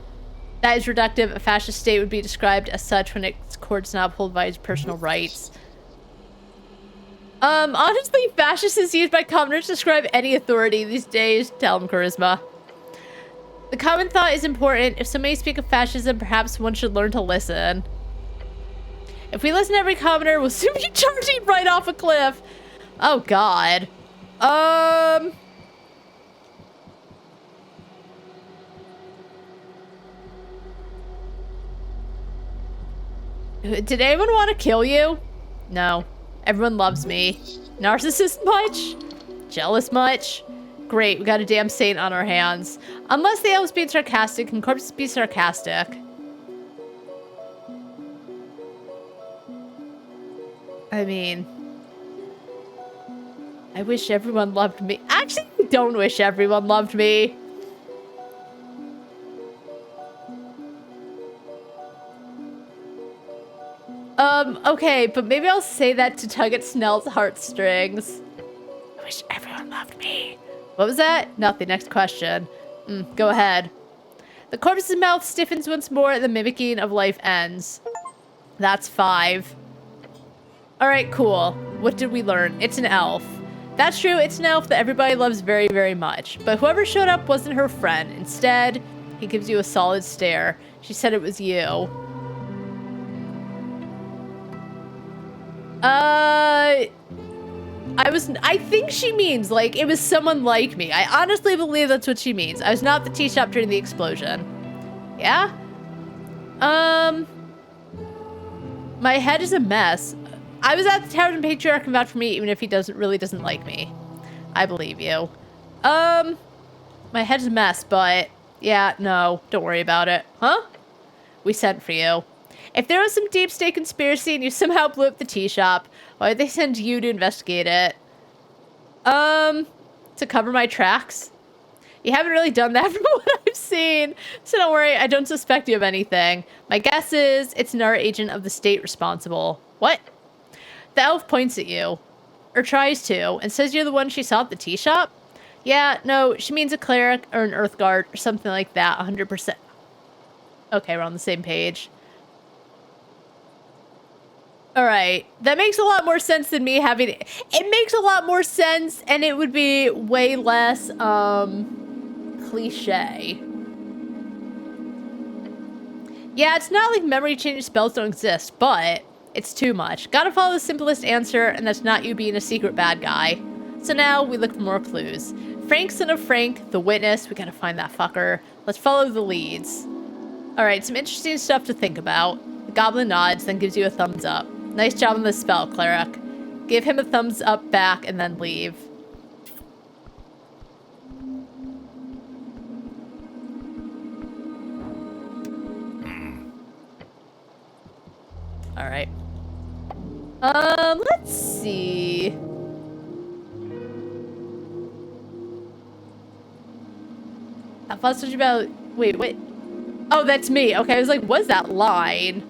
That is reductive. A fascist state would be described as such when its courts not uphold by its personal rights. Honestly, fascist is used by commoners to describe any authority these days. Tell them, Charisma. The common thought is important. If somebody speaks of fascism, perhaps one should learn to listen. If we listen to every commoner, we'll soon be charging right off a cliff. Oh, God. Did anyone want to kill you? No. Everyone loves me. Narcissist much? Jealous much? Great, we got a damn saint on our hands. Unless the elves being sarcastic, can corpses be sarcastic? I mean, I wish everyone loved me. Actually, I don't wish everyone loved me. Okay, but maybe I'll say that to tug at Snell's heartstrings. I wish everyone loved me. What was that? Nothing. Next question. Go ahead. The corpse's mouth stiffens once more, and the mimicking of life ends. That's 5. Alright, cool. What did we learn? It's an elf. That's true, it's an elf that everybody loves very, very much. But whoever showed up wasn't her friend. Instead, he gives you a solid stare. She said it was you. I think she means, like, it was someone like me. I honestly believe that's what she means. I was not at the tea shop during the explosion. Yeah? My head is a mess. I was at the Tavern Patriarch and vouch for me, even if he really doesn't like me. I believe you. My head's a mess, but yeah, no, don't worry about it. Huh? We sent for you. If there was some deep state conspiracy and you somehow blew up the tea shop, why would they send you to investigate it? To cover my tracks? You haven't really done that from what I've seen, so don't worry, I don't suspect you of anything. My guess is it's another agent of the state responsible. What? The elf points at you, or tries to, and says you're the one she saw at the tea shop? Yeah, no, she means a cleric or an earth guard or something like that, 100%. Okay, we're on the same page. Alright, that makes a lot more sense than me having it. It makes a lot more sense, and it would be way less, cliche. Yeah, it's not like memory change spells don't exist, but it's too much. Gotta follow the simplest answer, and that's not you being a secret bad guy. So now, we look for more clues. Frank, son of Frank, the witness, we gotta find that fucker. Let's follow the leads. Alright, some interesting stuff to think about. The goblin nods, then gives you a thumbs up. Nice job on the spell, cleric. Give him a thumbs up back, and then leave. Alright. Let's see. I thought something about... Wait. Oh, that's me. Okay, I was like, what's that line?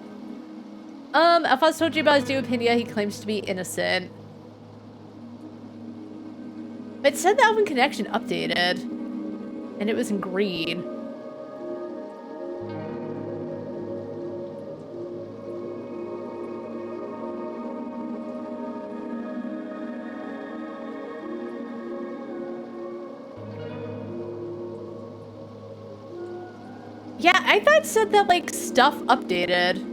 Alphonse told you about his new opinion. He claims to be innocent. But it said the Elven Connection updated. And it was in green. Yeah, I thought it said that, like, stuff updated.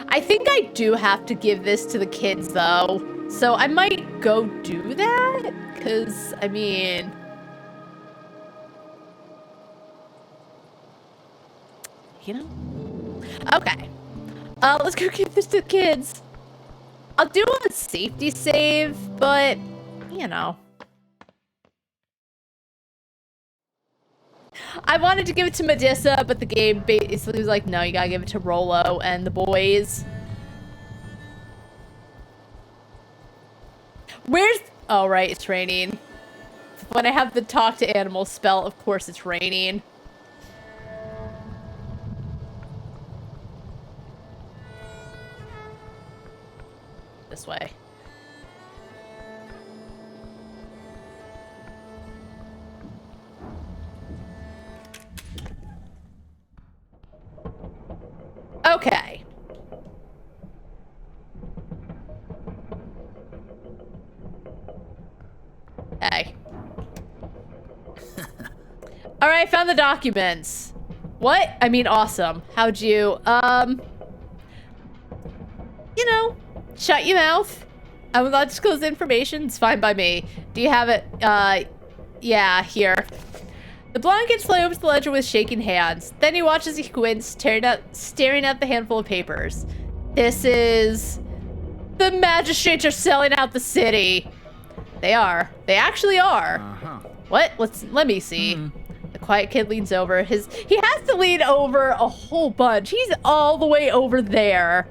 I think I do have to give this to the kids, though. So I might go do that, because, I mean... You know? Okay. Let's go give this to the kids. I'll do a safety save, but, you know. I wanted to give it to Medusa, but the game basically was like, no, you gotta give it to Rolo and the boys. Where's... Oh, right, it's raining. When I have the talk to animals spell, of course it's raining. This way. Okay. Hey. Alright, found the documents. What? I mean, awesome. How'd you, you know, shut your mouth. I will not disclose the information. It's fine by me. Do you have it? Yeah, here. The blonde gets slowly over to the ledger with shaking hands. Then he watches he squints, staring at the handful of papers. This is... The magistrates are selling out the city. They are. They actually are. What? Let me see. The quiet kid leans over. He has to lean over a whole bunch. He's all the way over there.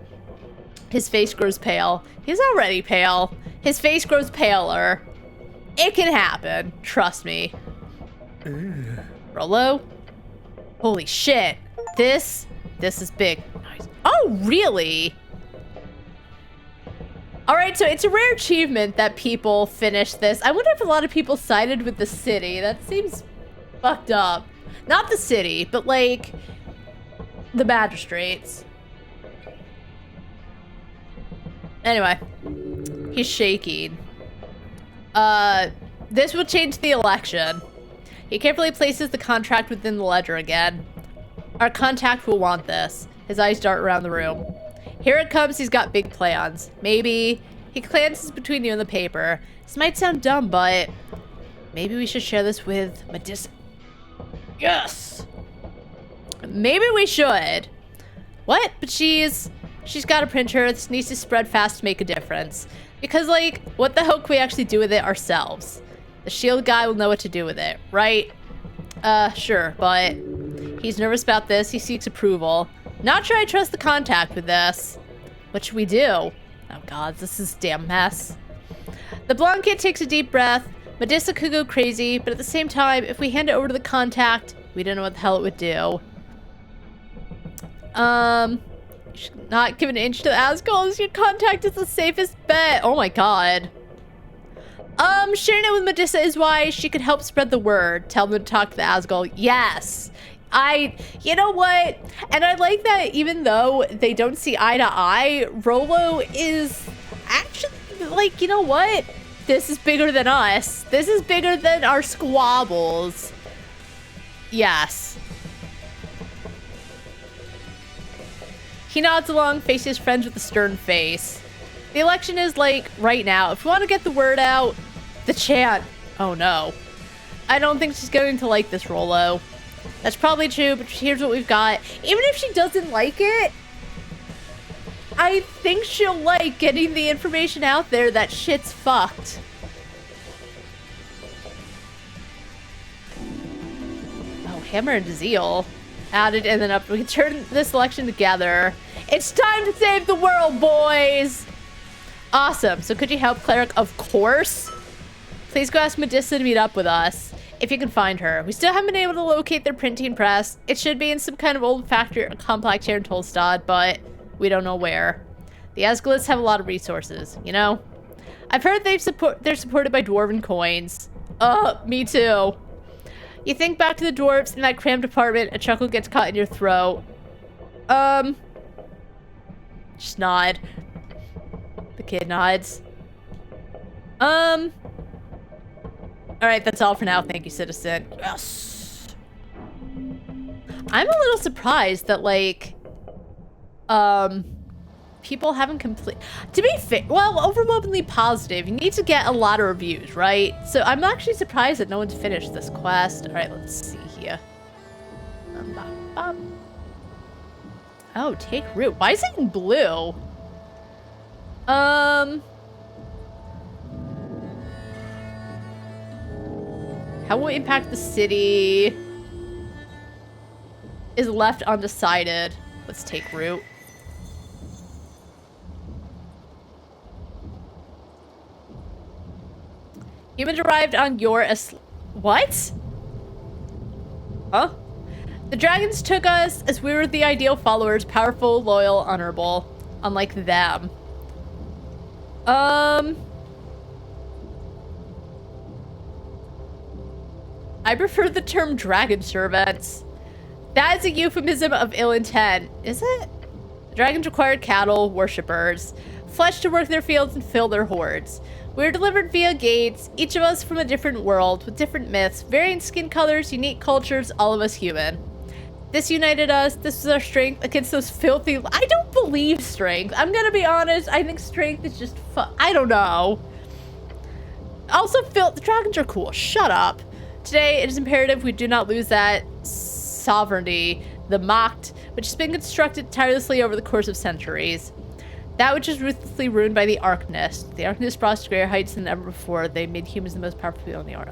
His face grows pale. He's already pale. His face grows paler. It can happen. Trust me. Rolo? Holy shit. This is big. Nice. Oh, really? Alright, so it's a rare achievement that people finish this. I wonder if a lot of people sided with the city. That seems fucked up. Not the city, but like the magistrates. Anyway, he's shaking. This will change the election. He carefully places the contract within the ledger again. Our contact will want this. His eyes dart around the room. Here it comes, he's got big plans. Maybe he glances between you and the paper. This might sound dumb, but maybe we should share this with Medusa. Yes! Maybe we should. What? But she's got a printer. This needs to spread fast to make a difference. Because, like, what the hell can we actually do with it ourselves? The shield guy will know what to do with it, right? Sure, but he's nervous about this. He seeks approval. Not sure I trust the contact with this. What should we do? Oh god, this is a damn mess. The blonde kid takes a deep breath. Medusa could go crazy, but at the same time, if we hand it over to the contact, we don't know what the hell it would do. You should not give an inch to the Asgulls. Your contact is the safest bet. Oh my god. Sharing it with Medusa is why she could help spread the word. Tell them to talk to the Asgul. Yes. You know what? And I like that even though they don't see eye to eye, Rolo is actually like, you know what? This is bigger than us. This is bigger than our squabbles. Yes. He nods along, faces his friends with a stern face. The election is like right now. If we want to get the word out, the chant. Oh no. I don't think she's going to like this, Rolo. That's probably true, but here's what we've got. Even if she doesn't like it, I think she'll like getting the information out there that shit's fucked. Oh, Hammer and Zeal added and then up. We can turn this election together. It's time to save the world, boys! Awesome. So could you help, Cleric? Of course. Please go ask Medusa to meet up with us. If you can find her. We still haven't been able to locate their printing press. It should be in some kind of old factory or complex here in Tolstad, but we don't know where. The Asgulus have a lot of resources, you know? I've heard they're supported by dwarven coins. Me too. You think back to the dwarves in that cramped apartment, a chuckle gets caught in your throat. Just nod. The kid nods. Alright, that's all for now. Thank you, citizen. Yes! I'm a little surprised that, like, people haven't complete... To be fair, well, overwhelmingly positive. You need to get a lot of reviews, right? So I'm actually surprised that no one's finished this quest. Alright, let's see here. Oh, take root. Why is it in blue? How will it impact the city? is left undecided. Let's take root. Humans arrived on your what? Huh? The dragons took us as we were the ideal followers, powerful, loyal, honorable. Unlike them. I prefer the term dragon servants. That is a euphemism of ill intent, is it? The dragons required cattle, worshippers, flesh to work their fields and fill their hoards. We were delivered via gates, each of us from a different world, with different myths, varying skin colors, unique cultures, all of us human. This united us, this was our strength against those filthy... I don't believe strength. I'm gonna be honest, I think strength is just I don't know. Also, the dragons are cool, shut up. Today, it is imperative we do not lose that sovereignty, the mocked, which has been constructed tirelessly over the course of centuries. That which is ruthlessly ruined by the Arcnist. The Arcnist brought us to greater heights than ever before. They made humans the most powerful people in the art.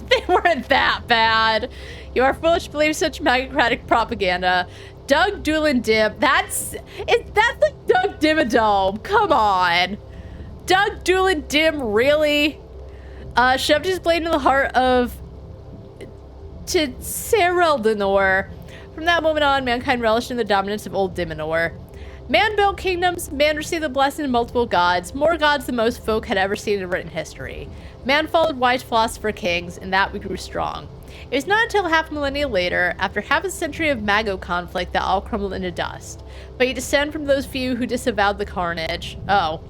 They weren't that bad. You are foolish to believe such magocratic propaganda. Doug Doolin Dim. That's like Doug Dimmadome. Come on. Doug Doolin Dim, really? Shoved his blade in the heart of Sereldenor. From that moment on, mankind relished in the dominance of old Diminor. Man built kingdoms, man received the blessing of multiple gods, more gods than most folk had ever seen in written history. Man followed wise philosopher kings, and that we grew strong. It was not until half a millennia later, after half a century of Mago conflict, that all crumbled into dust. But you descend from those few who disavowed the carnage. Oh.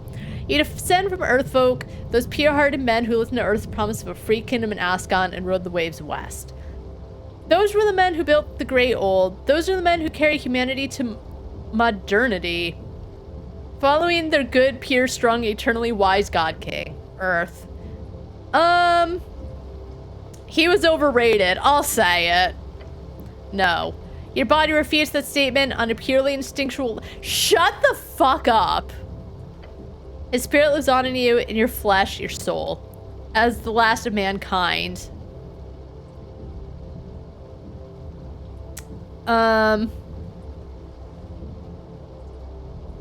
You descend from Earthfolk, those pure-hearted men who listened to Earth's promise of a free kingdom in Ascon and rode the waves west. Those were the men who built the Great Old. Those are the men who carry humanity to modernity, following their good, pure, strong, eternally wise God King, Earth. He was overrated. I'll say it. No. Your body refutes that statement on a purely instinctual... Shut the fuck up! His spirit lives on in you, in your flesh, your soul, as the last of mankind.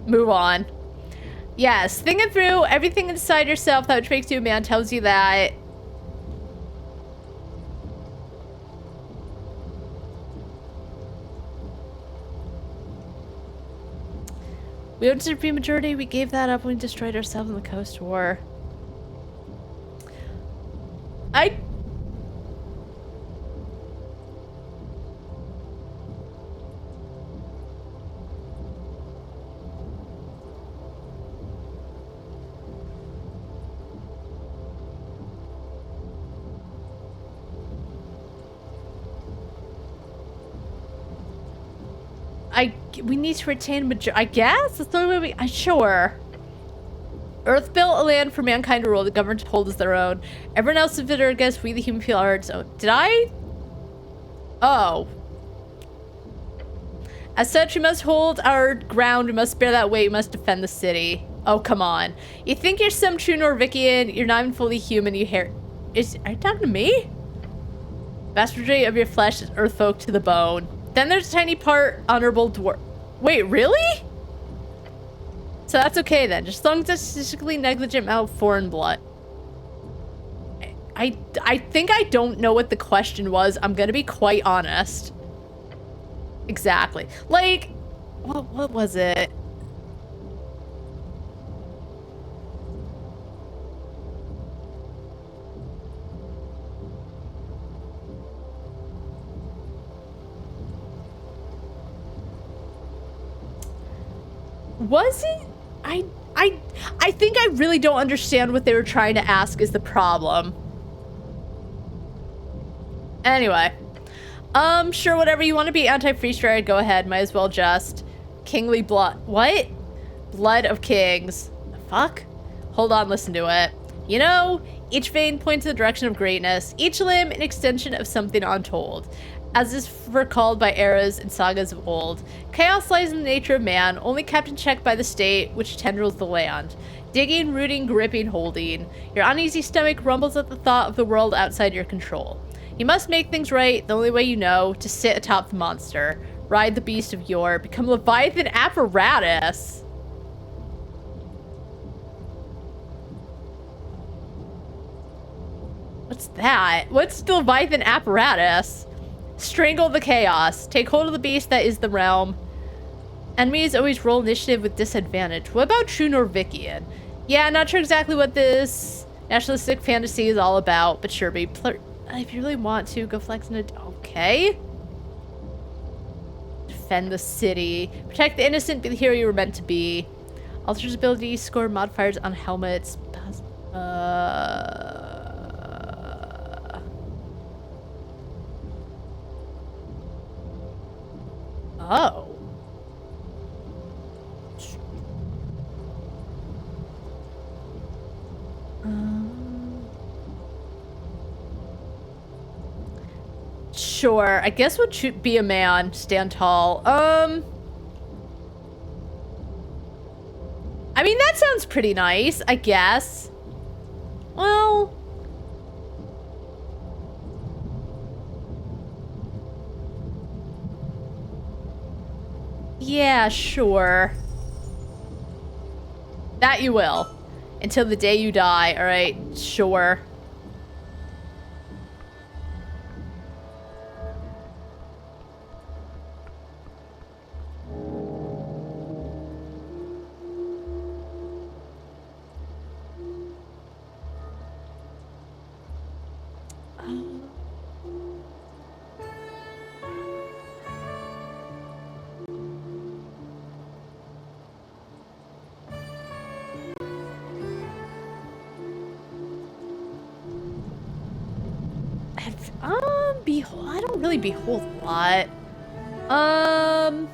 Move on. Yes, think it through. Everything inside yourself that which makes you a man tells you that. We don't deserve to be a majority. We gave that up when we destroyed ourselves in the Coast War. We need to retain I guess? That's the only way sure. Earth built a land for mankind to rule. The government to hold as their own. Everyone else is bitter against. We the human feel our own. Did I? Oh. As such, we must hold our ground. We must bear that weight. We must defend the city. Oh, come on. You think you're some true Norvikian. You're not even fully human. Are you talking to me? Vast majority of your flesh is earthfolk to the bone. Then there's a tiny part honorable dwarf. Wait, really? So that's okay then. Just as long as it's statistically negligent amount of foreign blood. I think I don't know what the question was. I'm gonna be quite honest. Exactly. Like, what was it? Was it? I think I really don't understand what they were trying to ask is the problem. Anyway. Sure, whatever you want to be anti-free stride, go ahead. Might as well just. Kingly blood. What? Blood of kings. The fuck? Hold on, listen to it. You know, each vein points in the direction of greatness. Each limb an extension of something untold. as is recalled by eras and sagas of old. Chaos lies in the nature of man, only kept in check by the state, which tendrils the land. Digging, rooting, gripping, holding. Your uneasy stomach rumbles at the thought of the world outside your control. You must make things right, the only way you know, to sit atop the monster. Ride the beast of yore. Become Leviathan apparatus. What's that? What's the Leviathan apparatus? Strangle the chaos. Take hold of the beast that is the realm. Enemies always roll initiative with disadvantage. What about True Norvikian? Yeah, not sure exactly what this nationalistic fantasy is all about, but sure, babe. If you really want to, go flex in a... Okay. Defend the city. Protect the innocent, be the hero you were meant to be. Alters ability, score modifiers on helmets. Oh. Sure, I guess we'll be a man, stand tall. I mean, that sounds pretty nice, I guess. Well... yeah, sure. That you will. Until the day you die, alright? Sure. I don't really behold a lot. I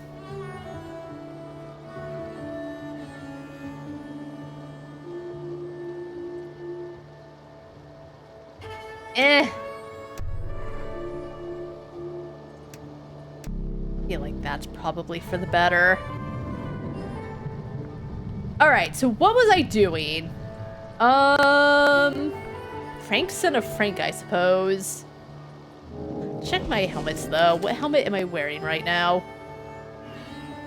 feel like that's probably for the better. Alright, so what was I doing? Frank's son of Frank, I suppose. Check my helmets, though. What helmet am I wearing right now?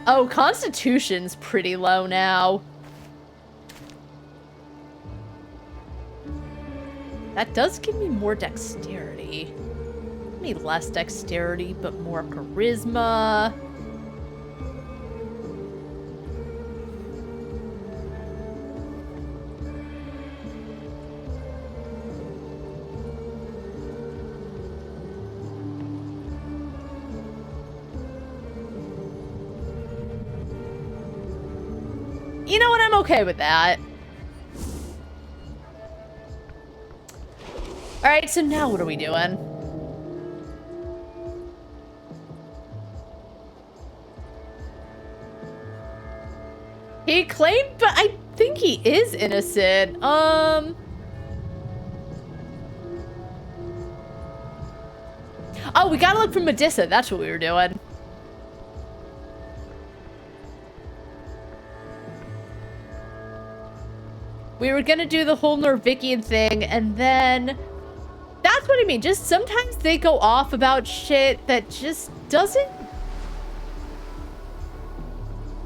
Oh, Constitution's pretty low now. That does give me more dexterity. Maybe less dexterity, but more charisma. You know what? I'm okay with that. Alright, so now what are we doing? He claimed, but I think he is innocent. Oh, we gotta look for Medusa. That's what we were doing. We were gonna do the whole Norvikian thing, and then... that's what I mean. Just sometimes they go off about shit that just doesn't...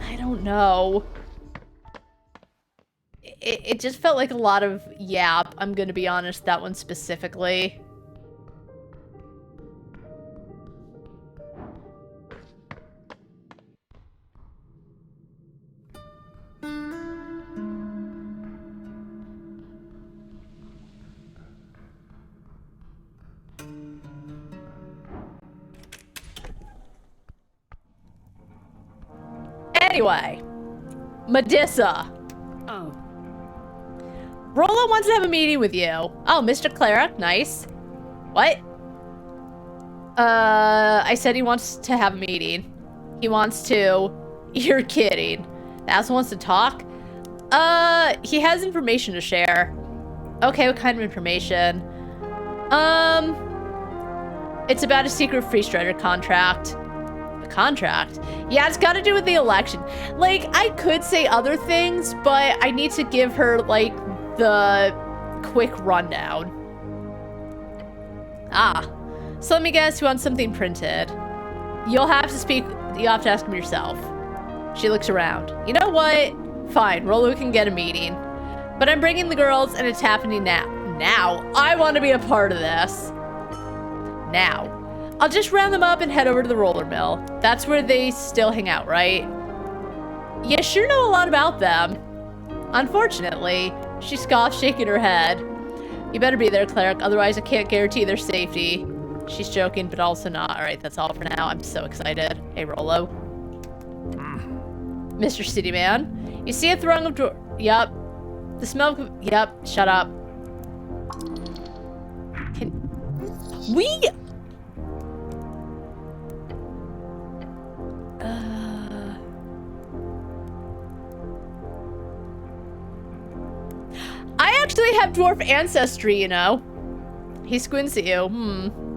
I don't know. It just felt like a lot of yap, I'm gonna be honest, that one specifically. Anyway, Medusa. Oh. Rolo wants to have a meeting with you. Oh, Mr. Cleric, nice. What? I said he wants to have a meeting. He wants to... You're kidding. The asshole wants to talk? He has information to share. Okay, what kind of information? It's about a secret free strider contract. A contract? Yeah, it's got to do with the election. Like, I could say other things, but I need to give her, like, the quick rundown. Ah. So let me guess, you want something printed. You'll have to ask him yourself. She looks around. You know what? Fine, Rolo can get a meeting. But I'm bringing the girls and it's happening now. Now? I want to be a part of this. Now. I'll just round them up and head over to the roller mill. That's where they still hang out, right? You sure know a lot about them. Unfortunately, she scoffs, shaking her head. You better be there, cleric, otherwise I can't guarantee their safety. She's joking, but also not. All right, that's all for now. I'm so excited. Hey, Rolo. Mr. Cityman. You see a throng of Yup. The smell of... Yup. Shut up. I actually have dwarf ancestry, you know. He squints at you.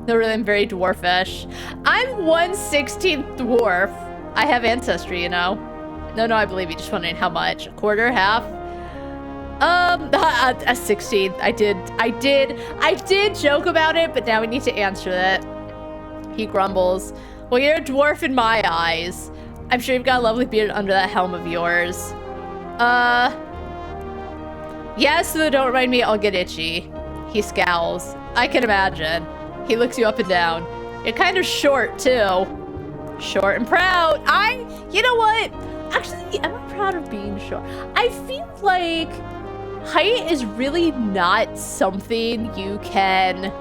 No, really, I'm very dwarfish. I'm 1/16th dwarf. I have ancestry, you know. No, I believe you. Just wondering how much. A quarter, half? A 16th. I did joke about it, but now we need to answer that. He grumbles. Well, you're a dwarf in my eyes. I'm sure you've got a lovely beard under that helm of yours. Yes, though don't remind me, I'll get itchy. He scowls. I can imagine. He looks you up and down. You're kind of short, too. Short and proud. You know what? Actually, am I proud of being short? I feel like height is really not something you can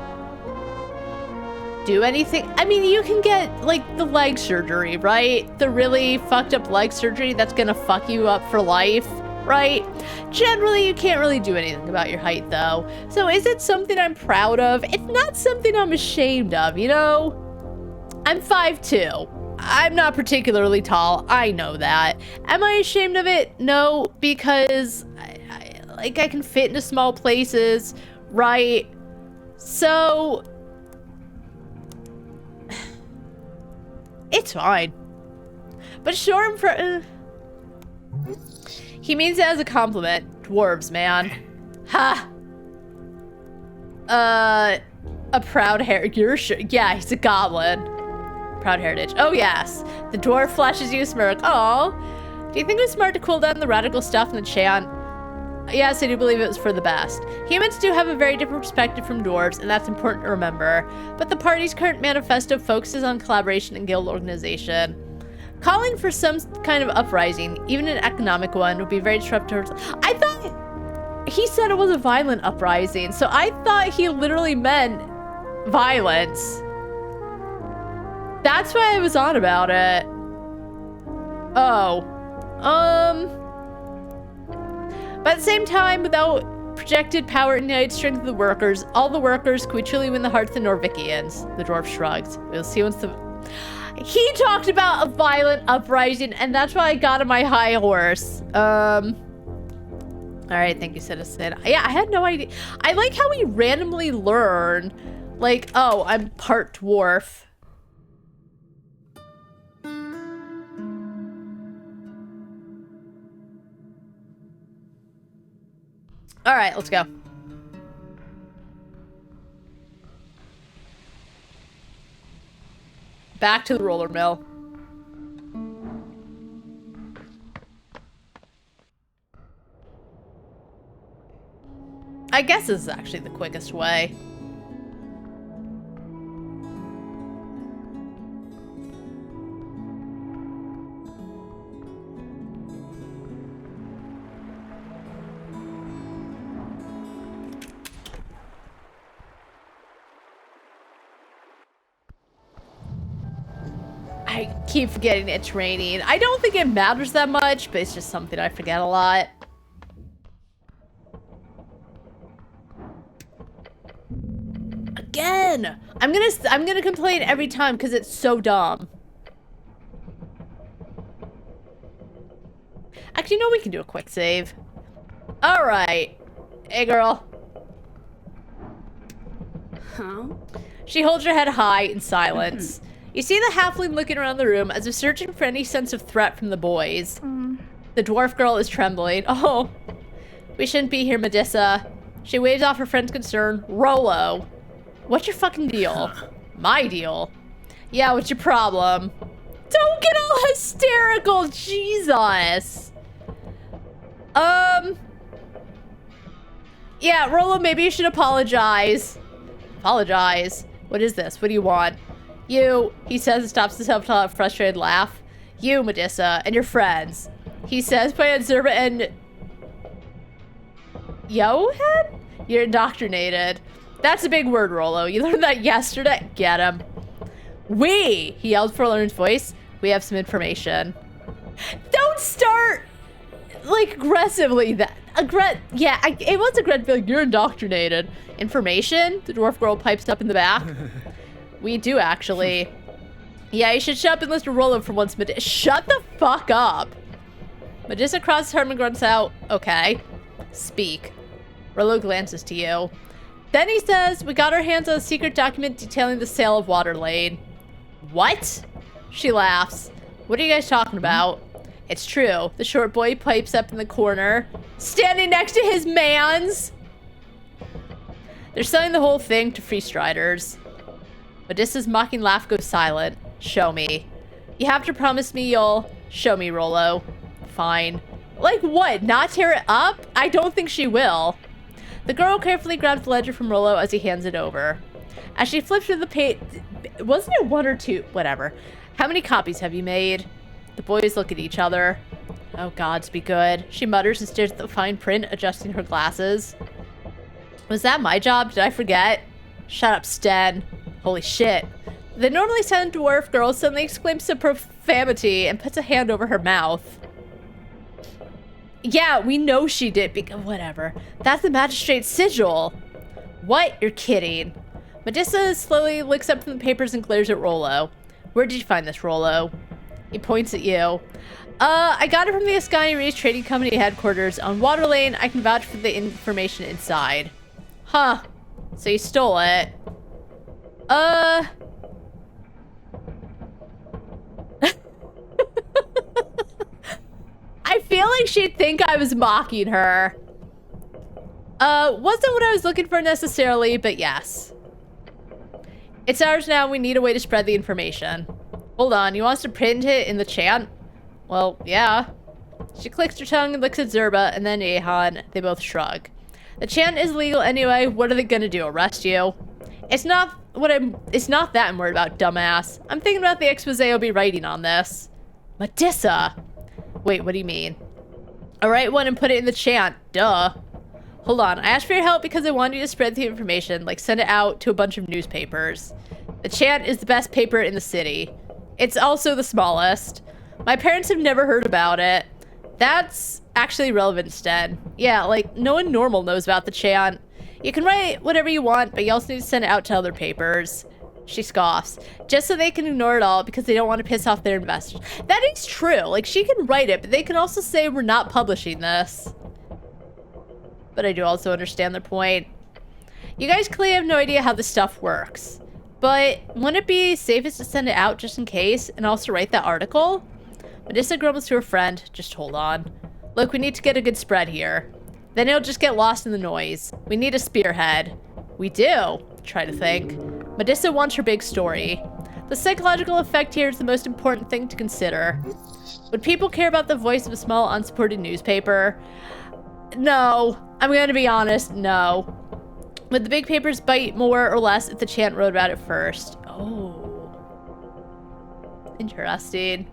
do anything. I mean, you can get, like, the leg surgery, right? The really fucked up leg surgery that's gonna fuck you up for life, right? Generally, you can't really do anything about your height, though. So is it something I'm proud of? It's not something I'm ashamed of, you know? I'm 5'2". I'm not particularly tall. I know that. Am I ashamed of it? No, because I can fit into small places, right? So it's fine. But short and he means it as a compliment. Dwarves, man. Ha! A proud yeah, he's a goblin. Proud heritage. Oh, yes. The dwarf flashes you a smirk. Oh, do you think it was smart to cool down the radical stuff in the chant? Yes, I do believe it was for the best. Humans do have a very different perspective from dwarves, and that's important to remember. But the party's current manifesto focuses on collaboration and guild organization. Calling for some kind of uprising, even an economic one, would be very disruptive. I thought he said it was a violent uprising, so I thought he literally meant violence. That's why I was on about it. Oh. But at the same time, without projected power and united strength of the workers, all the workers could truly win the hearts of the Norvikians. The dwarf shrugged. We'll see once the... He talked about a violent uprising, and that's why I got on my high horse. All right, thank you, citizen. Yeah, I had no idea. I like how we randomly learn, like, oh, I'm part dwarf. All right, let's go. Back to the roller mill. I guess this is actually the quickest way. I keep forgetting it's raining. I don't think it matters that much, but it's just something I forget a lot. Again! I'm gonna complain every time because it's so dumb. Actually, no, we can do a quick save. All right. Hey, girl. Huh? She holds her head high in silence. You see the halfling looking around the room as if searching for any sense of threat from the boys. The dwarf girl is trembling. Oh, we shouldn't be here, Medissa. She waves off her friend's concern. Rolo, what's your fucking deal? My deal? Yeah, what's your problem? Don't get all hysterical, Jesus. Yeah, Rolo, maybe you should apologize. Apologize? What is this? What do you want? You, he says and stops himself to a frustrated laugh. You, Medissa, and your friends. He says, pointing at Zerba and Johan? You're indoctrinated. That's a big word, Rolo. You learned that yesterday? Get him. We, he yelled for Lauren's voice. We have some information. Don't start, like, aggressively. It was aggressive. Like, you're indoctrinated. Information? The dwarf girl pipes up in the back. We do, actually. Yeah, you should shut up and listen to Rolo for once, Medissa. Shut the fuck up. Medissa crosses her arm and grunts out. Okay. Speak. Rolo glances to you. Then he says, we got our hands on a secret document detailing the sale of Water Lane. What? She laughs. What are you guys talking about? It's true. The short boy pipes up in the corner, standing next to his mans. They're selling the whole thing to free striders. Medissa's mocking laugh goes silent. Show me. You have to promise me you'll show me, Rolo. Fine. Like what? Not tear it up? I don't think she will. The girl carefully grabs the ledger from Rolo as he hands it over. As she flips through the page, wasn't it 1 or 2? Whatever. How many copies have you made? The boys look at each other. Oh, gods be good. She mutters and stares at the fine print, adjusting her glasses. Was that my job? Did I forget? Shut up, Sten. Holy shit. The normally silent dwarf girl suddenly exclaims some profanity and puts a hand over her mouth. Yeah, we know she did, whatever. That's the magistrate's sigil. What? You're kidding. Medissa slowly looks up from the papers and glares at Rolo. Where did you find this, Rolo? He points at you. I got it from the Ascani Reese Trading Company headquarters on Water Lane. I can vouch for the information inside. Huh. So you stole it. I feel like she'd think I was mocking her. Wasn't what I was looking for necessarily, but yes. It's ours now. We need a way to spread the information. Hold on, you want us to print it in the chant? Well, yeah. She clicks her tongue and looks at Zerba and then Ahan. They both shrug. The chant is legal anyway. What are they gonna do? Arrest you? It's not that I'm worried about, dumbass. I'm thinking about the expose I'll be writing on this. Medissa! Wait, what do you mean? I'll write one and put it in the chant. Duh. Hold on, I asked for your help because I wanted you to spread the information, like send it out to a bunch of newspapers. The chant is the best paper in the city. It's also the smallest. My parents have never heard about it. That's actually relevant, Sten. Yeah, like, no one normal knows about the chant. You can write whatever you want, but you also need to send it out to other papers. She scoffs. Just so they can ignore it all because they don't want to piss off their investors. That is true. Like, she can write it, but they can also say we're not publishing this. But I do also understand their point. You guys clearly have no idea how this stuff works. But wouldn't it be safest to send it out just in case and also write that article? Medissa grumbles to her friend. Just hold on. Look, we need to get a good spread here. Then it'll just get lost in the noise. We need a spearhead. We do. Try to think. Medissa wants her big story. The psychological effect here is the most important thing to consider. Would people care about the voice of a small unsupported newspaper? No. I'm going to be honest, no. Would the big papers bite more or less if the chant wrote about it first? Oh. Interesting.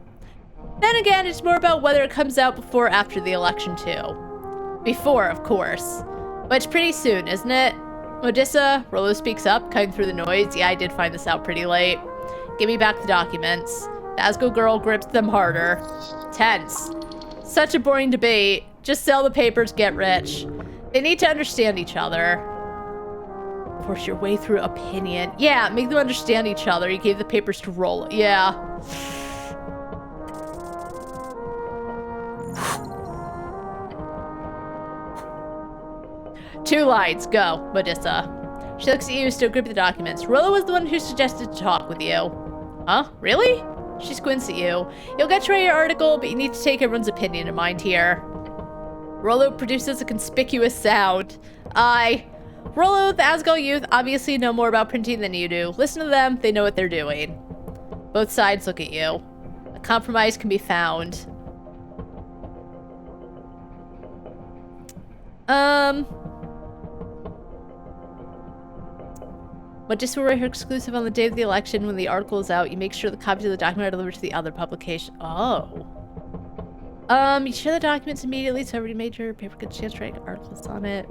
Then again, it's more about whether it comes out before or after the election, too. Before, of course. But it's pretty soon, isn't it? Medissa, Rolo speaks up, cutting through the noise. Yeah, I did find this out pretty late. Give me back the documents. The Asgo girl grips them harder. Tense. Such a boring debate. Just sell the papers, get rich. They need to understand each other. Force your way through opinion. Yeah, make them understand each other. You gave the papers to Rolo. Yeah. Two lines, go, Medissa. She looks at you, still gripping the documents. Rollo was the one who suggested to talk with you. Huh? Really? She squints at you. You'll get to write your article, but you need to take everyone's opinion in mind here. Rollo produces a conspicuous sound. Rollo, the Asgal youth, obviously know more about printing than you do. Listen to them, they know what they're doing. Both sides look at you. A compromise can be found. But just will write her exclusive on the day of the election. When the article is out, you make sure the copies of the document are delivered to the other publication. Oh. You share the documents immediately so every major paper gets a chance to write articles on it.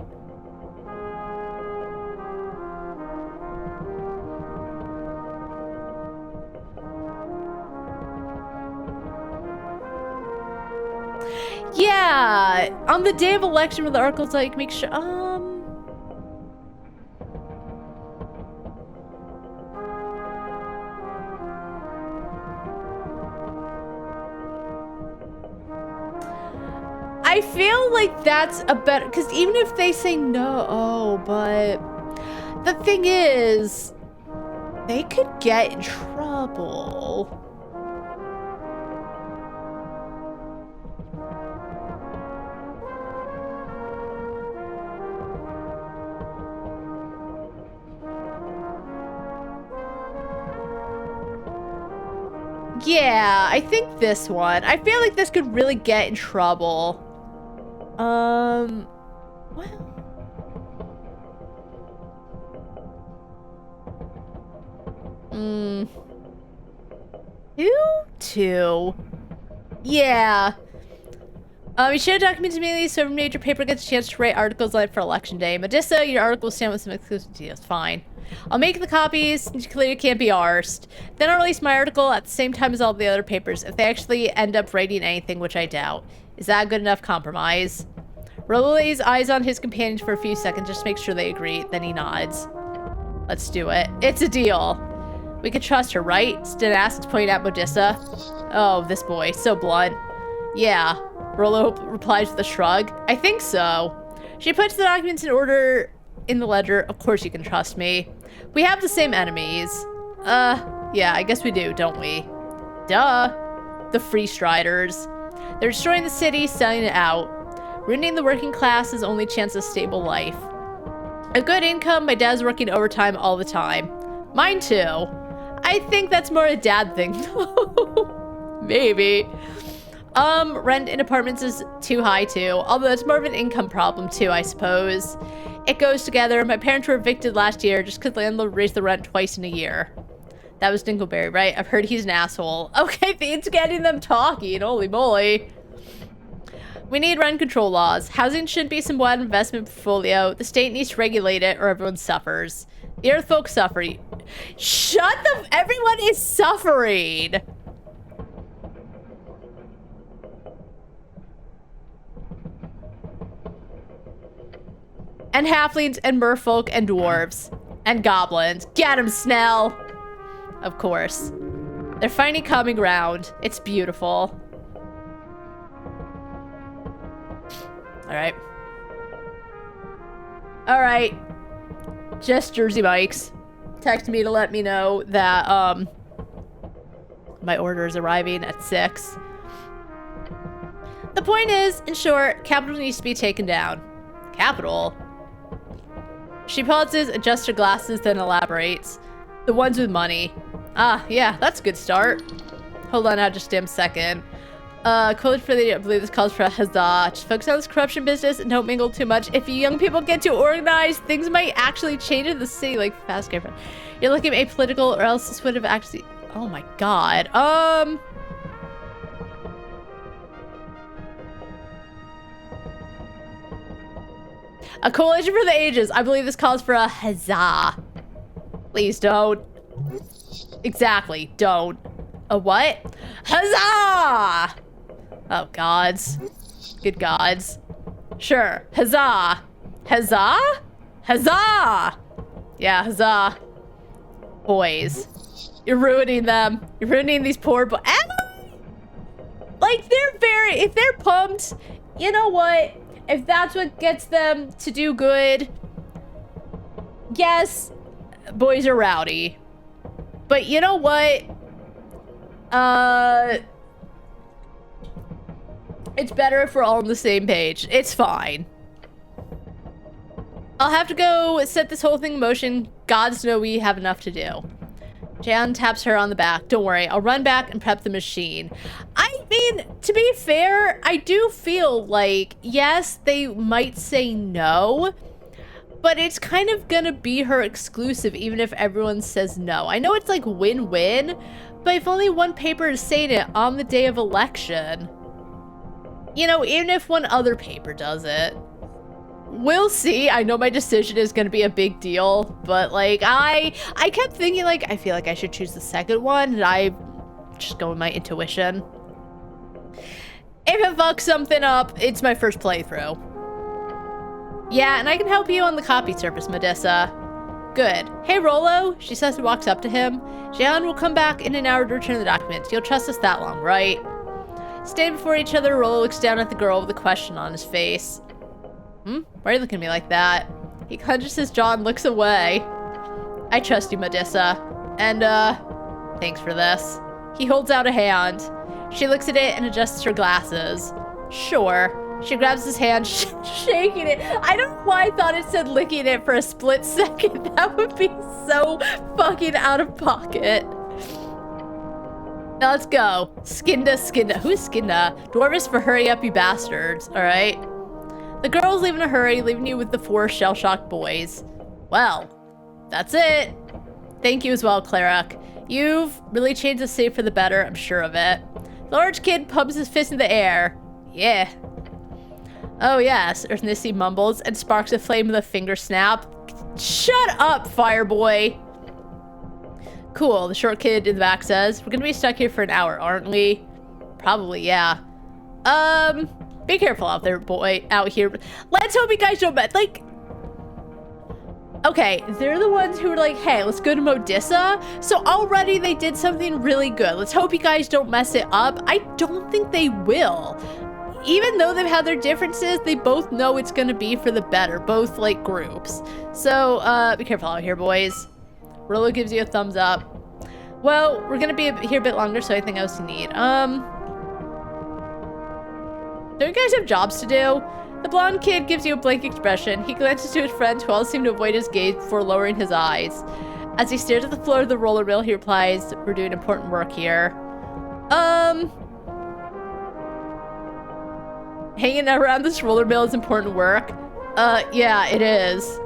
Yeah, on the day of election when the article's like, make sure, I feel like that's a better, because even if they say no, but the thing is, they could get in trouble. Yeah, I think this one. I feel like this could really get in trouble. Well. Two. Yeah. You share documents immediately so every major paper gets a chance to write articles on it for election day. Medissa, your article will stand with some exclusive deals. Fine. I'll make the copies, clearly can't be arsed. Then I'll release my article at the same time as all the other papers, if they actually end up writing anything, which I doubt. Is that a good enough compromise? Rollo lays eyes on his companions for a few seconds, just to make sure they agree, then he nods. Let's do it. It's a deal. We can trust her, right? Stin asks, pointing at Modissa. Oh, this boy, so blunt. Yeah. Rollo replies with a shrug. I think so. She puts the documents in order in the ledger. Of course you can trust me. We have the same enemies. Yeah, I guess we do, don't we? Duh. The Free Striders. They're destroying the city, selling it out. Ruining the working class's only chance of stable life. A good income, my dad's working overtime all the time. Mine too. I think that's more a dad thing. Maybe. Rent in apartments is too high too, although it's more of an income problem too, I suppose. It goes together. My parents were evicted last year just because the landlord raised the rent twice in a year. That was Dingleberry, right? I've heard he's an asshole. Okay, it's getting them talking. Holy moly. We need rent control laws. Housing shouldn't be some wild investment portfolio. The state needs to regulate it or everyone suffers. The earth folk suffer. Shut the... Everyone is suffering. And halflings and merfolk and dwarves. And goblins. Get 'em, Snell! Of course. They're finding common ground. It's beautiful. Alright. Alright. Just Jersey Mike's. Text me to let me know that, my order is arriving at 6. The point is, in short, capital needs to be taken down. Capital? She pauses, adjusts her glasses, then elaborates. The ones with money. Ah, yeah, that's a good start. Hold on now just a damn second. College for the, I believe this calls for a huzzah. Just focus on this corruption business and don't mingle too much. If you young people get too organized, things might actually change in the city, like fast girlfriend. You're looking apolitical or else this would have actually, oh my god. A coalition for the ages. I believe this calls for a huzzah. Please don't. Exactly, don't. A what? Huzzah! Oh, gods. Good gods. Sure, huzzah. Huzzah? Huzzah! Yeah, huzzah. Boys. You're ruining them. You're ruining these poor boys. Like, if they're pumped, you know what? If that's what gets them to do good, yes, boys are rowdy. But you know what? It's better if we're all on the same page. It's fine. I'll have to go set this whole thing in motion. Gods know we have enough to do. Jan taps her on the back. Don't worry, I'll run back and prep the machine. I mean, to be fair, I do feel like, yes, they might say no, but it's kind of gonna be her exclusive even if everyone says no. I know it's like win-win, but if only one paper is saying it on the day of election, you know, even if one other paper does it, we'll see. I know my decision is going to be a big deal, but like I kept thinking like I feel like I should choose the second one, and I just go with my intuition. If it fucks something up, it's my first playthrough. Yeah, and I can help you on the copy surface, Medissa. Good. Hey, Rollo, she says and walks up to him. Jan will come back in an hour to return the documents. You'll trust us that long, right? Standing before each other, Rollo looks down at the girl with a question on his face. Why are you looking at me like that? He clenches his jaw and looks away. I trust you, Medissa. And, thanks for this. He holds out a hand. She looks at it and adjusts her glasses. Sure. She grabs his hand, shaking it. I don't know why I thought it said licking it for a split second. That would be so fucking out of pocket. Now let's go. Skinda. Who's Skinda? Dwarvis for hurry up, you bastards. Alright. The girl's leaving in a hurry, leaving you with the 4 shell-shocked boys. Well, that's it. Thank you as well, Cleric. You've really changed the city for the better, I'm sure of it. The large kid pumps his fist in the air. Yeah. Oh yes, Earthnissy mumbles and sparks a flame with a finger snap. Shut up, Fireboy. Cool, the short kid in the back says. We're gonna be stuck here for an hour, aren't we? Probably, yeah. Be careful out there, boy, out here. Let's hope you guys don't like, okay, they're the ones who were like, hey, let's go to Modissa. So already they did something really good. Let's hope you guys don't mess it up. I don't think they will. Even though they've had their differences, they both know it's gonna be for the better, both like groups. So, be careful out here, boys. Rollo gives you a thumbs up. Well, we're gonna be here a bit longer, so anything else you need? Don't you guys have jobs to do? The blonde kid gives you a blank expression. He glances to his friends, who all seem to avoid his gaze before lowering his eyes. As he stares at the floor of the roller mill, he replies, we're doing important work here. Hanging around this roller mill is important work. Yeah, it is.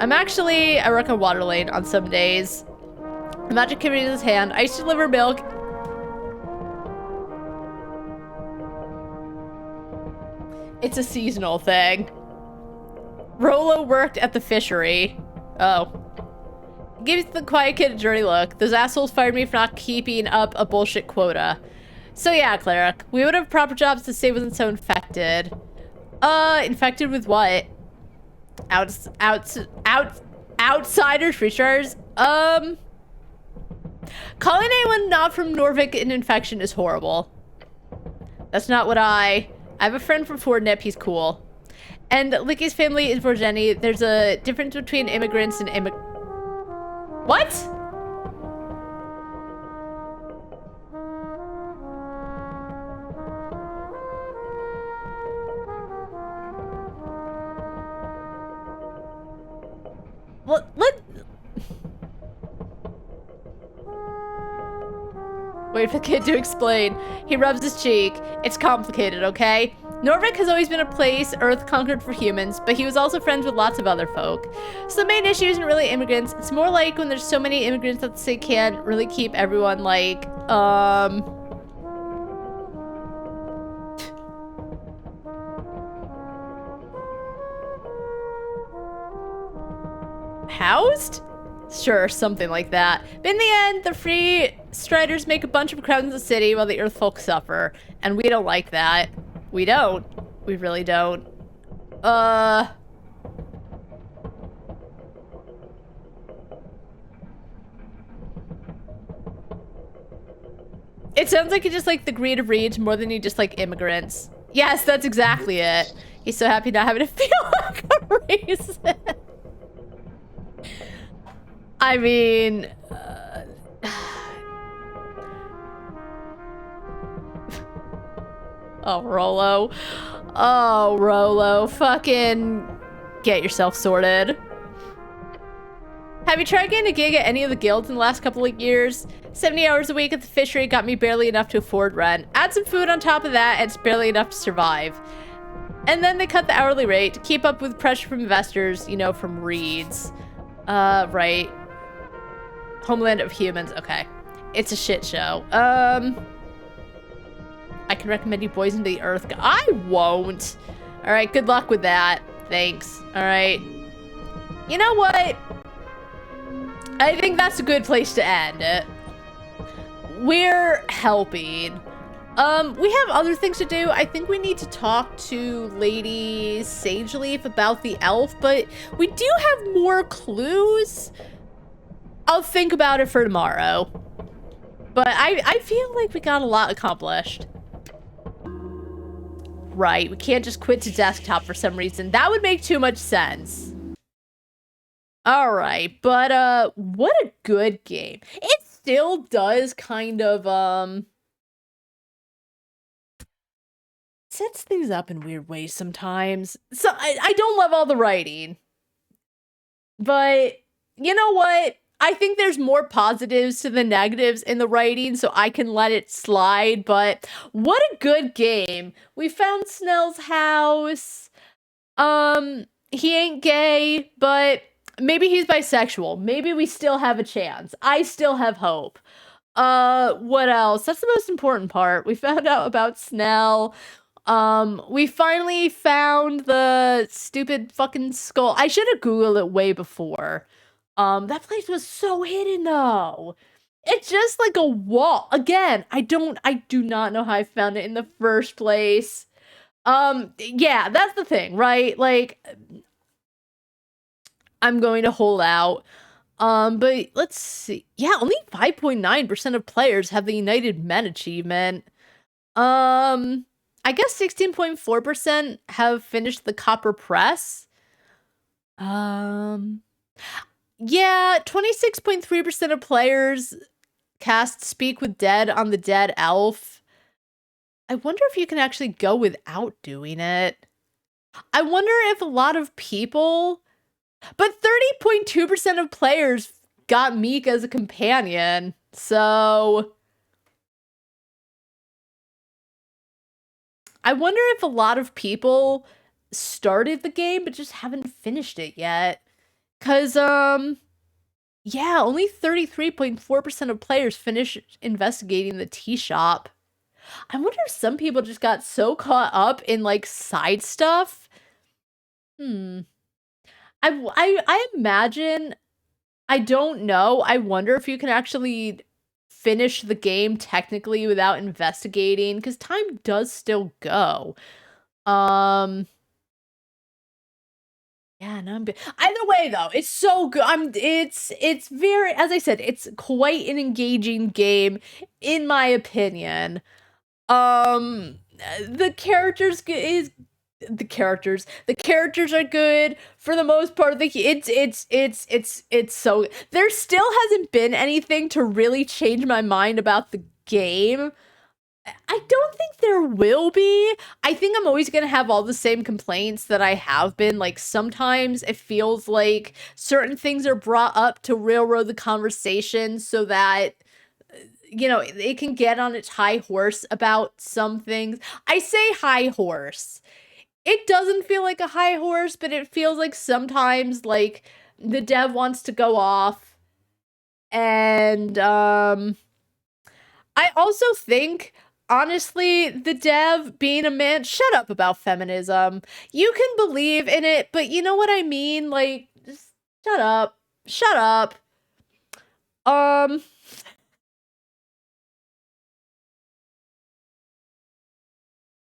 I work on water lane on some days. The magic came in his hand. I used to deliver milk. It's a seasonal thing. Rollo worked at the fishery. Oh. Gives the quiet kid a dirty look. Those assholes fired me for not keeping up a bullshit quota. So yeah, Cleric. We would have proper jobs to stay wasn't so infected. Infected with what? Outsiders, creatures. Calling anyone not from Norvik an infection is horrible. That's not what I have a friend from Fordnip, he's cool. And Licky's family is Vorgeni. There's a difference between immigrants and What? What? Wait for the kid to explain. He rubs his cheek. It's complicated, okay? Norvik has always been a place Earth conquered for humans, but he was also friends with lots of other folk. So the main issue isn't really immigrants. It's more like when there's so many immigrants that the city can't really keep everyone, like, housed? Sure, something like that. But in the end, the free striders make a bunch of crowds in the city while the Earth folk suffer. And we don't like that. We don't. We really don't. It sounds like you just like the greed of reeds more than you just like immigrants. Yes, that's exactly it. He's so happy not having to feel like a racist. I mean, oh, Rolo. Oh, Rolo. Fucking get yourself sorted. Have you tried getting a gig at any of the guilds in the last couple of years? 70 hours a week at the fishery got me barely enough to afford rent. Add some food on top of that, and it's barely enough to survive. And then they cut the hourly rate to keep up with pressure from investors, you know, from Reeds. Right. Homeland of Humans. Okay. It's a shit show. I can recommend you Poison to the Earth. I won't. All right. Good luck with that. Thanks. All right. You know what? I think that's a good place to end it. We're helping. We have other things to do. I think we need to talk to Lady Sageleaf about the elf, but we do have more clues. I'll think about it for tomorrow. But I feel like we got a lot accomplished. Right, we can't just quit to desktop for some reason. That would make too much sense. All right, but what a good game. It still does kind of sets things up in weird ways sometimes. So I don't love all the writing. But you know what? I think there's more positives to the negatives in the writing, so I can let it slide. But what a good game. We found Snell's house. He ain't gay, but maybe he's bisexual. Maybe we still have a chance. I still have hope. What else? That's the most important part. We found out about Snell. We finally found the stupid fucking skull. I should have Googled it way before. That place was so hidden though. It's just like a wall. Again, I do not know how I found it in the first place. Yeah, that's the thing, right? Like, I'm going to hold out. But let's see. Yeah, only 5.9% of players have the United Men achievement. I guess 16.4% have finished the Copper Press. Yeah, 26.3% of players cast Speak with Dead on the Dead Elf. I wonder if you can actually go without doing it. I wonder if a lot of people... But 30.2% of players got Meek as a companion, so... I wonder if a lot of people started the game but just haven't finished it yet. Cause, yeah, only 33.4% of players finished investigating the tea shop. I wonder if some people just got so caught up in, like, side stuff. I imagine, I don't know. I wonder if you can actually finish the game technically without investigating, because time does still go. Yeah, no, either way though, it's so good. It's very, as I said, it's quite an engaging game, in my opinion. The characters are good for the most part. It's so, there still hasn't been anything to really change my mind about the game. I don't think there will be. I think I'm always going to have all the same complaints that I have been. Like, sometimes it feels like certain things are brought up to railroad the conversation so that, you know, it can get on its high horse about some things. I say high horse. It doesn't feel like a high horse, but it feels like sometimes, like, the dev wants to go off. And, I also think... Honestly, the dev being a man, shut up about feminism. You can believe in it, but you know what I mean? Like, just shut up. Shut up.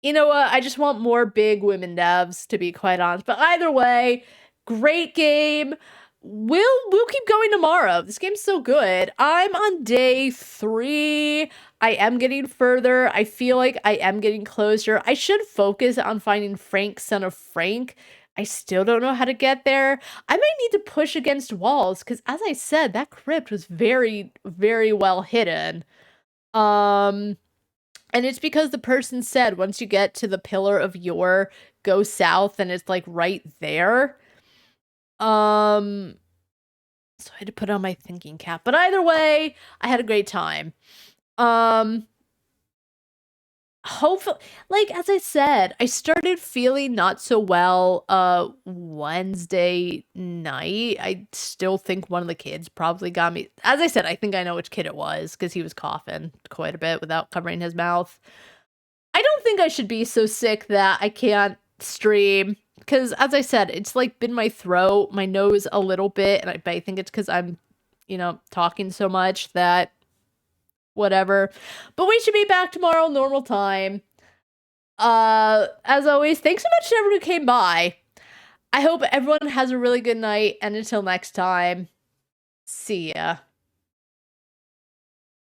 You know what? I just want more big women devs, to be quite honest. But either way, great game. We'll keep going tomorrow. This game's so good. I'm on day 3. I am getting further. I feel like I am getting closer. I should focus on finding Frank, son of Frank. I still don't know how to get there. I might need to push against walls because, as I said, that crypt was very, very well hidden. And it's because the person said once you get to the Pillar of Yore, go south, and it's like right there. So I had to put on my thinking cap. But either way, I had a great time. Hopefully, like, as I said, I started feeling not so well Wednesday night. I still think one of the kids probably got me. As I said, I think I know which kid it was because he was coughing quite a bit without covering his mouth. I don't think I should be so sick that I can't stream because, as I said, it's like been my throat, my nose a little bit, and I think it's because I'm, talking so much that whatever. But we should be back tomorrow, normal time. As always, thanks so much to everyone who came by. I hope everyone has a really good night, and until next time, see ya.